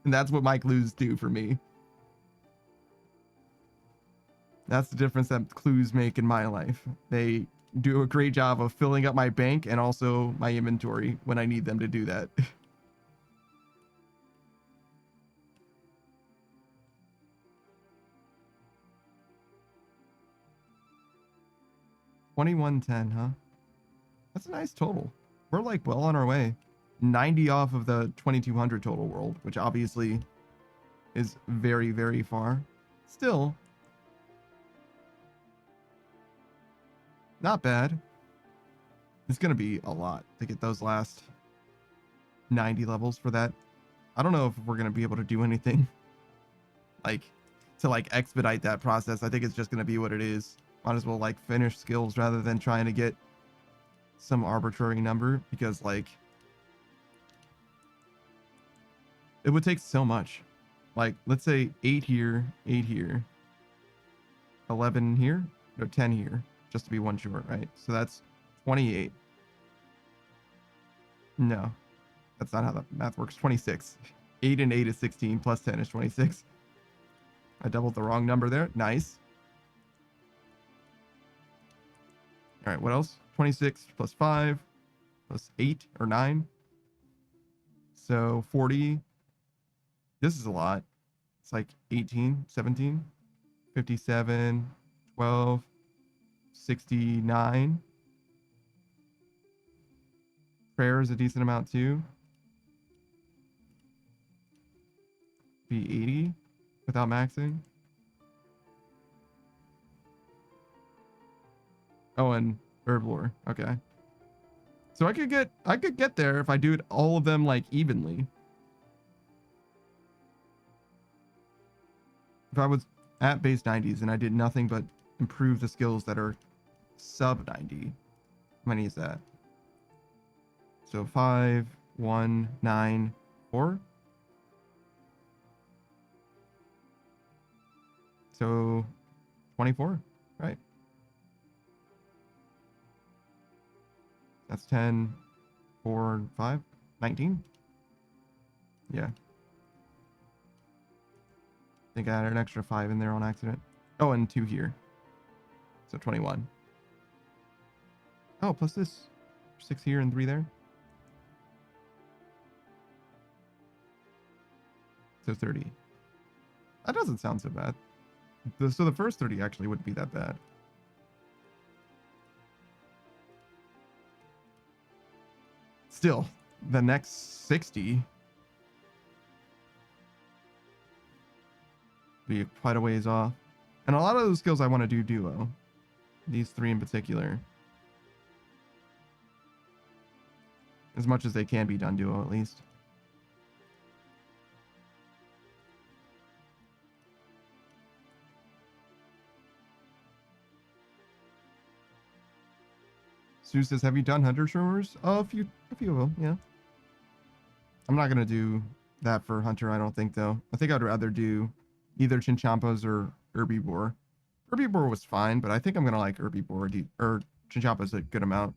And that's what my clues do for me. That's the difference that clues make in my life. They do a great job of filling up my bank and also my inventory when I need them to do that. 2110, huh? That's a nice total. We're like well on our way. 90 off of the 2200 total world, which obviously is very, very far. Still, Not bad. It's gonna be a lot to get those last 90 levels for that. I don't know if we're gonna be able to do anything like to like expedite that process. I think it's just gonna be what it is. Might as well like finish skills rather than trying to get some arbitrary number, because like it would take so much. Like let's say 8 here, 8 here, 11 here, or 10 here, just to be one short, right? So that's 28. No, that's not how the math works. 26. 8 and 8 is 16, plus 10 is 26. I doubled the wrong number there. Nice. All right, what else? 26 plus 5 plus 8 or 9. So 40. This is a lot. It's like 18, 17, 57, 12, 69. Prayer is a decent amount too. Be 80 without maxing. Oh, and herb lore. Okay. So I could get there if I do it all of them like evenly. If I was at base 90s and I did nothing but improve the skills that are sub 90. How many is that? So 5, 1, 9, 4. So 24, right? That's 10, 4, 5, 19. Yeah. I think I added an extra 5 in there on accident. Oh, and 2 here. So 21. Oh, plus this. 6 here and 3 there. So 30. That doesn't sound so bad. So the first 30 actually wouldn't be that bad. Still, the next 60 be quite a ways off. And a lot of those skills I want to do duo. These 3 in particular. As much as they can be done duo, at least. Sue says, have you done Hunter Shroomers? Oh, a few of them, yeah. I'm not going to do that for Hunter, I don't think, though. I think I'd rather do either Chinchompas or Herbivore. Herbivore was fine, but I think I'm going to like Herbivore, or Chinchompas a good amount.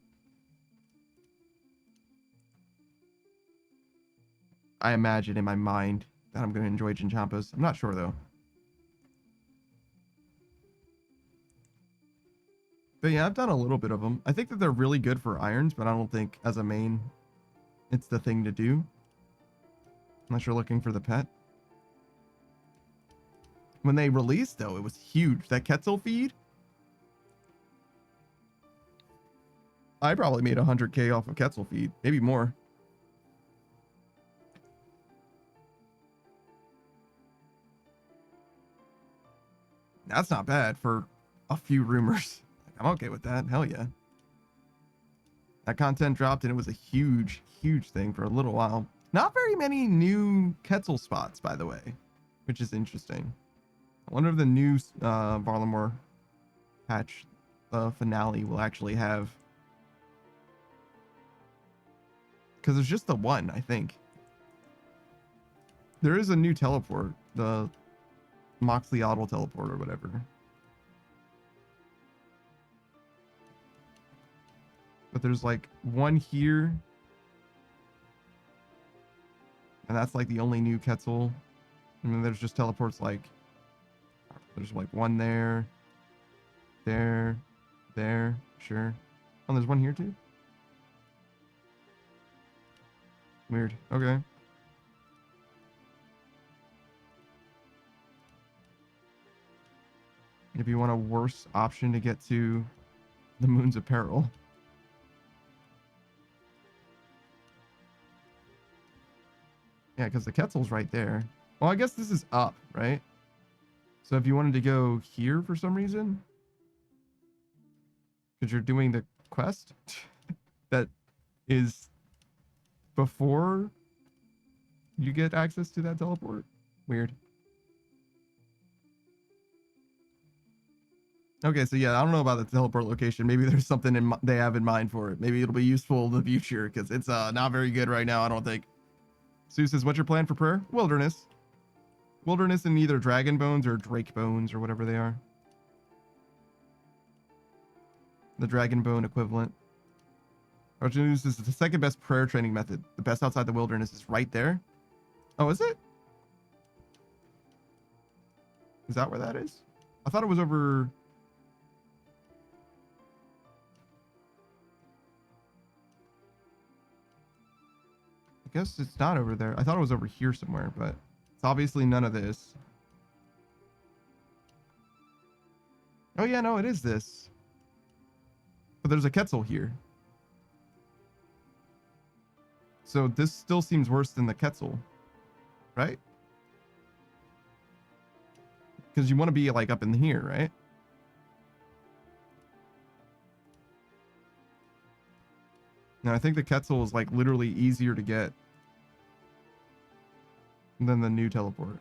I imagine in my mind that I'm going to enjoy Chinchompas. I'm not sure, though. But yeah, I've done a little bit of them. I think that they're really good for irons, but I don't think as a main, it's the thing to do. Unless you're looking for the pet. When they released, though, it was huge. That Quetzal feed. I probably made 100K off of Quetzal feed. Maybe more. That's not bad for a few rumors. I'm okay with that. Hell yeah. That content dropped and it was a huge, huge thing for a little while. Not very many new Quetzal spots, by the way, which is interesting. I wonder if the new Varlamore patch finale will actually have... Because there's just the one, I think. There is a new teleport, the Moxley Auto teleport or whatever. But there's like one here. And that's like the only new Quetzal. And then there's just teleports like... There's like one there. There. Sure. Oh, there's one here too? Weird. Okay. If you want a worse option to get to the Moon's Apparel. Yeah, because the Quetzal's right there. Well, I guess this is up, right? So if you wanted to go here for some reason, Because you're doing the quest that is before you get access to that teleport. Weird. Okay, so yeah, I don't know about the teleport location. Maybe there's something they have in mind for it. Maybe it'll be useful in the future because it's not very good right now, I don't think. Sue says, what's your plan for prayer? Wilderness. Wilderness in either dragon bones or drake bones or whatever they are. The dragon bone equivalent. Arjunus is the second best prayer training method. The best outside the wilderness is right there. Oh, is it? Is that where that is? I thought it was over. I guess it's not over there. I thought it was over here somewhere, but it's obviously none of this. Oh yeah, no, it is this. But there's a Quetzal here. So this still seems worse than the Quetzal, right? Because you want to be like up in here, right? Now I think the Quetzal is like literally easier to get than the new teleport.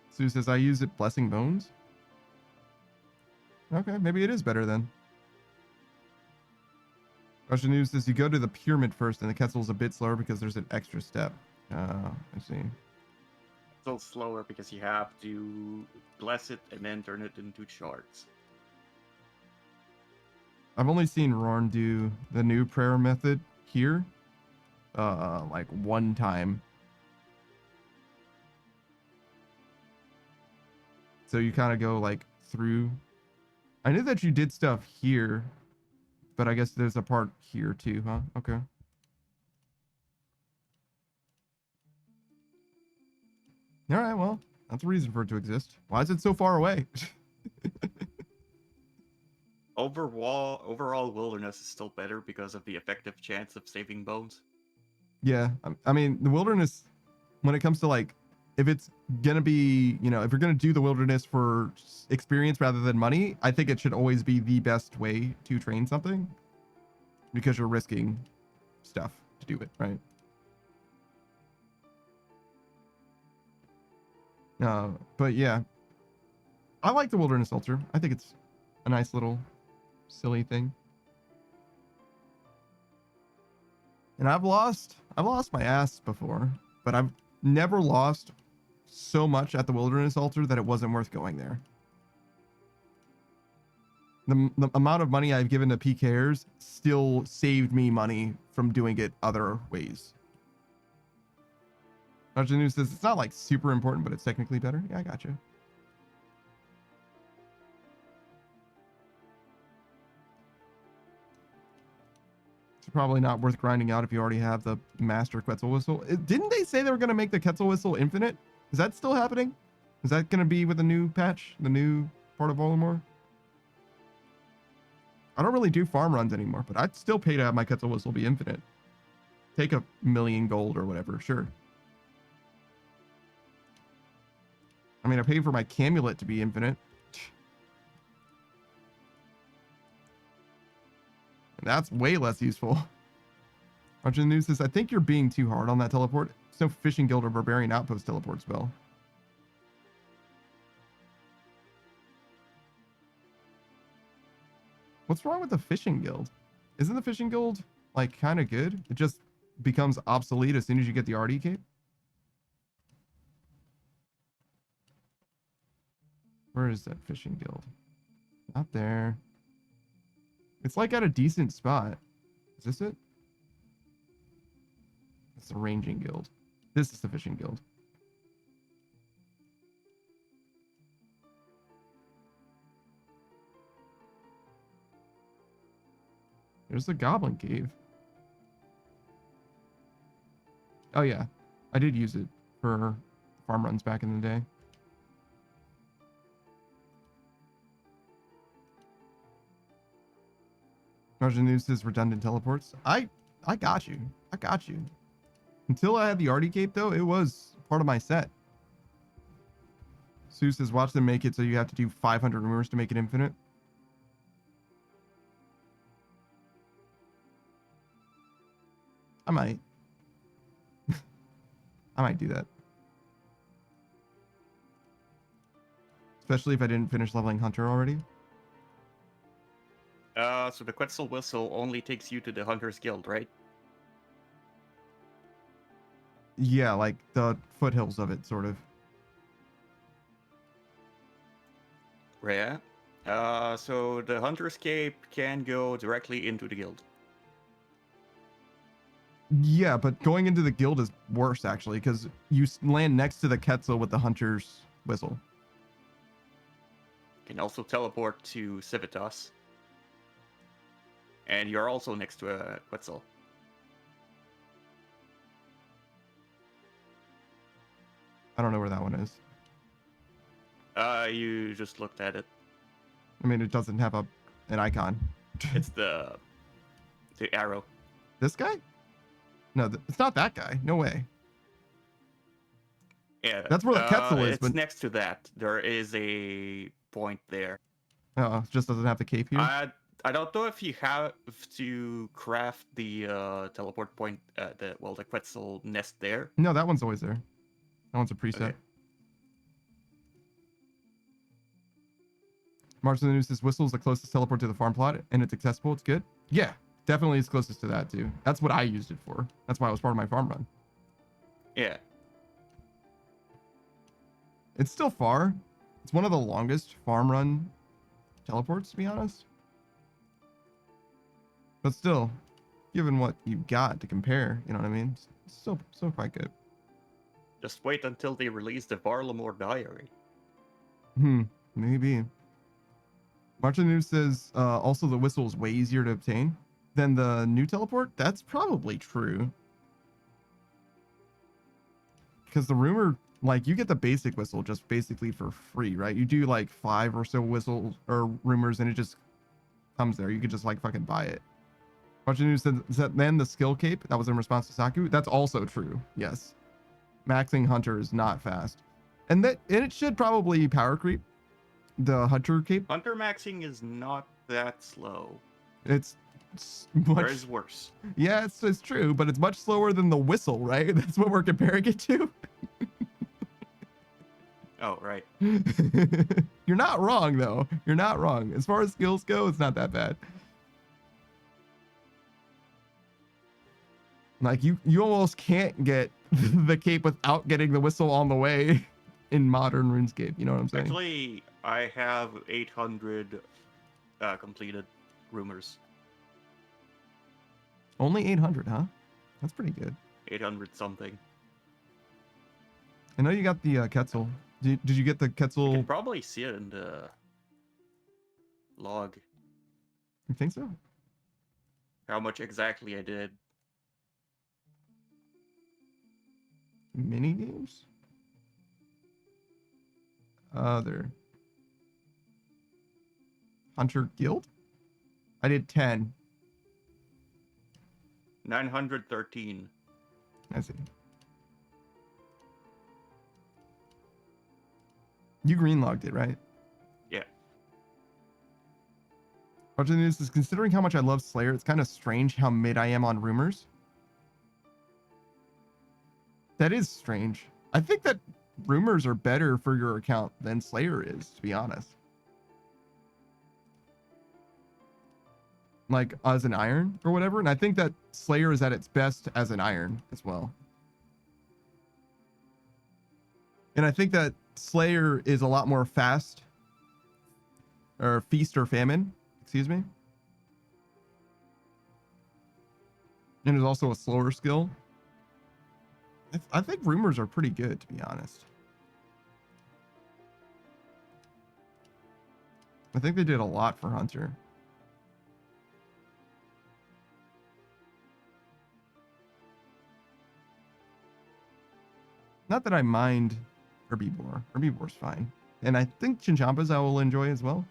Sue says, I use it blessing bones. Okay, maybe it is better then. Russian News says you go to the pyramid first and the Quetzal's a bit slower because there's an extra step. I see. It's a little slower because you have to bless it and then turn it into shards. I've only seen Rorn do the new prayer method here. Like one time. So you kind of go like through. I knew that you did stuff here, but I guess there's a part here too, huh? Okay. All right, well, that's a reason for it to exist. Why is it so far away? Overall, wilderness is still better because of the effective chance of saving bones. Yeah, I mean, the wilderness, when it comes to like, if it's gonna be, you know, if you're gonna do the wilderness for experience rather than money, I think it should always be the best way to train something because you're risking stuff to do it, right? But yeah, I like the wilderness altar. I think it's a nice little silly thing. And I've lost my ass before, but I've never lost so much at the wilderness altar that it wasn't worth going there. The amount of money I've given to PKers still saved me money from doing it other ways. Arjun says it's not like super important, but it's technically better. Yeah, I got you. It's probably not worth grinding out if you already have the master Quetzal whistle. Didn't they say they were going to make the Quetzal whistle infinite? Is that still happening? Is that going to be with the new patch, the new part of Voldemort? I don't really do farm runs anymore, but I'd still pay to have my Quetzal whistle be infinite. Take 1,000,000 gold or whatever, sure. I mean, I paid for my Camulet to be infinite. And that's way less useful. Arjun News says, I think you're being too hard on that teleport. It's no Fishing Guild or Barbarian Outpost teleport spell. What's wrong with the Fishing Guild? Isn't the Fishing Guild, like, kind of good? It just becomes obsolete as soon as you get the RD cape? Where is that Fishing Guild? Not there. It's like at a decent spot. Is this it? It's the Ranging Guild. This is the Fishing Guild. There's the Goblin Cave. Oh yeah, I did use it for farm runs back in the day. Margin News says redundant teleports. I got you. I got you. Until I had the Artie Cape though, it was part of my set. Sue says, watch them make it so you have to do 500 rumors to make it infinite. I might. I might do that. Especially if I didn't finish leveling Hunter already. So the Quetzal Whistle only takes you to the Hunter's Guild, right? Yeah, like the foothills of it, sort of. Yeah. So the Hunter's Cape can go directly into the guild. Yeah, but going into the guild is worse, actually, because you land next to the Quetzal with the Hunter's Whistle. You can also teleport to Civitas. And you're also next to a Quetzal. I don't know where that one is. You just looked at it. I mean, it doesn't have an icon. It's the arrow. This guy? No, it's not that guy. No way. Yeah, That's where the Quetzal is, It's but- next to that. There is a point there. Oh, it just doesn't have the cape here. I don't know if you have to craft the teleport point, the Quetzal nest there. No, that one's always there. That one's a preset. Okay. March of the News says Whistle is the closest teleport to the farm plot, and it's accessible. It's good. Yeah, definitely is closest to that too. That's what I used it for. That's why it was part of my farm run. Yeah. It's still far. It's one of the longest farm run teleports, to be honest. But still, given what you got to compare, you know what I mean? It's still quite good. Just wait until they release the Varlamore Diary. Maybe. March of the News says also the Whistle is way easier to obtain than the new teleport. That's probably true. Because the rumor, like, you get the basic Whistle just basically for free, right? You do like 5 or so whistles or rumors and it just comes there. You could just like fucking buy it. March of the News said then the skill cape, that was in response to Saku. That's also true. Yes. Maxing Hunter is not fast. And it should probably power creep the Hunter cape. Hunter maxing is not that slow. It's much, There is worse. yeah, it's true, but it's much slower than the Whistle, right? That's what we're comparing it to. Oh, right. You're not wrong, though. You're not wrong. As far as skills go, it's not that bad. Like, you almost can't get the cape without getting the Whistle on the way in modern RuneScape. You know what I'm saying? Actually, I have 800 completed rumors. Only 800, huh? That's pretty good. 800 something. I know you got the Quetzal. Did you get the You Quetzal? can probably see it in the log. You think so? How much exactly I did. Mini games? Other. Hunter Guild? I did 10. 913. I see. You greenlogged it, right? Yeah. Watching the news is considering how much I love Slayer, it's kind of strange how mid I am on rumors. That is strange. I think that rumors are better for your account than Slayer is, to be honest. Like as an iron or whatever. And I think that Slayer is at its best as an iron as well. And I think that Slayer is a lot more fast or feast or famine, excuse me. And is also a slower skill. I think rumors are pretty good, to be honest. I think they did a lot for Hunter. Not that I mind Herbivore. Herbivore's fine. And I think Chinchompas I will enjoy as well.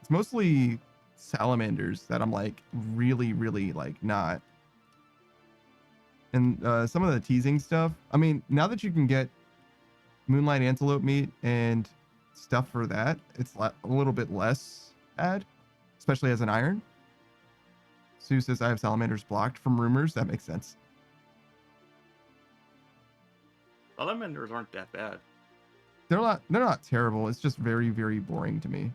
It's mostly salamanders that I'm like really, really like not. And some of the teasing stuff. I mean, now that you can get moonlight antelope meat and stuff for that, it's a little bit less bad, especially as an iron. Sue says I have salamanders blocked from rumors. That makes sense. Salamanders aren't that bad. They're not terrible. It's just very, very boring to me.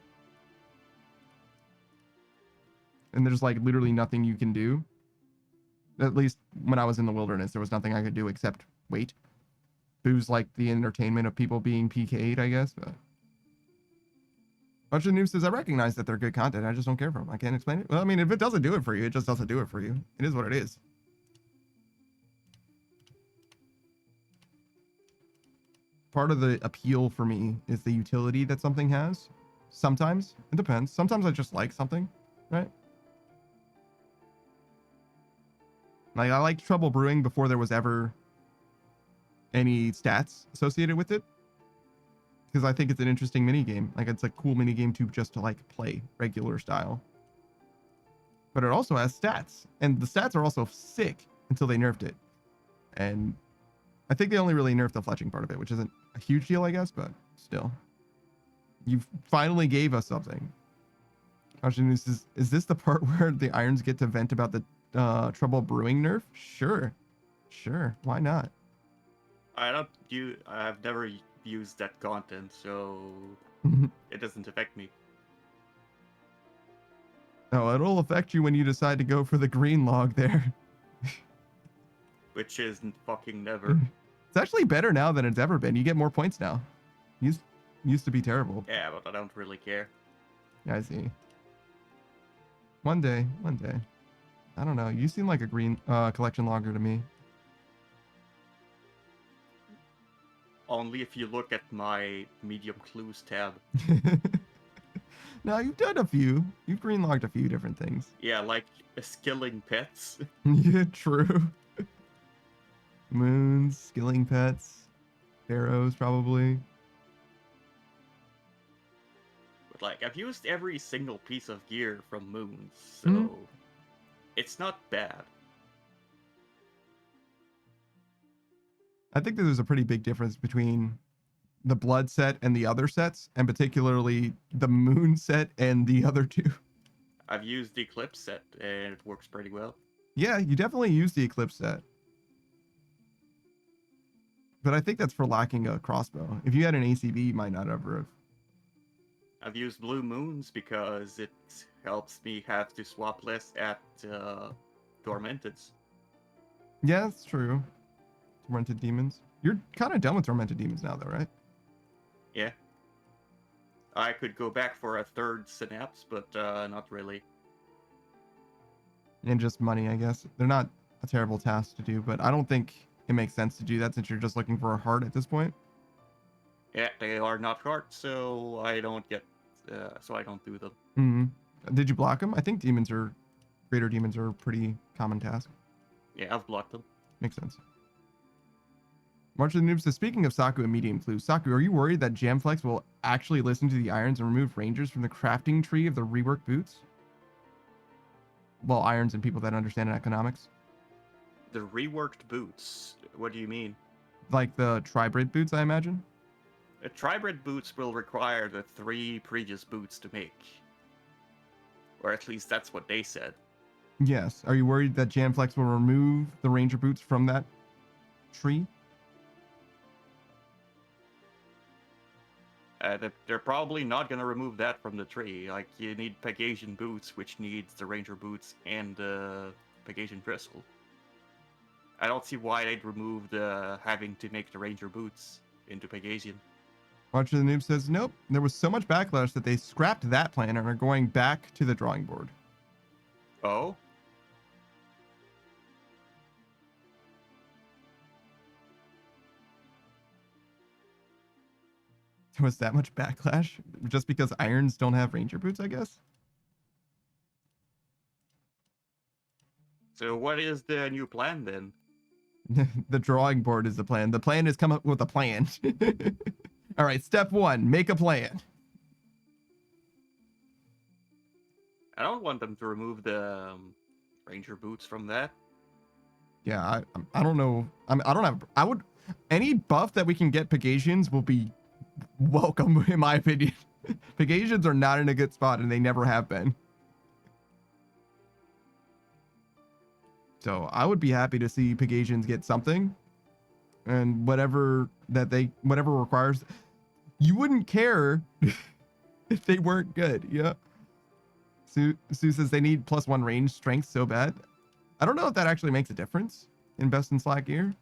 And there's like literally nothing you can do. At least when I was in the wilderness, there was nothing I could do except wait. Booze like the entertainment of people being PK'd, I guess. But bunch of news says I recognize that they're good content. I just don't care for them. I can't explain it. Well, I mean, if it doesn't do it for you, it just doesn't do it for you. It is what it is. Part of the appeal for me is the utility that something has. Sometimes it depends. Sometimes I just like something, right? Like I liked Trouble Brewing before there was ever any stats associated with it, because I think it's an interesting mini game. Like it's a cool mini game to like play regular style. But it also has stats, and the stats are also sick until they nerfed it. And I think they only really nerfed the fletching part of it, which isn't a huge deal, I guess, but still. You finally gave us something. Is this the part where the irons get to vent about the Trouble Brewing nerf? Sure. Why not? I've never used that content, so it doesn't affect me. No, it'll affect you when you decide to go for the green log there. Which isn't fucking never. It's actually better now than it's ever been. You get more points now. Used to be terrible. Yeah, but I don't really care. Yeah, I see. One day. I don't know. You seem like a green collection logger to me. Only if you look at my medium clues tab. No, you've done a few. You've green logged a few different things. Yeah, like skilling pets. Yeah, true. Moons, skilling pets, pharaohs, probably. But like, I've used every single piece of gear from Moons, so it's not bad. I think that there's a pretty big difference between the blood set and the other sets, and particularly the moon set and the other two. I've used the Eclipse set, and it works pretty well. Yeah, you definitely use the Eclipse set. But I think that's for lacking a crossbow. If you had an ACB, you might not ever have. I've used Blue Moons because it helps me have to swap less at Tormenteds. Yeah, that's true. Tormented Demons. You're kind of done with Tormented Demons now, though, right? Yeah. I could go back for a third Synapse, but not really. And just money, I guess. They're not a terrible task to do, but I don't think it makes sense to do that since you're just looking for a heart at this point. Yeah, they are not hard, so I don't do them. Mm-hmm. Did you block them? I think greater demons are a pretty common task. Yeah, I've blocked them. Makes sense. March of the Noobs says, speaking of Saku and medium clues, Saku, are you worried that Jamflex will actually listen to the irons and remove rangers from the crafting tree of the reworked boots? Well, irons and people that understand economics. The reworked boots? What do you mean? Like the tribrid boots, I imagine? The tribrid boots will require the 3 previous boots to make. Or at least that's what they said. Yes. Are you worried that Jamflex will remove the ranger boots from that tree? They're probably not going to remove that from the tree. Like, you need Pegasian boots, which needs the ranger boots and the Pegasian crystal. I don't see why they'd remove the having to make the ranger boots into Pegasian. Watcher the Noob says, nope. There was so much backlash that they scrapped that plan and are going back to the drawing board. Oh? There was that much backlash? Just because irons don't have ranger boots, I guess? So what is the new plan then? The drawing board is the plan. The plan is come up with a plan. All right, step 1, make a plan. I don't want them to remove the ranger boots from that. Yeah, I don't know. I don't have. I would any buff that we can get Pegasians will be welcome in my opinion. Pegasians are not in a good spot, and they never have been. So I would be happy to see Pegasians get something, and whatever requires. You wouldn't care if they weren't good. Yeah. Sue says they need +1 range strength so bad. I don't know if that actually makes a difference in best in slot gear.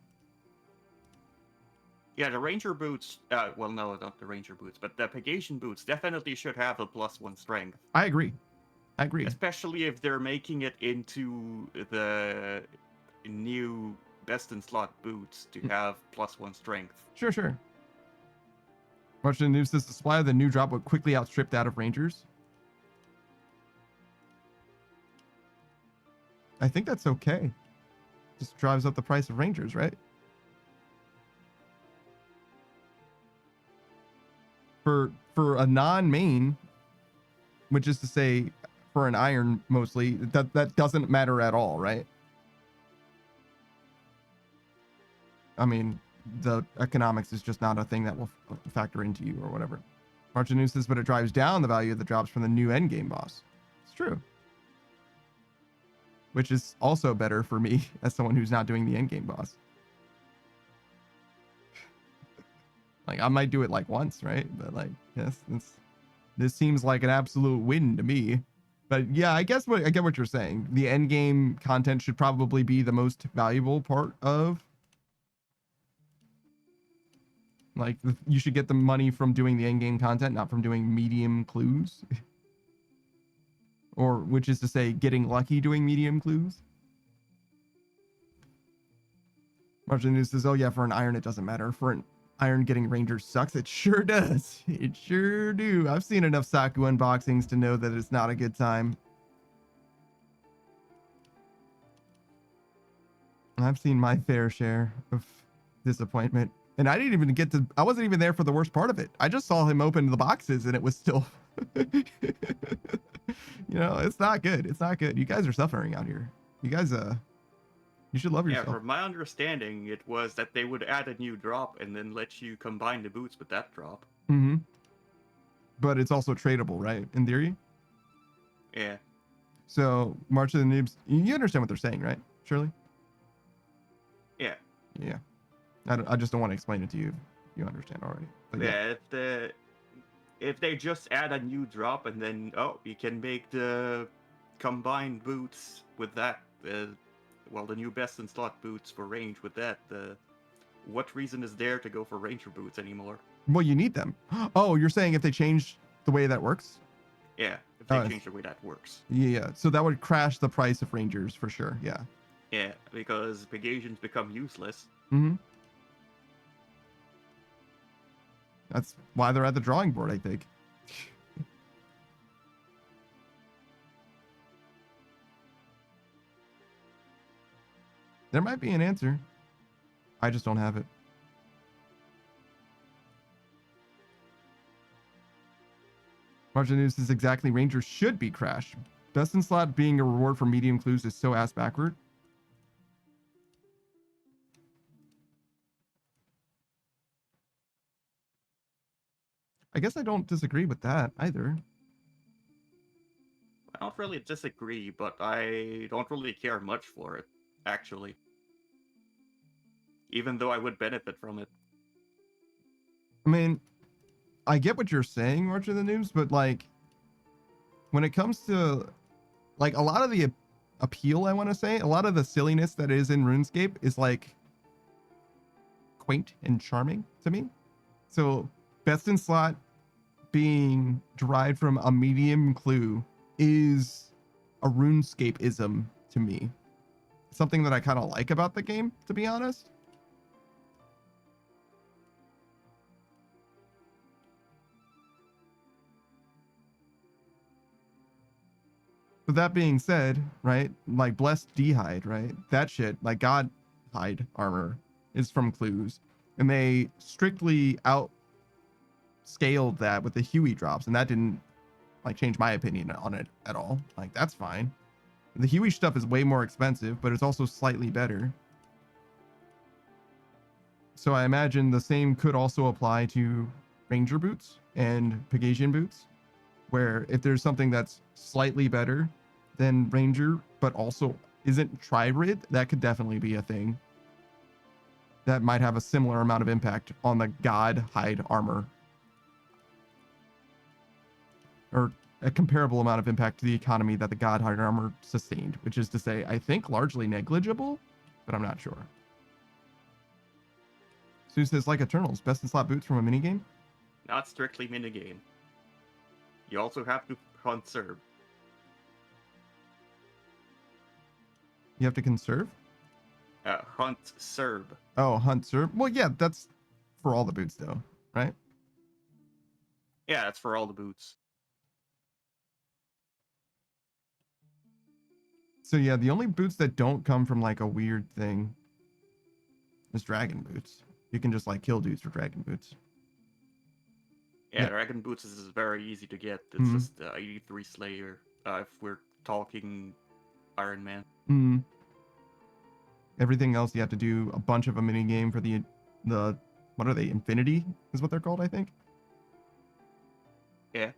Yeah, the Ranger boots, well, no, not the Ranger boots, but the Pegasian boots definitely should have a +1 strength. I agree. Especially if they're making it into the new best in slot boots to have +1 strength. Sure. Watching the news says the supply of the new drop would quickly outstrip that of Rangers. I think that's okay. Just drives up the price of Rangers, right? For a non-main, which is to say for an iron mostly, that doesn't matter at all, right? I mean, the economics is just not a thing that will factor into you or whatever. Margin says, but it drives down the value of the drops from the new endgame boss. It's true. Which is also better for me as someone who's not doing the endgame boss. Like, I might do it like once, right? But like, yes, this seems like an absolute win to me. But yeah, I get what you're saying. The endgame content should probably be the most valuable part of. Like, you should get the money from doing the endgame content, not from doing medium clues. Or, which is to say, getting lucky doing medium clues. Margin News says, oh yeah, for an iron, it doesn't matter. For an iron, getting Rangers sucks. It sure does. It sure do. I've seen enough Saku unboxings to know that it's not a good time. I've seen my fair share of disappointment. And I didn't even get to, I wasn't even there for the worst part of it. I just saw him open the boxes and it was still, you know, it's not good. It's not good. You guys are suffering out here. You guys, you should love yourself. Yeah, from my understanding, it was that they would add a new drop and then let you combine the boots with that drop. Mm-hmm. But it's also tradable, right? In theory? Yeah. So, March of the Noobs, you understand what they're saying, right, Shirley? Yeah. Yeah. I just don't want to explain it to you. You understand already. But yeah, if they just add a new drop and then, oh, you can make the combined boots with that, well, the new best in slot boots for range with that, what reason is there to go for Ranger boots anymore? Well, you need them. Oh, you're saying if they change the way that works? Yeah, if they change the way that works. Yeah, so that would crash the price of Rangers for sure, yeah. Yeah, because Pegasians become useless. Mm-hmm. That's why they're at the drawing board, I think. There might be an answer. I just don't have it. Margin News is exactly Rangers should be crashed. Best in slot being a reward for medium clues is so ass backward. I guess I don't disagree with that either. I don't really disagree, but I don't really care much for it, actually. Even though I would benefit from it. I mean, I get what you're saying, March of the Noobs, but like, when it comes to, like, a lot of the appeal, I want to say, a lot of the silliness that is in RuneScape is like quaint and charming to me. So, best in slot being derived from a medium clue is a RuneScape-ism to me. Something that I kind of like about the game, to be honest. But that being said, right, like Blessed D'hide, right, that shit, like God Hide armor is from clues, and they strictly outscaled that with the Huey drops, and that didn't like change my opinion on it at all. Like, that's fine. The Huey stuff is way more expensive, but it's also slightly better. So I imagine the same could also apply to Ranger boots and Pegasian boots, where if there's something that's slightly better than Ranger, but also isn't Tri-Rid, that could definitely be a thing that might have a similar amount of impact on the God hide armor, or a comparable amount of impact to the economy that the God hide armor sustained, which is to say, I think largely negligible, but I'm not sure. Sue says, like Eternals, best in slot boots from a minigame? Not strictly minigame. You also have to conserve. You have to conserve? Hunt serb. Oh, hunt serve. Well, yeah, that's for all the boots though, right? Yeah, that's for all the boots. So yeah, the only boots that don't come from like a weird thing is dragon boots. You can just like kill dudes for dragon boots. Yeah, Yeah. dragon boots is very easy to get. It's Mhm. just 83 Slayer. If we're talking Iron Man. Mm. Everything else you have to do a bunch of a mini game for the what are they? Infinity is what they're called, I think. Yeah.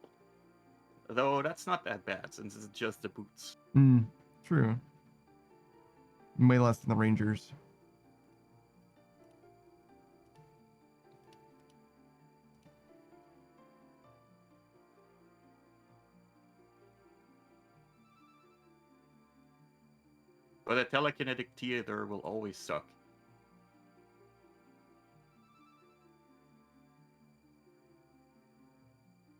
Though that's not that bad since it's just the boots. True. Way less than the Rangers. But a telekinetic theater will always suck.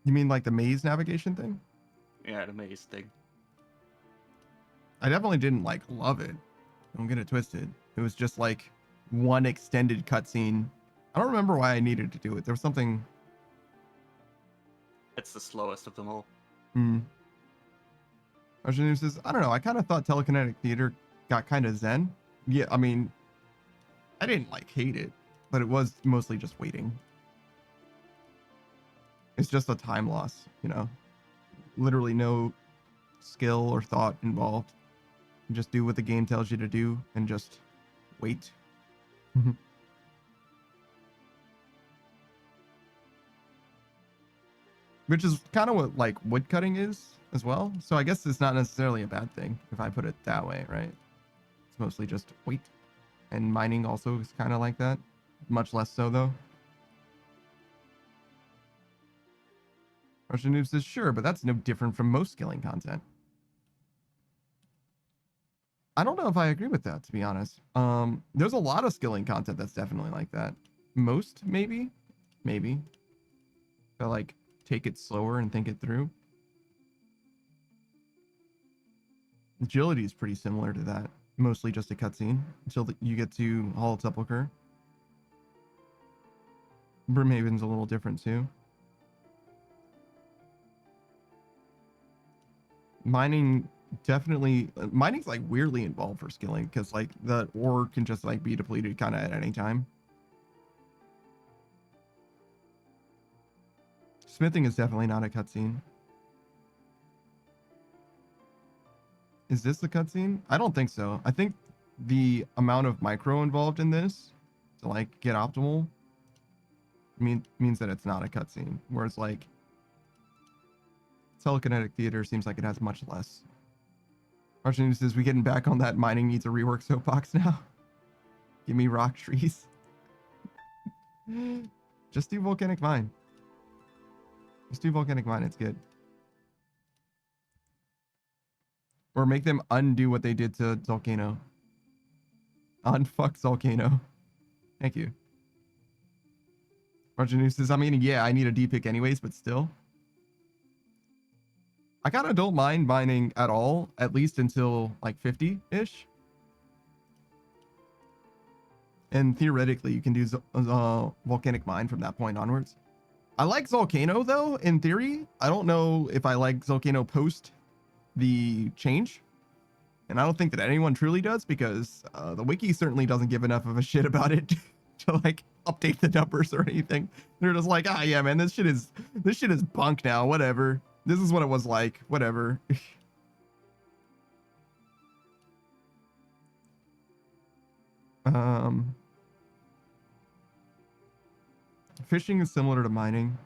You mean like the maze navigation thing? Yeah, the maze thing. I definitely didn't like love it. Don't get it twisted. It was just like one extended cutscene. I don't remember why I needed to do it. There was something. It's the slowest of them all. Arjun says, I don't know. I kind of thought telekinetic theater got kind of zen. Yeah, I mean, I didn't like hate it, but it was mostly just waiting. It's just a time loss, you know. Literally no skill or thought involved. You just do what the game tells you to do and just wait. Which is kind of what like woodcutting is as well. So I guess it's not necessarily a bad thing if I put it that way, right? It's mostly just wait. And mining also is kind of like that. Much less so though. Russian Noob says, sure, but that's no different from most skilling content. I don't know if I agree with that, to be honest. There's a lot of skilling content that's definitely like that. Most, maybe. But like, take it slower and think it through. Agility is pretty similar to that. Mostly just a cutscene until you get to Hall of Sepulchre. Brimhaven's a little different too. Mining definitely, mining's like weirdly involved for skilling because like the ore can just like be depleted kind of at any time. Smithing is definitely not a cutscene. Is this the cutscene? I don't think so. I think the amount of micro involved in this to like get optimal means that it's not a cutscene. Whereas like telekinetic theater seems like it has much less. Arjun says, we getting back on that mining needs a rework soapbox now. Give me rock trees. Just do volcanic mine. Just do volcanic mine, it's good. Or make them undo what they did to Volcano. Unfuck Volcano. Thank you. Arjun says, I mean, yeah, I need a D pick anyways, but still. I kind of don't mind mining at all, at least until like 50-ish. And theoretically, you can do volcanic mine from that point onwards. I like Volcano though, in theory. I don't know if I like Volcano post the change. And I don't think that anyone truly does because the wiki certainly doesn't give enough of a shit about it to like update the numbers or anything. They're just like, ah, yeah, man, this shit is bunk now. Whatever. This is what it was like. Whatever. Fishing is similar to mining.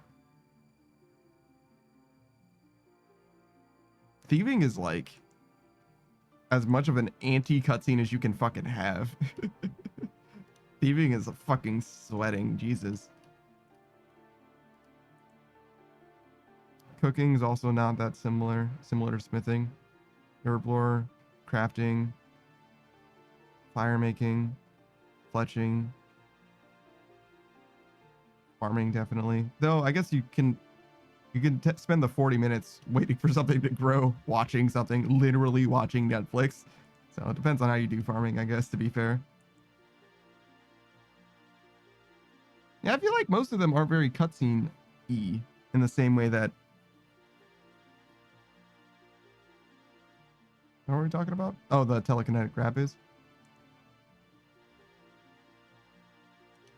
Thieving is like as much of an anti-cutscene as you can fucking have. Thieving is a fucking sweating, Jesus. Cooking is also not that similar. Similar to smithing. Herb lore, crafting, fire making, fletching, farming definitely. Though I guess you can spend the 40 minutes waiting for something to grow, watching something, literally watching Netflix. So it depends on how you do farming, I guess, to be fair. Yeah, I feel like most of them aren't very cutscene-y in the same way that... What were we talking about? Oh, the telekinetic grab is.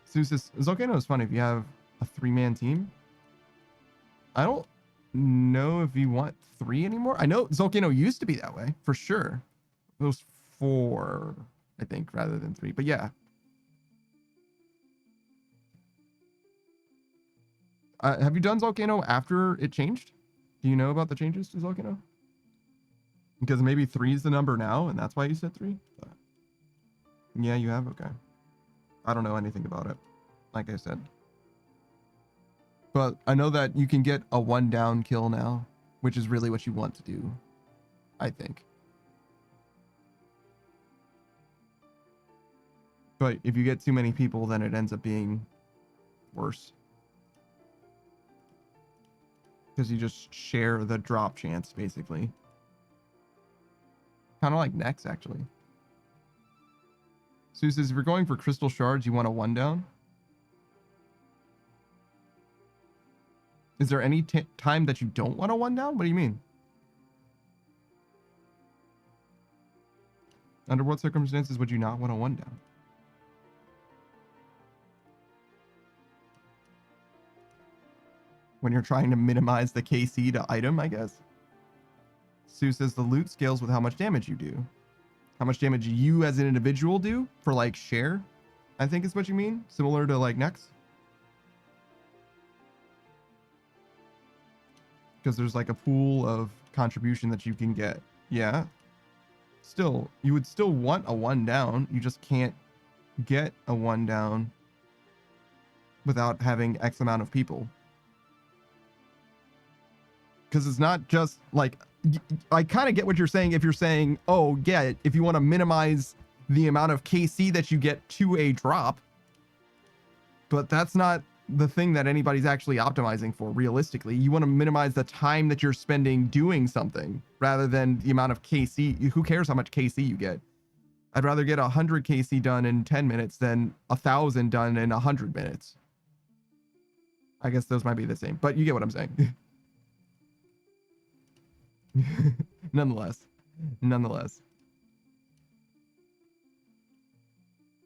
Seuss, Volcano is fun if you have a 3-man team. I don't know if you want 3 anymore. I know Volcano used to be that way, for sure. It was 4, I think, rather than 3. But yeah. Have you done Volcano after it changed? Do you know about the changes to Volcano? Because maybe 3 is the number now, and that's why you said 3? But yeah, you have? Okay. I don't know anything about it, like I said. But I know that you can get a 1-down kill now, which is really what you want to do, I think. But if you get too many people, then it ends up being worse. Because you just share the drop chance, basically. Kind of like Nex, actually. Sue says, if you're going for crystal shards, you want a 1-down? Is there any time that you don't want a 1-down? What do you mean? Under what circumstances would you not want a 1-down? When you're trying to minimize the KC to item, I guess. Sue says the loot scales with how much damage you do. How much damage you as an individual do for like share, I think is what you mean. Similar to like Nex. Because there's like a pool of contribution that you can get. Yeah. Still, you would still want a 1-down. You just can't get a 1-down without having X amount of people. Because it's not just like, I kind of get what you're saying if you're saying, oh yeah, if you want to minimize the amount of KC that you get to a drop. But that's not the thing that anybody's actually optimizing for realistically. You want to minimize the time that you're spending doing something rather than the amount of KC. Who cares how much KC you get? I'd rather get 100 KC done in 10 minutes than 1,000 done in 100 minutes. I guess those might be the same, but you get what I'm saying. Nonetheless.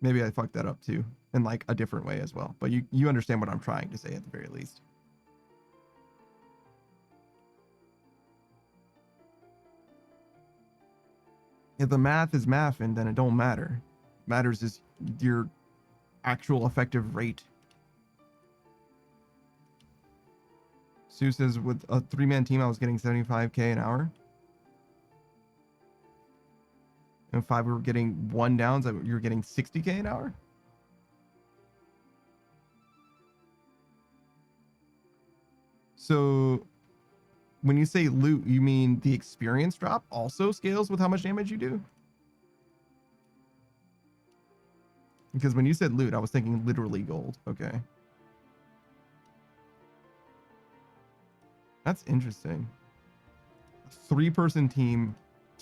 Maybe I fucked that up too in like a different way as well, but you understand what I'm trying to say at the very least. If the math is mathing, then it don't matter. Matters is your actual effective rate. Sue says with a 3-man team, I was getting 75k an hour. And 5 we were getting 1-downs, you were getting 60k an hour. So when you say loot, you mean the experience drop also scales with how much damage you do? Because when you said loot, I was thinking literally gold. Okay. That's interesting. A 3-person team,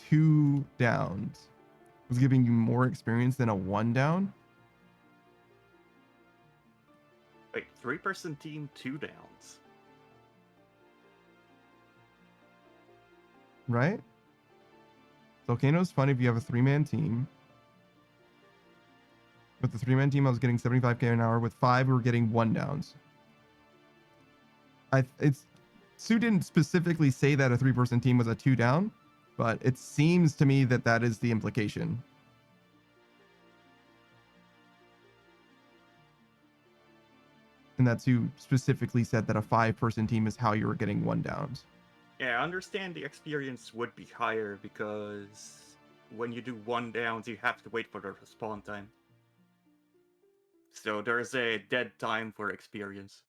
2 downs was giving you more experience than a 1-down? Wait, 3-person team, 2 downs. Right? Volcano's fun if you have a 3-man team. With the 3-man team, I was getting 75k an hour. With 5, we were getting 1-downs. Sue didn't specifically say that a 3-person team was a 2-down, but it seems to me that that is the implication. And that's who specifically said that a 5-person team is how you were getting 1 downs. Yeah, I understand the experience would be higher because when you do 1 downs, you have to wait for the respawn time. So there's a dead time for experience.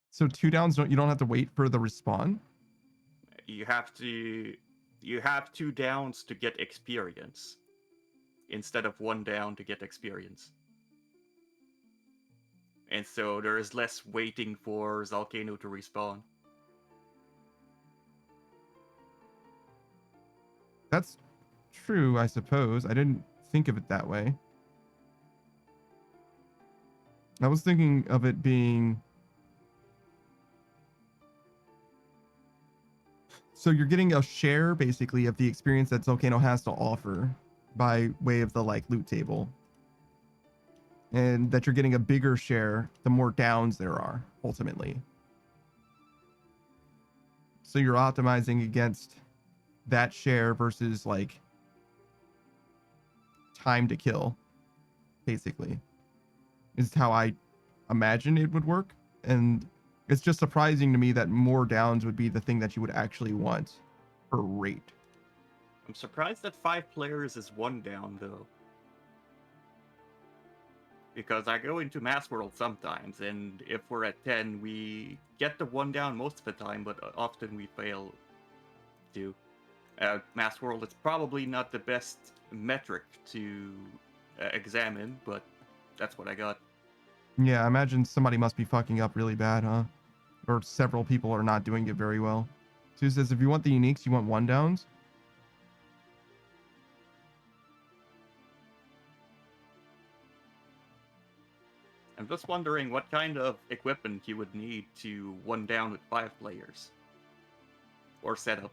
So 2 downs, you don't have to wait for the respawn? You have 2 downs to get experience instead of 1 down to get experience. And so there is less waiting for Volcano to respawn. That's true, I suppose. I didn't think of it that way. I was thinking of it being... So you're getting a share, basically, of the experience that Volcano has to offer by way of the, like, loot table. And that you're getting a bigger share the more downs there are, ultimately. So you're optimizing against that share versus, like, time to kill, basically, is how I imagine it would work. And it's just surprising to me that more downs would be the thing that you would actually want per rate. I'm surprised that 5 players is 1 down, though. Because I go into Mass World sometimes, and if we're at 10, we get the 1 down most of the time, but often we fail to. Mass World is probably not the best metric to examine, but that's what I got. Yeah, I imagine somebody must be fucking up really bad, huh? Or several people are not doing it very well. Sue says, if you want the uniques, you want 1 downs? I'm just wondering what kind of equipment you would need to 1 down with 5 players. Or setup.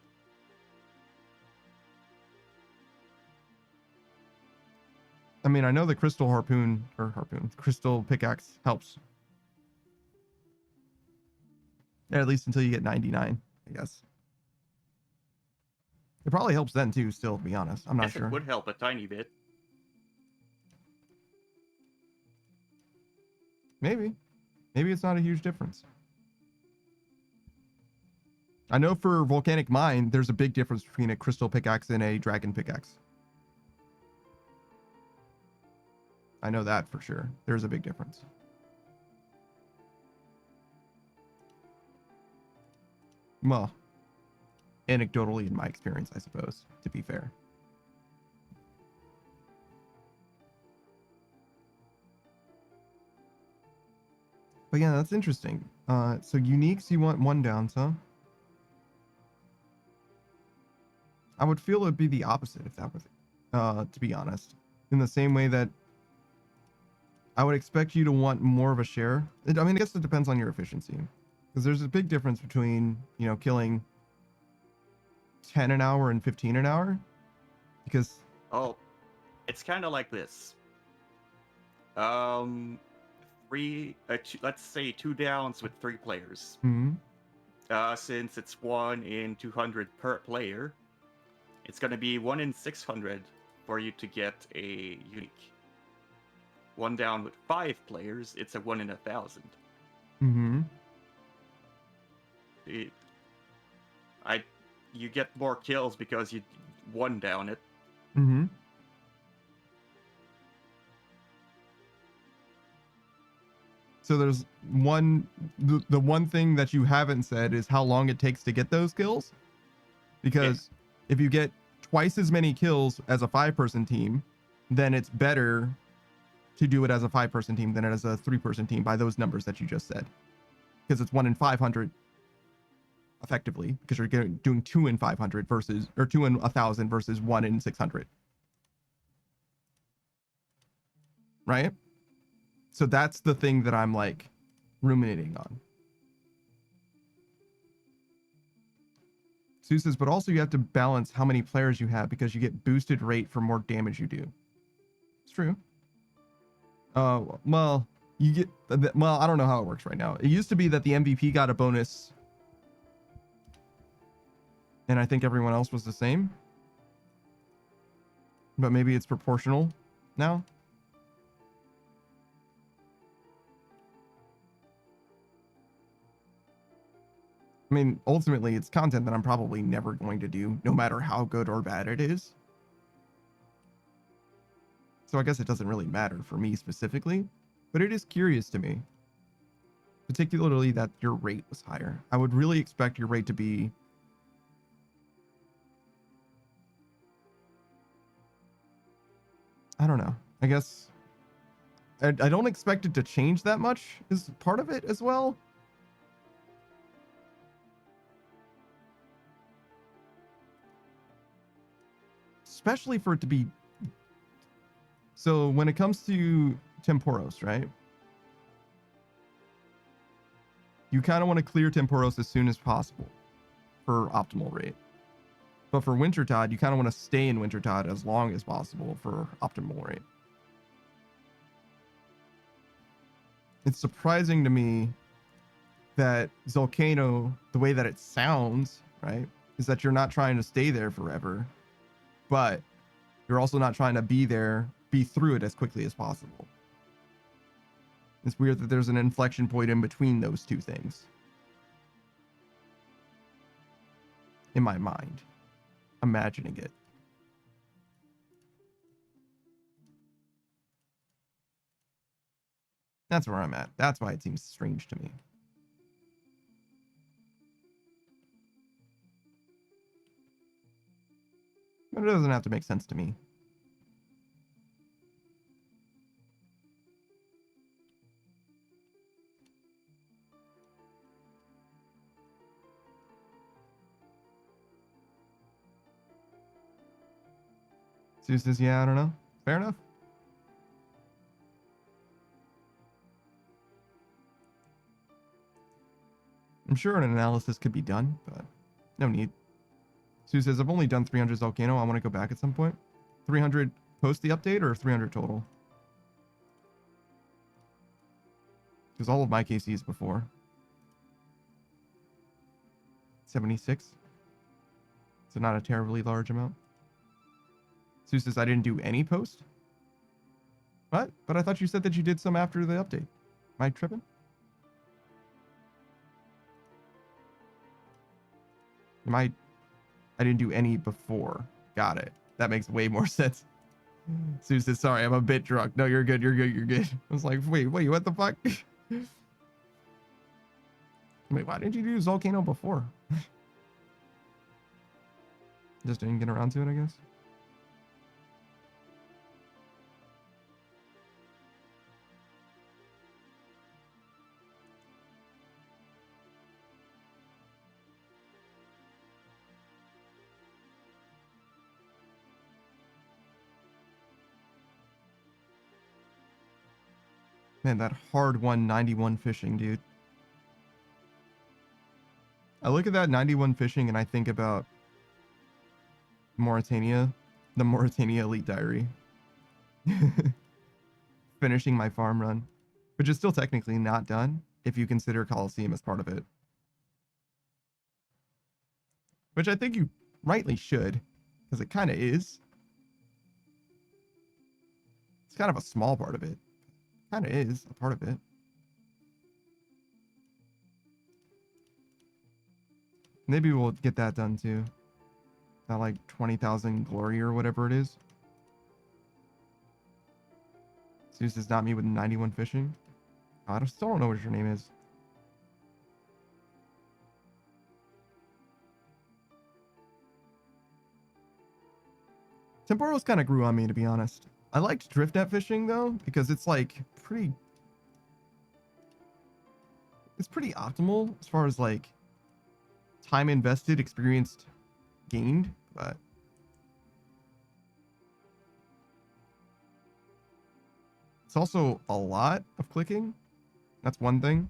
I mean, I know the crystal crystal pickaxe helps. Yeah, at least until you get 99, I guess. It probably helps then too, still, to be honest. I'm not Yes, sure. it would help a tiny bit. Maybe. Maybe it's not a huge difference. I know for Volcanic Mine, there's a big difference between a crystal pickaxe and a dragon pickaxe. I know that for sure. There's a big difference. Well, anecdotally in my experience, I suppose, to be fair. But yeah, that's interesting. So uniques, you want 1 downs, huh? I would feel it would be the opposite if that was it, to be honest. In the same way that I would expect you to want more of a share. I mean, I guess it depends on your efficiency. Because there's a big difference between, you know, killing 10 an hour and 15 an hour. Because... Oh, it's kind of like this. Let's say 2 downs with 3 players. Mm-hmm. Since it's 1 in 200 per player, it's gonna be 1 in 600 for you to get a unique. 1 down with 5 players, it's a 1 in 1,000. Mm-hmm. You get more kills because you 1 down it. Mm-hmm. So there's the one thing that you haven't said is how long it takes to get those kills. Because if you get twice as many kills as a 5-person team, then it's better to do it as a 5-person team than as a 3-person team by those numbers that you just said. Because it's 1 in 500 effectively, because you're doing 2 in 500 versus, or 2 in 1,000 versus 1 in 600. Right? So that's the thing that I'm like ruminating on. Sue says, but also you have to balance how many players you have because you get boosted rate for more damage you do. It's true. Well, you get, well, I don't know how it works right now. It used to be that the MVP got a bonus and I think everyone else was the same. But maybe it's proportional now. I mean, ultimately, it's content that I'm probably never going to do, no matter how good or bad it is. So I guess it doesn't really matter for me specifically, but it is curious to me, particularly that your rate was higher. I would really expect your rate to be I don't know. I guess I don't expect it to change that much is part of it as well. Especially for it to be so when it comes to Temporos, right? You kind of want to clear Temporos as soon as possible for optimal rate. But for Wintertide, you kind of want to stay in Wintertide as long as possible for optimal rate. It's surprising to me that Volcano, the way that it sounds, right, is that you're not trying to stay there forever, but you're also not trying to be through it as quickly as possible. It's weird that there's an inflection point in between those two things. In my mind. Imagining it. That's where I'm at. That's why it seems strange to me. But it doesn't have to make sense to me. Sue says, yeah, I don't know. Fair enough. I'm sure an analysis could be done, but no need. Sue says, I've only done 300 Volcano. I want to go back at some point. 300 post the update or 300 total? Because all of my KCs before. 76. So not a terribly large amount. Sue says, I didn't do any post? What? But I thought you said that you did some after the update. Am I tripping? I didn't do any before. Got it. That makes way more sense. Sue says, sorry, I'm a bit drunk. No, you're good. You're good. You're good. I was like, wait, what the fuck? Wait, why didn't you do Volcano before? Just didn't get around to it, I guess. Man, that hard 191 fishing, dude. I look at that 91 fishing and I think about Mauritania, the Mauritania Elite Diary. Finishing my farm run, which is still technically not done if you consider Coliseum as part of it. Which I think you rightly should, because it kind of is. It's kind of a small part of it. Kind of is a part of it. Maybe we'll get that done too. That like 20,000 glory or whatever it is. Zeus is not me with 91 fishing. Oh, I still don't know what your name is. Temporos kind of grew on me, to be honest. I liked drift net fishing though, because it's like pretty optimal as far as like time invested, experience gained, but it's also a lot of clicking. That's one thing.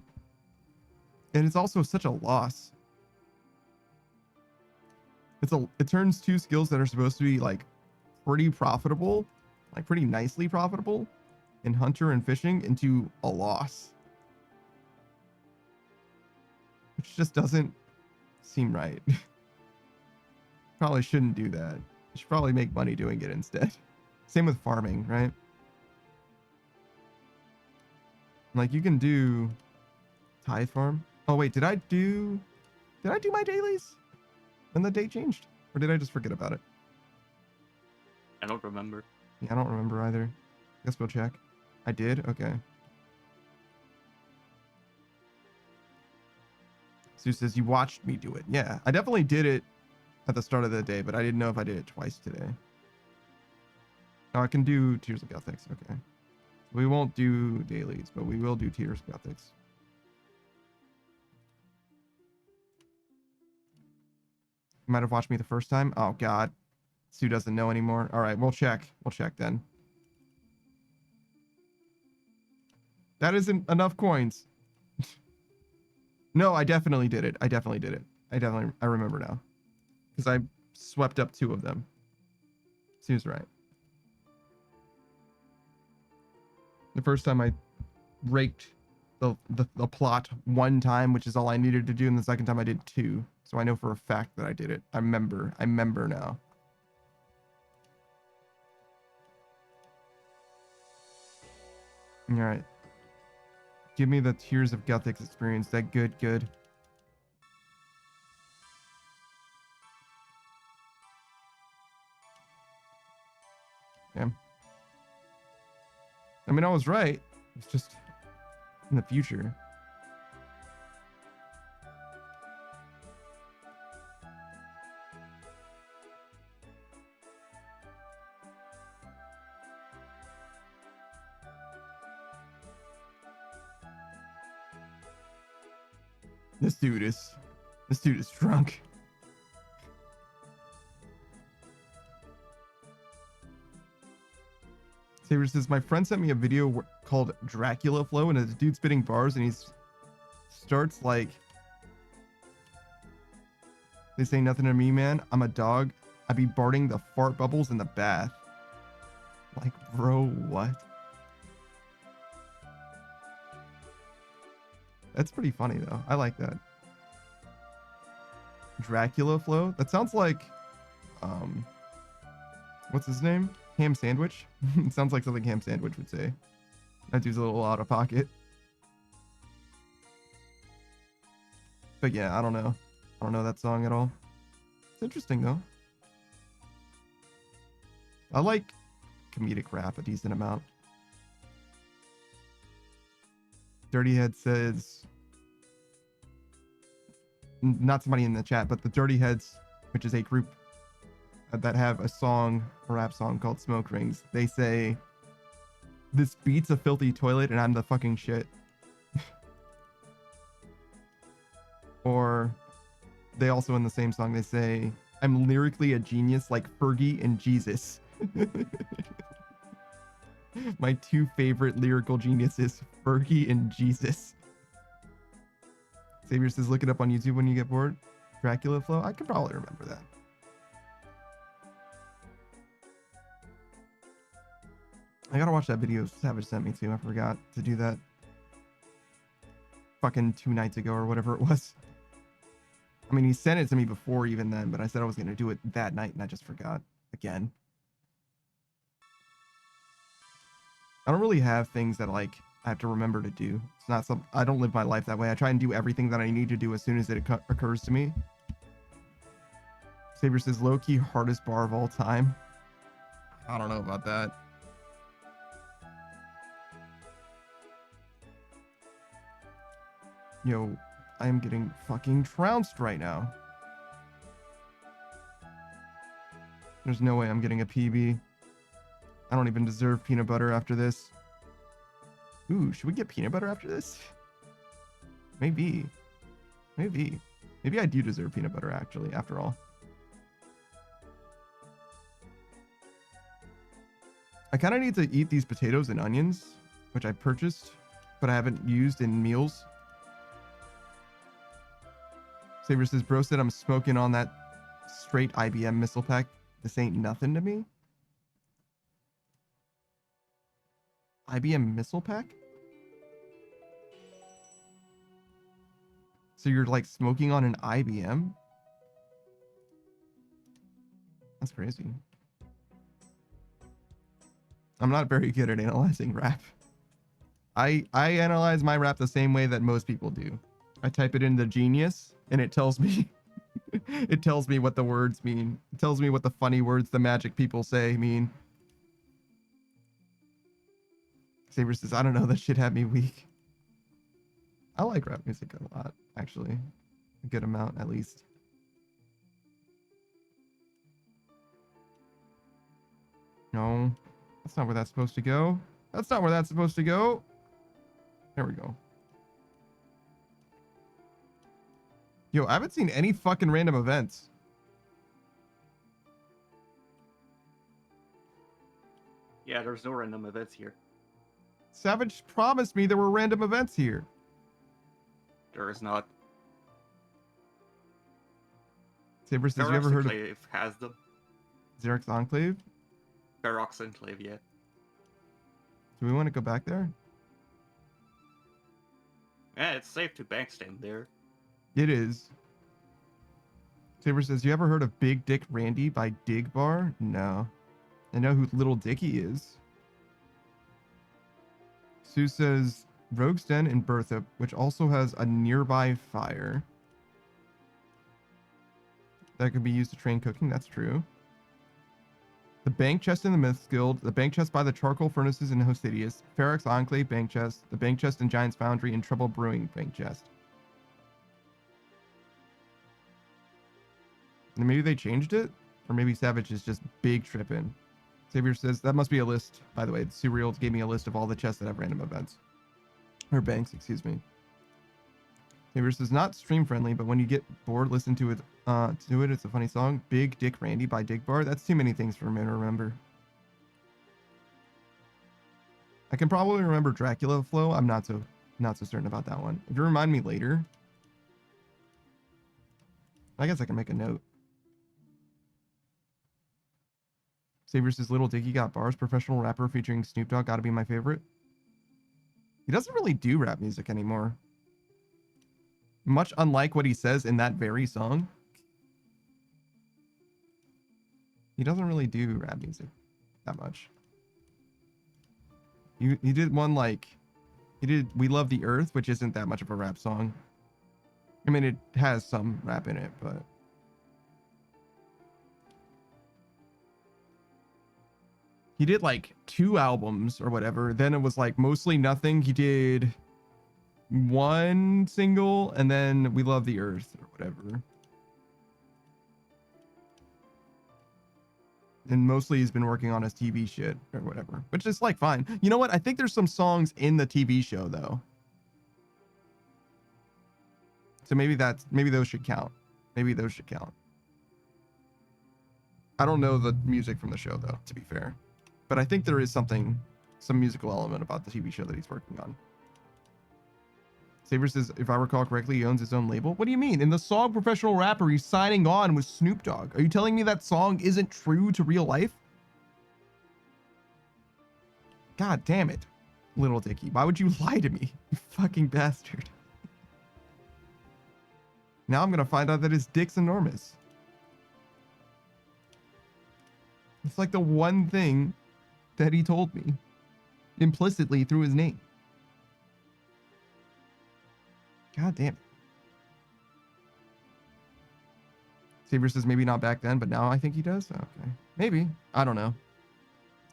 And it's also such a loss. It turns two skills that are supposed to be like pretty profitable, like pretty nicely profitable in hunter and fishing into a loss. Which just doesn't seem right. Probably shouldn't do that. You should probably make money doing it instead. Same with farming, right? Like you can do tithe farm. Oh wait, did I do Did I do my dailies when the date changed? Or did I just forget about it? I don't remember. Yeah, I don't remember either. Guess we'll check. I did? Okay. Sue says, you watched me do it. Yeah, I definitely did it at the start of the day, but I didn't know if I did it twice today. Oh, I can do Tears of Gothics. Okay. We won't do dailies, but we will do Tears of Gothics. You might have watched me the first time. Oh, God. Sue doesn't know anymore. All right, we'll check. We'll check then. That isn't enough coins. No, I definitely did it. I definitely did it. I remember now. Because I swept up 2 of them. Sue's right. The first time I raked the plot 1 time, which is all I needed to do, and the second time I did 2. So I know for a fact that I did it. I remember now. All right. Give me the Tears of Gothics experience. That good. Yeah. I mean, I was right. It's just in the future. This dude is drunk. Saber says, my friend sent me a video called Dracula Flow, and it's a dude spitting bars, and he starts like, they say nothing to me, man. I'm a dog. I be barting the fart bubbles in the bath. Like, bro, what? That's pretty funny, though. I like that. Dracula Flow? That sounds like, what's his name? Ham Sandwich? It sounds like something Ham Sandwich would say. That dude's a little out of pocket. But yeah, I don't know. I don't know that song at all. It's interesting, though. I like comedic rap a decent amount. Dirty Head says, not somebody in the chat, but the Dirty Heads, which is a group that have a rap song called Smoke Rings. They say, this beat's a filthy toilet and I'm the fucking shit. Or they also in the same song, they say, I'm lyrically a genius like Fergie and Jesus. My 2 favorite lyrical geniuses, Fergie and Jesus. Xavier says, look it up on YouTube when you get bored. Dracula Flow? I could probably remember that. I gotta watch that video Savage sent me to. I forgot to do that. Fucking 2 nights ago or whatever it was. I mean, he sent it to me before even then, but I said I was gonna do it that night and I just forgot again. I don't really have things that like I have to remember to do. It's not some. I don't live my life that way. I try and do everything that I need to do as soon as it occurs to me. Saber says low-key hardest bar of all time. I don't know about that. Yo, I am getting fucking trounced right now. There's no way I'm getting a PB. I don't even deserve peanut butter after this. Ooh, should we get peanut butter after this? Maybe. Maybe I do deserve peanut butter, actually, after all. I kind of need to eat these potatoes and onions, which I purchased, but I haven't used in meals. Saber says, bro said I'm smoking on that straight IBM missile pack. This ain't nothing to me. IBM missile pack? So you're like smoking on an IBM? That's crazy. I'm not very good at analyzing rap. I analyze my rap the same way that most people do. I type it into Genius, and it tells me it tells me what the words mean. It tells me what the funny words the magic people say mean. Saber says, I don't know, that shit had me weak. I like rap music a lot, actually. A good amount, at least. No, that's not where that's supposed to go. That's not where that's supposed to go. There we go. Yo, I haven't seen any fucking random events. Yeah, there's no random events here. Savage promised me there were random events here. There is not. Saber says, you Ferox ever heard of Enclave has them. Xerx's Enclave? Ferox Enclave, yeah. Do we want to go back there? Yeah, it's safe to backstand there. It is. Saber says, you ever heard of Big Dick Randy by Dig Bar? No. I know who Little Dicky is. Sue says, Rogue's Den in Bertha, which also has a nearby fire. That could be used to train cooking, that's true. The bank chest in the Myths Guild, the bank chest by the charcoal furnaces in Hostidius, Ferox Enclave bank chest, the bank chest in Giant's Foundry, and Trouble Brewing bank chest. And maybe they changed it? Or maybe Savage is just big tripping. Xavier says, that must be a list. By the way, the Surreal gave me a list of all the chests that have random events. Or banks, excuse me. Xavier says, not stream friendly, but when you get bored, listen to it. It's a funny song. Big Dick Randy by Dig Bar. That's too many things for me to remember. I can probably remember Dracula Flow. I'm not so certain about that one. If you remind me later, I guess I can make a note. Xavier says, Little Dicky got bars. Professional rapper featuring Snoop Dogg. Gotta be my favorite. He doesn't really do rap music anymore. Much unlike what he says in that very song. He doesn't really do rap music that much. He did one like... He did We Love the Earth, which isn't that much of a rap song. I mean, it has some rap in it, but... He did like 2 albums or whatever. Then it was like mostly nothing. He did 1 single and then We Love the Earth or whatever. And mostly he's been working on his TV shit or whatever, which is like fine. You know what? I think there's some songs in the TV show though. So maybe those should count. Maybe those should count. I don't know the music from the show though, to be fair. But I think there is some musical element about the TV show that he's working on. Saber says, if I recall correctly, he owns his own label. What do you mean? In the song Professional Rapper, he's signing on with Snoop Dogg. Are you telling me that song isn't true to real life? God damn it, Little Dicky. Why would you lie to me, you fucking bastard? Now I'm gonna find out that his dick's enormous. It's like the one thing that he told me implicitly through his name. God damn it. Saber says maybe not back then, but now I think he does. Okay, maybe. I don't know.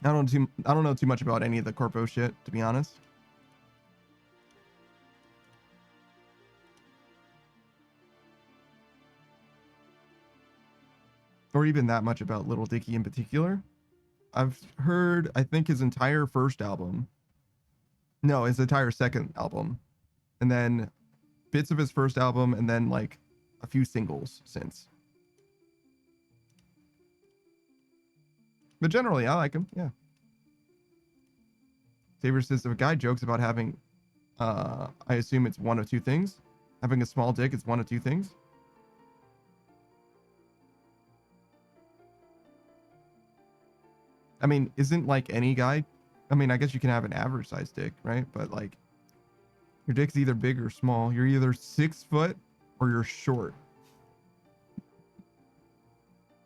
I don't know too much about any of the corpo shit, to be honest. Or even that much about Little Dicky in particular. I've heard, I think, his entire first album. No, his entire second album. And then bits of his first album, and then like a few singles since. But generally, I like him, yeah. Saber says, if a guy jokes about having, I assume it's one of 2 things. Having a small dick, it's one of 2 things. I mean, isn't like any guy, I mean, I guess you can have an average sized dick, right? But like, your dick's either big or small. You're either 6 foot or you're short.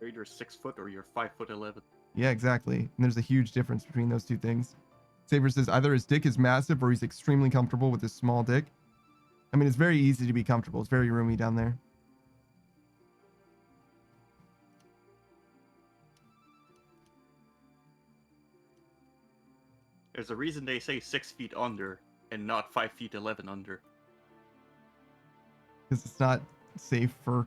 You're either 6 foot or you're 5'11". Yeah, exactly. And there's a huge difference between those 2 things. Saber says either his dick is massive or he's extremely comfortable with his small dick. I mean, it's very easy to be comfortable. It's very roomy down there. There's a reason they say 6 feet under and not 5 feet 11 under. Because it's not safe for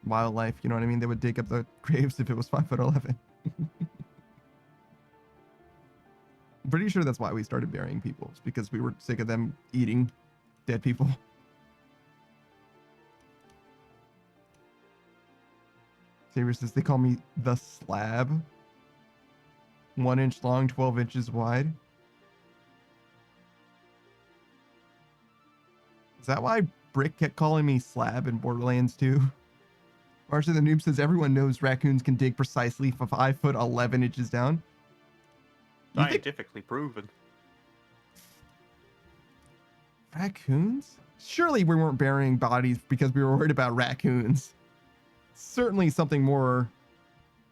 wildlife. You know what I mean? They would dig up the graves if it was 5'11". I'm pretty sure that's why we started burying people. It's because we were sick of them eating dead people. Saber says they call me the slab. 1 inch long, 12 inches wide. Is that why Brick kept calling me slab in Borderlands 2? Marcia the Noob says everyone knows raccoons can dig precisely 5 foot 11 inches down. You think Scientifically proven. raccoons? Surely we weren't burying bodies because we were worried about raccoons. Certainly something more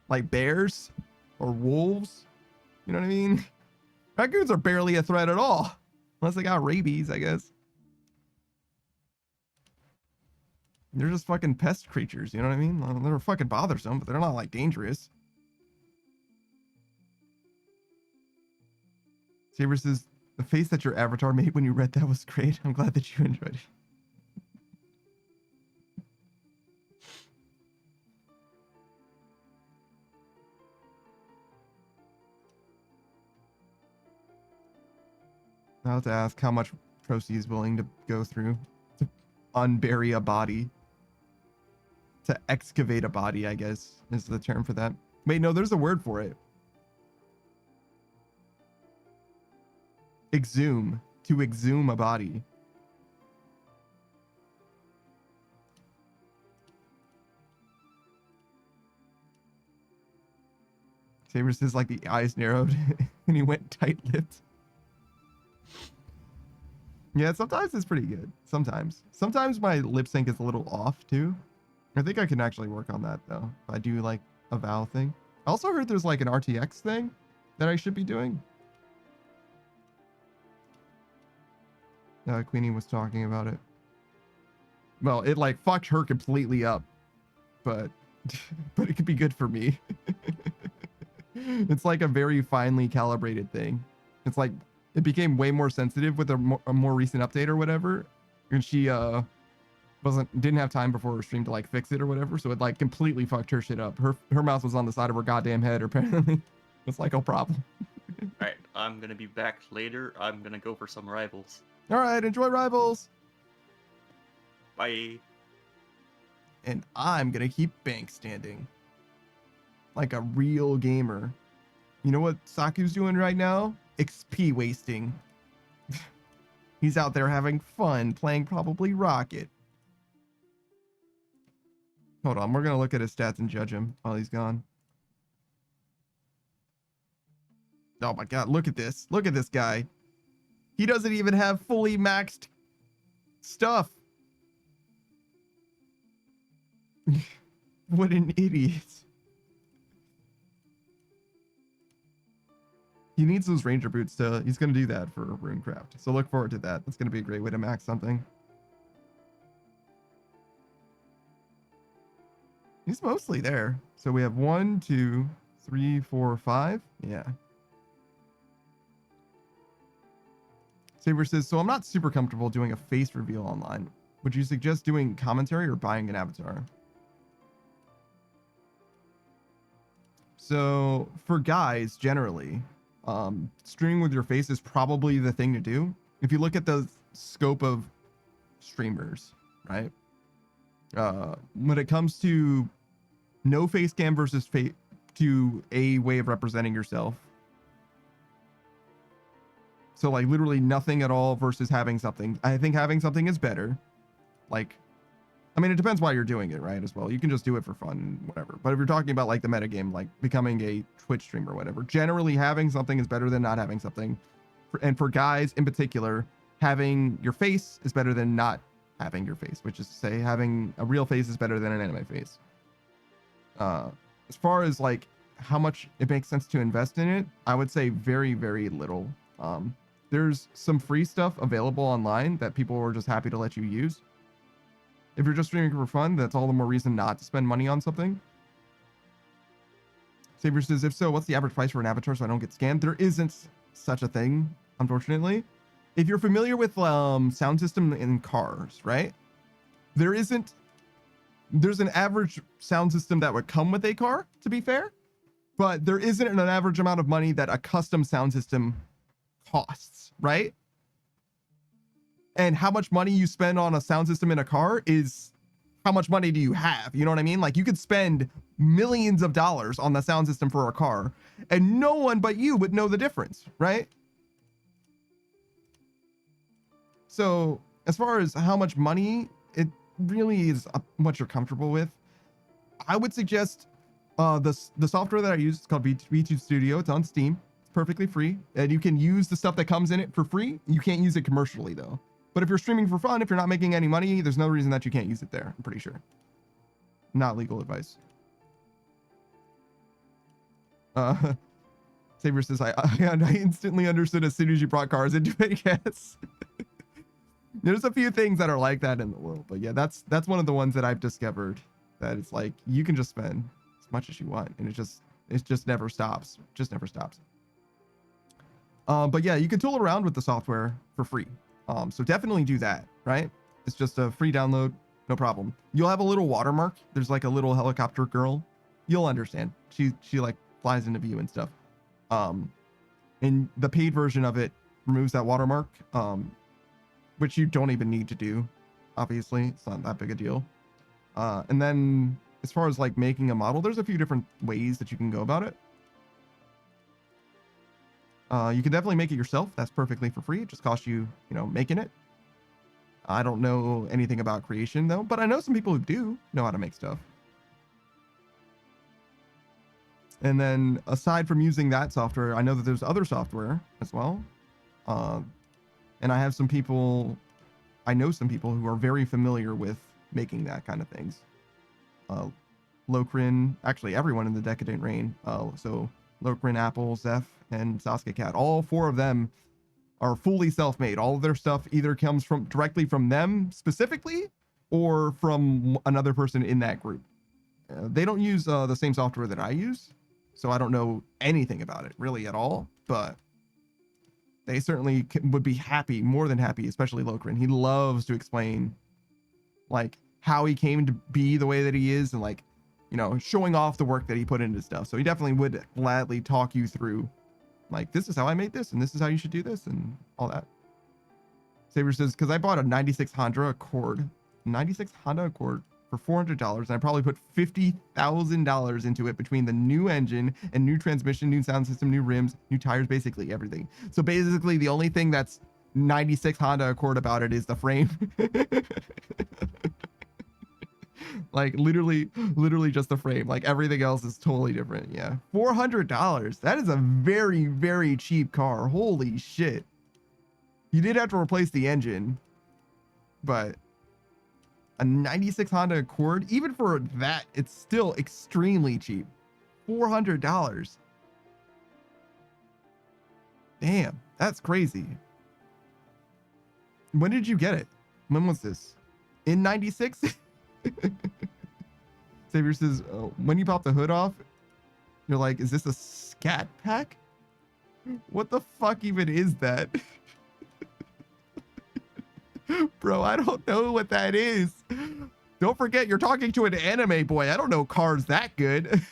like bears or wolves. You know what I mean? Raccoons are barely a threat at all. Unless they got rabies, I guess. They're just fucking pest creatures, you know what I mean? They're fucking bothersome, but they're not like dangerous. Saber says, the face that your avatar made when you read that was great. I'm glad that you enjoyed it. I have to ask how much Procy is willing to go through to unbury a body. To excavate a body, I guess, is the term for that. Wait, no, there's a word for it. Exhume. To exhume a body. Saber says like the eyes narrowed and he went tight-lipped. Yeah, sometimes it's pretty good. Sometimes my lip sync is a little off too. I think I can actually work on that though. If I do like a vowel thing. I also heard there's like an RTX thing that I should be doing. Queenie was talking about it. Well, it like fucked her completely up, but it could be good for me. It's like a very finely calibrated thing. It's like it became way more sensitive with a more recent update or whatever, and she didn't have time before her stream to like fix it or whatever, so it like completely fucked her shit up. Her mouse was on the side of her goddamn head apparently. It's like a problem. Alright, I'm gonna be back later. I'm gonna go for some rivals. All right, enjoy Rivals. Bye. And I'm gonna keep bank standing like a real gamer. You know what Saku's doing right now? XP wasting. He's out there having fun playing probably Rocket. Hold on, we're gonna look at his stats and judge him while he's gone. Oh my god, look at this. Look at this guy. He doesn't even have fully maxed stuff. What an idiot. He needs those ranger boots to, he's going to do that for Runecraft. So look forward to that. That's going to be a great way to max something. He's mostly there. So we have 1, 2, 3, 4, 5. Yeah. Saber says, so I'm not super comfortable doing a face reveal online. Would you suggest doing commentary or buying an avatar? So for guys, generally, streaming with your face is probably the thing to do. If you look at the scope of streamers, right? When it comes to no face cam versus to a way of representing yourself. So like literally nothing at all versus having something. I think having something is better. Like, I mean, it depends why you're doing it, right? As well. You can just do it for fun, whatever. But if you're talking about like the metagame, like becoming a Twitch streamer or whatever, generally having something is better than not having something. And for guys in particular, having your face is better than not having your face, which is to say having a real face is better than an anime face. As far as like how much it makes sense to invest in it, I would say very, very little. there's some free stuff available online that people are just happy to let you use. If you're just streaming for fun, that's all the more reason not to spend money on something. Savior says, if so, what's the average price for an avatar so I don't get scammed? There isn't such a thing, unfortunately. If you're familiar with sound system in cars, right? There's an average sound system that would come with a car, to be fair, but there isn't an average amount of money that a custom sound system costs, right? And how much money you spend on a sound system in a car is how much money do you have? You know what I mean? Like, you could spend millions of dollars on the sound system for a car and no one but you would know the difference, right? So as far as how much money, it really is what you're comfortable with. I would suggest the software that I use is called V2 Studio. It's on Steam. It's perfectly free, and you can use the stuff that comes in it for free. You can't use it commercially though. But if you're streaming for fun, if you're not making any money, there's no reason that you can't use it there. I'm pretty sure. Not legal advice. Saber says, I instantly understood as soon as you brought cars into it. Yes. There's a few things that are like that in the world, but yeah, that's one of the ones that I've discovered, that it's like you can just spend as much as you want, and it just never stops. Just never stops. But yeah, you can tool around with the software for free. So definitely do that, right? It's just a free download, no problem. You'll have a little watermark. There's like a little helicopter girl. You'll understand. She like flies into view and stuff. And the paid version of it removes that watermark, which you don't even need to do. Obviously, it's not that big a deal. And then as far as like making a model, there's a few different ways that you can go about it. You can definitely make it yourself. That's perfectly for free. It just costs you, making it. I don't know anything about creation though, but I know some people who do know how to make stuff. And then aside from using that software, I know that there's other software as well. And I know some people who are very familiar with making that kind of things. Lokrin, actually everyone in the Decadent Reign. So Lokrin, Apple, Zeph, and Sasuke Cat, all four of them are fully self-made. All of their stuff either comes directly from them specifically or from another person in that group. They don't use the same software that I use, so I don't know anything about it really at all, but they certainly would be happy, more than happy, especially Lokrin. He loves to explain like how he came to be the way that he is, and like, showing off the work that he put into stuff. So he definitely would gladly talk you through like, this is how I made this, and this is how you should do this, and all that. Saber says, because I bought a 96 Honda Accord for $400, and I probably put $50,000 into it between the new engine and new transmission, new sound system, new rims, new tires, basically everything. So basically the only thing that's 96 Honda Accord about it is the frame. Like literally just the frame. Like everything else is totally different. Yeah. $400. That is a very, very cheap car. Holy shit. You did have to replace the engine, but a 96 Honda Accord, even for that, it's still extremely cheap. $400. Damn, that's crazy. When did you get it? When was this? In 96? Xavier says, when you pop the hood off, you're like, is this a scat pack? What the fuck even is that? Bro, I don't know what that is. Don't forget, you're talking to an anime boy. I don't know cars that good.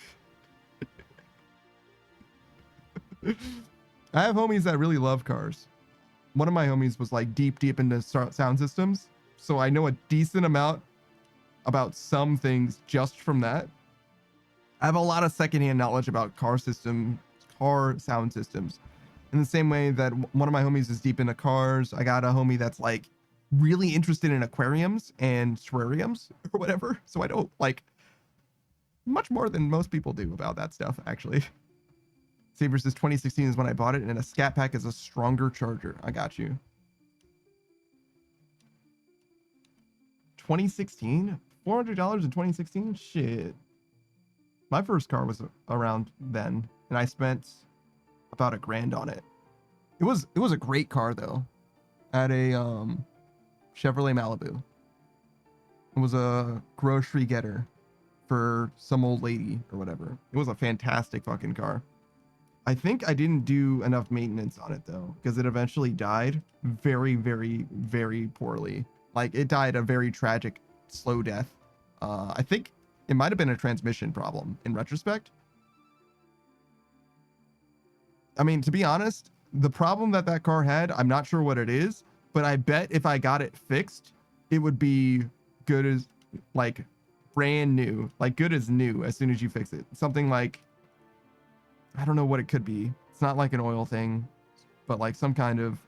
I have homies that really love cars. One of my homies was like deep into sound systems, so I know a decent amount about some things just from that. I have a lot of secondhand knowledge about car sound systems. In the same way that one of my homies is deep into cars, I got a homie that's like really interested in aquariums and terrariums or whatever. So I don't like much more than most people do about that stuff, actually. Saber says 2016 is when I bought it, and a scat pack is a stronger charger. I got you. 2016? $400 in 2016? Shit. My first car was around then, and I spent about $1,000 on it. It was a great car though. At a Chevrolet Malibu. It was a grocery getter for some old lady or whatever. It was a fantastic fucking car. I think I didn't do enough maintenance on it though, because it eventually died very, very, very poorly. Like it died a very tragic, slow death. I think it might have been a transmission problem in retrospect. I mean, to be honest, the problem that that car had, I'm not sure what it is, but I bet if I got it fixed, it would be good as like brand new, like good as new as soon as you fix it. Something like, I don't know what it could be. It's not like an oil thing, but like some kind of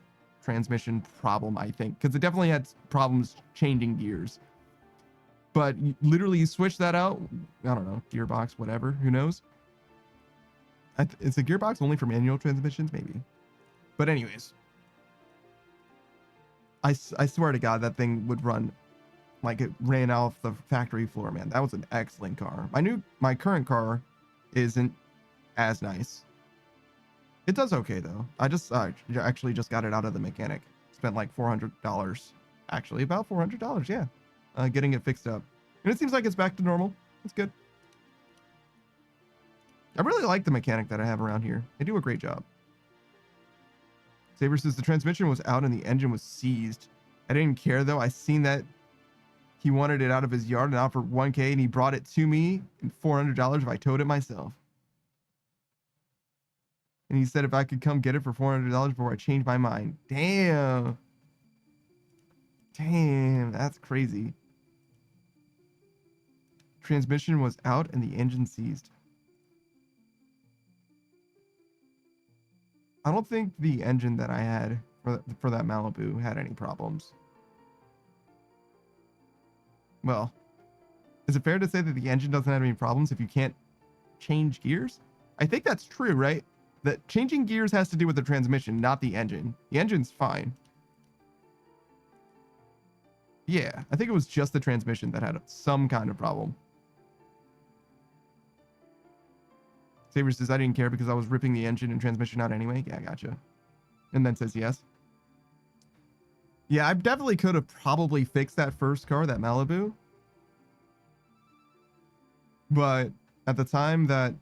transmission problem, I think, because it definitely had problems changing gears. But literally you switch that out. I don't know, gearbox, whatever, who knows? Is the gearbox only for manual transmissions? Maybe. But anyways, I swear to God, that thing would run like it ran off the factory floor, man. That was an excellent car. My current car isn't as nice. It does okay though. I just actually just got it out of the mechanic. Spent like $400, actually about $400, yeah, getting it fixed up. And it seems like it's back to normal. It's good. I really like the mechanic that I have around here. They do a great job. Saber says the transmission was out and the engine was seized. I didn't care though. I seen that he wanted it out of his yard and offered $1K and he brought it to me and $400 if I towed it myself. And he said if I could come get it for $400 before I changed my mind. Damn. Damn, that's crazy. Transmission was out and the engine seized. I don't think the engine that I had for that Malibu had any problems. Well, is it fair to say that the engine doesn't have any problems if you can't change gears? I think that's true, right? That changing gears has to do with the transmission, not the engine. The engine's fine. Yeah, I think it was just the transmission that had some kind of problem. Saber says, I didn't care because I was ripping the engine and transmission out anyway. Yeah, gotcha. And then says yes. Yeah, I definitely could have probably fixed that first car, that Malibu. But at the time that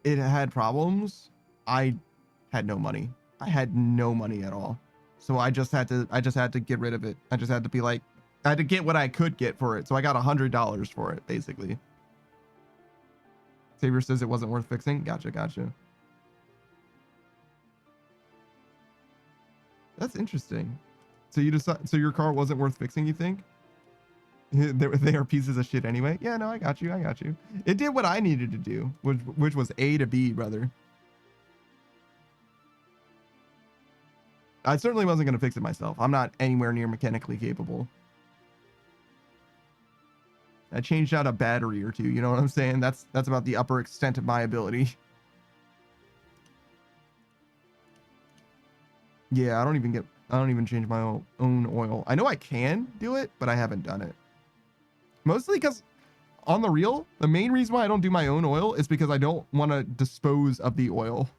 it had problems, I had no money. I had no money at all. So I just had to get rid of it. I just had to be like, I had to get what I could get for it. So I got $100 for it, basically. Saber says it wasn't worth fixing. Gotcha, gotcha. That's interesting. So you decide, so your car wasn't worth fixing, you think? They are pieces of shit anyway. Yeah, no, I got you. I got you. It did what I needed to do, which was A to B, brother. I certainly wasn't going to fix it myself. I'm not anywhere near mechanically capable. I changed out a battery or two. You know what I'm saying? That's about the upper extent of my ability. Yeah, I don't even change my own oil. I know I can do it, but I haven't done it. Mostly because on the real, the main reason why I don't do my own oil is because I don't want to dispose of the oil.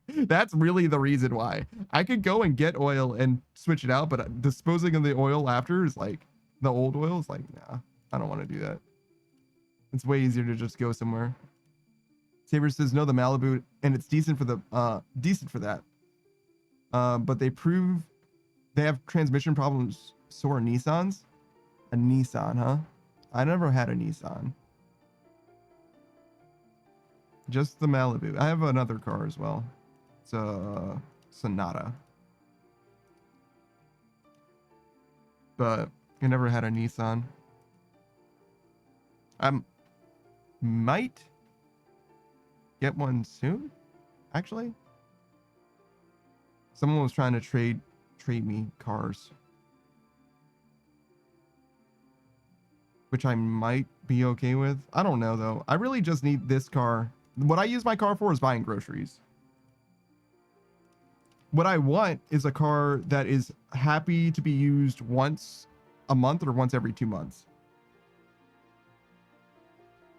That's really the reason why. I could go and get oil and switch it out, but disposing of the oil after is like, the old oil is like, nah, I don't want to do that. It's way easier to just go somewhere. Saber says no, the Malibu, and it's decent for that. But they have transmission problems. So are Nissans. A Nissan, huh? I never had a Nissan. Just the Malibu. I have another car as well. It's a Sonata. But I never had a Nissan. I might get one soon, actually. Someone was trying to trade me cars, which I might be okay with. I don't know though. I really just need this car. What I use my car for is buying groceries. What I want is a car that is happy to be used once a month or once every 2 months.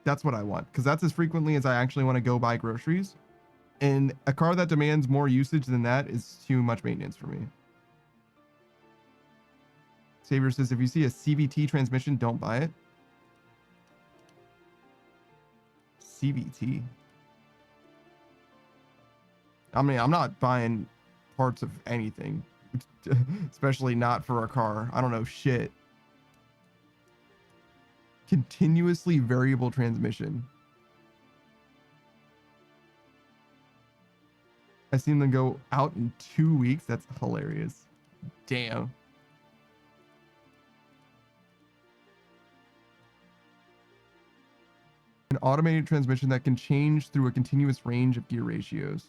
That's what I want, because that's as frequently as I actually want to go buy groceries. And a car that demands more usage than that is too much maintenance for me. Saber says, if you see a CVT transmission, don't buy it. CVT. I mean, I'm not buying parts of anything, especially not for a car. I don't know shit. Continuously variable transmission. I seen them go out in 2 weeks. That's hilarious. Damn. An automated transmission that can change through a continuous range of gear ratios.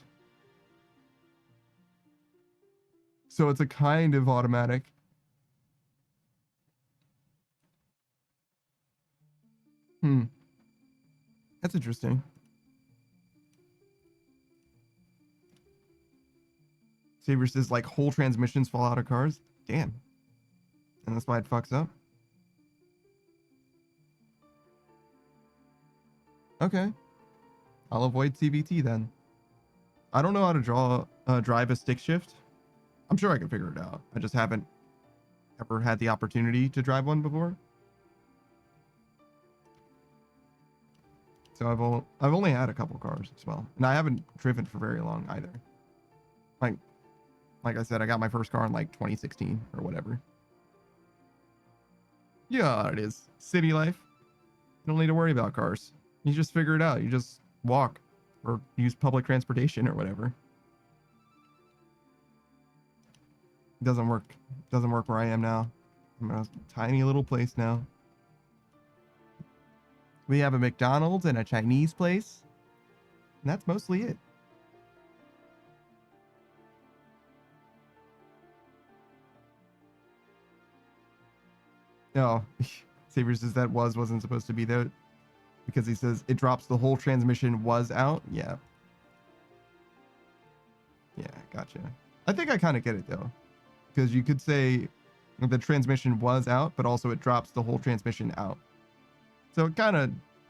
So it's a kind of automatic. That's interesting. Saber says like whole transmissions fall out of cars. Damn. And that's why it fucks up. Okay. I'll avoid CVT then. I don't know how to drive a stick shift. I'm sure I can figure it out. I just haven't ever had the opportunity to drive one before. So I've only had a couple cars as well, and I haven't driven for very long either. Like I said, I got my first car in like 2016 or whatever. Yeah, it is city life. You don't need to worry about cars. You just figure it out. You just walk or use public transportation or whatever. It doesn't work. It doesn't work where I am now. I'm in a tiny little place now. We have a McDonald's and a Chinese place. And that's mostly it. No. Saber says that wasn't supposed to be there. Because he says it drops the whole transmission was out. Yeah. Yeah, gotcha. I think I kind of get it though. Because you could say the transmission was out, but also it drops the whole transmission out. So I kind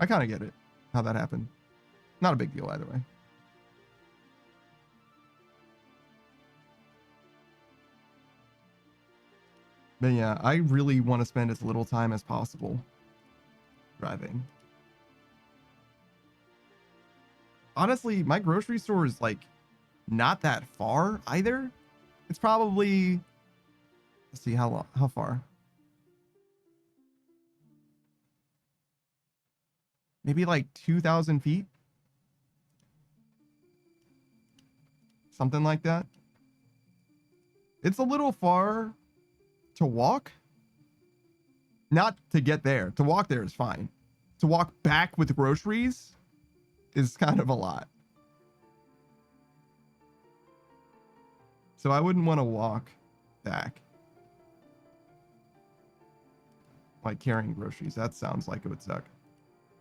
of get it, how that happened. Not a big deal either way. But yeah, I really want to spend as little time as possible driving. Honestly, my grocery store is like not that far either. It's probably, let's see how far. Maybe like 2,000 feet. Something like that. It's a little far to walk. Not to get there. To walk there is fine. To walk back with groceries is kind of a lot. So I wouldn't want to walk back. Like carrying groceries. That sounds like it would suck.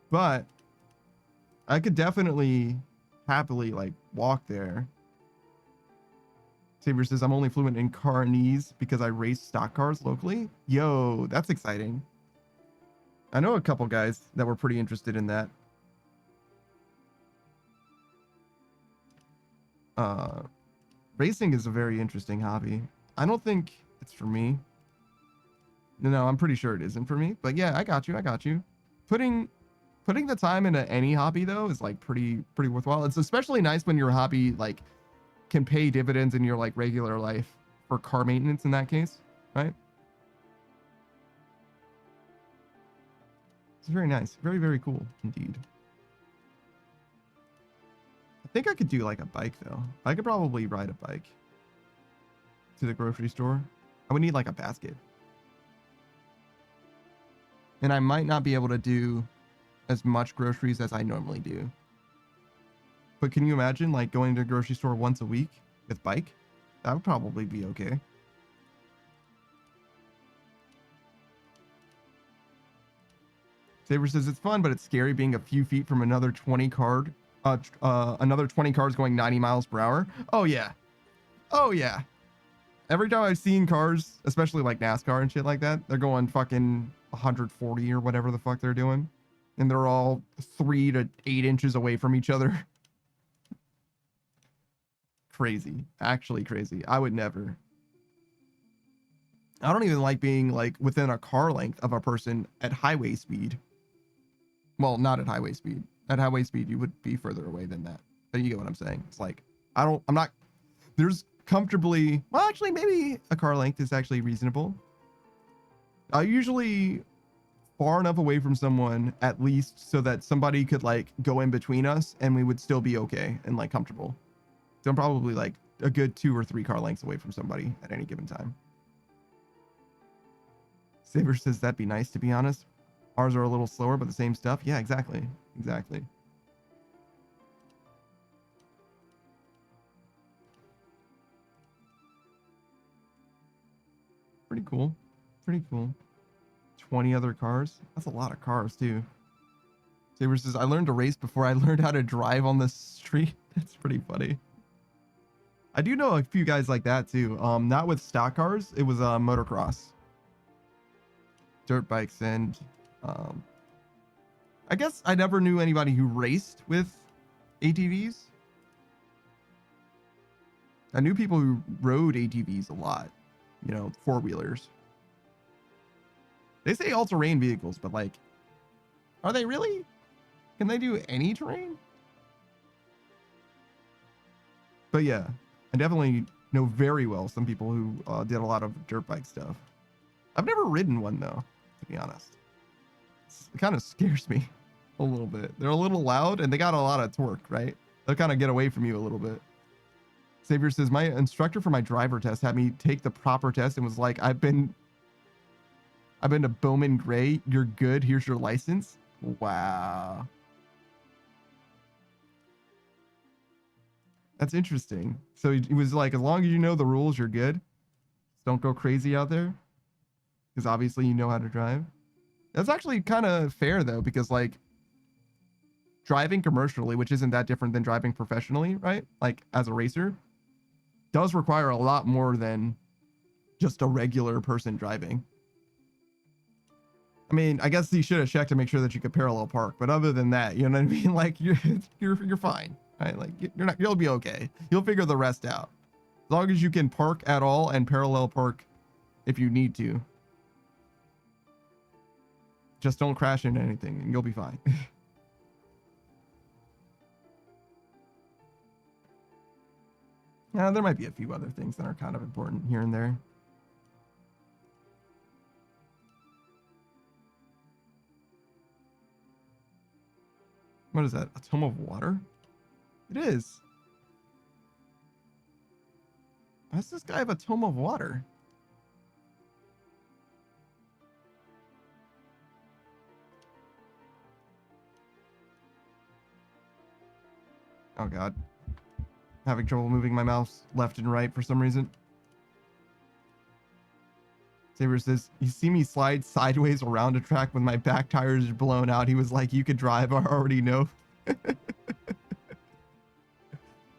But I could definitely happily like walk there. Saber says I'm only fluent in Carnese because I race stock cars locally. Yo, that's exciting. I know a couple guys that were pretty interested in that. Racing is a very interesting hobby. I don't think it's for me. No, I'm pretty sure it isn't for me. But yeah, I got you. Putting the time into any hobby though is like pretty worthwhile. It's especially nice when your hobby like can pay dividends in your like regular life for car maintenance in that case, right? It's very nice. Very, very cool indeed. I think I could do like a bike though. I could probably ride a bike to the grocery store. I would need like a basket. And I might not be able to do as much groceries as I normally do. But can you imagine like going to a grocery store once a week with bike? That would probably be okay. Saber says it's fun, but it's scary being a few feet from another 20 cars going 90 miles per hour. Oh yeah. Oh yeah. Every time I've seen cars, especially like NASCAR and shit like that, they're going fucking 140 or whatever the fuck they're doing. And they're all 3 to 8 inches away from each other. crazy. Actually crazy. I would never. I don't even like being like within a car length of a person at highway speed. Well, not at highway speed. At highway speed, you would be further away than that. But you get what I'm saying. It's like, I'm not, there's comfortably, well, actually, maybe a car length is actually reasonable. Usually far enough away from someone, at least so that somebody could like go in between us and we would still be okay and like comfortable. So I'm probably like a good 2 or 3 car lengths away from somebody at any given time. Saber says that'd be nice, to be honest. Ours are a little slower, but the same stuff. Yeah, exactly. Exactly. Pretty cool. Pretty cool. 20 other cars. That's a lot of cars, too. Saber says, I learned to race before I learned how to drive on the street. That's pretty funny. I do know a few guys like that, too. Not with stock cars. It was motocross. Dirt bikes and... I guess I never knew anybody who raced with ATVs. I knew people who rode ATVs a lot. You know, 4-wheelers. They say all-terrain vehicles, but like, are they really? Can they do any terrain? But yeah, I definitely know very well some people who did a lot of dirt bike stuff. I've never ridden one though, to be honest. It kind of scares me a little bit. They're a little loud and they got a lot of torque, right? They'll kind of get away from you a little bit. Xavier says, my instructor for my driver test had me take the proper test and was like, I've been to Bowman Gray. You're good. Here's your license. Wow. That's interesting. So he was like, as long as you know the rules, you're good. Just don't go crazy out there. Because obviously you know how to drive. That's actually kind of fair though, because like driving commercially, which isn't that different than driving professionally, right? Like as a racer, does require a lot more than just a regular person driving. I mean, I guess you should have checked to make sure that you could parallel park, but other than that, you know what I mean? Like you're fine, right? Like you'll be okay. You'll figure the rest out. As long as you can park at all and parallel park if you need to. Just don't crash into anything and you'll be fine. Yeah, there might be a few other things that are kind of important here and there. What is that? A tome of water? It is. Why does this guy have a tome of water? Oh god. Having trouble moving my mouse left and right for some reason. Saber says, you see me slide sideways around a track when my back tires are blown out. He was like, you could drive, I already know.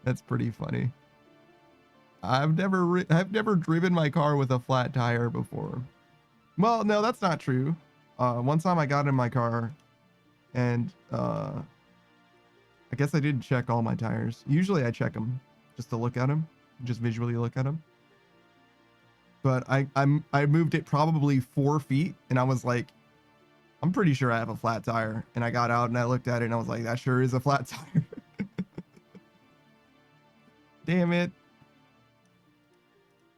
That's pretty funny. I've never driven my car with a flat tire before. Well, no, that's not true. One time I got in my car and I guess I didn't check all my tires. Usually I check them just to look at them, just visually look at them. But I moved it probably 4 feet and I was like, I'm pretty sure I have a flat tire. And I got out and I looked at it and I was like, that sure is a flat tire. Damn it.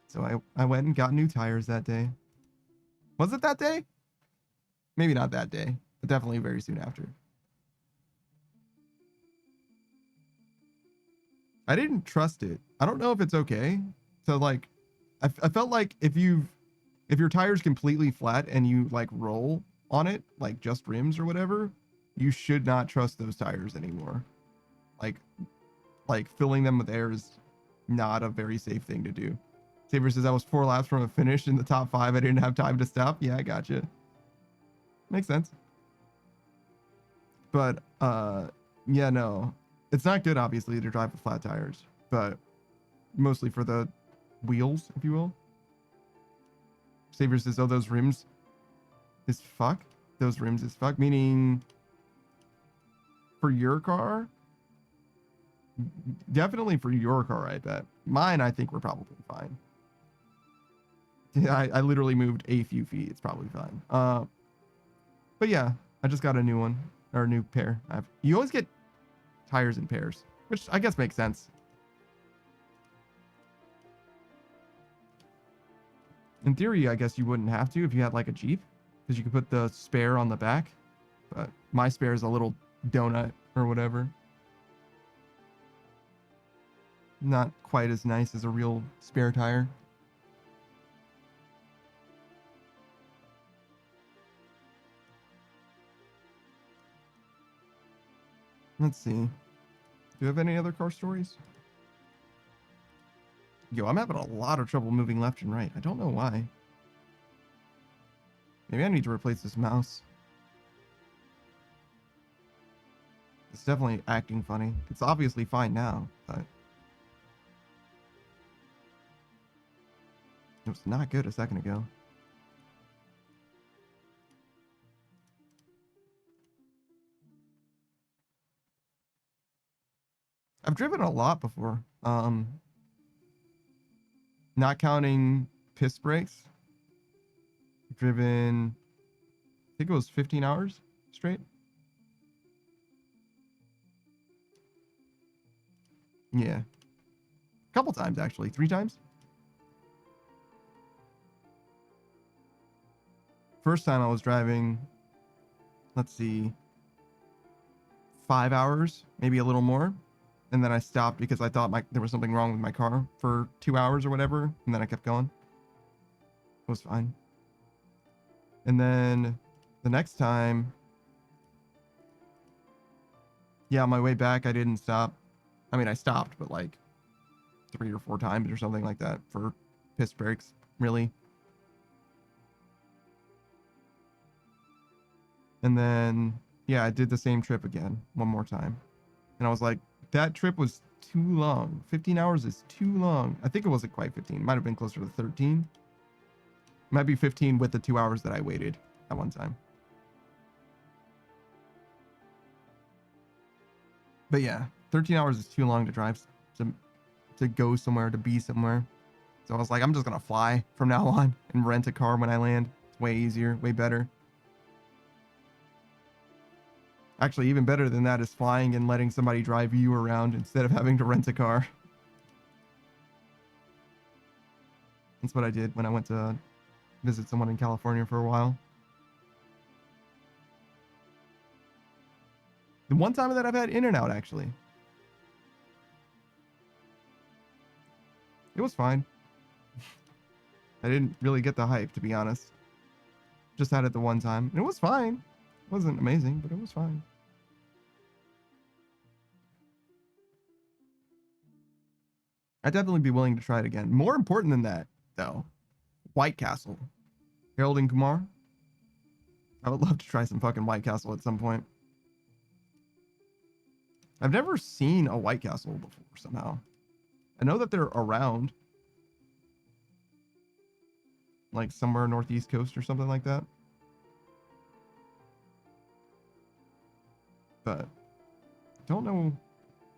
So I went and got new tires that day. Was it that day? Maybe not that day, but definitely very soon after. I didn't trust it. I don't know if it's okay. So like, I felt like if your tire's completely flat and you like roll on it, like just rims or whatever, you should not trust those tires anymore. Like filling them with air is not a very safe thing to do. Saber says I was 4 laps from a finish in the top 5. I didn't have time to stop. Yeah, I gotcha. Makes sense. But yeah, no, it's not good obviously to drive with flat tires, but mostly for the wheels, if you will. Saber says, oh, those rims is fuck. Those rims is fuck, meaning for your car. Definitely for your car, I bet. Mine, I think we're probably fine. Yeah, I literally moved a few feet. It's probably fine. But yeah, I just got a new one or a new pair. You always get tires in pairs, which I guess makes sense. In theory, I guess you wouldn't have to if you had like a Jeep, because you could put the spare on the back. But my spare is a little donut or whatever. Not quite as nice as a real spare tire. Let's see. Do you have any other car stories? Yo, I'm having a lot of trouble moving left and right. I don't know why. Maybe I need to replace this mouse. It's definitely acting funny. It's obviously fine now, but it was not good a second ago. I've driven a lot before. Not counting piss breaks. I've driven, I think it was 15 hours straight. Yeah. A couple times, actually. 3 times. First time I was driving, let's see, 5 hours, maybe a little more. And then I stopped because I thought there was something wrong with my car for 2 hours or whatever. And then I kept going. It was fine. And then the next time, yeah, on my way back, I didn't stop. I mean, I stopped, but like 3 or 4 times or something like that for piss breaks, really. And then, yeah, I did the same trip again, one more time. And I was like, that trip was too long. 15 hours is too long. I think it wasn't quite 15. It might have been closer to 13. Might be 15 with the 2 hours that I waited at one time. But yeah, 13 hours is too long to drive to go somewhere, to be somewhere. So I was like, I'm just going to fly from now on and rent a car when I land. It's way easier, way better. Actually, even better than that is flying and letting somebody drive you around instead of having to rent a car. That's what I did when I went to visit someone in California for a while. The one time that I've had In-N-Out, actually. It was fine. I didn't really get the hype, to be honest. Just had it the one time. And it was fine. It wasn't amazing, but it was fine. I'd definitely be willing to try it again. More important than that, though, White Castle. Harold and Kumar. I would love to try some fucking White Castle at some point. I've never seen a White Castle before, somehow. I know that they're around. Like somewhere northeast coast or something like that. But don't know.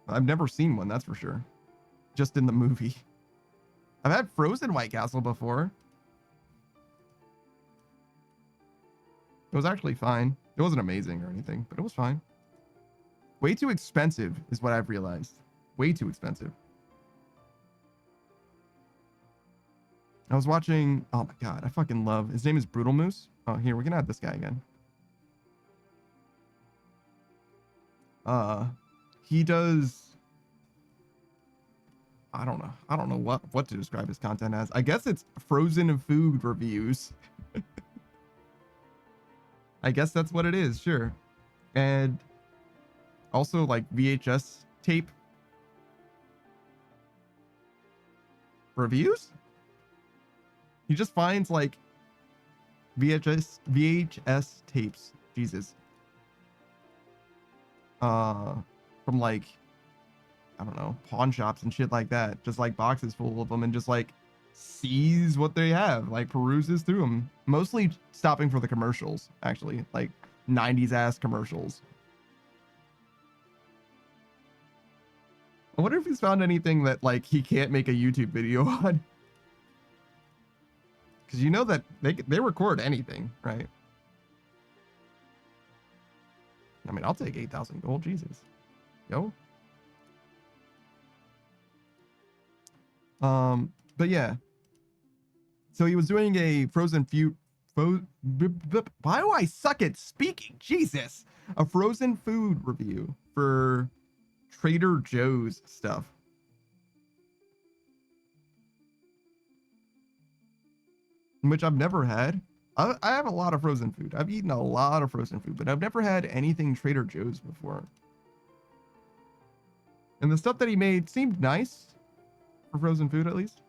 I've never seen one, that's for sure. Just in the movie. I've had frozen White Castle before. It was actually fine. It wasn't amazing or anything, but it was fine. Way too expensive is what I've realized. Way too expensive. I was watching, oh my god, I fucking love, his name is Brutal Moose. Oh, here, we can add this guy again. He does, I don't know what to describe his content as. I guess it's frozen food reviews. I guess that's what it is, sure. And also like VHS tape reviews. He just finds like VHS tapes, Jesus, from like, I don't know, pawn shops and shit like that, just like boxes full of them, and just like sees what they have, like peruses through them, mostly stopping for the commercials, actually, like 90s ass commercials. I wonder if he's found anything that like he can't make a YouTube video on. Because you know that they record anything, right? I mean, I'll take 8,000 gold. Jesus. Yo. But yeah. So he was doing a frozen food. Why do I suck at speaking? Jesus. A frozen food review for Trader Joe's stuff. Which I've never had. I have a lot of frozen food. I've eaten a lot of frozen food, but I've never had anything Trader Joe's before. And the stuff that he made seemed nice for frozen food, at least.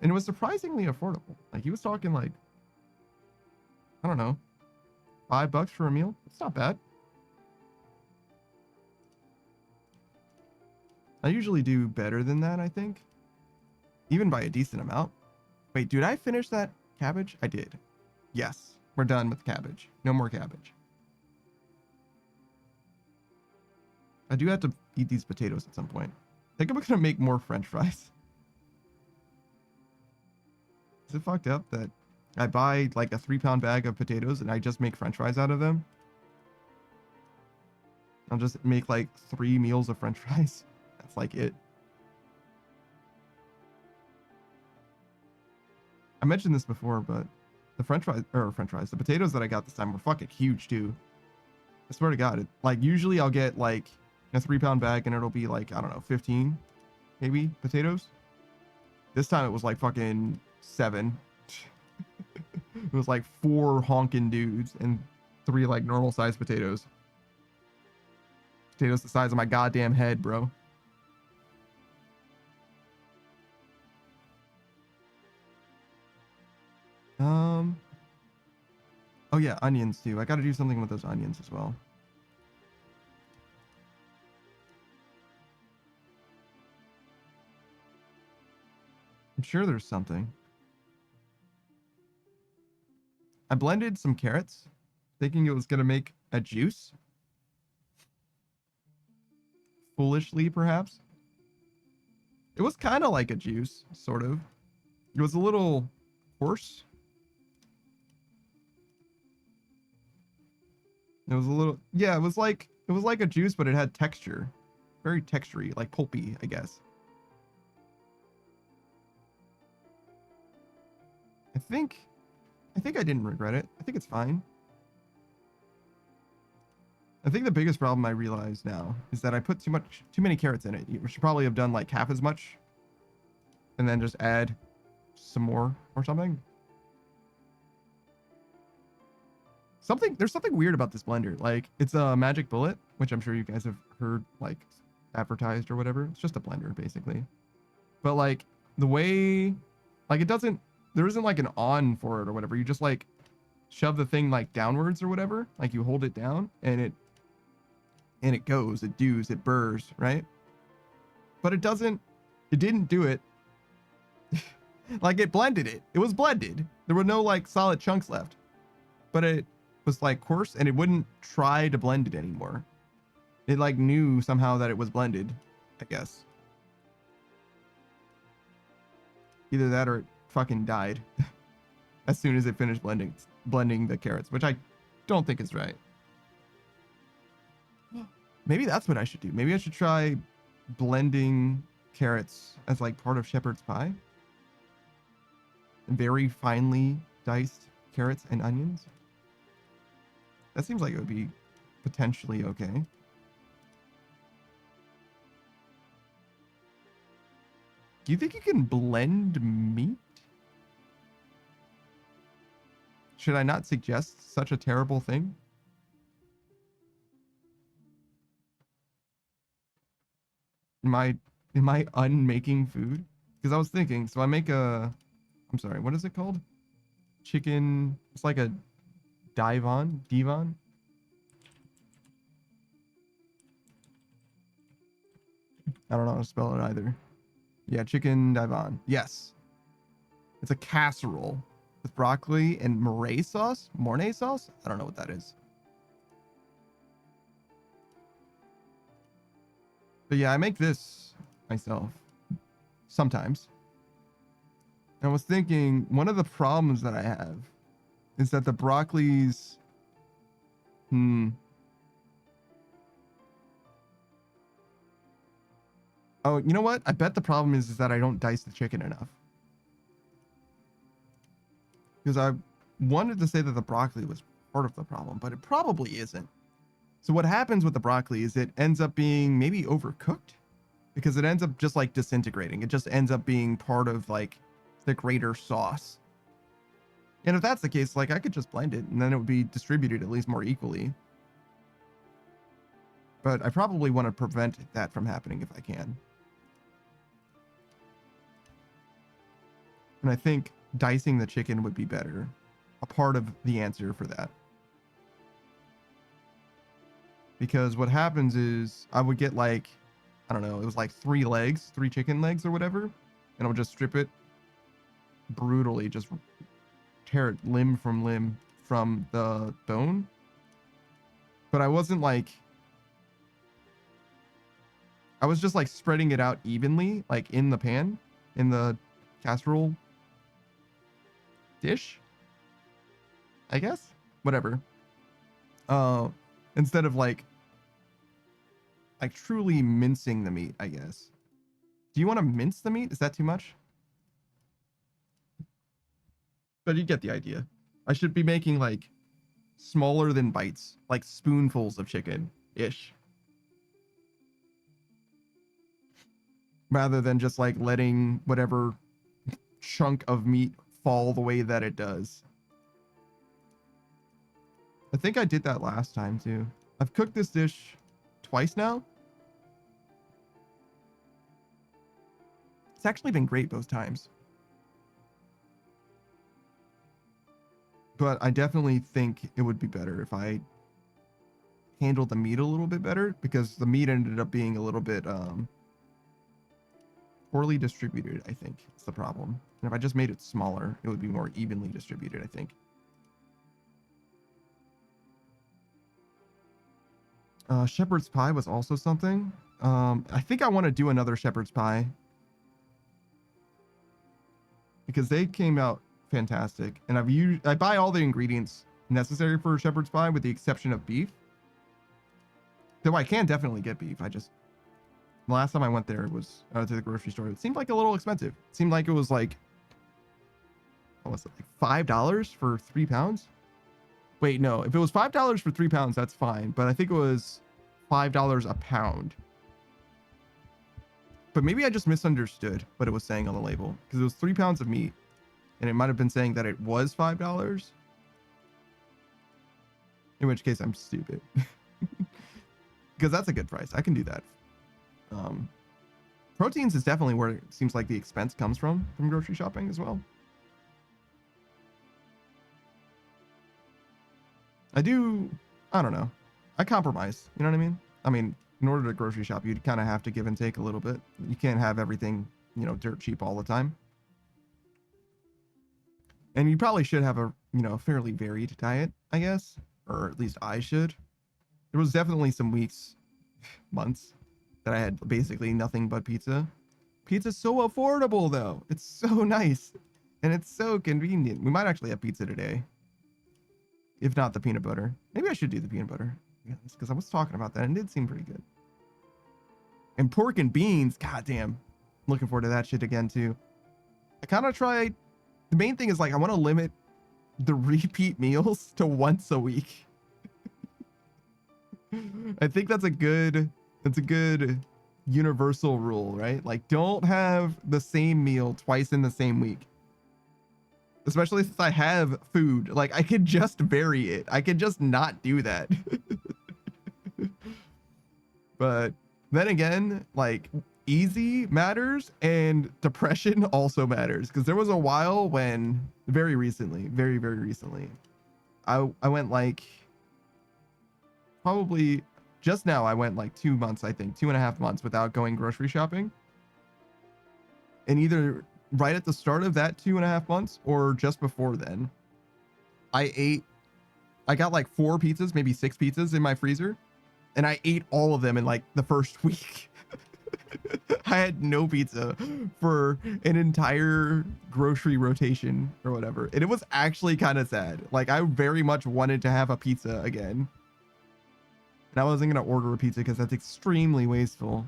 And it was surprisingly affordable. Like he was talking like, I don't know, $5 for a meal. It's not bad. I usually do better than that, I think. Even by a decent amount. Wait, did I finish that cabbage? I did. Yes, we're done with cabbage. No more cabbage. I do have to eat these potatoes at some point. I think I'm gonna make more French fries. Is it fucked up that I buy like a 3-pound bag of potatoes and I just make French fries out of them? I'll just make like 3 meals of French fries. That's like it. I mentioned this before, but the the potatoes that I got this time were fucking huge too. I swear to God, like usually I'll get like a 3-pound bag and it'll be like, I don't know, 15 maybe potatoes. This time it was like fucking 7. It was like 4 honking dudes and 3 like normal sized potatoes. Potatoes the size of my goddamn head, bro. Oh yeah, onions too. I gotta do something with those onions as well. I'm sure there's something. I blended some carrots, thinking it was gonna make a juice. Foolishly, perhaps. It was kind of like a juice, sort of. It was a little coarse. It was a little, yeah, it was like a juice, but it had texture. Very textury, like pulpy, I guess. I think I didn't regret it. I think it's fine. I think the biggest problem I realize now is that I put too many carrots in it. You should probably have done like half as much and then just add some more or something. There's something weird about this blender. Like it's a magic bullet, which I'm sure you guys have heard like advertised or whatever. It's just a blender basically. But like the way, like there isn't like an on for it or whatever. You just like shove the thing like downwards or whatever. Like you hold it down and it goes, it does, it burrs, right? But it didn't do it. Like it blended it. It was blended. There were no like solid chunks left. But it was like coarse and it wouldn't try to blend it anymore. It like knew somehow that it was blended, I guess. Either that or it fucking died as soon as it finished blending the carrots, which I don't think is right. Maybe that's what I should do. Maybe I should try blending carrots as like part of shepherd's pie. Very finely diced carrots and onions. That seems like it would be potentially okay. Do you think you can blend meat? Should I not suggest such a terrible thing? Am I unmaking food? Because I was thinking, so I make I'm sorry, what is it called? Chicken, it's like a divan? I don't know how to spell it either. Yeah, chicken divan. Yes. It's a casserole with broccoli and Mornay sauce? Mornay sauce? I don't know what that is. But yeah, I make this myself sometimes. I was thinking one of the problems that I have is that the broccoli's Oh, you know what? I bet the problem is that I don't dice the chicken enough. Because I wanted to say that the broccoli was part of the problem, but it probably isn't. So what happens with the broccoli is it ends up being maybe overcooked because it ends up just like disintegrating. It just ends up being part of like the greater sauce. And if that's the case, like I could just blend it and then it would be distributed at least more equally. But I probably want to prevent that from happening if I can. And I think dicing the chicken would be better. A part of the answer for that. Because what happens is I would get like, I don't know, it was like 3 chicken legs or whatever. And I would just strip it brutally, just tear it limb from limb from the bone. But I wasn't like, I was just like spreading it out evenly, like in the pan, in the casserole dish, I guess, whatever. Instead of like truly mincing the meat, I guess. Do you want to mince the meat? Is that too much? But you get the idea. I should be making like smaller than bites, like spoonfuls of chicken-ish. Rather than just like letting whatever chunk of meat fall the way that it does. I think I did that last time too. I've cooked this dish twice now. It's actually been great both times. But I definitely think it would be better if I handled the meat a little bit better, because the meat ended up being a little bit poorly distributed, I think. It's the problem. And if I just made it smaller, it would be more evenly distributed, I think. Shepherd's pie was also something. I think I want to do another shepherd's pie because they came out fantastic, and I buy all the ingredients necessary for shepherd's pie with the exception of beef. Though I can definitely get beef. The last time I went there was to the grocery store. It seemed like a little expensive. It seemed like it was like, what was it, like $5 for 3 pounds? Wait, no. If it was $5 for 3 pounds, that's fine. But I think it was $5 a pound. But maybe I just misunderstood what it was saying on the label, because it was 3 pounds of meat, and it might have been saying that it was $5. In which case, I'm stupid. Because that's a good price. I can do that. Proteins is definitely where it seems like the expense comes from grocery shopping as well. I don't know. I compromise. You know what I mean? I mean, in order to grocery shop, you'd kind of have to give and take a little bit. You can't have everything, dirt cheap all the time. And you probably should have a, fairly varied diet, I guess. Or at least I should. There was definitely some weeks, months, that I had basically nothing but pizza. Pizza's so affordable, though. It's so nice. And it's so convenient. We might actually have pizza today. If not the peanut butter. Maybe I should do the peanut butter. Because I was talking about that and it did seem pretty good. And pork and beans, goddamn. Looking forward to that shit again, too. I kind of tried. The main thing is, like, I want to limit the repeat meals to once a week. I think that's a good universal rule, right? Like, don't have the same meal twice in the same week. Especially since I have food. Like, I could just vary it. I could just not do that. But then again, like, easy matters and depression also matters. Because there was a while when, very recently, very recently, I went like, probably just now I went like 2 months, I think, 2.5 months without going grocery shopping. And either right at the start of that 2.5 months or just before then, I got like 4 pizzas, maybe 6 pizzas in my freezer. And I ate all of them in like the first week. I had no pizza for an entire grocery rotation or whatever. And it was actually kind of sad. Like, I very much wanted to have a pizza again. And I wasn't going to order a pizza because that's extremely wasteful.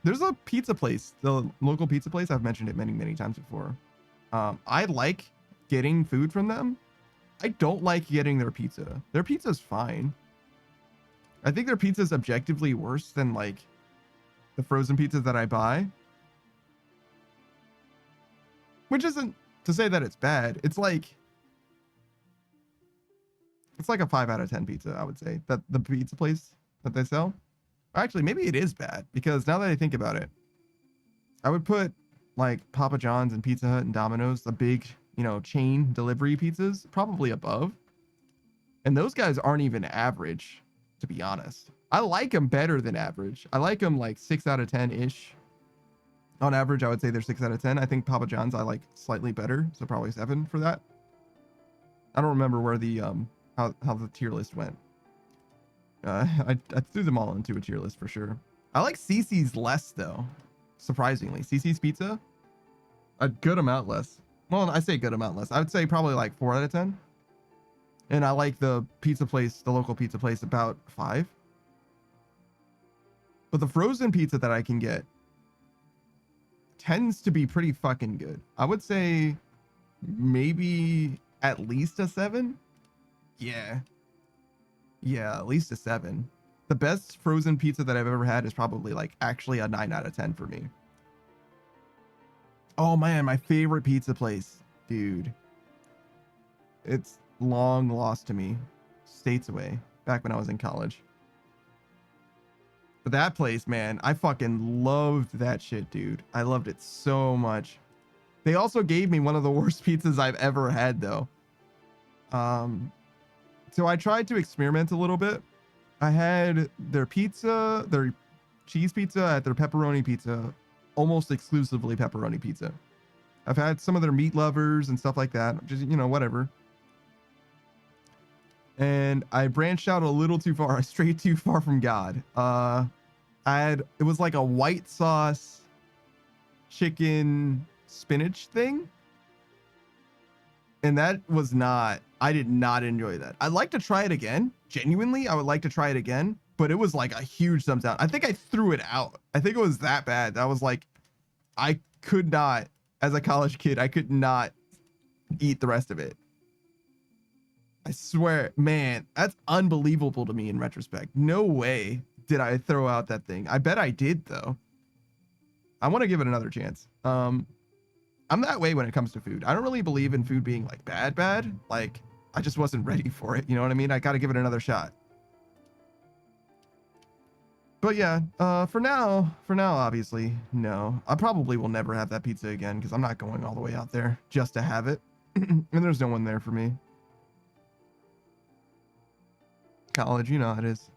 There's a pizza place, the local pizza place. I've mentioned it many, many times before. I like getting food from them. I don't like getting their pizza. Their pizza's fine. I think their pizza's objectively worse than like the frozen pizza that I buy. Which isn't to say that it's bad. It's like a 5 out of 10 pizza, I would say. That the pizza place that they sell. Actually, maybe it is bad because now that I think about it, I would put like Papa John's and Pizza Hut and Domino's, the big, you know, chain delivery pizzas, probably above. And those guys aren't even average, to be honest. I like them better than average. I like them like 6 out of 10-ish. On average, I would say they're 6 out of 10. I think Papa John's I like slightly better, so probably 7 for that. I don't remember where the how the tier list went. I threw them all into a tier list for sure. I like CC's less though, surprisingly. CC's pizza, a good amount less. Well, I say good amount less. I would say probably like 4 out of 10. And I like the pizza place, the local pizza place, about 5. But the frozen pizza that I can get tends to be pretty fucking good. I would say maybe at least a 7. Yeah. Yeah, at least a 7. The best frozen pizza that I've ever had is probably like actually a 9 out of 10 for me. Oh man, my favorite pizza place, dude. It's long lost to me. States away, back when I was in college. But that place, man, I fucking loved that shit, dude. I loved it so much. They also gave me one of the worst pizzas I've ever had though. So I tried to experiment a little bit. I had their pizza, their cheese pizza, at their pepperoni pizza, almost exclusively pepperoni pizza. I've had some of their meat lovers and stuff like that, just, you know, whatever. And I branched out a little too far. I strayed too far from God. It was like a white sauce chicken spinach thing. And that was I did not enjoy that. I'd like to try it again. Genuinely, I would like to try it again, but it was like a huge thumbs down. I think I threw it out. I think it was that bad. I was like, I could not, as a college kid, I could not eat the rest of it. I swear, man, that's unbelievable to me in retrospect. No way did I throw out that thing. I bet I did though. I want to give it another chance. I'm that way when it comes to food. I don't really believe in food being like bad. Like I just wasn't ready for it. You know what I mean? I got to give it another shot. But yeah, for now, obviously, no. I probably will never have that pizza again because I'm not going all the way out there just to have it. And there's no one there for me. College, you know how it is.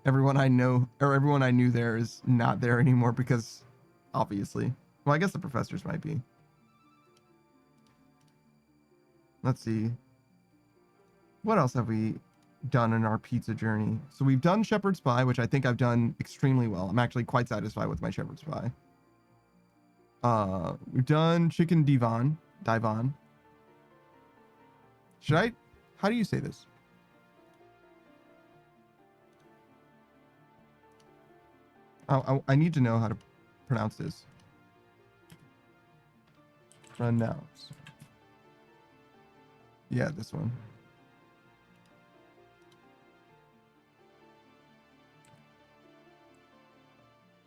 Everyone I know, or everyone I knew there is not there anymore because obviously. Well, I guess the professors might be. Let's see. What else have we done in our pizza journey? So we've done shepherd's pie, which I think I've done extremely well. I'm actually quite satisfied with my shepherd's pie. We've done chicken divan. How do you say this? I need to know how to pronounce this. Pronounce. Yeah, this one.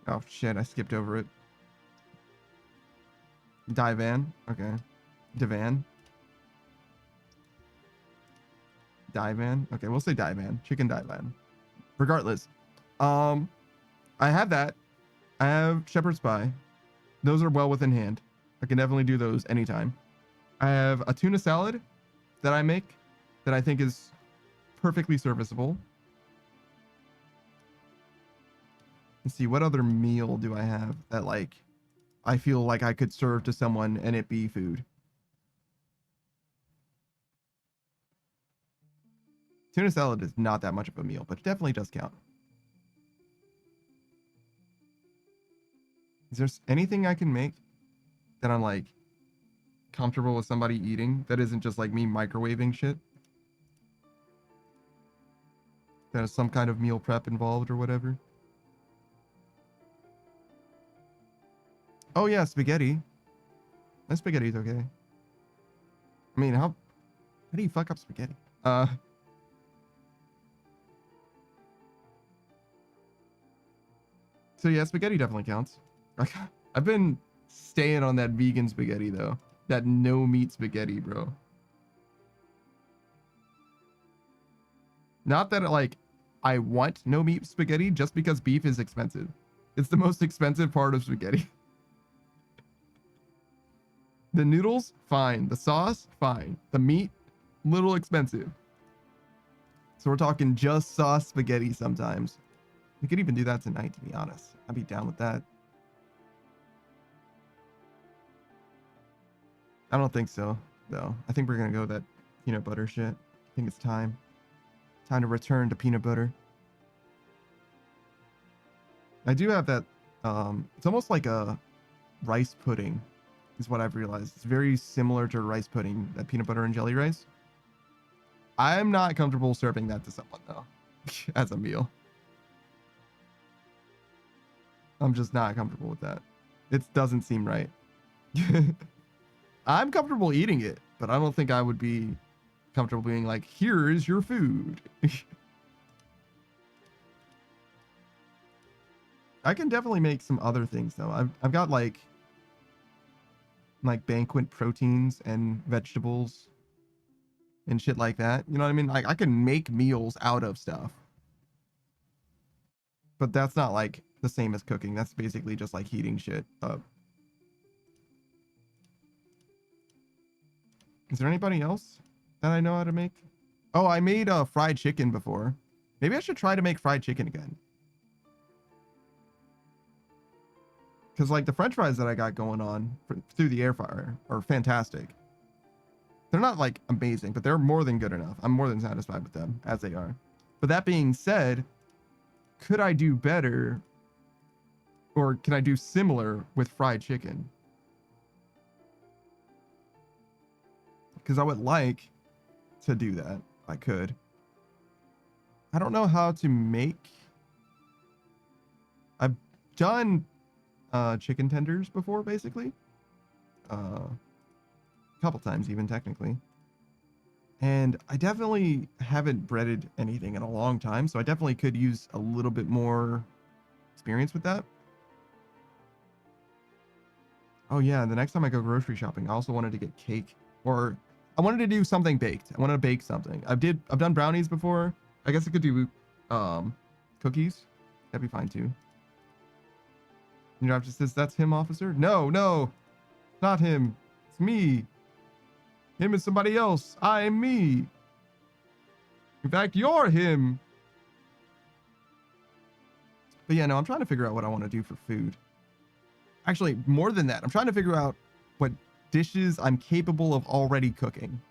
Oh shit, I skipped over it. Divan. Okay. Divan. Okay, we'll say divan. Chicken divan. Regardless. I have that. I have shepherd's pie. Those are well within hand. I can definitely do those anytime. I have a tuna salad that I make that I think is perfectly serviceable. Let's see, what other meal do I have that like I feel like I could serve to someone and it be food? Tuna salad is not that much of a meal, but it definitely does count. Is there anything I can make that I'm like comfortable with somebody eating that isn't just like me microwaving shit? That has some kind of meal prep involved or whatever. Oh yeah, spaghetti. My spaghetti's okay. I mean, how do you fuck up spaghetti? So yeah, spaghetti definitely counts. I've been staying on that vegan spaghetti though. That no meat spaghetti, bro. Not that like I want no meat spaghetti, just because beef is expensive. It's the most expensive part of spaghetti. The noodles, fine. The sauce, fine. The meat, little expensive. So we're talking just sauce spaghetti sometimes. We could even do that tonight, to be honest. I'd be down with that. I don't think so, though. I think we're gonna go with that peanut butter shit. I think it's time. Time to return to peanut butter. I do have that, it's almost like a rice pudding, is what I've realized. It's very similar to rice pudding, that peanut butter and jelly rice. I'm not comfortable serving that to someone, though, as a meal. I'm just not comfortable with that. It doesn't seem right. I'm comfortable eating it, but I don't think I would be comfortable being like, here is your food. I can definitely make some other things though. I've got like banquet proteins and vegetables and shit like that. You know what I mean? Like I can make meals out of stuff. But that's not like the same as cooking. That's basically just like heating shit up. Is there anybody else that I know how to make? Oh, I made fried chicken before. Maybe I should try to make fried chicken again. Because like the french fries that I got going on through the air fryer are fantastic. They're not like amazing, but they're more than good enough. I'm more than satisfied with them as they are. But that being said, could I do better, or can I do similar with fried chicken? Because I would like to do that. I could. I don't know how to make. I've done chicken tenders before, basically. A couple times even, technically. And I definitely haven't breaded anything in a long time, so I definitely could use a little bit more experience with that. Oh yeah, the next time I go grocery shopping, I also wanted to get cake, or I wanted to do something baked. I wanted to bake something. I've done brownies before. I guess I could do cookies. That'd be fine too. You know, just says that's him, officer. No, not him. It's me. Him is somebody else. I am me. In fact, you're him. But yeah, no, I'm trying to figure out what I want to do for food. Actually, more than that, I'm trying to figure out what dishes I'm capable of already cooking.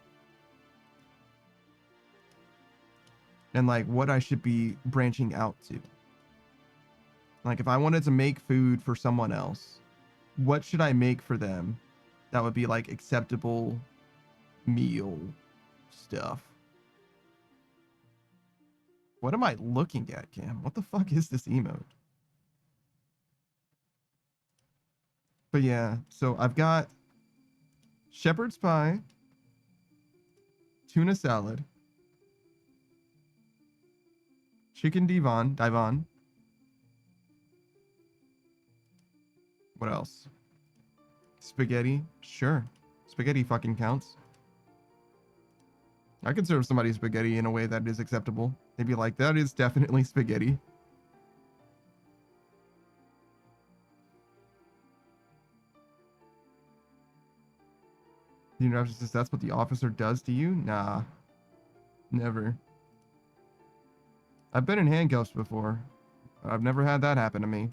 And like what I should be branching out to. Like if I wanted to make food for someone else, what should I make for them that would be like acceptable meal stuff? What am I looking at, Cam? What the fuck is this emote? But yeah, so I've got shepherd's pie, tuna salad, chicken divan. What else? Spaghetti. Sure. Spaghetti fucking counts. I can serve somebody spaghetti in a way that is acceptable. They'd be like, that is definitely spaghetti. You know, that's what the officer does to you? Nah. Never. I've been in handcuffs before. I've never had that happen to me.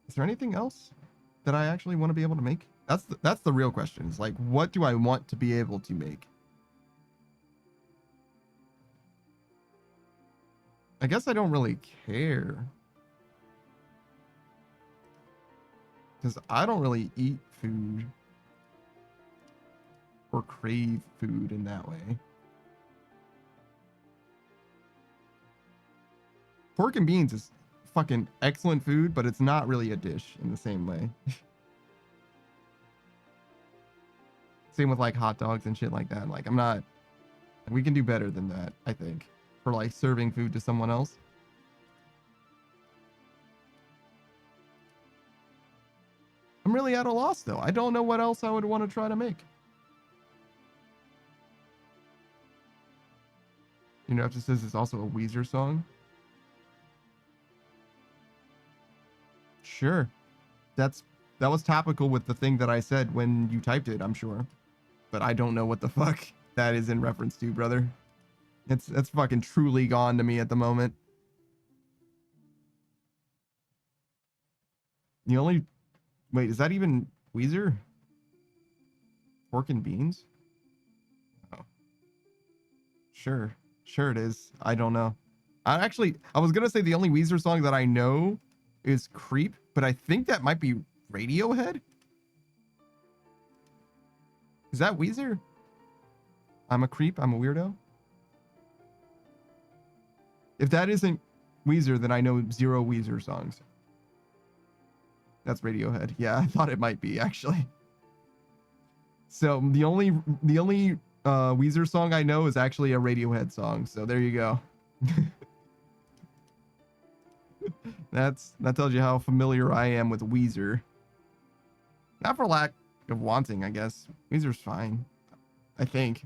Is there anything else that I actually want to be able to make? That's the real question. Is like, what do I want to be able to make? I guess I don't really care. Because I don't really eat food or crave food in that way. Pork and beans is fucking excellent food, but it's not really a dish in the same way. Same with like hot dogs and shit like that. Like I'm not, we can do better than that, I think, for like serving food to someone else. I'm really at a loss though. I don't know what else I would want to try to make. You know, it just says it's also a Weezer song. Sure. That was topical with the thing that I said when you typed it, I'm sure. But I don't know what the fuck that is in reference to, brother. It's fucking truly gone to me at the moment. The only... Wait, is that even Weezer? Pork and beans? Oh. Sure. Sure it is. I don't know. I was gonna say the only Weezer song that I know is Creep, but I think that might be Radiohead? Is that Weezer? I'm a creep, I'm a weirdo? If that isn't Weezer, then I know 0 Weezer songs. That's Radiohead. Yeah, I thought it might be, actually. So the only Weezer song I know is actually a Radiohead song, so there you go. That tells you how familiar I am with Weezer. Not for lack of wanting, I guess. Weezer's fine. I think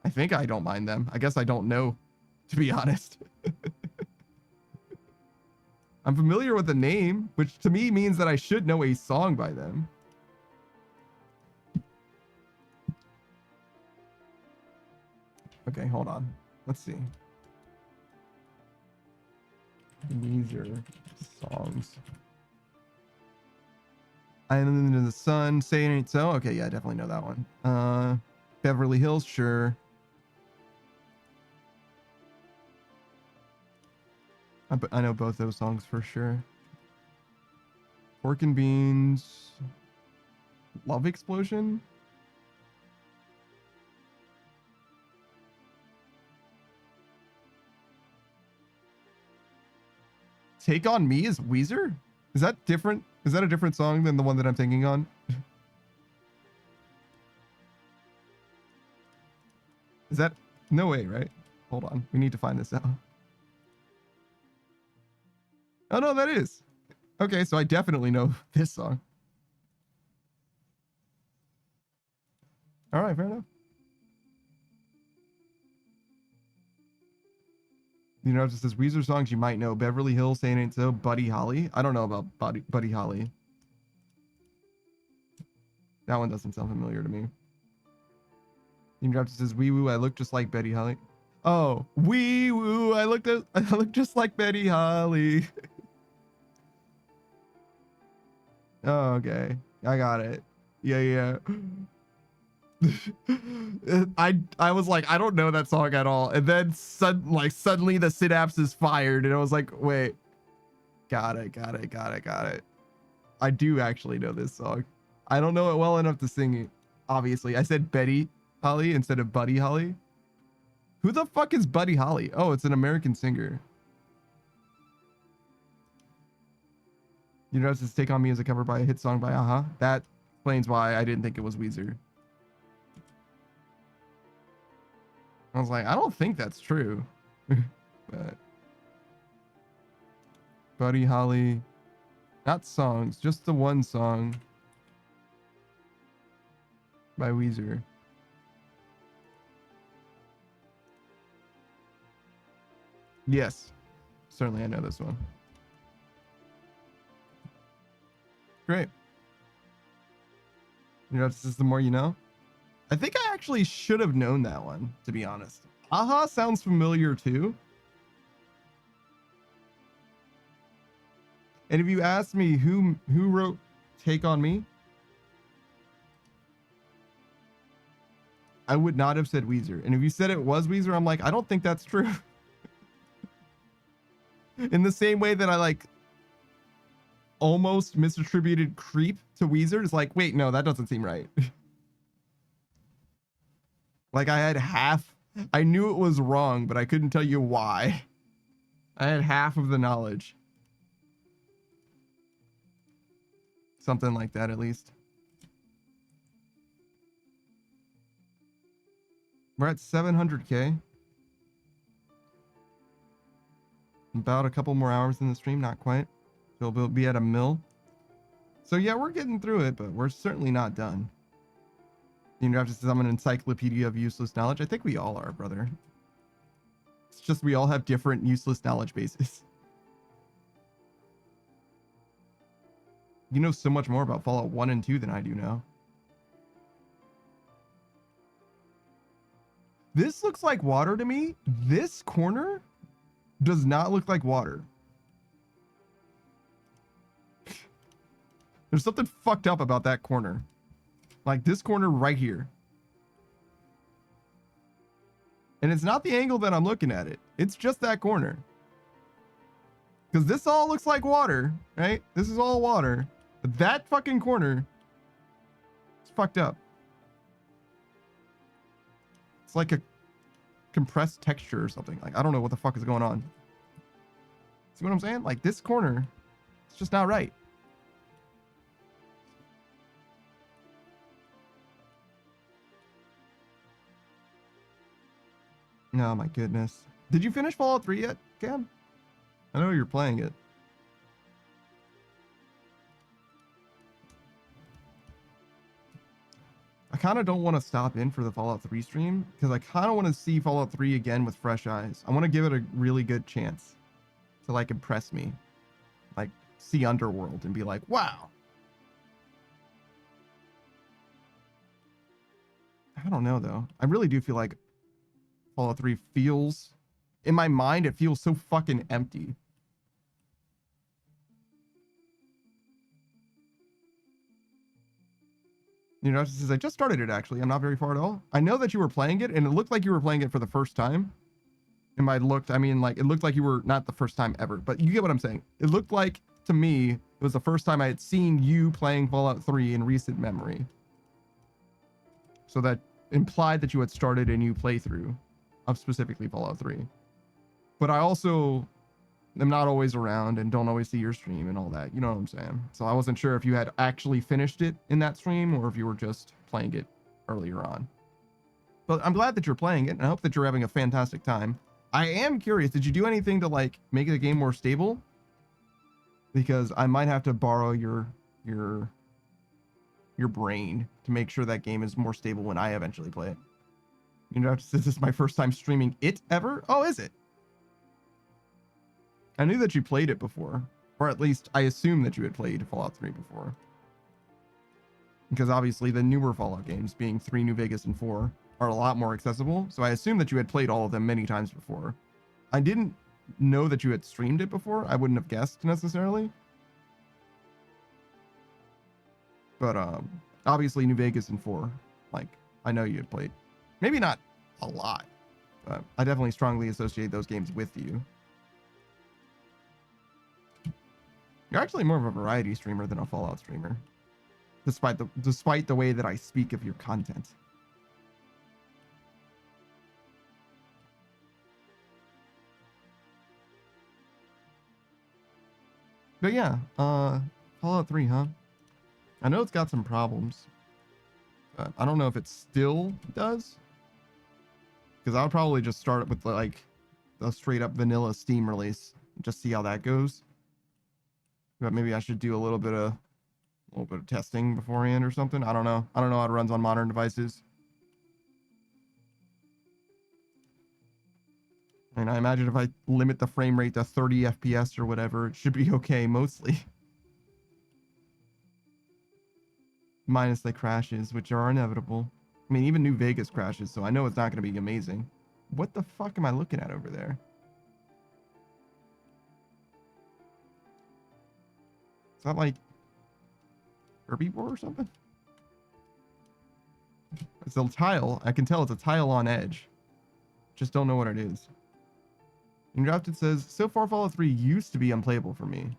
I don't mind them. I guess I don't know, to be honest. I'm familiar with the name, which to me means that I should know a song by them. Okay, hold on. Let's see. Weezer songs. Island in the Sun, Say It Ain't So. Okay, yeah, I definitely know that one. Beverly Hills, sure. I know both those songs for sure. Pork and Beans. Love Explosion? Take On Me is Weezer? Is that different? Is that a different song than the one that I'm thinking on? Is that... No way, right? Hold on. We need to find this out. Oh, no, that is. Okay, so I definitely know this song. All right, fair enough. You know, it just says Weezer songs you might know. Beverly Hills, Say It Ain't So, Buddy Holly. I don't know about Buddy Holly. That one doesn't sound familiar to me. You know, it just says Wee Woo, I look just like Betty Holly. Oh, Wee Woo, I look just like Betty Holly. Oh, okay. I got it. Yeah. I was like, I don't know that song at all. And then suddenly the synapse is fired. And I was like, wait. Got it. I do actually know this song. I don't know it well enough to sing it. Obviously. I said Betty Holly instead of Buddy Holly. Who the fuck is Buddy Holly? Oh, it's an American singer. You know, it's Take On Me as a cover by a hit song by Aha. That explains why I didn't think it was Weezer. I was like, I don't think that's true. But Buddy Holly, not songs, just the one song by Weezer. Yes, certainly I know this one. Great. You know, this is the more you know. I think I actually should have known that one, to be honest. Aha sounds familiar too. And if you ask me who wrote Take On Me, I would not have said Weezer. And if you said it was Weezer, I'm like, I don't think that's true. In the same way that I like almost misattributed Creep to Weezer, it's like, wait, no, that doesn't seem right. Like I had half, I knew it was wrong, but I couldn't tell you why. I had half of the knowledge. Something like that, at least. We're at 700K. About a couple more hours in the stream, not quite. So we'll be at a mil. So yeah, we're getting through it, but we're certainly not done. You know, just I'm an encyclopedia of useless knowledge. I think we all are, brother. It's just we all have different useless knowledge bases. You know so much more about Fallout 1 and 2 than I do now. This looks like water to me. This corner does not look like water. There's something fucked up about that corner. Like this corner right here. And it's not the angle that I'm looking at it. It's just that corner. Because this all looks like water, right? This is all water. But that fucking corner is fucked up. It's like a compressed texture or something. Like, I don't know what the fuck is going on. See what I'm saying? Like this corner, it's just not right. Oh my goodness. Did you finish Fallout 3 yet, Cam? I know you're playing it. I kind of don't want to stop in for the Fallout 3 stream because I kind of want to see Fallout 3 again with fresh eyes. I want to give it a really good chance to like impress me. Like see Underworld and be like, wow. I don't know though. I really do feel like Fallout 3 feels, in my mind, it feels so fucking empty. You know, says I just started it actually. I'm not very far at all. I know that you were playing it, and it looked like you were playing it for the first time. And by looked, I mean like it looked like you were not the first time ever, but you get what I'm saying. It looked like to me it was the first time I had seen you playing Fallout 3 in recent memory. So that implied that you had started a new playthrough of specifically Fallout 3. But I also am not always around and don't always see your stream and all that. You know what I'm saying? So I wasn't sure if you had actually finished it in that stream or if you were just playing it earlier on. But I'm glad that you're playing it and I hope that you're having a fantastic time. I am curious, did you do anything to like make the game more stable? Because I might have to borrow your brain to make sure that game is more stable when I eventually play it. You know, this is my first time streaming it ever. Oh, is it? I knew that you played it before, or at least I assume that you had played Fallout 3 before. Because obviously the newer Fallout games, being 3, New Vegas, and 4, are a lot more accessible. So I assume that you had played all of them many times before. I didn't know that you had streamed it before. I wouldn't have guessed necessarily. But obviously New Vegas and 4, like I know you had played. Maybe not a lot, but I definitely strongly associate those games with you. You're actually more of a variety streamer than a Fallout streamer, despite the way that I speak of your content. But yeah, Fallout 3, huh? I know it's got some problems. But I don't know if it still does. Because I would probably just start it with like a straight up vanilla Steam release. Just see how that goes. But maybe I should do a little bit of testing beforehand or something. I don't know. I don't know how it runs on modern devices. And I imagine if I limit the frame rate to 30 FPS or whatever, it should be okay mostly. Minus the crashes, which are inevitable. I mean, even New Vegas crashes, so I know it's not going to be amazing. What the fuck am I looking at over there? Is that like herbivore or something? It's a tile. I can tell it's a tile on edge. Just don't know what it is. In draft, it says, so far Fallout 3 used to be unplayable for me.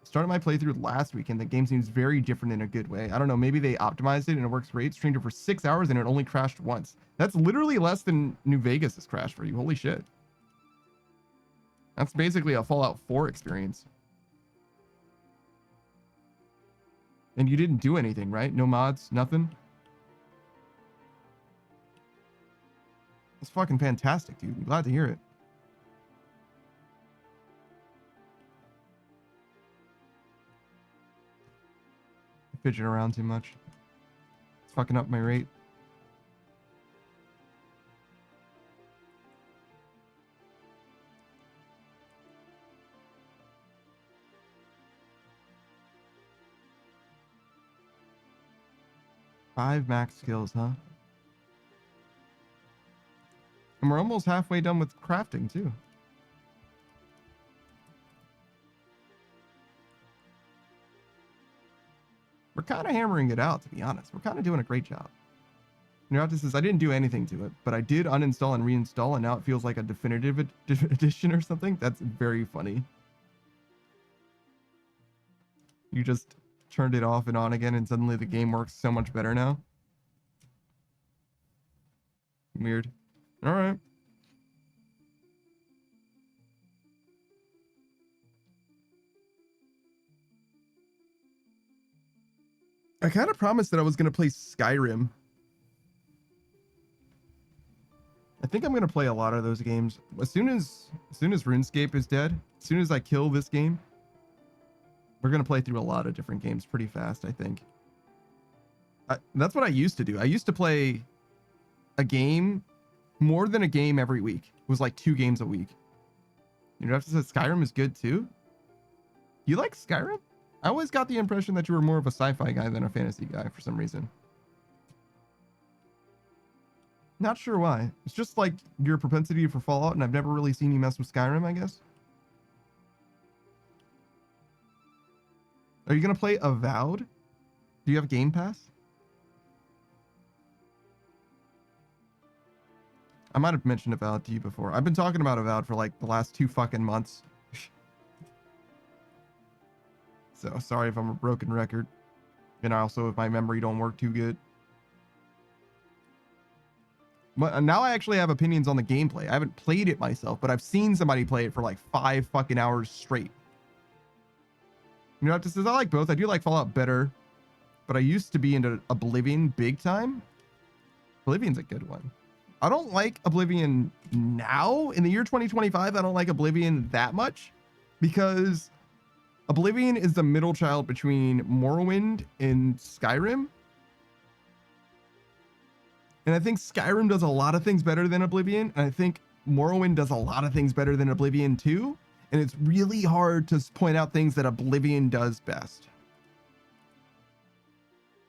Started my playthrough last week and the game seems very different in a good way. I don't know, maybe they optimized it and it works great. Streamed it for 6 hours and it only crashed once. That's literally less than New Vegas has crashed for you. Holy shit. That's basically a Fallout 4 experience. And you didn't do anything, right? No mods, nothing? It's fucking fantastic, dude. I'm glad to hear it. I fidget around too much. It's fucking up my rate. Five max skills, huh? And we're almost halfway done with crafting, too. We're kind of hammering it out, to be honest. We're kind of doing a great job. Neuroptis says, I didn't do anything to it, but I did uninstall and reinstall, and now it feels like a definitive edition or something. That's very funny. You just turned it off and on again, and suddenly the game works so much better now. Weird. All right. I kind of promised that I was going to play Skyrim. I think I'm going to play a lot of those games. As soon as RuneScape is dead, as soon as I kill this game, we're going to play through a lot of different games pretty fast, I think. That's what I used to do. I used to play a game, more than a game every week. It was like 2 games a week. You know, after that, Skyrim is good too. You like Skyrim? I always got the impression that you were more of a sci-fi guy than a fantasy guy for some reason. Not sure why. It's just like your propensity for Fallout, and I've never really seen you mess with Skyrim, I guess. Are you going to play Avowed? Do you have Game Pass? I might have mentioned Avowed to you before. I've been talking about Avowed for like the last 2 fucking months. So sorry if I'm a broken record. And also if my memory don't work too good. But now I actually have opinions on the gameplay. I haven't played it myself, but I've seen somebody play it for like 5 fucking hours straight. You know what this is? I like both. I do like Fallout better, but I used to be into Oblivion big time. Oblivion's a good one. I don't like Oblivion now. In the year 2025, I don't like Oblivion that much because Oblivion is the middle child between Morrowind and Skyrim. And I think Skyrim does a lot of things better than Oblivion. And I think Morrowind does a lot of things better than Oblivion too. And it's really hard to point out things that Oblivion does best.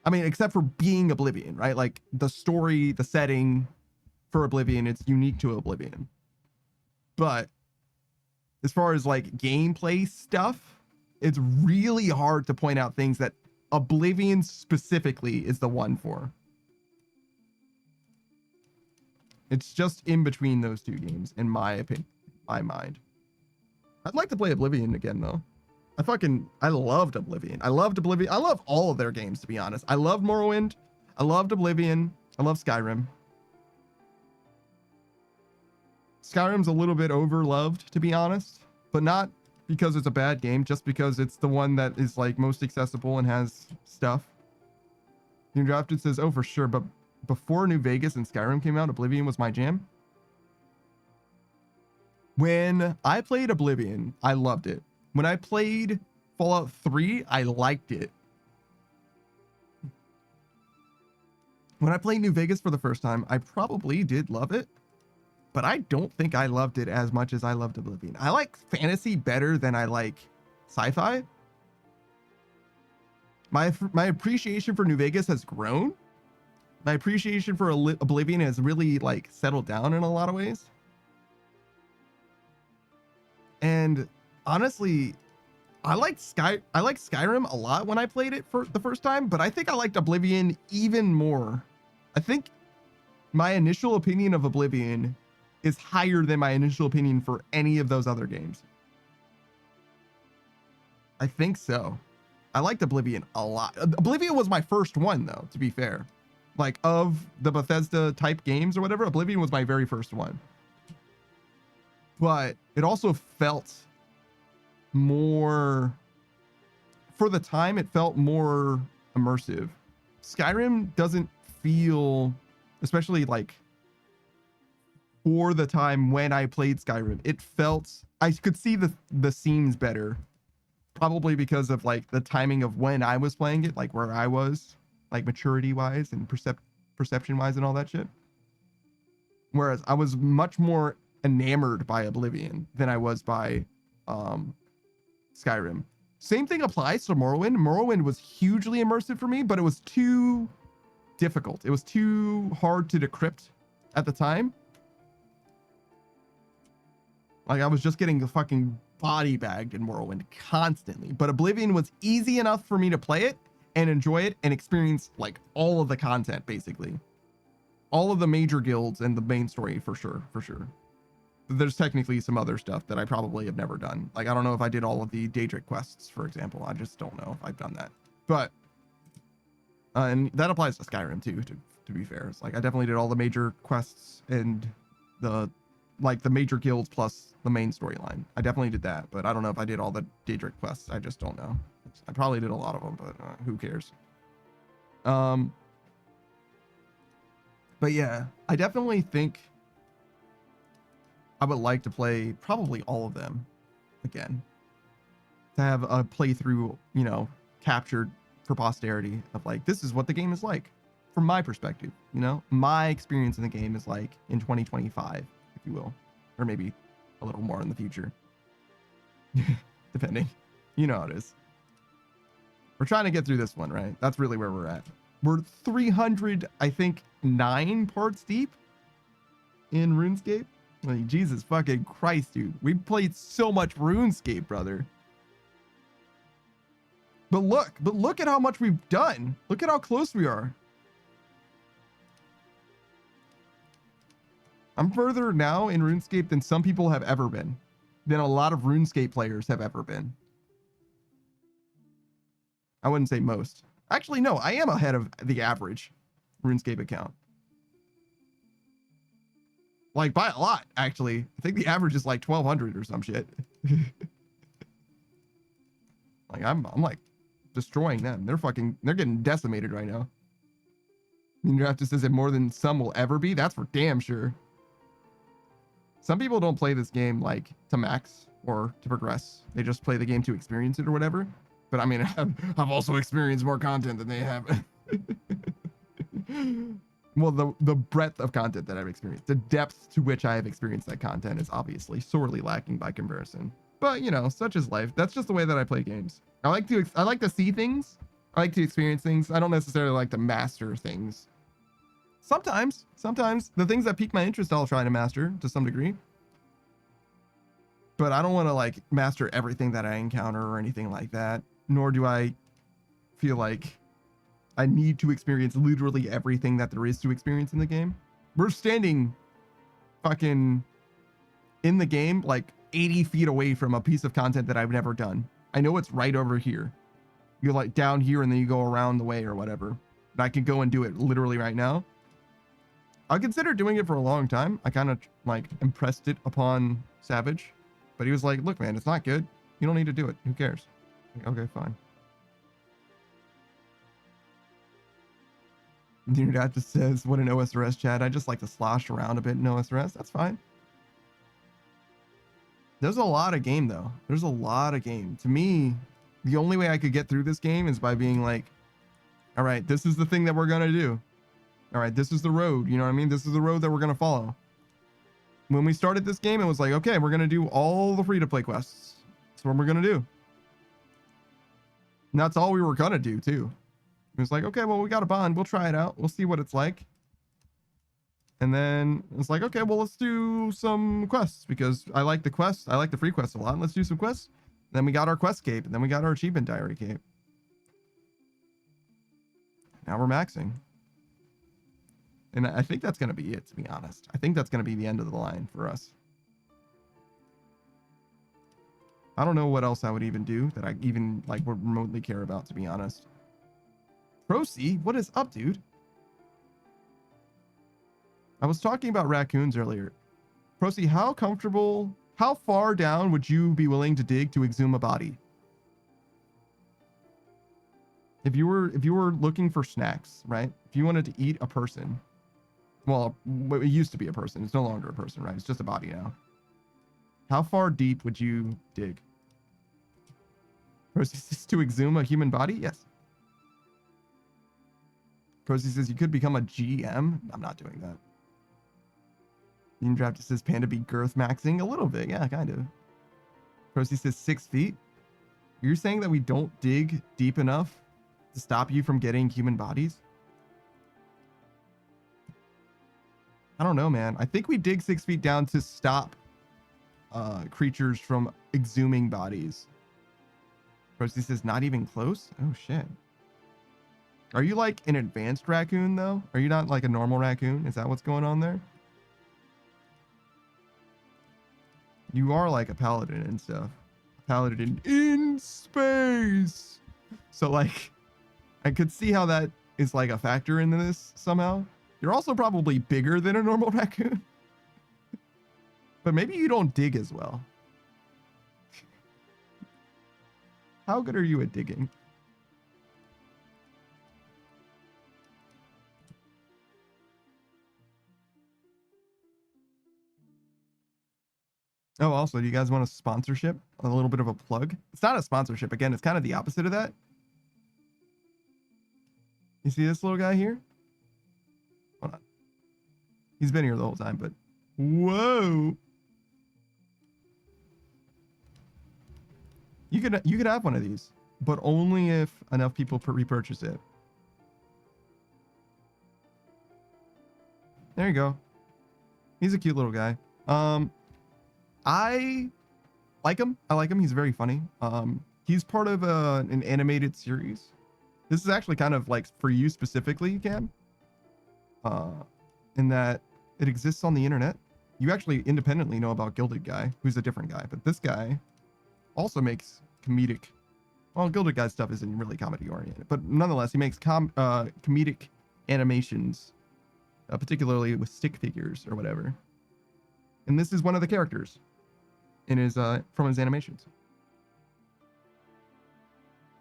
I mean, except for being Oblivion, right? Like the story, the setting for Oblivion, it's unique to Oblivion. But as far as like gameplay stuff, it's really hard to point out things that Oblivion specifically is the one for. It's just in between those 2 games, in my opinion, my mind. I'd like to play Oblivion again, though. I loved Oblivion. I loved Oblivion. I love all of their games, to be honest. I loved Morrowind. I loved Oblivion. I love Skyrim. Skyrim's a little bit overloved, to be honest, but not because it's a bad game, just because it's the one that is like most accessible and has stuff. New Drafted says, oh, for sure, but before New Vegas and Skyrim came out, Oblivion was my jam. When I played Oblivion, I loved it. When I played Fallout 3, I liked it. When I played New Vegas for the first time, I probably did love it, but I don't think I loved it as much as I loved Oblivion. I like fantasy better than I like sci-fi. My appreciation for New Vegas has grown. My appreciation for Oblivion has really like settled down in a lot of ways. And honestly, I liked Skyrim a lot when I played it for the first time, but I think I liked Oblivion even more I think my initial opinion of Oblivion is higher than my initial opinion for any of those other games. I think so. I liked Oblivion a lot. Oblivion was my first one, though, to be fair. Like, of the Bethesda type games or whatever, Oblivion was my very first one. But it also felt more, for the time, it felt more immersive. Skyrim doesn't feel, especially like for the time when I played Skyrim, it felt, I could see the scenes better. Probably because of like the timing of when I was playing it, like where I was, like maturity wise and perception wise and all that shit. Whereas I was much more enamored by Oblivion than I was by Skyrim. Same thing applies to Morrowind. Morrowind was hugely immersive for me, but it was too difficult. It was too hard to decrypt at the time. Like I was just getting the fucking body bagged in Morrowind constantly, but Oblivion was easy enough for me to play it and enjoy it and experience like all of the content, basically all of the major guilds and the main story for sure. There's technically some other stuff that I probably have never done. Like I don't know if I did all of the Daedric quests, for example. I just don't know if I've done that, but and that applies to Skyrim too, to be fair. It's like I definitely did all the major quests and the major guilds plus the main storyline. I definitely did that, but I don't know if I did all the Daedric quests. I just don't know. I probably did a lot of them, but who cares? But yeah, I definitely think I would like to play probably all of them again. To have a playthrough, you know, captured for posterity of like, this is what the game is like from my perspective, you know? My experience in the game is like in 2025. If you will, or maybe a little more in the future, depending. You know how it is. We're trying to get through this one, right? That's really where we're at. We're 300, I think, 9 parts deep in RuneScape. Like, Jesus fucking Christ, dude. We played so much RuneScape, brother. But look at how much we've done. Look at how close we are. I'm further now in RuneScape than some people have ever been, than a lot of RuneScape players have ever been. I wouldn't say most. Actually, no, I am ahead of the average RuneScape account. Like by a lot, actually. I think the average is like 1,200 or some shit. Like I'm like destroying them. They're getting decimated right now. I mean, draft just says it more than some will ever be. That's for damn sure. Some people don't play this game like to max or to progress. They just play the game to experience it or whatever. But I mean, I've also experienced more content than they have. Well, the breadth of content that I've experienced, the depth to which I have experienced that content is obviously sorely lacking by comparison. But you know, such is life. That's just the way that I play games. I like to see things. I like to experience things. I don't necessarily like to master things. Sometimes the things that pique my interest, I'll try to master to some degree. But I don't want to like master everything that I encounter or anything like that. Nor do I feel like I need to experience literally everything that there is to experience in the game. We're standing fucking in the game like 80 feet away from a piece of content that I've never done. I know it's right over here. You're like down here and then you go around the way or whatever. But I can go and do it literally right now. I considered doing it for a long time. I kind of like impressed it upon Savage, but he was like, look, man, it's not good. You don't need to do it. Who cares? Like, okay, fine. Dude, that just says, what an OSRS chat. I just like to slosh around a bit in OSRS. That's fine. There's a lot of game though. There's a lot of game. To me, the only way I could get through this game is by being like, all right, this is the thing that we're going to do. All right, this is the road. You know what I mean? This is the road that we're going to follow. When we started this game, it was like, okay, we're going to do all the free-to-play quests. That's what we're going to do. And that's all we were going to do, too. It was like, okay, well, we got a bond. We'll try it out. We'll see what it's like. And then it's like, okay, well, let's do some quests because I like the quests. I like the free quests a lot. Let's do some quests. Then we got our quest cape. And then we got our achievement diary cape. Now we're maxing. And I think that's going to be it, to be honest. I think that's going to be the end of the line for us. I don't know what else I would even do that I even like would remotely care about, to be honest. Procy, what is up, dude? I was talking about raccoons earlier. Procy, how far down would you be willing to dig to exhume a body? If you were looking for snacks, right? If you wanted to eat a person, well, it used to be a person. It's no longer a person, right? It's just a body now. How far deep would you dig? Procy says to exhume a human body? Yes. Procy says you could become a GM. I'm not doing that. Bean Draft says Panda be girth maxing a little bit. Yeah, kind of. Procy says 6 feet. You're saying that we don't dig deep enough to stop you from getting human bodies? I don't know, man. I think we dig 6 feet down to stop creatures from exhuming bodies. Procy says not even close. Oh shit. Are you like an advanced raccoon though? Are you not like a normal raccoon? Is that what's going on there? You are like a paladin and stuff. Paladin in space. So like, I could see how that is like a factor in this somehow. You're also probably bigger than a normal raccoon. But maybe you don't dig as well. How good are you at digging? Oh, also, do you guys want a sponsorship? A little bit of a plug? It's not a sponsorship. Again, it's kind of the opposite of that. You see this little guy here? Hold on. He's been here the whole time, but whoa. You could have one of these, but only if enough people repurchase it. There you go. He's a cute little guy. I like him. He's very funny. He's part of an animated series. This is actually kind of like for you specifically, Cam. In that it exists on the internet. You actually independently know about Gilded Guy, who's a different guy, but this guy also makes comedic. Well, Gilded Guy stuff isn't really comedy oriented, but nonetheless, he makes comedic animations, particularly with stick figures or whatever. And this is one of the characters in his from his animations.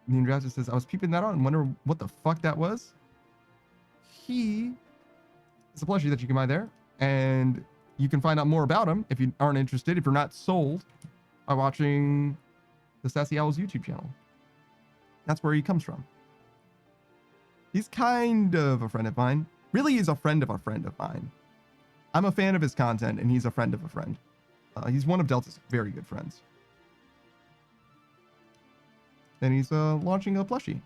Neon Drafter says, I was peeping that out and wonder what the fuck that was. He is a plushie that you can buy there, and you can find out more about him if you aren't interested, if you're not sold, by watching the Sassy Owl's YouTube channel. That's where he comes from. He's kind of a friend of mine. Really, he's a friend of mine. I'm a fan of his content, and he's a friend of a friend. He's one of Delta's very good friends. And he's launching a plushie.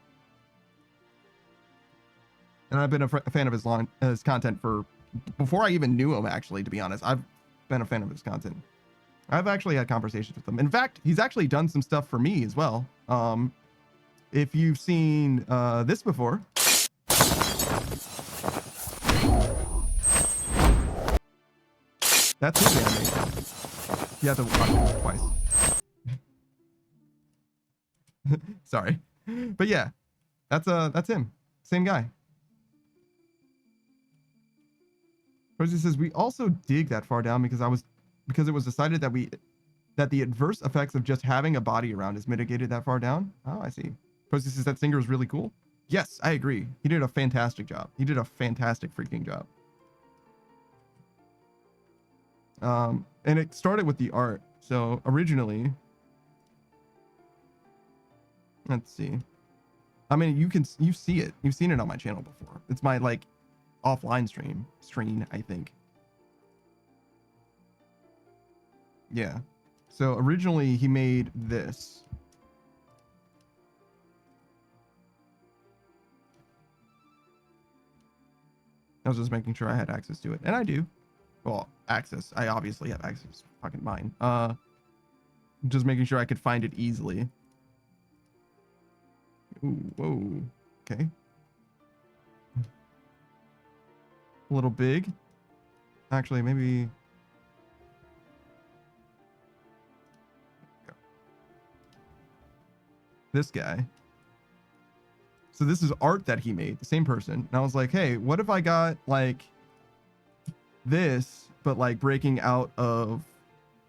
And I've been a fan of his content for before I even knew him, actually, to be honest. I've been a fan of his content. I've actually had conversations with him. In fact, he's actually done some stuff for me as well. If you've seen this before. That's his animation. You have to watch it twice. Sorry. But yeah, that's him. Same guy. Rosie says we also dig that far down because it was decided that the adverse effects of just having a body around is mitigated that far down. Oh, I see. Rosie says that singer is really cool. Yes, I agree. He did a fantastic job. He did a fantastic freaking job. And it started with the art. So originally, let's see. I mean, you see it. You've seen it on my channel before. It's my like offline stream, I think. Yeah. So originally he made this. I was just making sure I had access to it, and I do. Well, access. I obviously have access. Fucking mine. Just making sure I could find it easily. Ooh, whoa. Okay. a little big. Actually, maybe. This guy. So this is art that he made, the same person. And I was like, hey, what if I got like this, but like breaking out of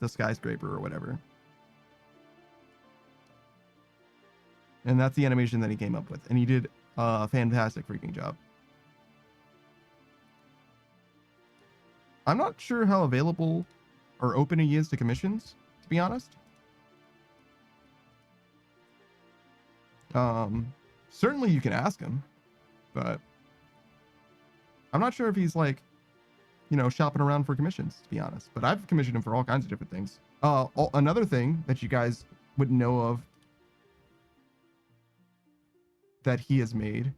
the skyscraper or whatever? And that's the animation that he came up with. And he did a fantastic freaking job. I'm not sure how available or open he is to commissions, to be honest. Certainly you can ask him, but I'm not sure if he's like, you know, shopping around for commissions, to be honest. But I've commissioned him for all kinds of different things. Another thing that you guys wouldn't know of that he has made.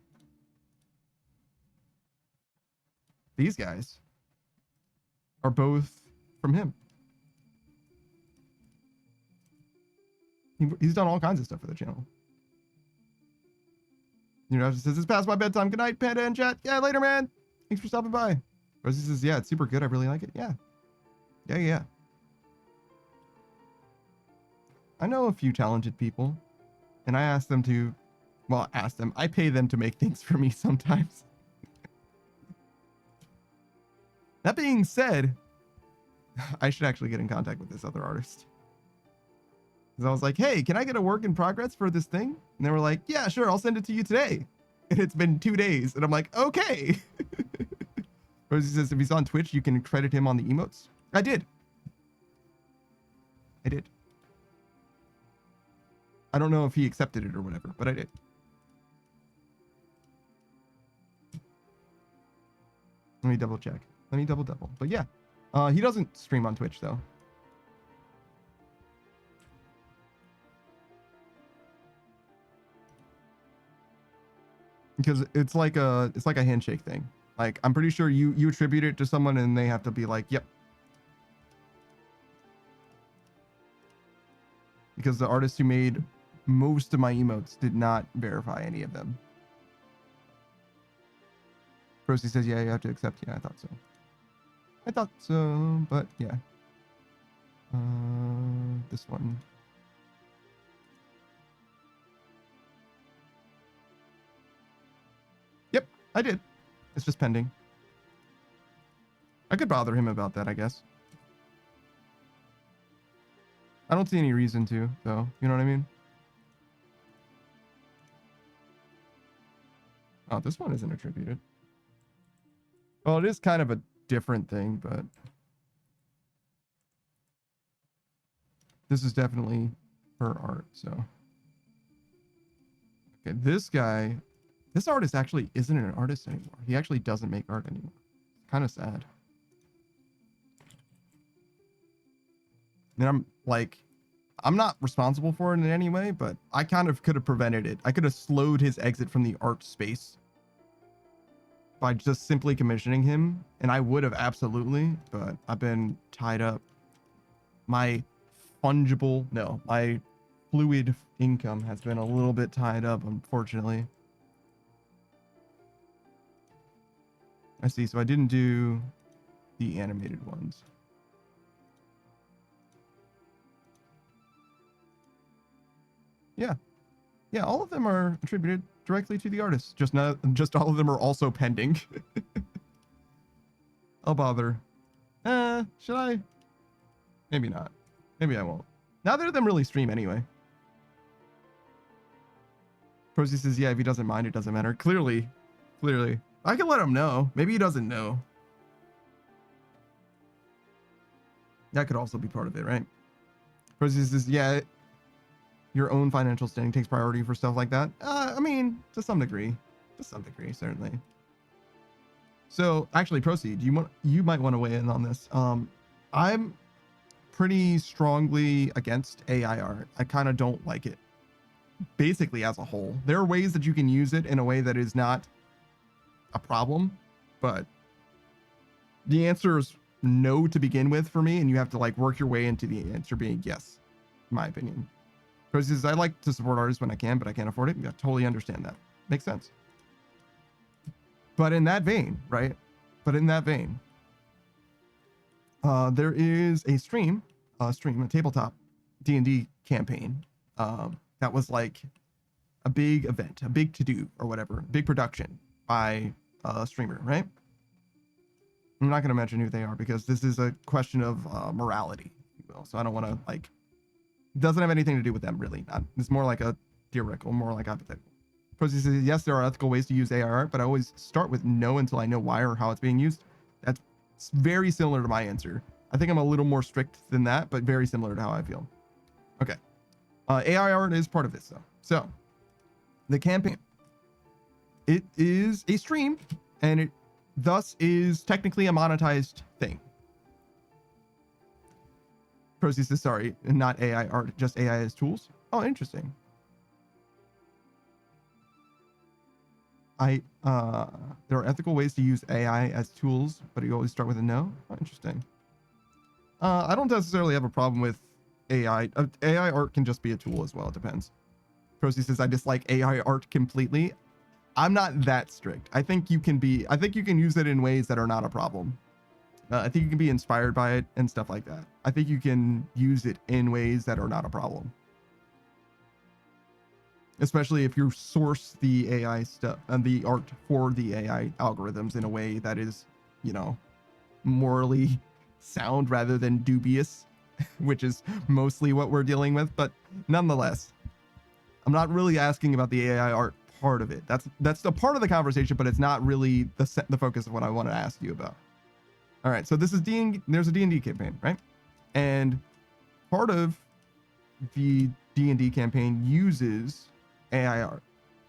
These guys are both from him. He's done all kinds of stuff for the channel. You know, says, it's past my bedtime. Good night, Panda and chat. Yeah, later, man. Thanks for stopping by. Rosie says, yeah, it's super good. I really like it. Yeah. Yeah. I know a few talented people, and I ask them to, well, I pay them to make things for me sometimes. That being said, I should actually get in contact with this other artist. Because I was like, hey, can I get a work in progress for this thing? And they were like, yeah, sure, I'll send it to you today. And it's been 2 days. And I'm like, okay. Rosie says, if he's on Twitch, you can credit him on the emotes. I did. I don't know if he accepted it or whatever, but I did. Let me double check. But yeah, he doesn't stream on Twitch though. Because it's like a handshake thing. Like, I'm pretty sure you attribute it to someone and they have to be like, yep. Because the artist who made most of my emotes did not verify any of them. Procy says, yeah, you have to accept. Yeah, I thought so, but yeah. This one. Yep, I did. It's just pending. I could bother him about that, I guess. I don't see any reason to, though. You know what I mean? Oh, this one isn't attributed. Well, it is kind of a different thing, but this is definitely her art, so. Okay, this guy, this artist actually isn't an artist anymore. He actually doesn't make art anymore. Kind of sad. And I'm like, I'm not responsible for it in any way, but I kind of could have prevented it. I could have slowed his exit from the art space by just simply commissioning him, and I would have absolutely, but I've been tied up. My fluid income has been a little bit tied up, unfortunately. I see, so I didn't do the animated ones. Yeah, all of them are attributed directly to the artist. Just all of them are also pending. I'll bother. Should I? Maybe not. Maybe I won't. Neither of them really stream anyway. Procy says, yeah, if he doesn't mind, it doesn't matter. Clearly. I can let him know. Maybe he doesn't know. That could also be part of it, right? Procy says, yeah, your own financial standing takes priority for stuff like that. I mean, to some degree, certainly. So actually, Proceed, you might want to weigh in on this. I'm pretty strongly against AI art. I kind of don't like it. Basically, as a whole, there are ways that you can use it in a way that is not a problem, but the answer is no to begin with for me, and you have to like work your way into the answer being yes, in my opinion. Because I like to support artists when I can, but I can't afford it. I totally understand that. Makes sense. But in that vein, right? But in that vein, there is a a tabletop D&D campaign that was like a big event, a big to-do or whatever, big production by a streamer, right? I'm not going to mention who they are because this is a question of morality, if you will. So I don't want to like, doesn't have anything to do with them really. It's more like a theoretical, more like hypothetical. Prosie says, yes, there are ethical ways to use AI art, but I always start with no until I know why or how it's being used. That's very similar to my answer. I think I'm a little more strict than that, but very similar to how I feel. Okay. AI art is part of this though. So the campaign, it is a stream and it thus is technically a monetized thing. Prosie says, sorry, not AI art, just AI as tools. Oh, interesting. There are ethical ways to use AI as tools, but you always start with a no. Oh, interesting. I don't necessarily have a problem with AI. AI art can just be a tool as well. It depends. Prosie says, I dislike AI art completely. I'm not that strict. I think you can use it in ways that are not a problem. I think you can be inspired by it and stuff like that. I think you can use it in ways that are not a problem. Especially if you source the AI stuff and the art for the AI algorithms in a way that is, you know, morally sound rather than dubious, which is mostly what we're dealing with. But nonetheless, I'm not really asking about the AI art part of it. That's a part of the conversation, but it's not really the focus of what I want to ask you about. All right, so this is there's a D&D campaign, right? And part of the D&D campaign uses AI art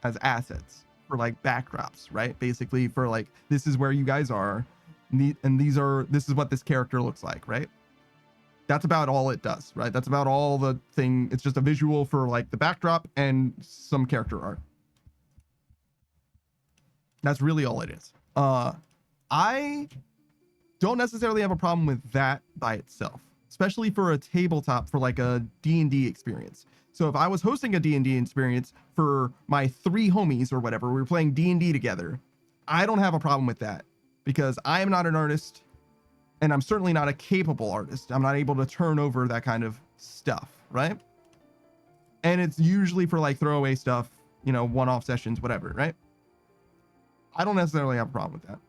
as assets for like backdrops, right? Basically for like, this is where you guys are, and this is what this character looks like, right? That's about all it does, right? That's about all the thing. It's just a visual for like the backdrop and some character art. That's really all it is. I don't necessarily have a problem with that by itself, especially for a tabletop, for like a D&D experience. So if I was hosting a D&D experience for my 3 homies or whatever, we were playing D&D together, I don't have a problem with that because I am not an artist and I'm certainly not a capable artist. I'm not able to turn over that kind of stuff, right? And it's usually for like throwaway stuff, you know, one-off sessions, whatever, right? I don't necessarily have a problem with that.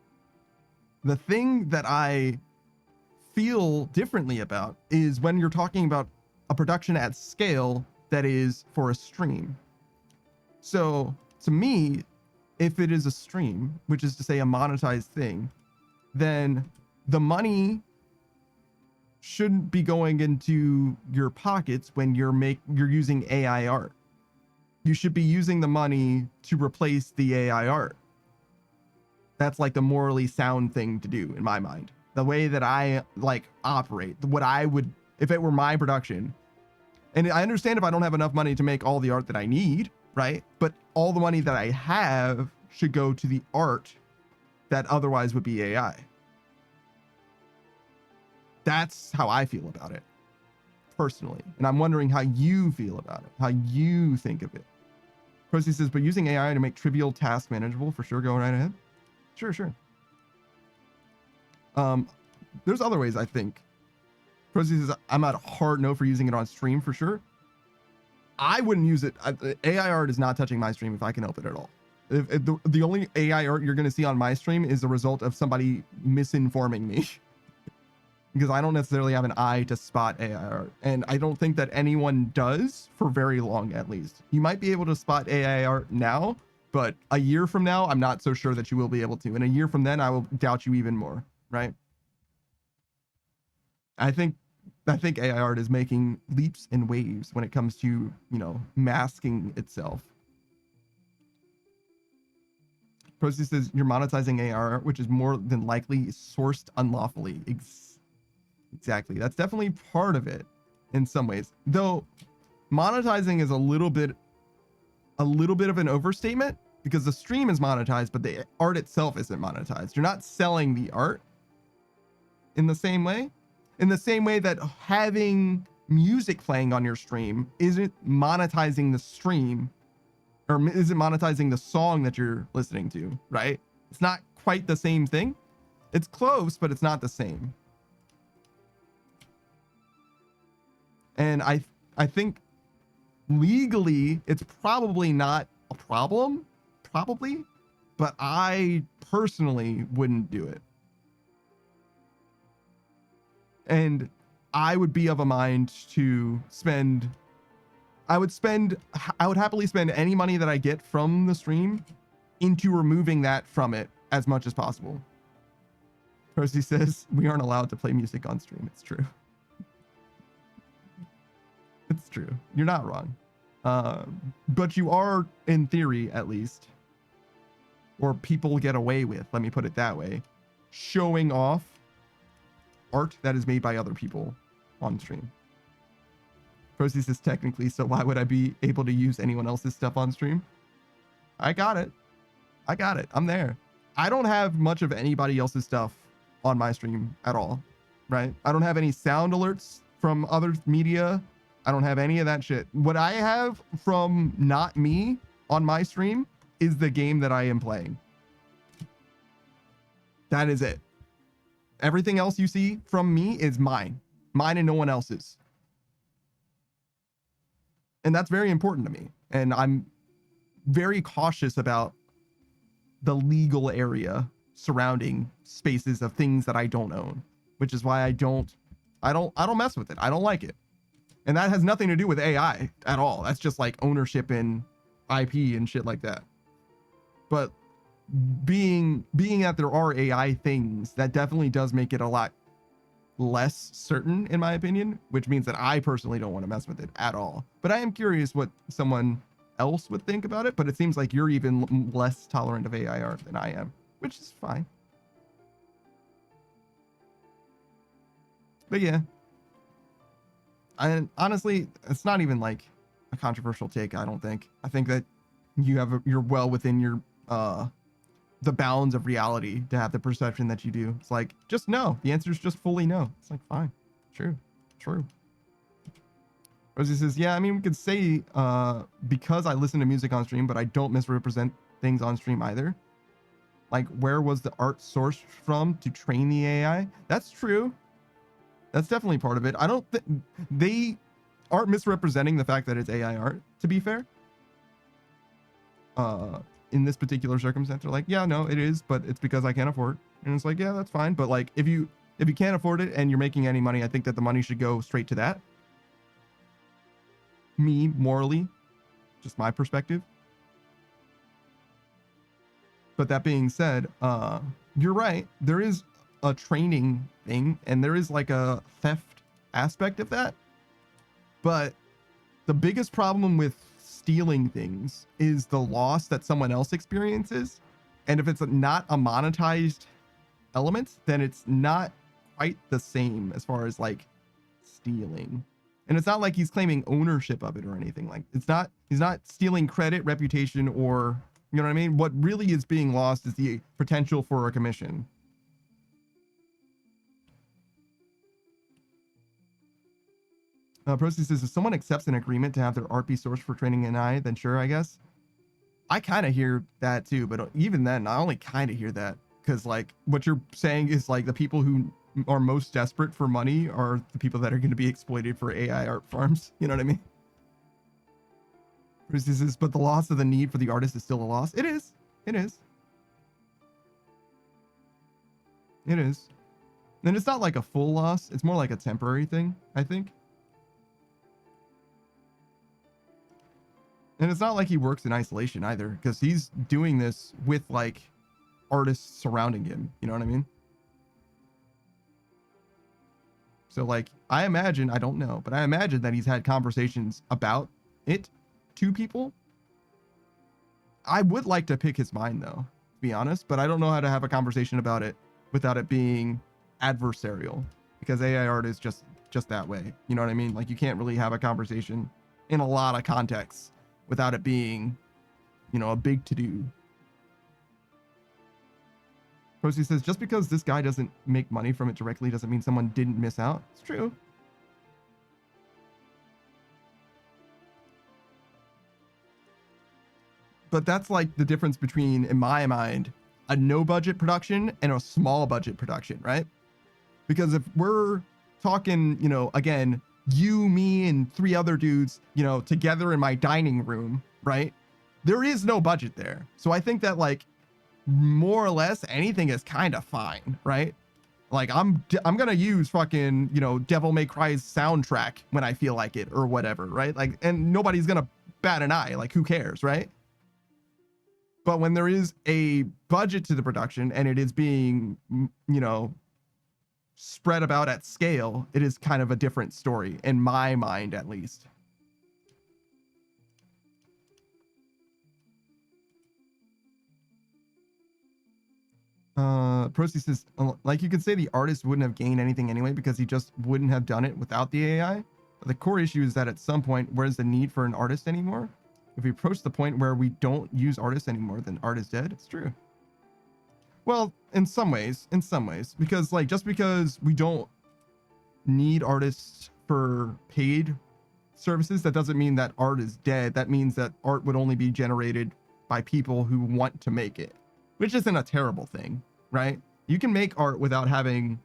The thing that I feel differently about is when you're talking about a production at scale that is for a stream. So to me, if it is a stream, which is to say a monetized thing, then the money shouldn't be going into your pockets when you're using AI art. You should be using the money to replace the AI art. That's like the morally sound thing to do in my mind. The way that I like operate, what I would, if it were my production. And I understand if I don't have enough money to make all the art that I need, right? But all the money that I have should go to the art that otherwise would be AI. That's how I feel about it, personally. And I'm wondering how you feel about it, how you think of it. Prosie says, but using AI to make trivial tasks manageable, for sure, go right ahead. Sure. There's other ways, I think. Prosie says, I'm at a hard no for using it on stream, for sure. I wouldn't use it. AI art is not touching my stream if I can help it at all. If the only AI art you're going to see on my stream is the result of somebody misinforming me. Because I don't necessarily have an eye to spot AI art. And I don't think that anyone does for very long, at least. You might be able to spot AI art now, but a year from now, I'm not so sure that you will be able to. And a year from then, I will doubt you even more, right? I think AI art is making leaps and waves when it comes to, you know, masking itself. Prosie says, you're monetizing AI art, which is more than likely sourced unlawfully. Exactly. That's definitely part of it in some ways. Though monetizing is a little bit of an overstatement because the stream is monetized, but the art itself isn't monetized. You're not selling the art in the same way. In the same way that having music playing on your stream isn't monetizing the stream or isn't monetizing the song that you're listening to, right? It's not quite the same thing. It's close, but it's not the same. And I think legally it's probably not a problem, probably, but I personally wouldn't do it. And I would be of a mind to spend, I would happily spend any money that I get from the stream into removing that from it as much as possible. Percy says, we aren't allowed to play music on stream. It's true. It's true. You're not wrong. But you are, in theory, at least, or people get away with, let me put it that way, showing off art that is made by other people on stream. Percy says, technically, so why would I be able to use anyone else's stuff on stream? I got it. I got it. I'm there. I don't have much of anybody else's stuff on my stream at all, right? I don't have any sound alerts from other media. I don't have any of that shit. What I have from not me on my stream is the game that I am playing. That is it. Everything else you see from me is mine. Mine and no one else's. And that's very important to me. And I'm very cautious about the legal area surrounding spaces of things that I don't own, which is why I don't mess with it. I don't like it. And that has nothing to do with AI at all. That's just like ownership and IP and shit like that. But being that there are AI things, that definitely does make it a lot less certain, in my opinion, which means that I personally don't want to mess with it at all. But I am curious what someone else would think about it, but it seems like you're even less tolerant of AI art than I am, which is fine. But yeah, and honestly, it's not even like a controversial take. I don't think. I think that you're well within your the bounds of reality to have the perception that you do. It's like, just no. The answer is just fully no. It's like, fine, true. Rosie says, yeah, I mean, we could say because I listen to music on stream, but I don't misrepresent things on stream either. Like, where was the art sourced from to train the AI? That's true. That's definitely part of it. I don't think they aren't misrepresenting the fact that it's AI art, to be fair. In this particular circumstance, they're like, yeah, no, it is, but it's because I can't afford it. And it's like, yeah, that's fine. But like, if you can't afford it and you're making any money, I think that the money should go straight to that. Me, morally, just my perspective. But that being said, you're right. There is a training thing and there is like a theft aspect of that. But the biggest problem with stealing things is the loss that someone else experiences. And if it's not a monetized element, then it's not quite the same as far as like stealing. And it's not like he's claiming ownership of it or anything. Like, he's not stealing credit, reputation, or, you know what I mean? What really is being lost is the potential for a commission. Proceed says, if someone accepts an agreement to have their art be sourced for training an AI, then sure, I guess. I kind of hear that too, but even then, I only kind of hear that because like what you're saying is like the people who are most desperate for money are the people that are going to be exploited for AI art farms. You know what I mean? Proceed says, but the loss of the need for the artist is still a loss. It is. It is. It is. And it's not like a full loss. It's more like a temporary thing, I think. And it's not like he works in isolation either, because he's doing this with like artists surrounding him. You know what I mean? So like, I imagine, I don't know, but I imagine that he's had conversations about it to people. I would like to pick his mind though, to be honest, but I don't know how to have a conversation about it without it being adversarial, because AI art is just that way. You know what I mean? Like, you can't really have a conversation in a lot of contexts without it being, you know, a big to-do. Posey says, just because this guy doesn't make money from it directly doesn't mean someone didn't miss out. It's true. But that's like the difference between, in my mind, a no budget production and a small budget production, right? Because if we're talking, you know, again, you, me, and 3 other dudes, you know, together in my dining room, right? There is no budget there. So I think that like more or less anything is kind of fine, right? Like I'm gonna use fucking, you know, Devil May Cry's soundtrack when I feel like it or whatever, right? Like, and nobody's gonna bat an eye. Like, who cares, right? But when there is a budget to the production and it is being, you know, spread about at scale, it is kind of a different story in my mind, at least. Procy says, like, you could say the artist wouldn't have gained anything anyway because he just wouldn't have done it without the AI. But the core issue is that at some point, where's the need for an artist anymore? If we approach the point where we don't use artists anymore, then art is dead. It's true. Well, in some ways, because like, just because we don't need artists for paid services, that doesn't mean that art is dead. That means that art would only be generated by people who want to make it, which isn't a terrible thing, right? You can make art without having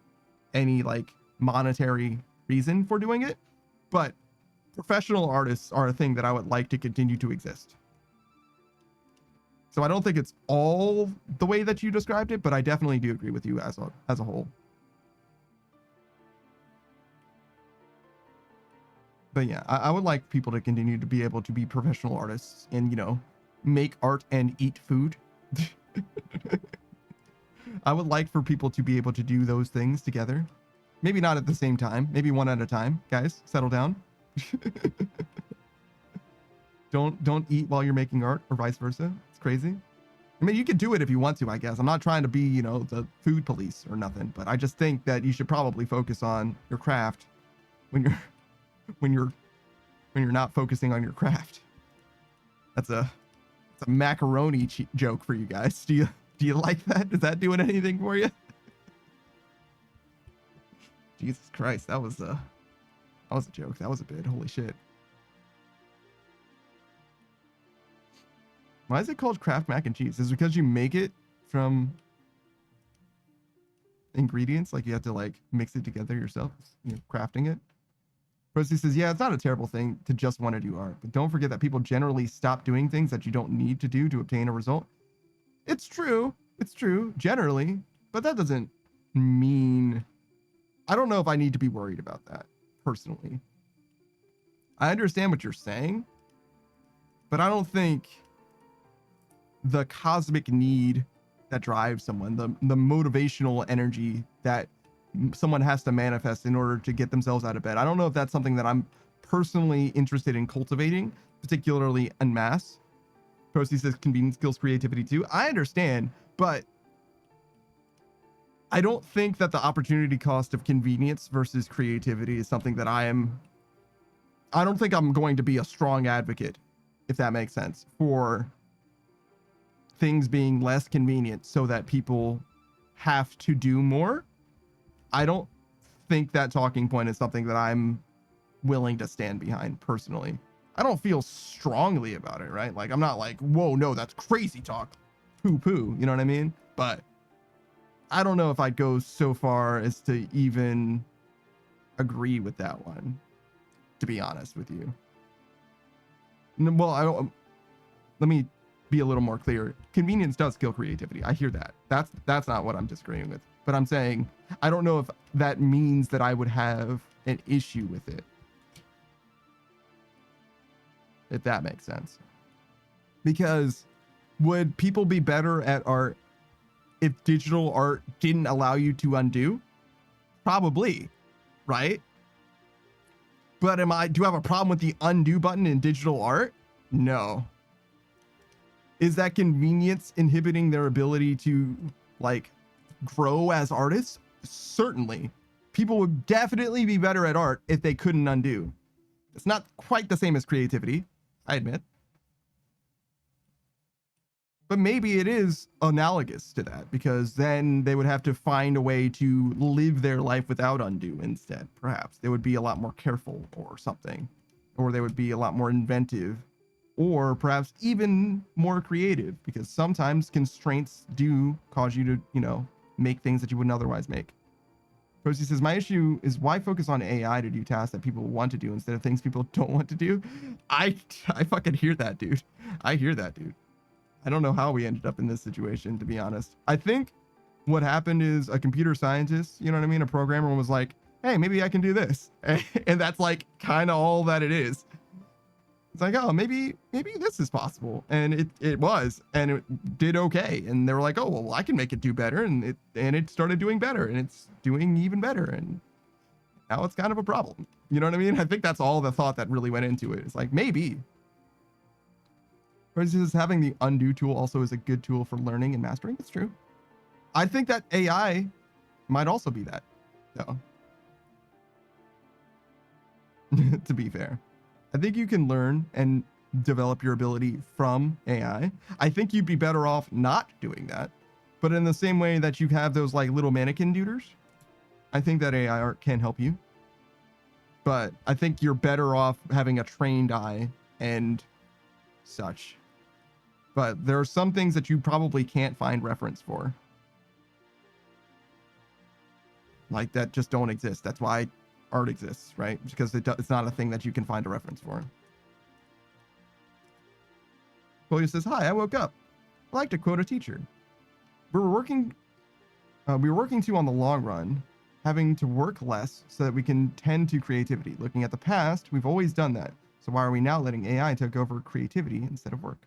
any like monetary reason for doing it, but professional artists are a thing that I would like to continue to exist. So I don't think it's all the way that you described it, but I definitely do agree with you as a whole. But yeah, I would like people to continue to be able to be professional artists and, you know, make art and eat food. I would like for people to be able to do those things together. Maybe not at the same time, maybe one at a time. Guys, settle down. Don't eat while you're making art, or vice versa. It's crazy. I mean, you can do it if you want to, I guess. I'm not trying to be, you know, the food police or nothing, but I just think that you should probably focus on your craft when you're not focusing on your craft. That's a macaroni joke for you guys. Do you like that? Is that doing anything for you? Jesus Christ, that was a joke. That was a bit. Holy shit. Why is it called Kraft mac and cheese? Is it because you make it from ingredients? Like you have to like mix it together yourself, you know, crafting it? Rosie says, yeah, it's not a terrible thing to just want to do art, but don't forget that people generally stop doing things that you don't need to do to obtain a result. It's true, generally, but that doesn't mean... I don't know if I need to be worried about that, personally. I understand what you're saying, but I don't think the cosmic need that drives someone, the motivational energy that someone has to manifest in order to get themselves out of bed, I don't know if that's something that I'm personally interested in cultivating, particularly en masse. Procy says convenience kills creativity too. I understand, but I don't think that the opportunity cost of convenience versus creativity is something that I don't think I'm going to be a strong advocate, if that makes sense, for things being less convenient so that people have to do more. I don't think that talking point is something that I'm willing to stand behind personally. I don't feel strongly about it, right? Like, I'm not like, whoa, no, that's crazy talk. Poo poo, you know what I mean? But I don't know if I'd go so far as to even agree with that one, to be honest with you. Well, let me be a little more clear. Convenience does kill creativity. I hear that. That's not what I'm disagreeing with. But I'm saying, I don't know if that means that I would have an issue with it. If that makes sense. Because would people be better at art if digital art didn't allow you to undo? Probably, right? But do I have a problem with the undo button in digital art? No. Is that convenience inhibiting their ability to like grow as artists? Certainly. People would definitely be better at art if they couldn't undo. It's not quite the same as creativity, I admit. But maybe it is analogous to that, because then they would have to find a way to live their life without undo instead, perhaps. They would be a lot more careful or something. Or they would be a lot more inventive or perhaps even more creative, because sometimes constraints do cause you to, you know, make things that you wouldn't otherwise make. Posey says, my issue is why focus on AI to do tasks that people want to do instead of things people don't want to do? I fucking hear that, dude. I hear that, dude. I don't know how we ended up in this situation, to be honest. I think what happened is a computer scientist, you know what I mean? A programmer was like, hey, maybe I can do this. And that's like kind of all that it is. It's like, oh, maybe this is possible. And it was, and it did okay. And they were like, oh, well, I can make it do better. And it started doing better, and it's doing even better. And now it's kind of a problem. You know what I mean? I think that's all the thought that really went into it. It's like, maybe. For instance, having the undo tool also is a good tool for learning and mastering. It's true. I think that AI might also be that, though. To be fair. I think you can learn and develop your ability from AI. I think you'd be better off not doing that. But in the same way that you have those like little mannequin duders, I think that AI art can help you. But I think you're better off having a trained eye and such. But there are some things that you probably can't find reference for. Like that just don't exist. That's why art exists, right? Because it's not a thing that you can find a reference for. Polio says, hi, I woke up. I like to quote a teacher. We were working to on the long run, having to work less so that we can tend to creativity. Looking at the past, we've always done that. So why are we now letting AI take over creativity instead of work?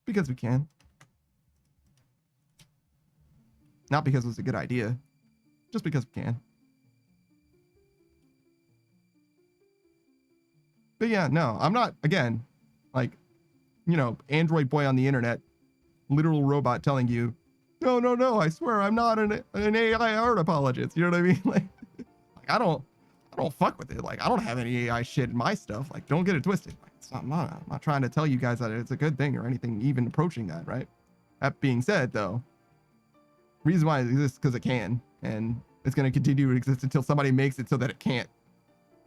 Because we can. Not because it was a good idea. Just because we can. But yeah, no, I'm not, again, like, you know, Android boy on the internet, literal robot telling you, no, I swear I'm not an AI art apologist. You know what I mean? Like I don't fuck with it. Like, I don't have any AI shit in my stuff. Like, don't get it twisted. Like, I'm not trying to tell you guys that it's a good thing or anything even approaching that, right? That being said, though, reason why it exists because it can, and it's going to continue to exist until somebody makes it so that it can't.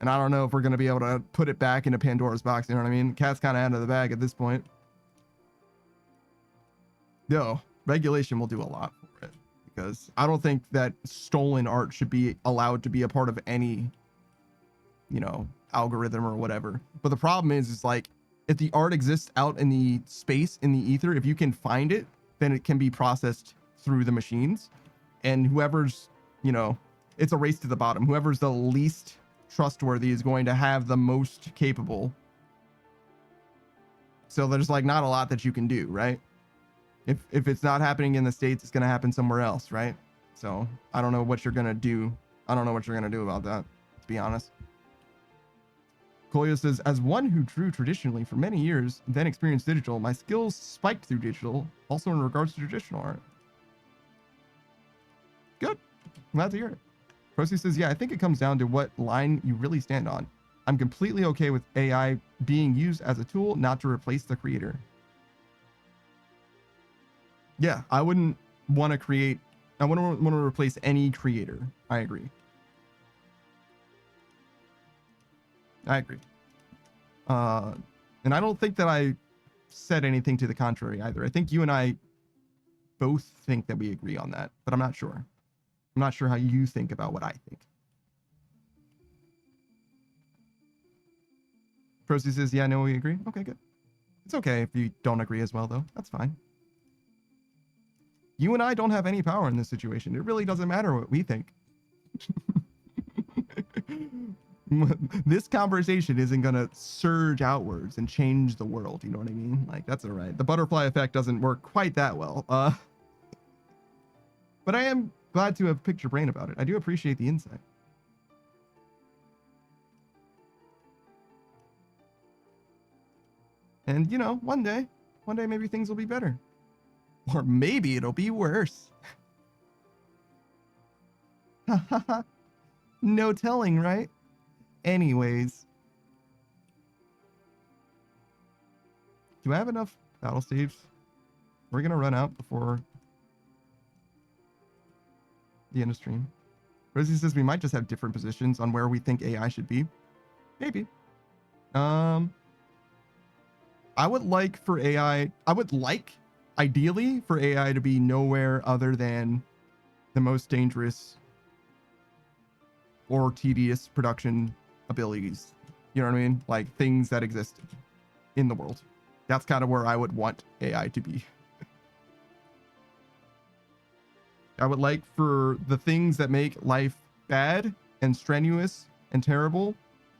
And I don't know if we're going to be able to put it back into Pandora's box. You know what I mean? Cat's kind of out of the bag at this point. No, regulation will do a lot for it, because I don't think that stolen art should be allowed to be a part of any, you know, algorithm or whatever. But the problem is like, if the art exists out in the space, in the ether, if you can find it, then it can be processed through the machines. And whoever's, you know, it's a race to the bottom. Whoever's the least trustworthy is going to have the most capable. So there's like not a lot that you can do, right? If it's not happening in the States, it's going to happen somewhere else, right? So I don't know what you're going to do. I don't know what you're going to do about that, to be honest. Kolya says, as one who drew traditionally for many years, then experienced digital, my skills spiked through digital, also in regards to traditional art. Good. Glad to hear it. Procy says, yeah, I think it comes down to what line you really stand on. I'm completely okay with AI being used as a tool, not to replace the creator. Yeah, I wouldn't want to create, I wouldn't want to replace any creator. I agree. I agree. And I don't think that I said anything to the contrary either. I think you and I both think that we agree on that, but I'm not sure. I'm not sure how you think about what I think. Procy says, yeah, no, we agree. Okay, good. It's okay if you don't agree as well, though. That's fine. You and I don't have any power in this situation. It really doesn't matter what we think. This conversation isn't going to surge outwards and change the world. You know what I mean? Like, that's all right. The butterfly effect doesn't work quite that well. But I am glad to have picked your brain about it. I do appreciate the insight. And, you know, one day maybe things will be better. Or maybe it'll be worse. No telling, right? Anyways. Do I have enough battle saves? We're going to run out before the end of stream. Rosie says we might just have different positions on where we think AI should be. Maybe. I would like for AI, I would like ideally for AI to be nowhere other than the most dangerous or tedious production abilities. You know what I mean? Like things that exist in the world. That's kind of where I would want AI to be. I would like for the things that make life bad and strenuous and terrible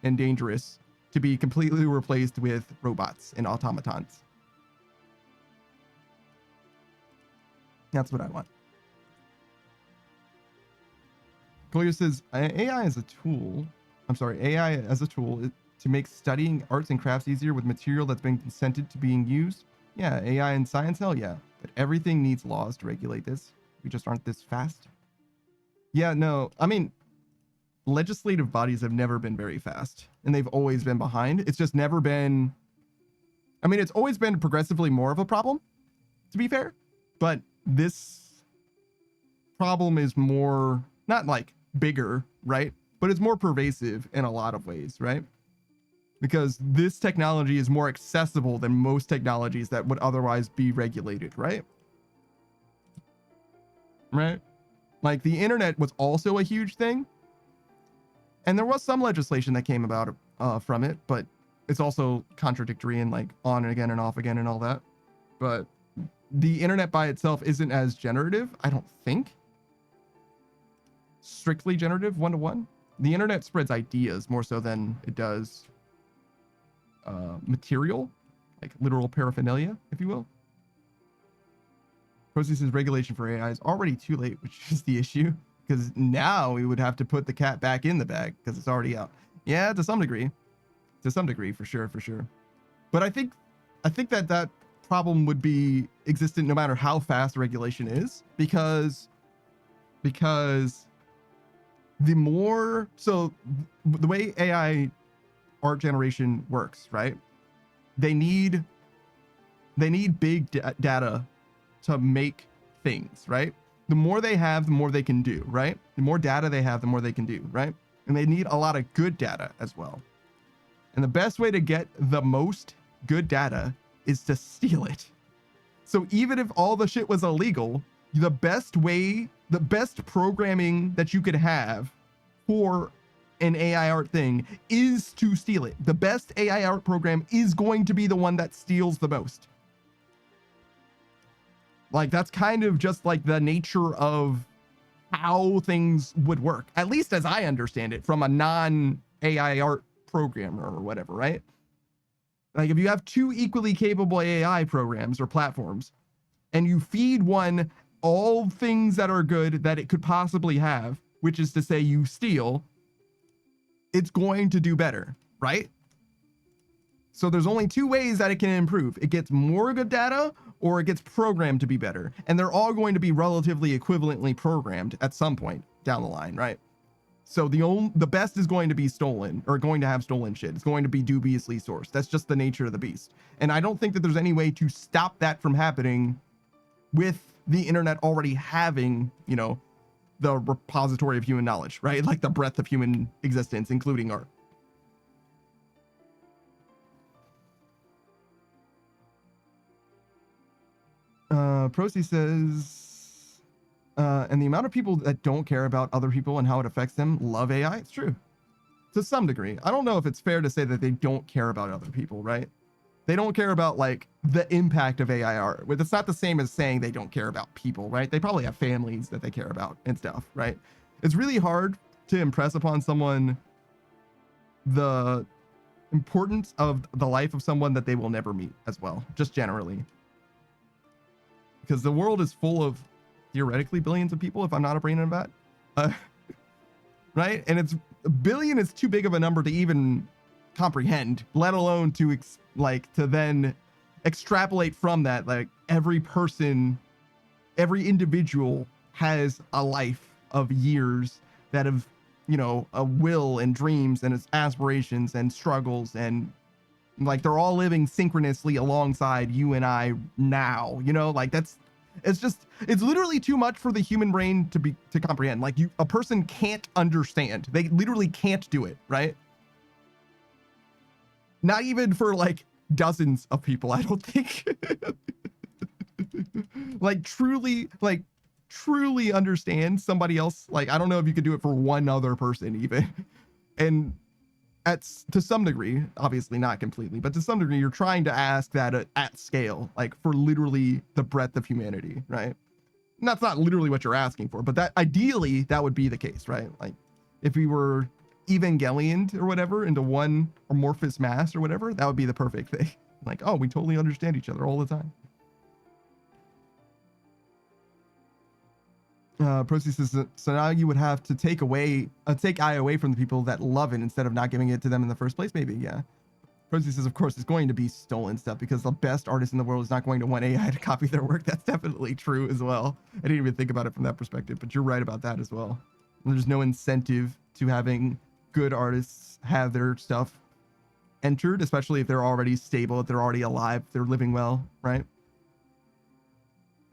and dangerous to be completely replaced with robots and automatons. That's what I want. Collier says AI as a tool. I'm sorry, AI as a tool to make studying arts and crafts easier with material that's been consented to being used. Yeah, AI in science, hell yeah. But everything needs laws to regulate this. We just aren't this fast. Yeah, no, I mean, legislative bodies have never been very fast, and they've always been behind. It's just never been, I mean, it's always been progressively more of a problem, to be fair, but this problem is more, not like bigger, right? But it's more pervasive in a lot of ways, right? Because this technology is more accessible than most technologies that would otherwise be regulated, right? Right? Like the internet was also a huge thing. And there was some legislation that came about from it, but it's also contradictory and like on and again and off again and all that. But the internet by itself isn't as generative, I don't think. Strictly generative, one-to-one. The internet spreads ideas more so than it does material, like literal paraphernalia, if you will. Posey says regulation for AI is already too late, which is the issue, because now we would have to put the cat back in the bag because it's already out. Yeah, to some degree, for sure. But I think that problem would be existent no matter how fast regulation is, because the more, so the way AI art generation works, right? They need big data to make things, right? The more they have, the more they can do, right? The more data they have, the more they can do, right? And they need a lot of good data as well. And the best way to get the most good data is to steal it. So even if all the shit was illegal, the best programming that you could have for an AI art thing is to steal it. The best AI art program is going to be the one that steals the most. Like that's kind of just like the nature of how things would work, at least as I understand it from a non-AI art programmer or whatever, right? Like if you have two equally capable AI programs or platforms and you feed one all things that are good that it could possibly have, which is to say you steal, it's going to do better, right? So there's only two ways that it can improve. It gets more good data or it gets programmed to be better. And they're all going to be relatively equivalently programmed at some point down the line, right? So the best is going to be stolen or going to have stolen shit. It's going to be dubiously sourced. That's just the nature of the beast. And I don't think that there's any way to stop that from happening with the internet already having, you know, the repository of human knowledge, right? Like the breadth of human existence, including art. Procy says, and the amount of people that don't care about other people and how it affects them love AI. It's true. To some degree. I don't know if it's fair to say that they don't care about other people, right? They don't care about like the impact of AI art. It's not the same as saying they don't care about people, right? They probably have families that they care about and stuff, right? It's really hard to impress upon someone the importance of the life of someone that they will never meet as well, just generally. Because the world is full of theoretically billions of people, if I'm not a brain in a vat, right? And it's a billion is too big of a number to even comprehend, let alone to to then extrapolate from that. Like every person, every individual has a life of years that have, you know, a will and dreams and its aspirations and struggles, and like they're all living synchronously alongside you and I now, you know, like it's literally too much for the human brain to comprehend. Like a person can't understand. They literally can't do it, right? Not even for like dozens of people, I don't think. like truly understand somebody else. Like, I don't know if you could do it for one other person even. And to some degree, obviously not completely, but to some degree, you're trying to ask that at scale, like for literally the breadth of humanity, right? And that's not literally what you're asking for, but that ideally that would be the case, right? Like if we were Evangelion or whatever into one amorphous mass or whatever, that would be the perfect thing. Like, oh, we totally understand each other all the time. Procy says, so now you would have to take AI away from the people that love it instead of not giving it to them in the first place. Maybe, yeah. Procy says, of course, it's going to be stolen stuff because the best artist in the world is not going to want AI to copy their work. That's definitely true as well. I didn't even think about it from that perspective, but you're right about that as well. There's no incentive to having good artists have their stuff entered, especially if they're already stable, if they're already alive, if they're living well, right?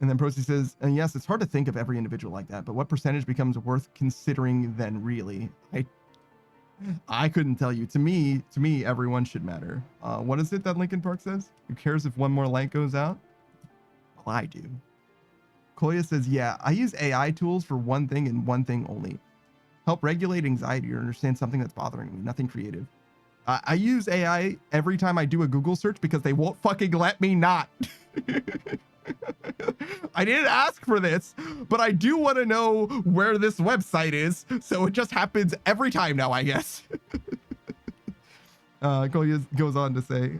And then Procy says, and yes, it's hard to think of every individual like that, but what percentage becomes worth considering then really? I couldn't tell you. To me, everyone should matter. What is it that Linkin Park says? Who cares if one more light goes out? Well, I do. Koya says, yeah, I use AI tools for one thing and one thing only. Help regulate anxiety or understand something that's bothering me, nothing creative. I use AI every time I do a Google search because they won't fucking let me not. I didn't ask for this, but I do want to know where this website is, so it just happens every time now, I guess. Koya goes on to say,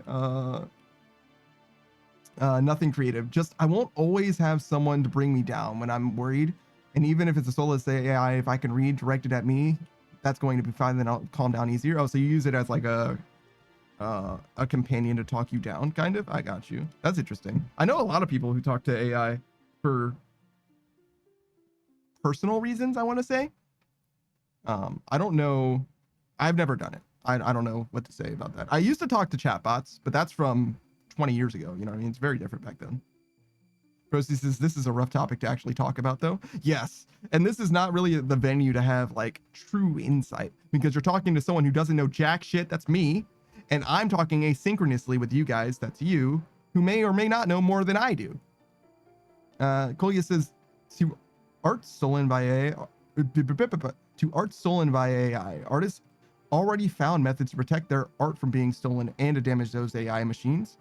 nothing creative. Just, I won't always have someone to bring me down when I'm worried. And even if it's a soulless AI, if I can read directed at me, that's going to be fine. Then I'll calm down easier. Oh, so you use it as like a companion to talk you down, kind of. I got you. That's interesting. I know a lot of people who talk to AI for personal reasons, I want to say. I don't know. I've never done it. I don't know what to say about that. I used to talk to chatbots, but that's from 20 years ago. You know what I mean? It's very different back then. Procy says, this is a rough topic to actually talk about, though. Yes. And this is not really the venue to have like true insight, because you're talking to someone who doesn't know jack shit. That's me. And I'm talking asynchronously with you guys. That's you, who may or may not know more than I do. Kolya says, to art stolen by AI, artists already found methods to protect their art from being stolen and to damage those AI machines.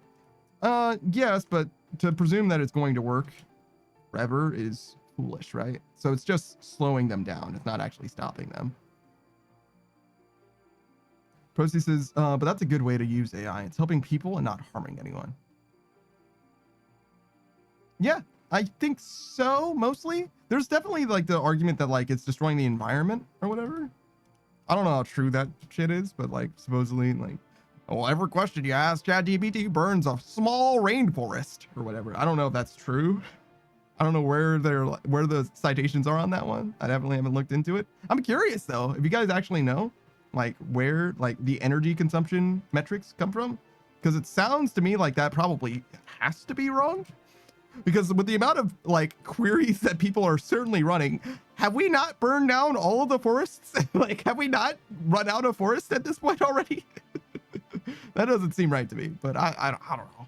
Yes, but to presume that it's going to work forever is foolish, right? So it's just slowing them down. It's not actually stopping them. Procy says, but that's a good way to use AI. It's helping people and not harming anyone. Yeah, I think so, mostly. There's definitely like the argument that like it's destroying the environment or whatever. I don't know how true that shit is, but like supposedly like, well, every question you ask ChatGPT burns a small rainforest or whatever. I don't know if that's true. I don't know where the citations are on that one. I definitely haven't looked into it. I'm curious though, if you guys actually know like where like the energy consumption metrics come from, because it sounds to me like that probably has to be wrong, because with the amount of like queries that people are certainly running, have we not burned down all of the forests? Like, have we not run out of forest at this point already? That doesn't seem right to me, but I don't know.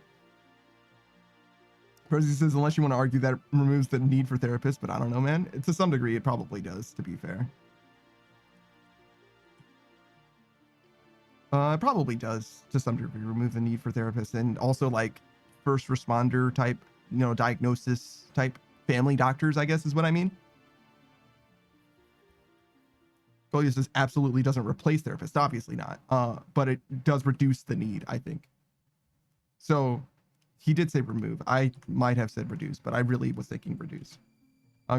Rosie says, unless you want to argue that it removes the need for therapists, but I don't know, man. To some degree, it probably does, to be fair. It probably does, to some degree, remove the need for therapists, and also like first responder type, you know, diagnosis type family doctors, I guess is what I mean. Folius says absolutely doesn't replace therapists, obviously not, but it does reduce the need, I think. So he did say remove. I might have said reduce, but I really was thinking reduce.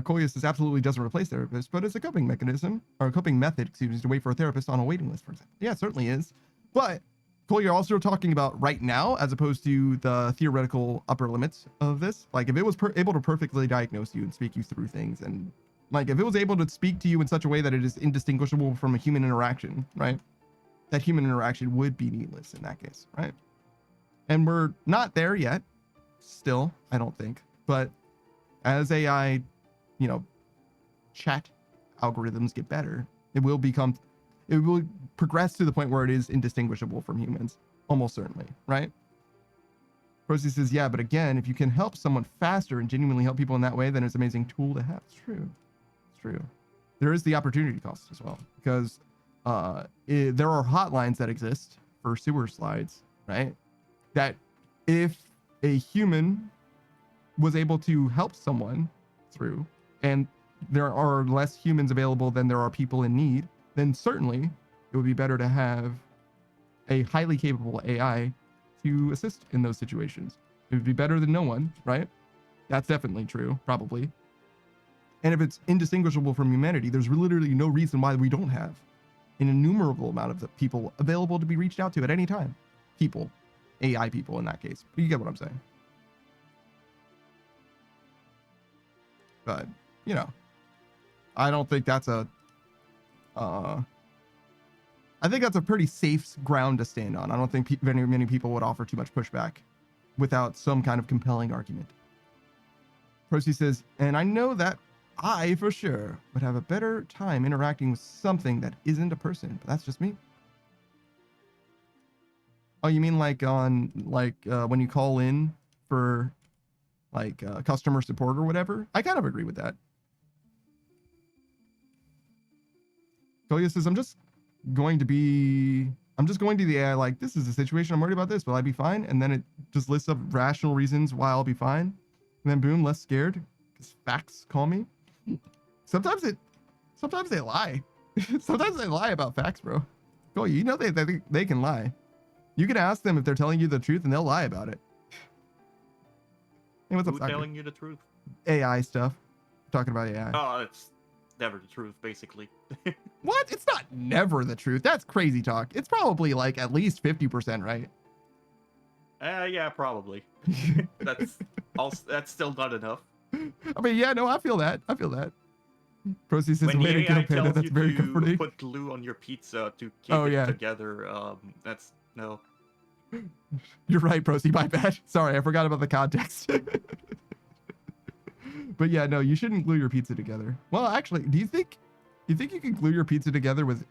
Kolya says absolutely doesn't replace therapists, but it's a coping mechanism, or a coping method, excuse me, to wait for a therapist on a waiting list, for example. Yeah, it certainly is. But Kolya, you're also talking about right now, as opposed to the theoretical upper limits of this. Like if it was able to perfectly diagnose you and speak you through things, and like if it was able to speak to you in such a way that it is indistinguishable from a human interaction, right? That human interaction would be needless in that case, right? And we're not there yet, still, I don't think. But as AI, you know, chat algorithms get better, it will progress to the point where it is indistinguishable from humans. almost certainly, right? Procy says, yeah, but again, if you can help someone faster and genuinely help people in that way, then it's an amazing tool to have. It's true. It's true. There is the opportunity cost as well, because there are hotlines that exist for sewer slides, right? That if a human was able to help someone through, and there are less humans available than there are people in need, then certainly it would be better to have a highly capable AI to assist in those situations. It would be better than no one, right? That's definitely true, probably. And if it's indistinguishable from humanity, there's literally no reason why we don't have an innumerable amount of the people available to be reached out to at any time. People, AI people in that case. But you get what I'm saying. But, you know, I don't think that's a, I think that's a pretty safe ground to stand on. I don't think very many people would offer too much pushback without some kind of compelling argument. Procy says, and I know that I, for sure, would have a better time interacting with something that isn't a person, but that's just me. Oh, you mean like on, like, when you call in for, like, customer support or whatever? I kind of agree with that. Toya says, I'm just going to the AI like, this is a situation, I'm worried about this, will I be fine? And then it just lists up rational reasons why I'll be fine. And then boom, less scared, because facts call me. Sometimes they lie. Sometimes they lie about facts, bro. Go, you know they can lie. You can ask them if they're telling you the truth, and they'll lie about it. Hey, what's up, Who's Soccer? telling you the truth? AI stuff. We're talking about AI. Oh, it's never the truth, basically. What? It's not never the truth. That's crazy talk. It's probably like at least 50%, right? Yeah, probably. That's still not enough. I mean, yeah, no, I feel that. Procy says, When way the to go, AI Panda. tells That's you very to comforting. put glue on your pizza to keep Oh, it yeah. together, that's no. You're right, Procy. My bad. Sorry, I forgot about the context. But yeah, no, you shouldn't glue your pizza together. Well, actually, do you think you can glue your pizza together with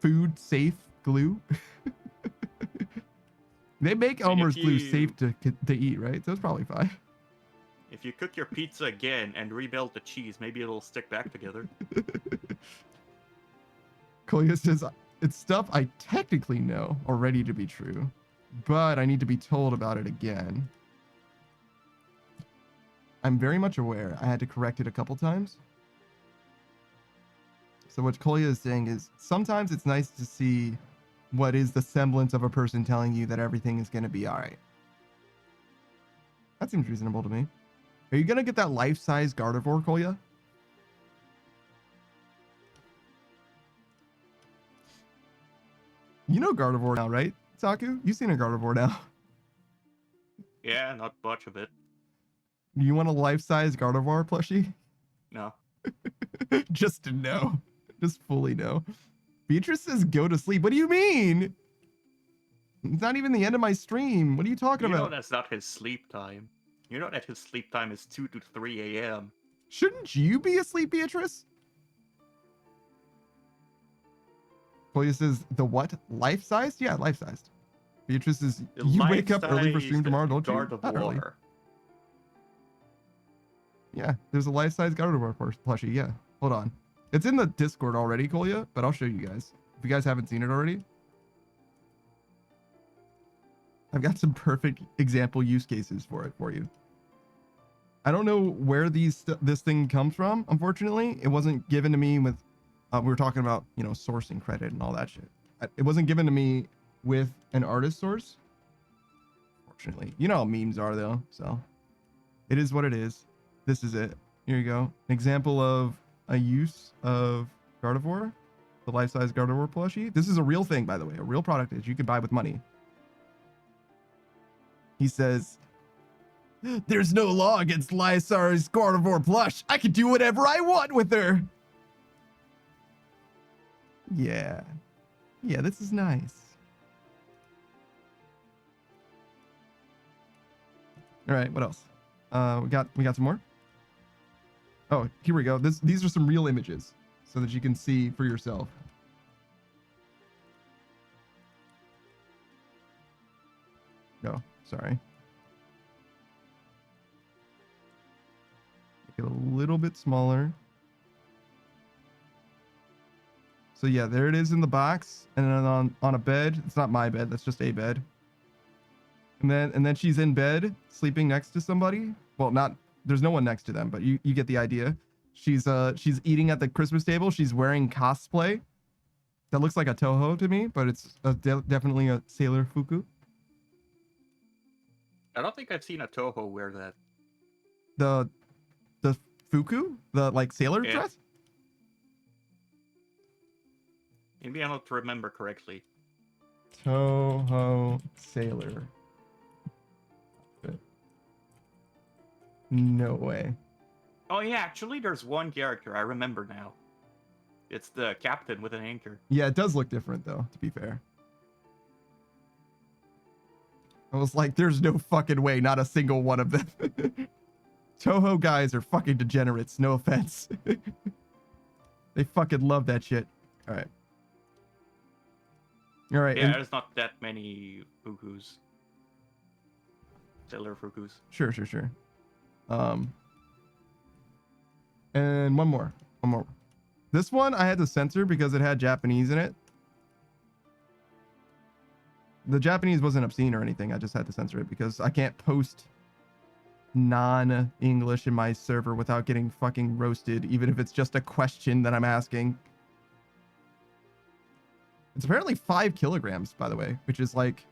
food safe glue? They make Elmer's glue safe to eat, right? So it's probably fine. If you cook your pizza again and remelt the cheese, maybe it'll stick back together. Kolya says, it's stuff I technically know already to be true, but I need to be told about it again. I'm very much aware. I had to correct it a couple times. So what Kolya is saying is, sometimes it's nice to see what is the semblance of a person telling you that everything is going to be all right. That seems reasonable to me. Are you going to get that life-size Gardevoir, Kolya? You know Gardevoir now, right, Saku? You've seen a Gardevoir now. Yeah, not much of it. You want a life-size Gardevoir plushie? No. Just to know. Just fully know. Beatrice says go to sleep. What do you mean? It's not even the end of my stream. What are you talking You know about? that's not his sleep time. You know that his sleep time is 2 to 3 a.m. Shouldn't you be asleep, Beatrice? Kolya says, the what? Life-sized? Yeah, life-sized. Beatrice is, The you wake up early for stream life-sized tomorrow, don't you? Not early. Gardevoir. Yeah, there's a life-size Gardevoir plushie, yeah. Hold on. It's in the Discord already, Kolya, but I'll show you guys. If you guys haven't seen it already. I've got some perfect example use cases for it for you. I don't know where this thing comes from, unfortunately. It wasn't given to me with, we were talking about, you know, sourcing credit and all that shit. It wasn't given to me with an artist source. Fortunately. You know how memes are, though, so. It is what it is. This is it. Here you go. An example of a use of Gardevoir, the life-size Gardevoir plushie. This is a real thing, by the way, a real product that you can buy with money. He says, there's no law against Lysar's Gardevoir plush. I can do whatever I want with her. Yeah. Yeah, this is nice. All right, what else? We got some more. Oh, here we go. These are some real images so that you can see for yourself. No, sorry. Make it a little bit smaller. So yeah, there it is in the box, and then on a bed. It's not my bed. That's just a bed. And then she's in bed, sleeping next to somebody. Well, not there's no one next to them, but you get the idea. She's eating at the Christmas table. She's wearing cosplay. That looks like a Toho to me, but it's definitely a Sailor Fuku. I don't think I've seen a Toho wear that. The Fuku, the like sailor Yeah. dress. Maybe I don't remember correctly. Toho sailor. No way. Oh yeah, actually there's one character I remember now. It's the captain with an anchor. Yeah, it does look different though, to be fair. I was like, there's no fucking way, not a single one of them. Toho guys are fucking degenerates, no offense. They fucking love that shit. All right. All right. Yeah, and- there's not that many Fukus. Sailor Fukus. Sure. And one more. This one I had to censor because it had Japanese in it. The Japanese wasn't obscene or anything. I just had to censor it because I can't post non-English in my server without getting fucking roasted, even if it's just a question that I'm asking. It's apparently 5 kilograms, by the way, which is like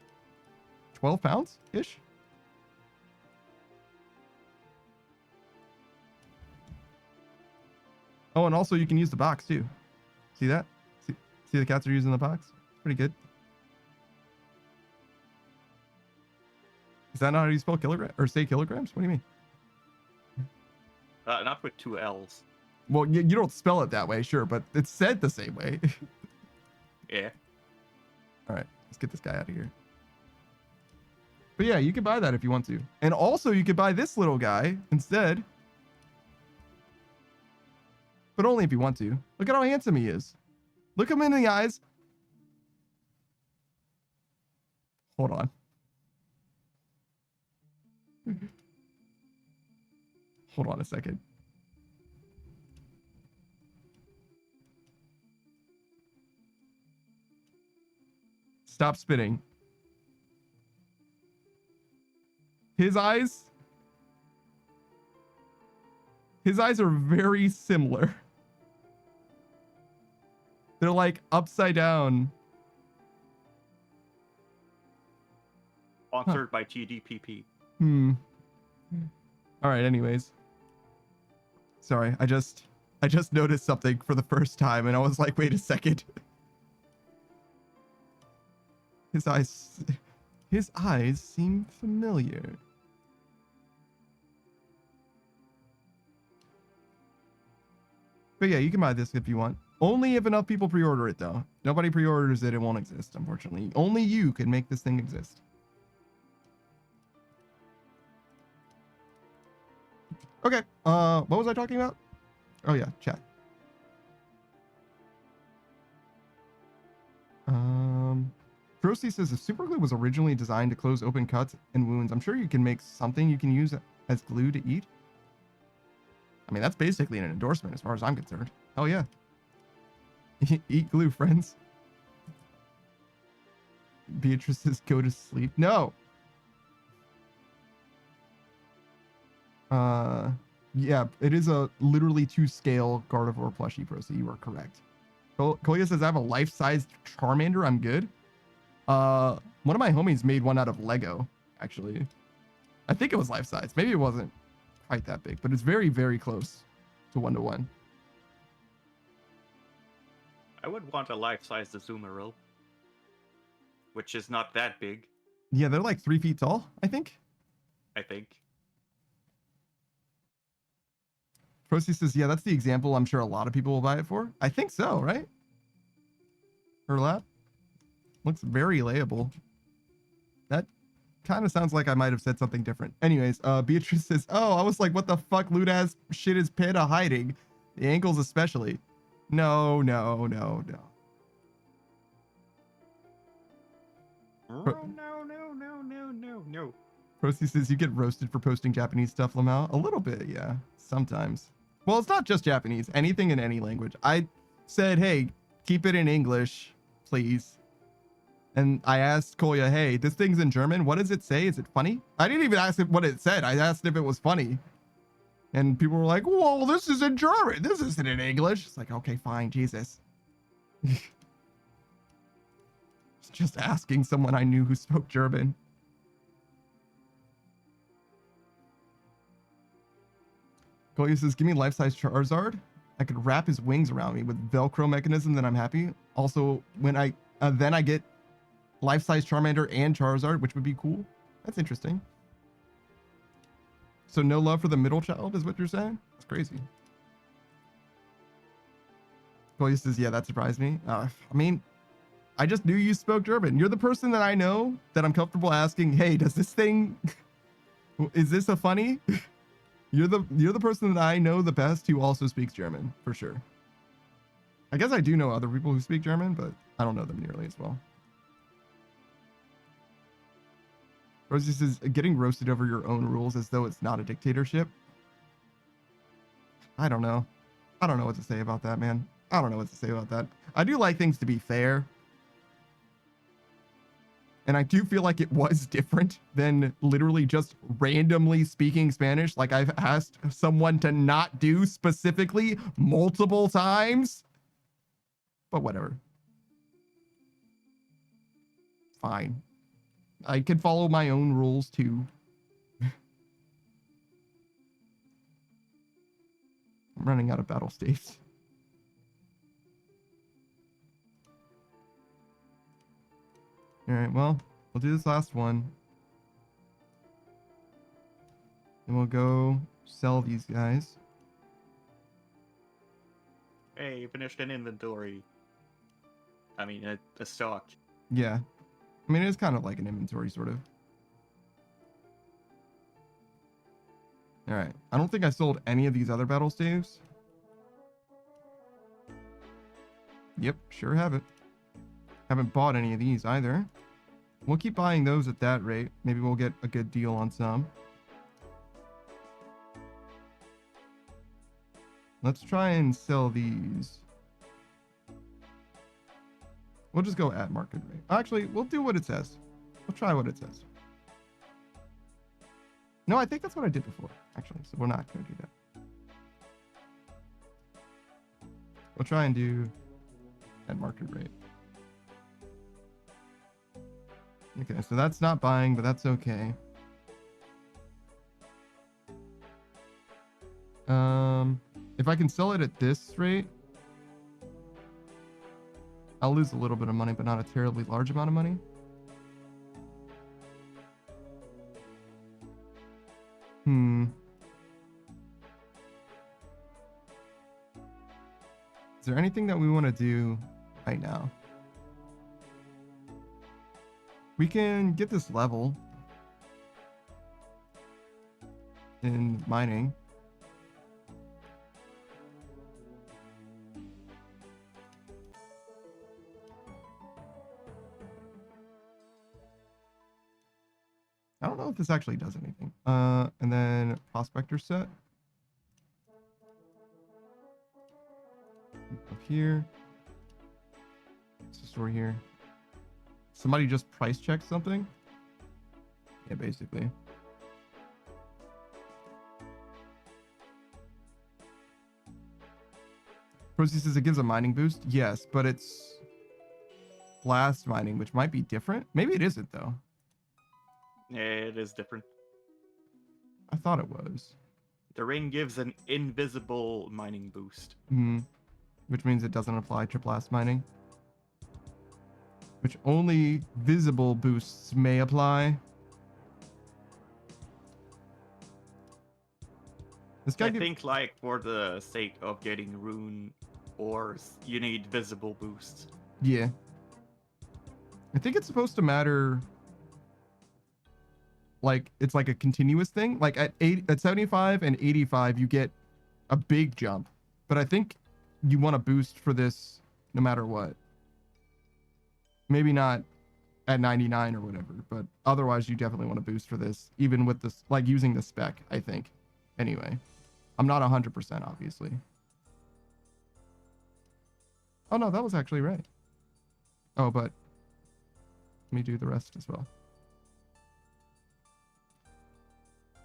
12 pounds-ish. Oh, and also you can use the box too. See that? See the cats are using the box? Pretty good. Is that not how you spell kilogram or say kilograms? What do you mean? Not with 2 L's. Well, you don't spell it that way, sure, but it's said the same way. Yeah. All right, let's get this guy out of here. But yeah, you can buy that if you want to. And also you could buy this little guy instead. But only if you want to. Look at how handsome he is. Look him in the eyes. Hold on. Hold on a second. Stop spitting. His eyes are very similar. They're like upside down. Sponsored by GDPP. All right, anyways. Sorry, I just noticed something for the first time and I was like, wait a second. His eyes seem familiar. But yeah, you can buy this if you want. Only if enough people pre-order it though. Nobody pre-orders it, it won't exist, unfortunately. Only you can make this thing exist. Okay, what was I talking about? Oh yeah, chat. Frosty says the super glue was originally designed to close open cuts and wounds. I'm sure you can make something you can use as glue to eat. I mean, that's basically an endorsement as far as I'm concerned. Hell yeah. Eat glue, friends. Beatrice says go to sleep. No. Yeah, it is a literally 2-scale Gardevoir plushie, Procy. You are correct. Koya says I have a life-sized Charmander. I'm good. One of my homies made one out of Lego, actually. I think it was life-size. Maybe it wasn't quite that big, but it's very, very close to 1-to-1. I would want a life-size Azumarill, which is not that big, Yeah, they're like 3 feet tall, I think. I think. Procy says, yeah, that's the example I'm sure a lot of people will buy it for. I think so, right? Her lap looks very layable. That kind of sounds like I might have said something different. Anyways, Beatrice says, oh, I was like, what the fuck, Luda's shit is Panda hiding? The ankles especially. No. Oh, no. Procy says you get roasted for posting Japanese stuff, Lamau. A little bit, yeah. Sometimes. Well, it's not just Japanese. Anything in any language. I said, hey, keep it in English, please. And I asked Kolya, hey, this thing's in German. What does it say? Is it funny? I didn't even ask it what it said. I asked if it was funny. And people were like, whoa, this is in German. This isn't in English. It's like, okay, fine, Jesus. Just asking someone I knew who spoke German. Kolya says, give me life-size Charizard. I could wrap his wings around me with Velcro mechanism, then I'm happy. Also, when I then I get life-size Charmander and Charizard, which would be cool. That's interesting. So no love for the middle child is what you're saying? That's crazy. Kolya says, yeah, that surprised me. I mean, I just knew you spoke German. You're the person that I know that I'm comfortable asking, hey, does this thing, is this a funny? You're the person that I know the best who also speaks German, for sure. I guess I do know other people who speak German, but I don't know them nearly as well. Rosie says, getting roasted over your own rules as though it's not a dictatorship. I don't know. I don't know what to say about that, man. I don't know what to say about that. I do like things to be fair. And I do feel like it was different than literally just randomly speaking Spanish, like I've asked someone to not do specifically multiple times. But whatever. Fine. I can follow my own rules too. I'm running out of battle states. All right, well, we'll do this last one. And we'll go sell these guys. Hey, you finished an inventory. I mean, a stock. Yeah. I mean, it's kind of like an inventory, sort of. All right. I don't think I sold any of these other battle staves. Yep, sure haven't. Haven't bought any of these either. We'll keep buying those at that rate. Maybe we'll get a good deal on some. Let's try and sell these. We'll just go at market rate. Actually, we'll do what it says. We'll try what it says. No, I think that's what I did before, actually. So we're not going to do that. We'll try and do at market rate. Okay, so that's not buying, but that's okay. If I can sell it at this rate, I'll lose a little bit of money, but not a terribly large amount of money. Is there anything that we want to do right now? We can get this level in mining. I don't know if this actually does anything. And then prospector set. Up here. What's the store here? Somebody just price checked something? Yeah, basically. Procy says it gives a mining boost. Yes, but it's blast mining, which might be different. Maybe it isn't, though. Yeah, it is different. I thought it was. The ring gives an invisible mining boost. Which means it doesn't apply to blast mining. Which only visible boosts may apply. This guy I think, like, for the sake of getting rune ores, you need visible boosts. Yeah. I think it's supposed to matter. Like, it's like a continuous thing. Like at 75 and 85, you get a big jump. But I think you want a boost for this no matter what. Maybe not at 99 or whatever. But otherwise, you definitely want to boost for this, even with this, like using the spec, I think. Anyway, I'm not 100% obviously. Oh no, that was actually right. Oh, but let me do the rest as well.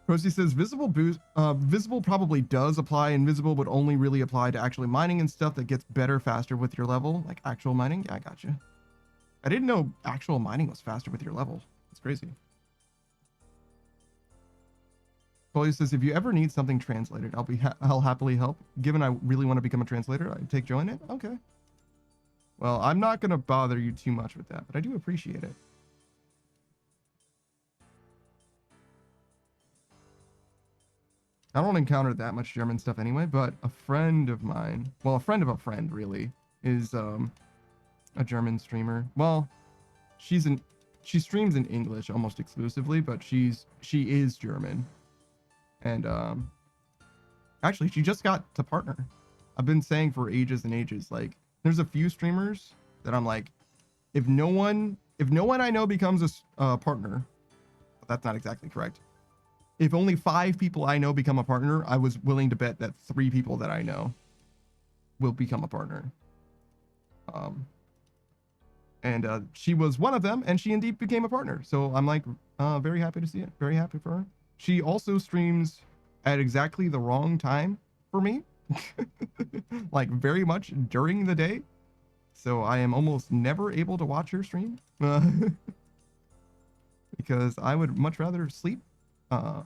Rosie says visible boost, visible probably does apply. Invisible would only really apply to actually mining and stuff that gets better faster with your level, like actual mining. Yeah, I gotcha. I didn't know actual mining was faster with your level. It's crazy. Chloe says if you ever need something translated, I'll happily help. Given I really want to become a translator, I'd take join it. Okay. Well, I'm not gonna bother you too much with that, but I do appreciate it. I don't encounter that much German stuff anyway, but a friend of mine, well, a friend of a friend really, is a German streamer. Well, she streams in English almost exclusively, but she is German. And actually she just got to partner. I've been saying for ages and ages, like there's a few streamers that I'm like, if no one I know becomes a partner, but that's not exactly correct. If only 5 people I know become a partner, I was willing to bet that 3 people that I know will become a partner. And she was one of them, and she indeed became a partner. So I'm like, very happy to see it. Very happy for her. She also streams at exactly the wrong time for me, like very much during the day. So I am almost never able to watch her stream because I would much rather sleep.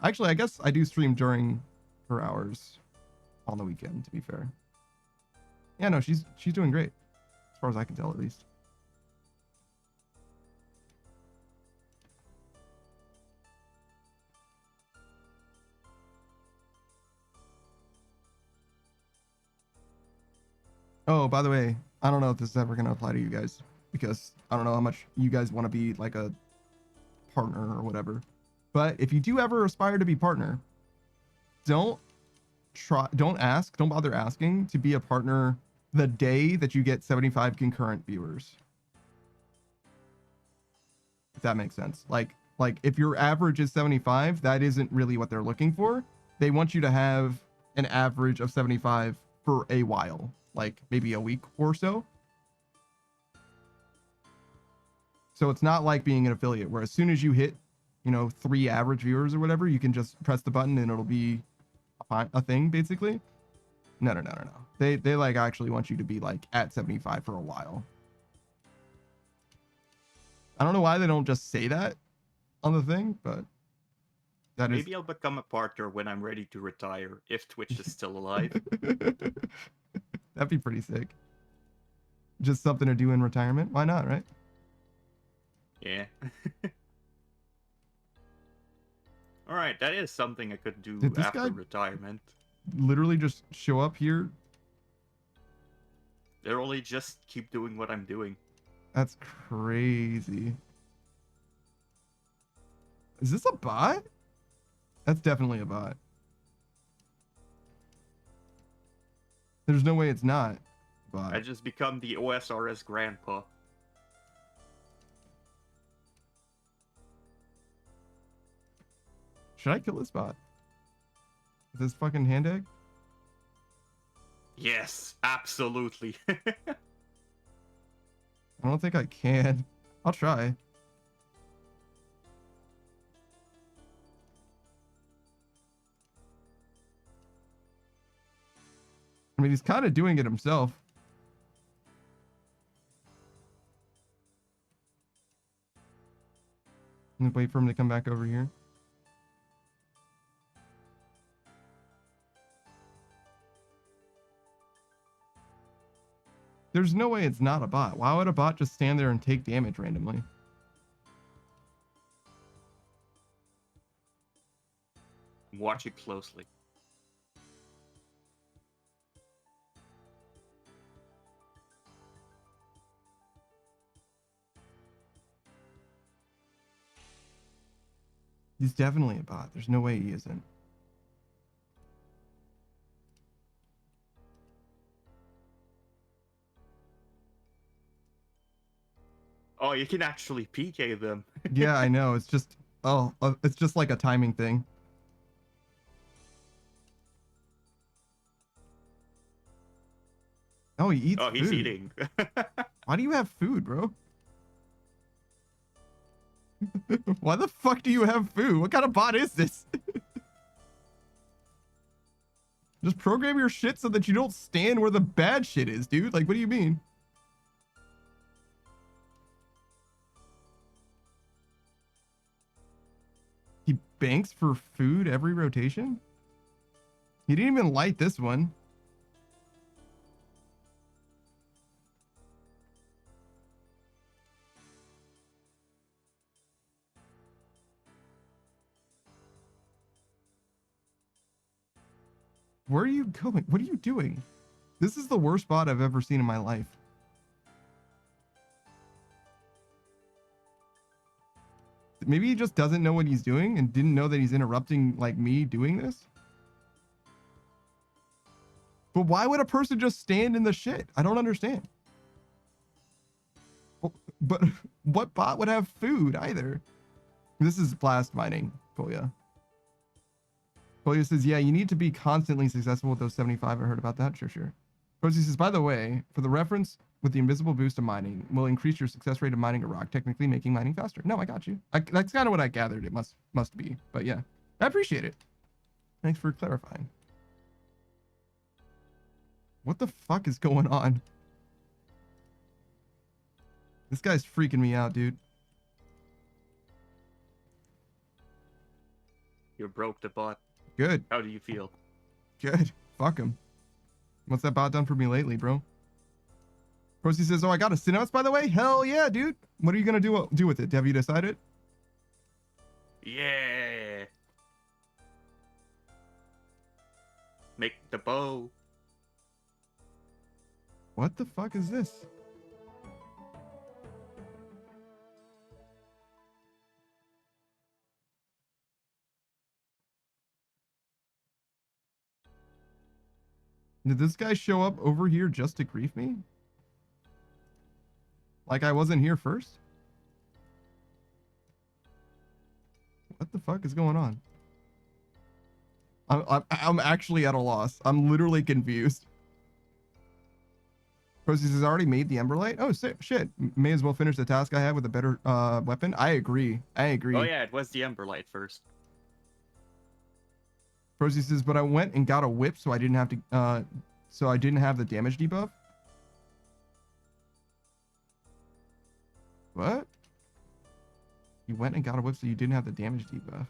Actually, I guess I do stream during her hours on the weekend, to be fair. Yeah, no, she's doing great, as far as I can tell, at least. Oh, by the way, I don't know if this is ever going to apply to you guys, because I don't know how much you guys want to be like a partner or whatever. But if you do ever aspire to be partner, don't bother asking to be a partner the day that you get 75 concurrent viewers. If that makes sense. Like if your average is 75, that isn't really what they're looking for. They want you to have an average of 75 for a while, like maybe a week or so. So it's not like being an affiliate where as soon as you hit, 3 average viewers or whatever, you can just press the button and it'll be a thing basically. No. They like actually want you to be like at 75 for a while. I don't know why they don't just say that on the thing, but Maybe I'll become a partner when I'm ready to retire, if Twitch is still alive. That'd be pretty sick. Just something to do in retirement. Why not, right? Yeah. Alright, that is something I could do Did this after guy retirement. literally just show up here? Literally just keep doing what I'm doing. That's crazy. Is this a bot? That's definitely a bot. There's no way it's not a bot. I just become the OSRS grandpa. Should I kill this bot? This fucking hand egg? Yes, absolutely. I don't think I can. I'll try. I mean, he's kind of doing it himself. And wait for him to come back over here. There's no way it's not a bot. Why would a bot just stand there and take damage randomly? Watch it closely. He's definitely a bot. There's no way he isn't. Oh, you can actually PK them. Yeah, I know. It's just, it's just like a timing thing. Oh, he eats Oh, he's food. eating. Why do you have food, bro? Why the fuck do you have food? What kind of bot is this? Just program your shit so that you don't stand where the bad shit is, dude. Like, what do you mean? He banks for food every rotation? He didn't even light this one. Where are you going? What are you doing? This is the worst bot I've ever seen in my life. Maybe he just doesn't know what he's doing and didn't know that he's interrupting like me doing this. But why would a person just stand in the shit? I don't understand. But what bot would have food either? This is blast mining, Kolya. Kolya says, yeah, you need to be constantly successful with those 75. I heard about that. Sure. Rosie says, by the way, for the reference, with the invisible boost of mining will increase your success rate of mining a rock, technically making mining faster. No, I got you. That's kind of what I gathered it must be. But yeah, I appreciate it. Thanks for clarifying. What the fuck is going on? This guy's freaking me out, dude. You broke the bot. Good. How do you feel? Good. Fuck him. What's that bot done for me lately, bro? Rosie says, oh, I got a synapse, by the way? Hell yeah, dude. What are you going to do with it? Have you decided? Yeah. Make the bow. What the fuck is this? Did this guy show up over here just to grief me? Like I wasn't here first? What the fuck is going on? I'm actually at a loss. I'm literally confused. Rosie says, I already made the Emberlight. Oh, shit. May as well finish the task I have with a better weapon. I agree. Oh yeah, it was the Emberlight first. Rosie says, but I went and got a whip so I didn't have to, so I didn't have the damage debuff. What? You went and got a whip so you didn't have the damage debuff.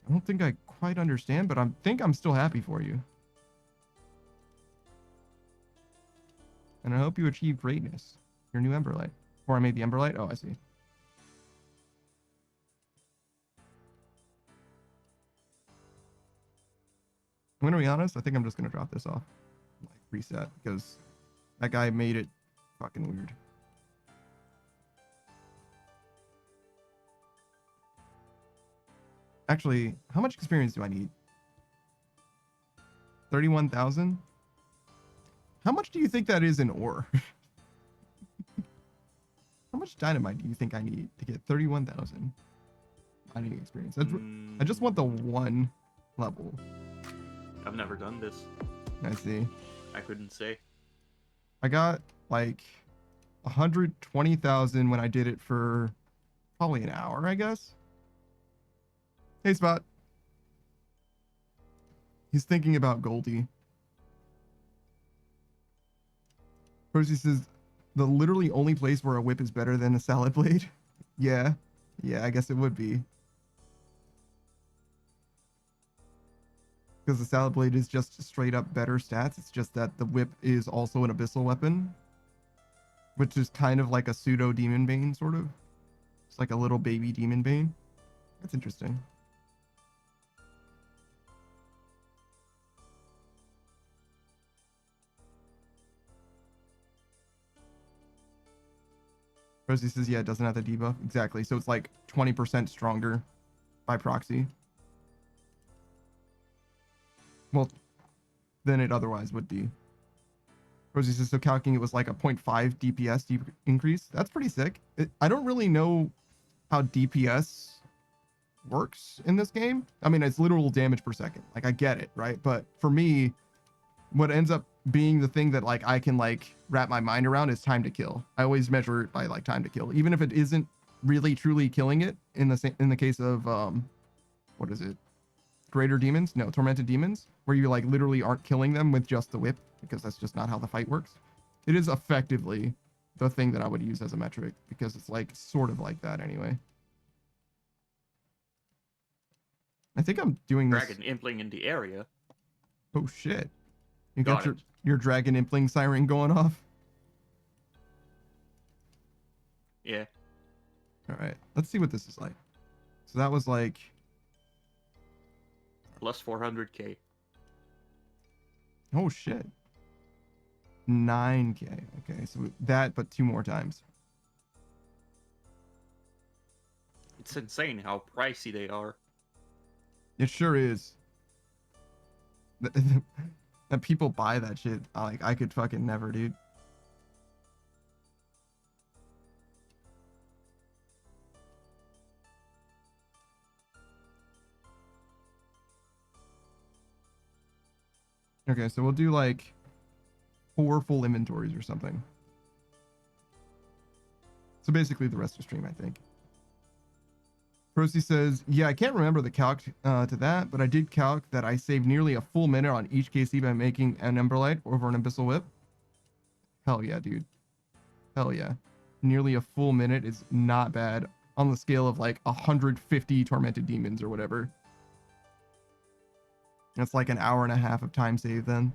I don't think I quite understand, but I think I'm still happy for you. And I hope you achieve greatness. Your new Emberlight. Or I made the Emberlight? Oh, I see. I'm gonna be honest, I think I'm just gonna drop this off. Like, reset, because that guy made it fucking weird. Actually, how much experience do I need? 31,000? How much do you think that is in ore? How much dynamite do you think I need to get 31,000 mining experience? I just want the one level. I've never done this. I see. I couldn't say. I got like 120,000 when I did it for probably an hour, I guess. Hey, Spot. He's thinking about Goldie. Percy says, the literally only place where a whip is better than a salad blade. Yeah, I guess it would be. Because the salad blade is just straight up better stats. It's just that the whip is also an abyssal weapon, which is kind of like a pseudo demon bane, sort of. It's like a little baby demon bane. That's interesting. Rosie says, yeah, it doesn't have the debuff. Exactly. So it's like 20% stronger by proxy. Well, than it otherwise would be. Rosie says, so calculating it was like a 0.5 DPS increase. That's pretty sick. I don't really know how DPS works in this game. I mean, it's literal damage per second. Like, I get it, right? But for me, what ends up being the thing that like I can like wrap my mind around is time to kill. I always measure it by like time to kill, even if it isn't really truly killing it. In the case of what is it? Greater demons? No, tormented demons, where you like literally aren't killing them with just the whip, because that's just not how the fight works. It is effectively the thing that I would use as a metric, because it's like sort of like that anyway. I think I'm doing this. Dragon impling in the area. Oh shit! You got Got your dragon impling siren going off. Yeah. All right, let's see what this is like. So that was like Plus 400k. oh shit. 9k. Okay, so that, but 2 more times. It's insane how pricey they are. It sure is. That people buy that shit. Like, I could fucking never, dude. Okay, so we'll do like 4 full inventories or something. So basically the rest of stream, I think. Procy says, yeah, I can't remember the calc to that, but I did calc that I saved nearly a full minute on each KC by making an Emberlight over an Abyssal Whip. Hell yeah, dude. Hell yeah. Nearly a full minute is not bad on the scale of like 150 Tormented Demons or whatever. That's like an hour and a half of time save then.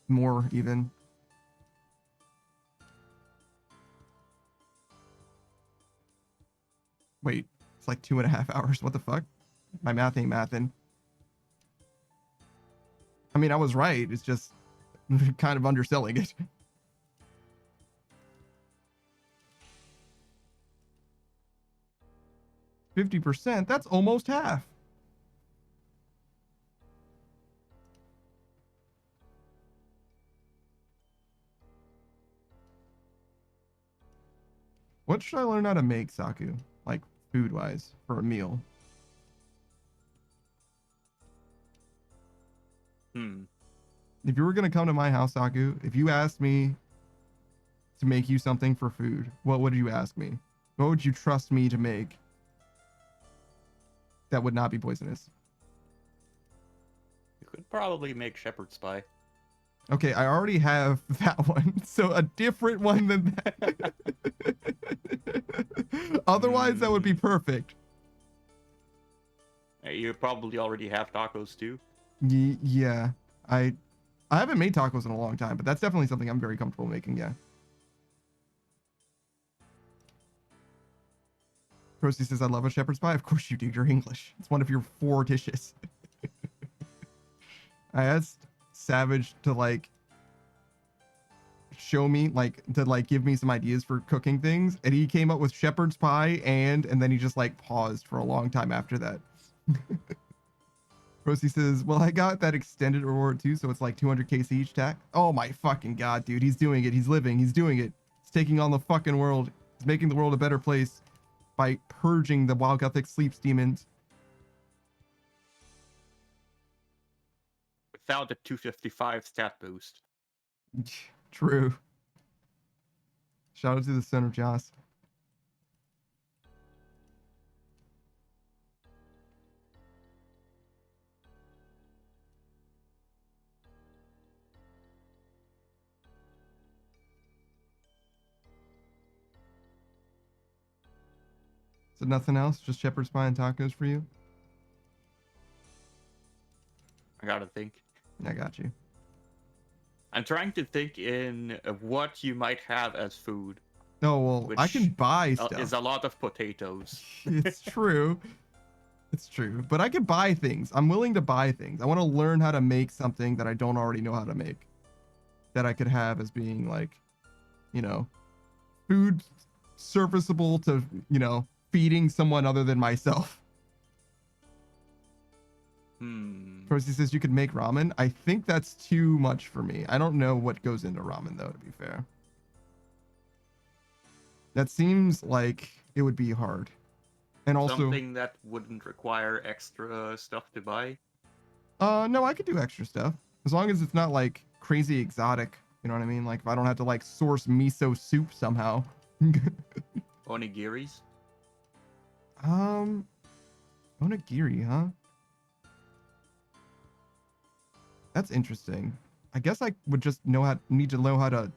More even. Wait, it's like 2.5 hours. What the fuck? My math ain't mathin'. I mean, I was right. It's just kind of underselling it. %, that's almost half. What should I learn how to make, Saku? Like, food-wise, for a meal? If you were going to come to my house, Saku, if you asked me to make you something for food, what would you ask me? What would you trust me to make that would not be poisonous? You could probably make shepherd's pie. Okay, I already have that one, so a different one than that. Otherwise, that would be perfect. You probably already have tacos too. Yeah, I haven't made tacos in a long time, but that's definitely something I'm very comfortable making, yeah. Procy says, I love a shepherd's pie. Of course you do, you're English. It's one of your 4 dishes. I asked Savage to like show me, like, to like give me some ideas for cooking things, and he came up with shepherd's pie and then he just like paused for a long time after that. Procy says, well, I got that extended reward too, so it's like 200 KC each tack. Oh my fucking god, dude, he's doing it. He's living. He's doing it. He's taking on the fucking world. He's making the world a better place by purging the Wild Gothic sleeps demons. Without the 255 stat boost. True. Shout out to the son of Joss. So nothing else? Just shepherd's pie and tacos for you? I gotta think. I got you. I'm trying to think in what you might have as food. Oh, well, I Which, can buy stuff. Is a lot of potatoes. It's true. It's true. But I could buy things. I'm willing to buy things. I want to learn how to make something that I don't already know how to make. That I could have as being like, you know, food serviceable to, you know, feeding someone other than myself. Percy says you could make ramen. I think that's too much for me. I don't know what goes into ramen though, to be fair. That seems like it would be hard. And also Something that wouldn't require extra stuff to buy. no, I could do extra stuff. As long as it's not like crazy exotic. You know what I mean? Like if I don't have to like source miso soup somehow. Onigiris. Onigiri, huh? That's interesting. I guess I would just need to know how to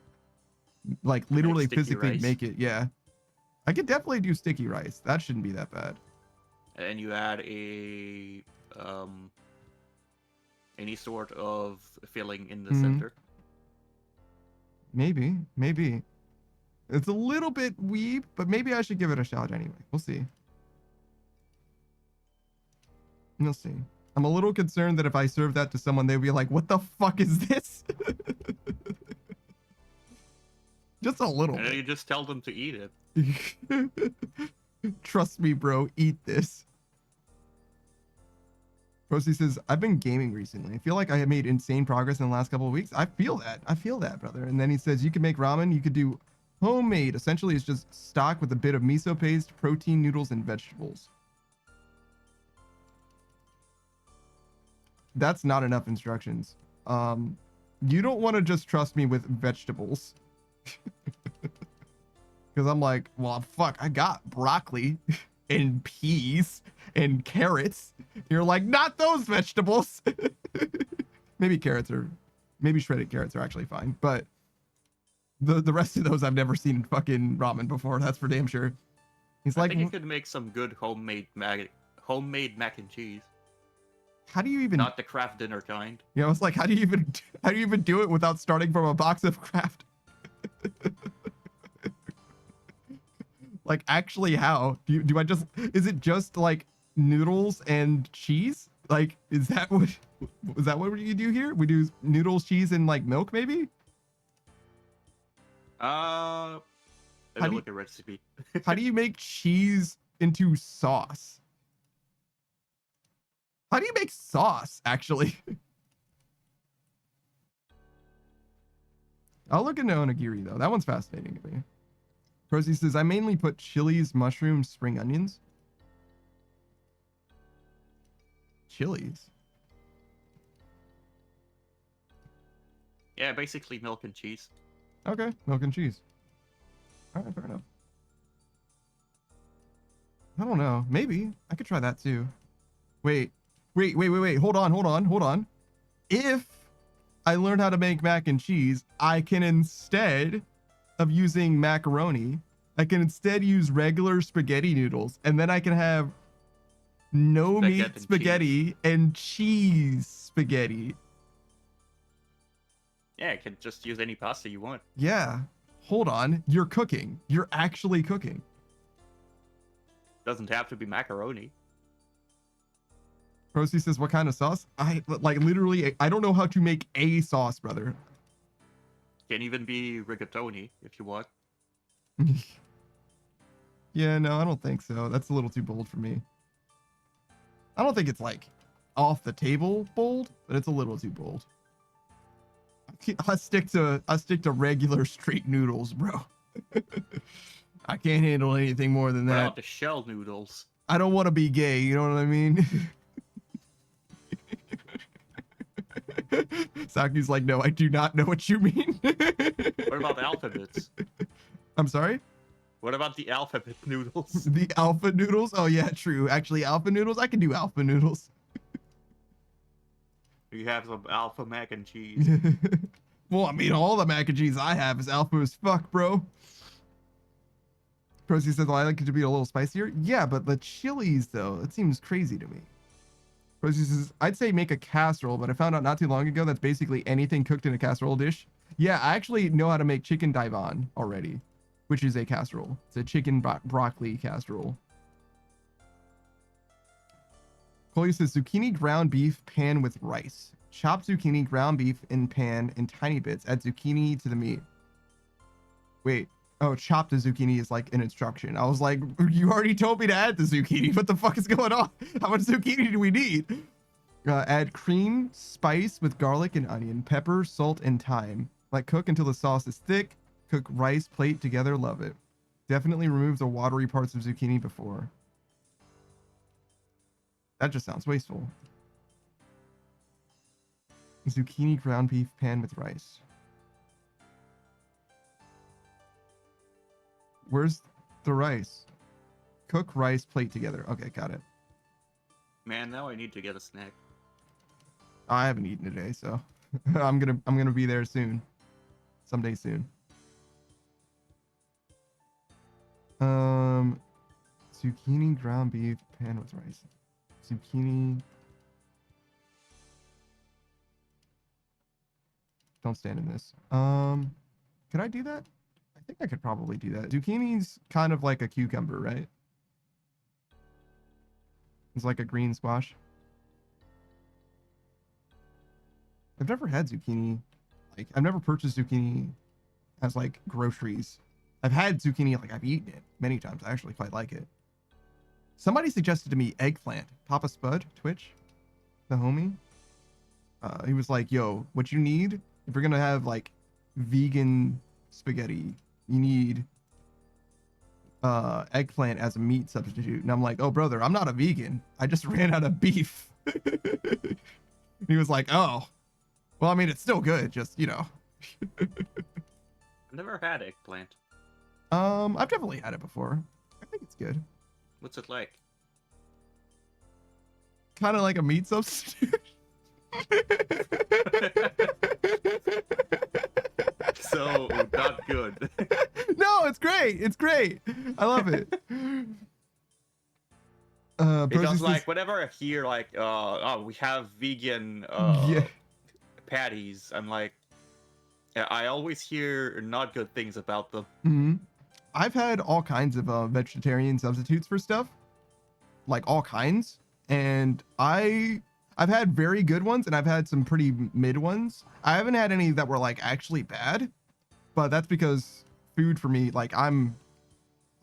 like literally sticky physically rice. make it. Yeah. I could definitely do sticky rice. That shouldn't be that bad. And you add a any sort of filling in the Mhm. center. Maybe. It's a little bit weeb, but maybe I should give it a shot anyway. We'll see. We'll see. I'm a little concerned that if I serve that to someone, they'll be like, what the fuck is this? Just a little And then bit. you just tell them to eat it. Trust me, bro. Eat this. Rosie says, I've been gaming recently. I feel like I have made insane progress in the last couple of weeks. I feel that, brother. And then he says, you can make ramen. You could do homemade. Essentially, it's just stock with a bit of miso paste, protein, noodles, and vegetables. That's not enough instructions. You don't want to just trust me with vegetables. Because I'm like, well, fuck, I got broccoli and peas and carrots. You're like, not those vegetables. Maybe shredded carrots are actually fine. But the rest of those I've never seen in fucking ramen before. That's for damn sure. He's I like, think you could make some good homemade mac and cheese. how do you even? Not the Kraft dinner kind. You know, it's like, how do you even do it without starting from a box of Kraft? Like, actually, how do I just? Is it just like noodles and cheese? Like, is that what you do here? We do noodles, cheese, and like milk, maybe? Let How me do look at recipe. How do you make cheese into sauce? How do you make sauce, actually? I'll look into onigiri, though. That one's fascinating to me. Procy says, I mainly put chilies, mushrooms, spring onions. Chilies? Yeah, basically milk and cheese. Okay, milk and cheese. All right, fair enough. I don't know. Maybe. I could try that, too. Wait. Hold on. If I learn how to make mac and cheese, I can instead of using macaroni, I can instead use regular spaghetti noodles, and then I can have no Spaghetti meat and spaghetti and cheese spaghetti. Yeah, you can just use any pasta you want. Yeah. Hold on. You're cooking. You're actually cooking. Doesn't have to be macaroni. Rosie says, what kind of sauce? I don't know how to make a sauce, brother. Can even be rigatoni if you want. Yeah, no, I don't think so. That's a little too bold for me. I don't think it's like off the table bold, but it's a little too bold. I stick to regular straight noodles, bro. I can't handle anything more than What that. about the shell noodles? I don't want to be gay, you know what I mean? Saku's like, no, I do not know what you mean. What about alphabets? I'm sorry? What about the alphabet noodles? The alpha noodles? Oh yeah, true. Actually, alpha noodles? I can do alpha noodles. You have some alpha mac and cheese. Well, I mean, all the mac and cheese I have is alpha as fuck, bro. Procy says, well, I like it to be a little spicier. Yeah, but the chilies, though, it seems crazy to me. Procy says, I'd say make a casserole, but I found out not too long ago that's basically anything cooked in a casserole dish. Yeah, I actually know how to make chicken daivan already, which is a casserole. It's a chicken broccoli casserole. Chloe says, zucchini ground beef pan with rice. Chop zucchini ground beef in pan in tiny bits. Add zucchini to the meat. Wait. Oh, chop the zucchini is like an instruction. I was like, you already told me to add the zucchini. What the fuck is going on? How much zucchini do we need? Add cream, spice with garlic and onion, pepper, salt, and thyme. Let cook until the sauce is thick. Cook rice plate together. Love it. Definitely remove the watery parts of zucchini before. That just sounds wasteful. Zucchini ground beef pan with rice. Where's the rice? Cook rice plate together. Okay, got it. Man, now I need to get a snack. I haven't eaten today, so I'm gonna be there soon. Someday soon. Zucchini ground beef pan with rice. Zucchini. Don't stand in this. Could I do that? I think I could probably do that. Zucchini's kind of like a cucumber, right? It's like a green squash. I've never had zucchini. Like, I've never purchased zucchini as like groceries. I've had zucchini, like I've eaten it many times. I actually quite like it. Somebody suggested to me eggplant. Papa Spud, Twitch, the homie. He was like, yo, what you need, if you're gonna have like vegan spaghetti, you need eggplant as a meat substitute. And I'm like, oh brother, I'm not a vegan. I just ran out of beef. He was like, oh, well, I mean, it's still good, just, you know. I've never had eggplant. I've definitely had it before. I think it's good. What's it like? Kind of like a meat substitute. So, not good. No, it's great. It's great. I love it. Because like whenever I hear like oh, we have vegan yeah. patties, I'm like, I always hear not good things about them. Mm-hmm. I've had all kinds of vegetarian substitutes for stuff, like all kinds, and I've had very good ones and I've had some pretty mid ones. I haven't had any that were like actually bad, but that's because food for me, like I'm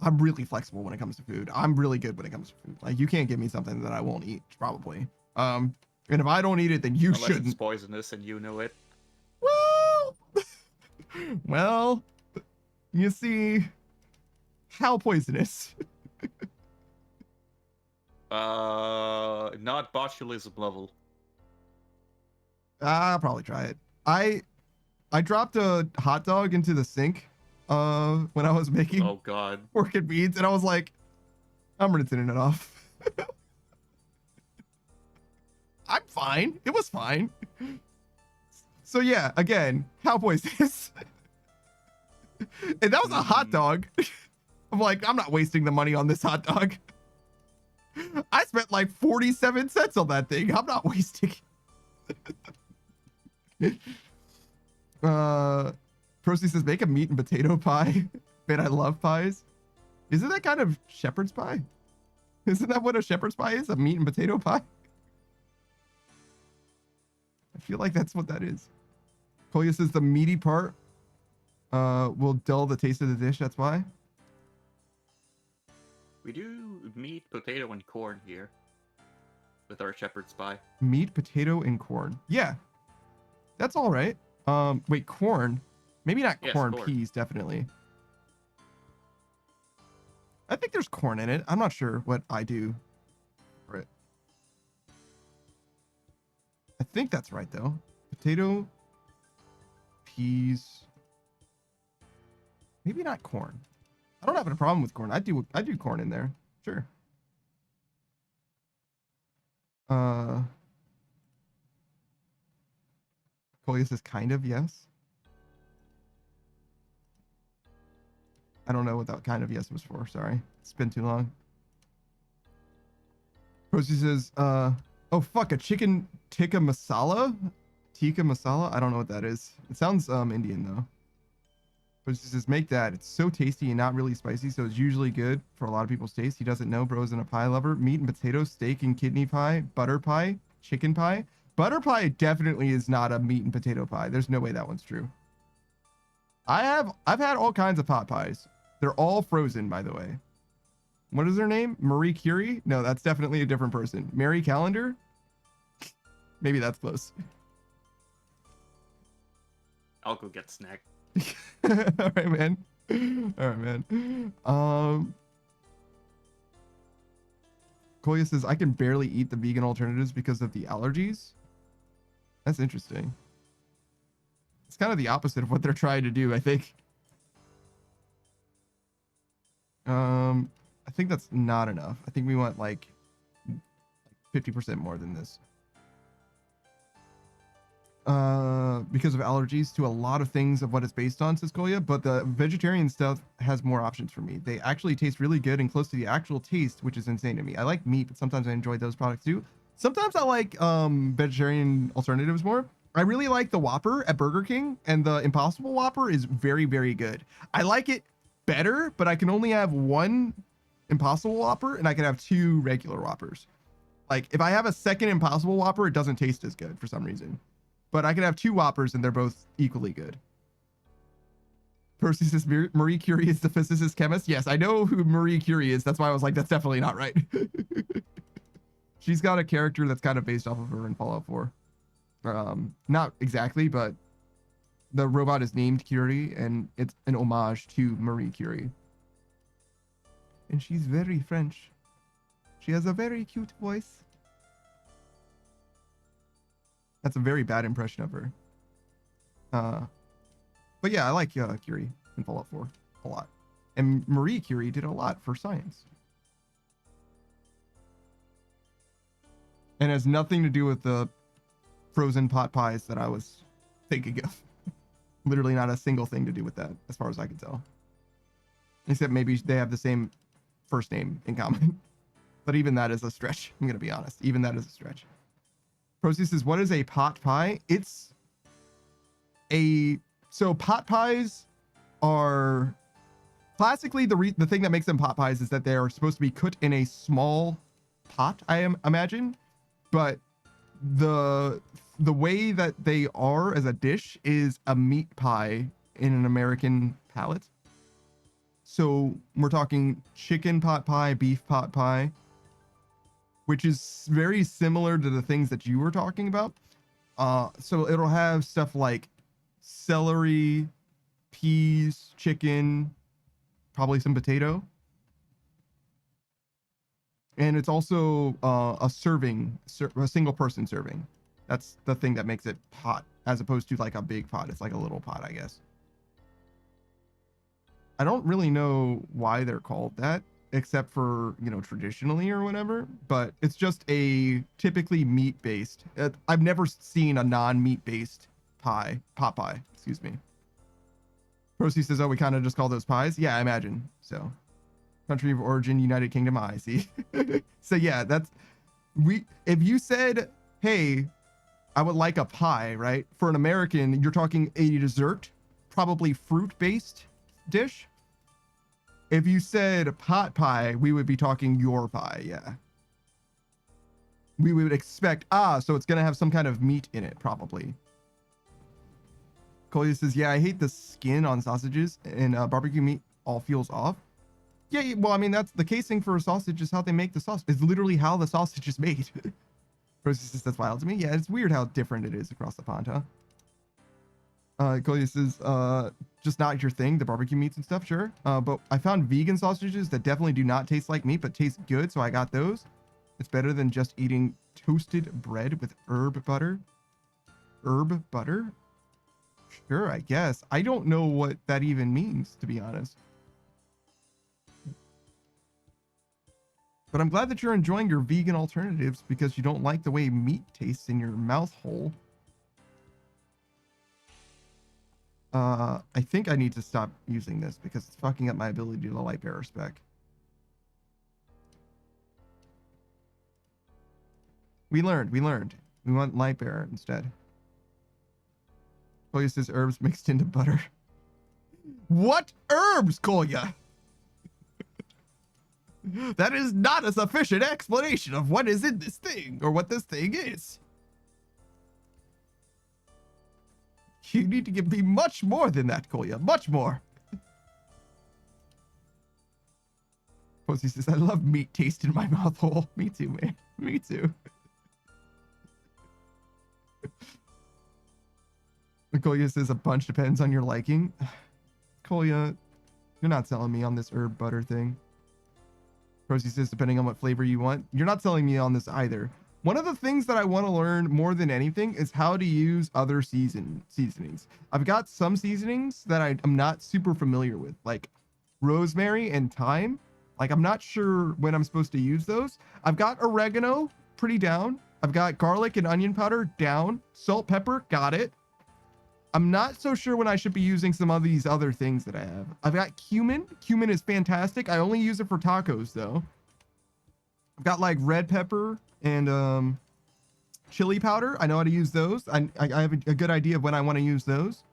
really flexible when it comes to food. I'm really good when it comes to food. Like you can't give me something that I won't eat, probably. And if I don't eat it, then you Unless shouldn't. It's poisonous and you know it. Well, well, you see, how poisonous? Not botulism level. I'll probably try it. I dropped a hot dog into the sink when I was making Oh god. pork and beans, and I was like, I'm rinsing it off. I'm fine. It was fine. So yeah, again, how poisonous? And that was a hot dog. I'm like, I'm not wasting the money on this hot dog. I spent like 47 cents on that thing. I'm not wasting it. Procy says, make a meat and potato pie. Man, I love pies. Isn't that kind of shepherd's pie? Isn't that what a shepherd's pie is? A meat and potato pie? I feel like that's what that is. Kolya says the meaty part will dull the taste of the dish. That's why. We do meat, potato, and corn here with our shepherd's pie. Meat, potato, and corn. Yeah, that's all right. Wait, corn? Maybe not Yes, corn. corn. Peas, definitely. I think there's corn in it. I'm not sure what I do for it. I think that's right though. Potato, peas. Maybe not corn. I don't have a problem with corn. I do corn in there. Sure. Kolya says kind of, yes. I don't know what that kind of yes was for. Sorry. It's been too long. Rosie says, oh fuck, a chicken tikka masala? Tikka masala? I don't know what that is. It sounds Indian though. Rosie says, make that. It's so tasty and not really spicy, so it's usually good for a lot of people's taste. He doesn't know, bro's in a pie lover. Meat and potato, steak and kidney pie, butter pie, chicken pie. Butter pie definitely is not a meat and potato pie. There's no way that one's true. I've had all kinds of pot pies. They're all frozen, by the way. What is her name? Marie Curie? No, that's definitely a different person. Mary Calendar? Maybe that's close. I'll go get snack. All right, man. All right, man. Koya says, I can barely eat the vegan alternatives because of the allergies. That's interesting. It's kind of the opposite of what they're trying to do, I think. I think that's not enough. I think we want like 50% more than this. Because of allergies to a lot of things of what it's based on, says Koya, but the vegetarian stuff has more options for me. They actually taste really good and close to the actual taste, which is insane to me. I like meat, but sometimes I enjoy those products too. Sometimes I like vegetarian alternatives more. I really like the Whopper at Burger King, and the Impossible Whopper is very, very good. I like it better, but I can only have one Impossible Whopper and I can have two regular Whoppers. Like if I have a second Impossible Whopper, it doesn't taste as good for some reason. But I can have two Whoppers and they're both equally good. Percy says Marie Curie is the physicist chemist. Yes, I know who Marie Curie is. That's why I was like, that's definitely not right. She's got a character that's kind of based off of her in Fallout 4. Not exactly, but the robot is named Curie and it's an homage to Marie Curie. And she's very French. She has a very cute voice. That's a very bad impression of her. But yeah, I like Curie in Fallout 4 a lot. And Marie Curie did a lot for science. And has nothing to do with the frozen pot pies that I was thinking of. Literally not a single thing to do with that, as far as I can tell. Except maybe they have the same first name in common. But even that is a stretch. I'm going to be honest. Even that is a stretch. Procy says, what is a pot pie? It's so pot pies are classically the thing that makes them pot pies is that they are supposed to be cooked in a small pot, I imagine. But the way that they are as a dish is a meat pie in an American palate. So we're talking chicken pot pie, beef pot pie, which is very similar to the things that you were talking about. So it'll have stuff like celery, peas, chicken, probably some potato. And it's also a single person serving. That's the thing that makes it pot, as opposed to like a big pot. It's like a little pot, I guess. I don't really know why they're called that, except for, you know, traditionally or whatever, but it's just a typically meat-based. I've never seen a non-meat-based pot pie, excuse me. Procy says, oh, we kind of just call those pies? Yeah, I imagine. So, country of origin, United Kingdom, I see. So yeah, if you said, hey, I would like a pie, right? For an American, you're talking a dessert, probably fruit-based dish. If you said pot pie, we would be talking your pie, yeah. We would expect, so it's gonna have some kind of meat in it, probably. Collier says, yeah, I hate the skin on sausages, and barbecue meat all feels off. Yeah, well, I mean, that's the casing for a sausage is how they make the sausage. It's literally how the sausage is made. Rosie says, that's wild to me. Yeah, it's weird how different it is across the pond, huh? Collier says, just not your thing, the barbecue meats and stuff, sure. But I found vegan sausages that definitely do not taste like meat, but taste good, so I got those. It's better than just eating toasted bread with herb butter. Herb butter? Sure, I guess. I don't know what that even means, to be honest. But I'm glad that you're enjoying your vegan alternatives because you don't like the way meat tastes in your mouth hole. I think I need to stop using this because it's fucking up my ability to do the light bearer spec. We learned. We want light bearer instead. Kolya says herbs mixed into butter. What herbs, Kolya? That is not a sufficient explanation of what is in this thing or what this thing is. You need to give me much more than that, Kolya. Much more. Posey says, I love meat taste in my mouth hole. Me too, man. Me too. Kolya says a bunch depends on your liking. Kolya, you're not selling me on this herb butter thing. Rosie says depending on what flavor you want. You're not selling me on this either. One of the things that I want to learn more than anything is how to use other seasonings. I've got some seasonings that I'm not super familiar with, like rosemary and thyme. Like I'm not sure when I'm supposed to use those. I've got oregano pretty down. I've got garlic and onion powder down. Salt, pepper, got it. I'm not so sure when I should be using some of these other things that I have. I've got cumin. Cumin is fantastic. I only use it for tacos though. I've got like red pepper and chili powder. I know how to use those. I have a good idea of when I want to use those.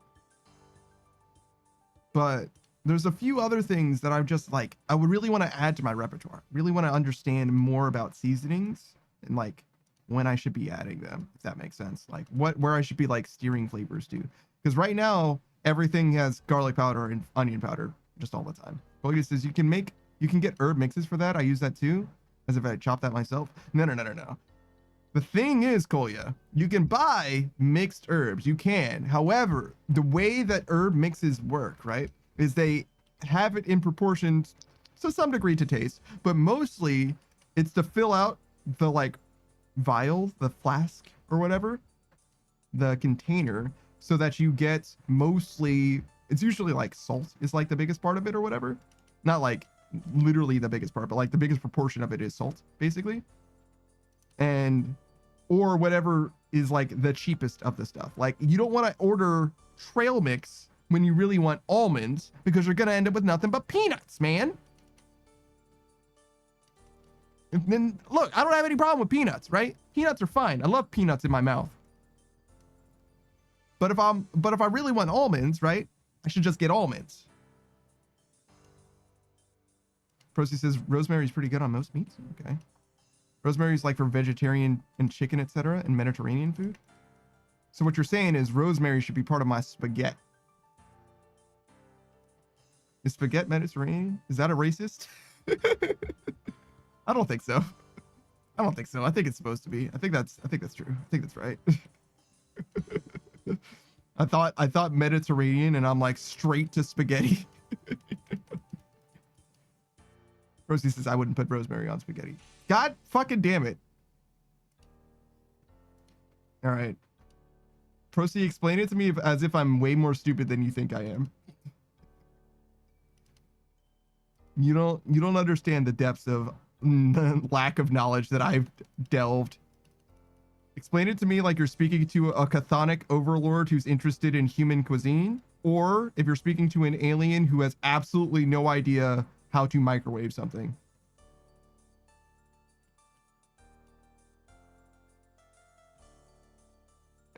But there's a few other things that I'm just like, I would really want to add to my repertoire. Really want to understand more about seasonings and like when I should be adding them, if that makes sense. Like where I should be like steering flavors to. Because right now, everything has garlic powder and onion powder just all the time. Bogus says you can get herb mixes for that. I use that too, as if I chop that myself. No. The thing is, Kolya, you can buy mixed herbs. You can. However, the way that herb mixes work, right, is they have it in proportion to some degree to taste, but mostly it's to fill out the like vial, the flask or whatever, the container, so that you get mostly, it's usually like salt is like the biggest part of it or whatever. Not like literally the biggest part, but like the biggest proportion of it is salt, basically. And, or whatever is like the cheapest of the stuff. Like you don't want to order trail mix when you really want almonds because you're going to end up with nothing but peanuts, man. And then look, I don't have any problem with peanuts, right? Peanuts are fine. I love peanuts in my mouth. But if I really want almonds, right? I should just get almonds. Procy says rosemary is pretty good on most meats. Okay. Rosemary is like for vegetarian and chicken, etc., and Mediterranean food. So what you're saying is rosemary should be part of my spaghetti. Is spaghetti Mediterranean? Is that a racist? I don't think so. I don't think so. I think it's supposed to be. I think that's true. I think that's right. I thought Mediterranean and I'm like straight to spaghetti. Rosie says I wouldn't put rosemary on spaghetti. God fucking damn it. All right. Procy, explain it to me as if I'm way more stupid than you think I am. You don't understand the depths of lack of knowledge that I've delved. Explain it to me like you're speaking to a chthonic overlord who's interested in human cuisine, or if you're speaking to an alien who has absolutely no idea how to microwave something.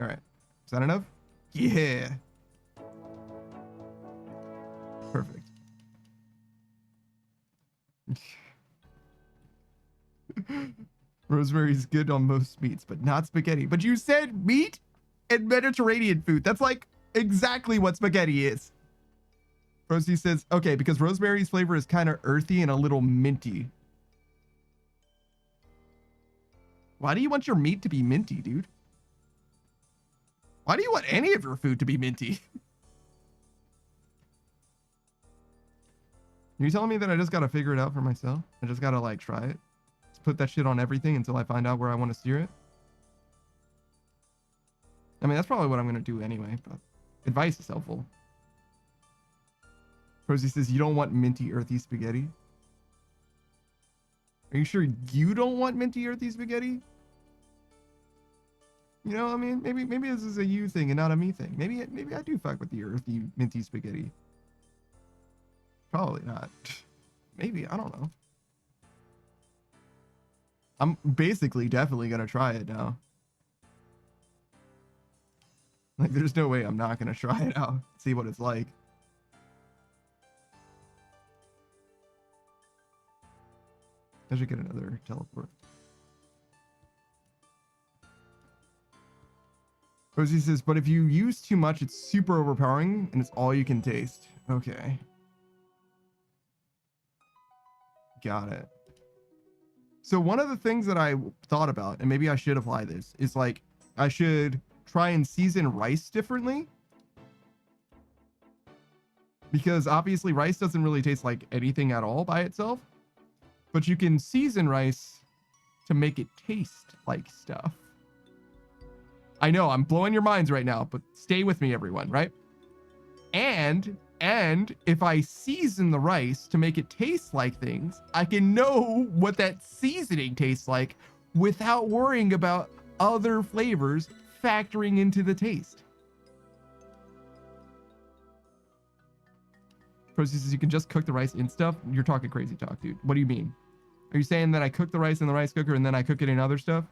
All right. Is that enough? Yeah. Perfect. Rosemary's good on most meats, but not spaghetti. But you said meat and Mediterranean food. That's like exactly what spaghetti is. Rosie says, okay, because rosemary's flavor is kind of earthy and a little minty. Why do you want your meat to be minty, dude? Why do you want any of your food to be minty? Are you telling me that I just got to figure it out for myself? I just got to like try it? Just put that shit on everything until I find out where I want to steer it? I mean, that's probably what I'm going to do anyway, but advice is helpful. Rosie says, you don't want minty, earthy spaghetti? Are you sure you don't want minty, earthy spaghetti? You know, I mean, maybe this is a you thing and not a me thing. Maybe I do fuck with the earthy, minty spaghetti. Probably not. Maybe, I don't know. I'm basically definitely gonna try it now. Like, there's no way I'm not gonna try it out. See what it's like. I should get another teleport. Rosie says, but if you use too much, it's super overpowering and it's all you can taste. Okay. Got it. So one of the things that I thought about, and maybe I should apply this, is like I should try and season rice differently. because obviously rice doesn't really taste like anything at all by itself, but you can season rice to make it taste like stuff. I know I'm blowing your minds right now, but stay with me, everyone, right? And if I season the rice to make it taste like things, I can know what that seasoning tastes like without worrying about other flavors factoring into the taste. Procy says you can just cook the rice in stuff. You're talking crazy talk, dude. What do you mean? Are you saying that I cook the rice in the rice cooker and then I cook it in other stuff?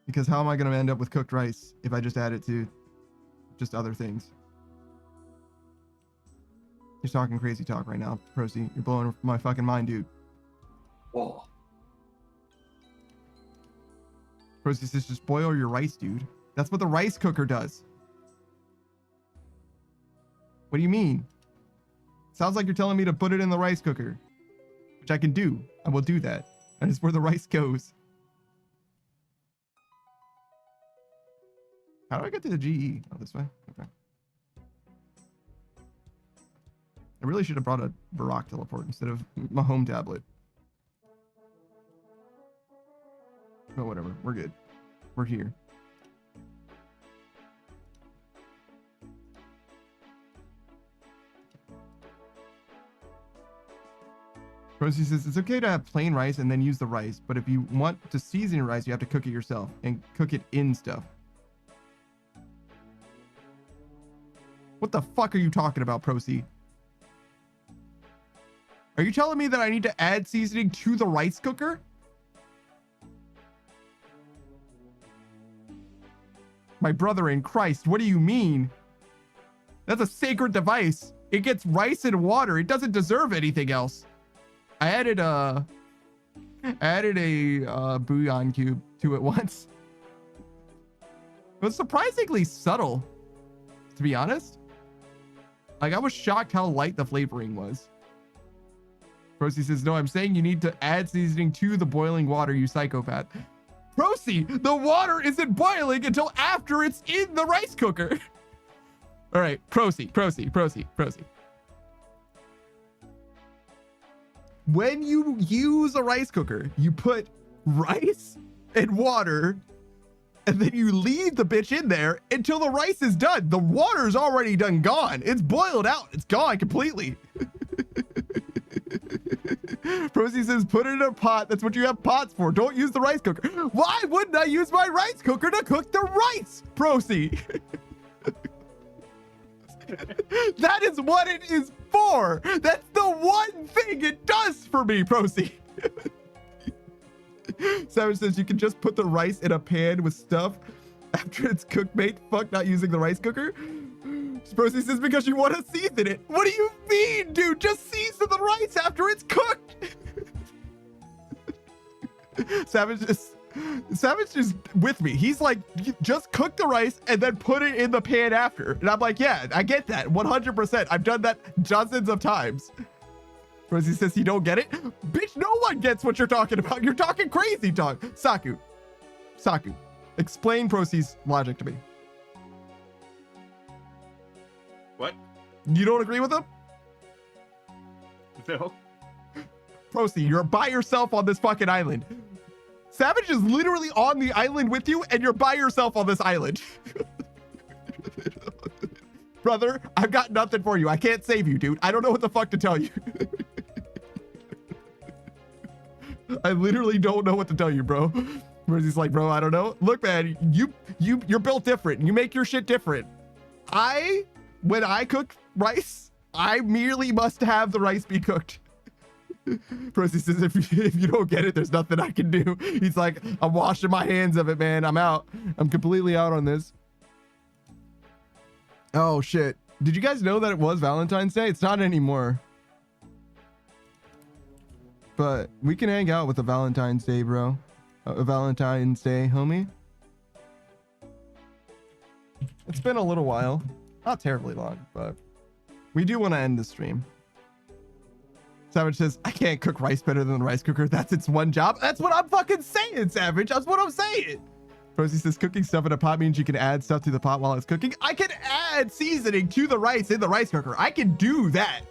Because how am I going to end up with cooked rice if I just add it to just other things? You're talking crazy talk right now, Procy. You're blowing my fucking mind, dude. Whoa. Procy says just boil your rice, dude. That's what the rice cooker does. What do you mean? Sounds like you're telling me to put it in the rice cooker, which I can do. I will do that. That is where the rice goes. How do I get to the GE? Oh, this way? Okay. I really should have brought a Barak teleport instead of my home tablet. But whatever. We're good. We're here. Rosie says, it's okay to have plain rice and then use the rice, but if you want to season your rice, you have to cook it yourself and cook it in stuff. What the fuck are you talking about, Procy? Are you telling me that I need to add seasoning to the rice cooker? My brother in Christ, what do you mean? That's a sacred device. It gets rice and water. It doesn't deserve anything else. I added a bouillon cube to it once. It was surprisingly subtle, to be honest. Like, I was shocked how light the flavoring was. Procy says, no, I'm saying you need to add seasoning to the boiling water, you psychopath. Procy, the water isn't boiling until after it's in the rice cooker. All right, Procy. When you use a rice cooker, you put rice and water, and then you leave the bitch in there until the rice is done. The water's already gone. It's boiled out. It's gone completely. Procy says, put it in a pot. That's what you have pots for. Don't use the rice cooker. Why wouldn't I use my rice cooker to cook the rice, Procy? That is what it is for. That's the one thing it does for me, Procy. Savage says you can just put the rice in a pan with stuff after it's cooked, mate. Fuck not using the rice cooker. Procy says because you want to season it. What do you mean, dude? Just season the rice after it's cooked. Savage is with me. He's like, just cook the rice and then put it in the pan after. And I'm like, yeah, I get that 100%. I've done that dozens of times. Rosie says you don't get it. Bitch, no one gets what you're talking about. You're talking crazy talk. Saku, explain Procy's logic to me. What? You don't agree with him? No. Procy, you're by yourself on this fucking island. Savage is literally on the island with you, and you're by yourself on this island. Brother, I've got nothing for you. I can't save you, dude. I don't know what the fuck to tell you. I literally don't know what to tell you, bro. Mercy's like, bro, I don't know. Look, man, you're built different. You make your shit different. When I cook rice, I merely must have the rice be cooked. Percy says, if you don't get it, there's nothing I can do. He's like, I'm washing my hands of it, man. I'm out. I'm completely out on this. Oh, shit. Did you guys know that it was Valentine's Day? It's not anymore. But we can hang out with a Valentine's Day, bro. A Valentine's Day, homie. It's been a little while. Not terribly long, but we do want to end the stream. Savage says, I can't cook rice better than the rice cooker. That's its one job. That's what I'm fucking saying, Savage. That's what I'm saying. Rosie says cooking stuff in a pot means you can add stuff to the pot while it's cooking. I can add seasoning to the rice in the rice cooker. I can do that.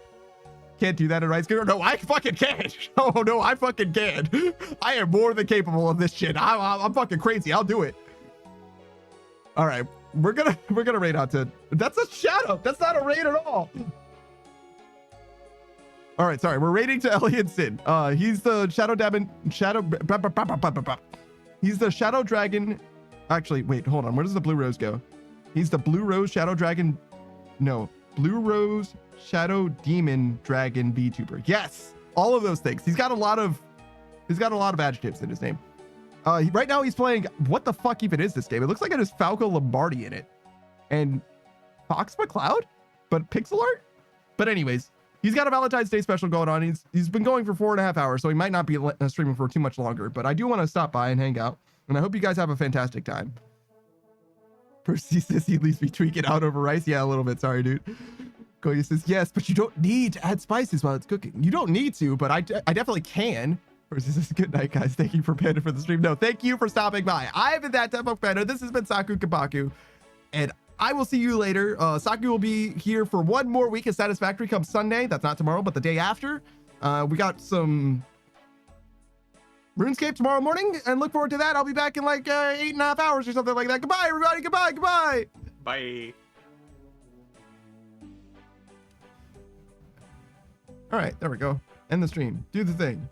Can't do that in rice cooker. No, I fucking can. Oh no, I fucking can. I am more than capable of this shit. I'm fucking crazy. I'll do it. All right, we're gonna raid out to. That's a shadow. That's not a raid at all. All right, sorry. We're raiding to Elliot Sin. He's the He's the Shadow Dragon. Actually, wait, hold on. Where does the Blue Rose go? He's the Blue Rose Shadow Dragon. No, Blue Rose Shadow Demon Dragon VTuber. Yes, all of those things. He's got a lot of adjectives in his name. Right now he's playing. What the fuck even is this game? It looks like it has Falco Lombardi in it, and Fox McCloud, but pixel art. But anyways, he's got a Valentine's Day special going on. He's been going for 4.5 hours, so he might not be streaming for too much longer. But I do want to stop by and hang out, and I hope you guys have a fantastic time. Percy says he leaves me tweaking out over rice. Yeah, a little bit. Sorry, dude. Koya says yes, but you don't need to add spices while it's cooking. You don't need to, but I definitely can. Percy says good night, guys. Thank you for Panda for the stream. No, thank you for stopping by. I've been that type of Panda. This has been Saku Kabaku, and I will see you later. Saku will be here for one more week of Satisfactory come Sunday. That's not tomorrow, but the day after. We got some RuneScape tomorrow morning, and look forward to that. I'll be back in like 8.5 hours or something like that. Goodbye, everybody. Goodbye. Goodbye. Bye. All right, there we go. End the stream. Do the thing.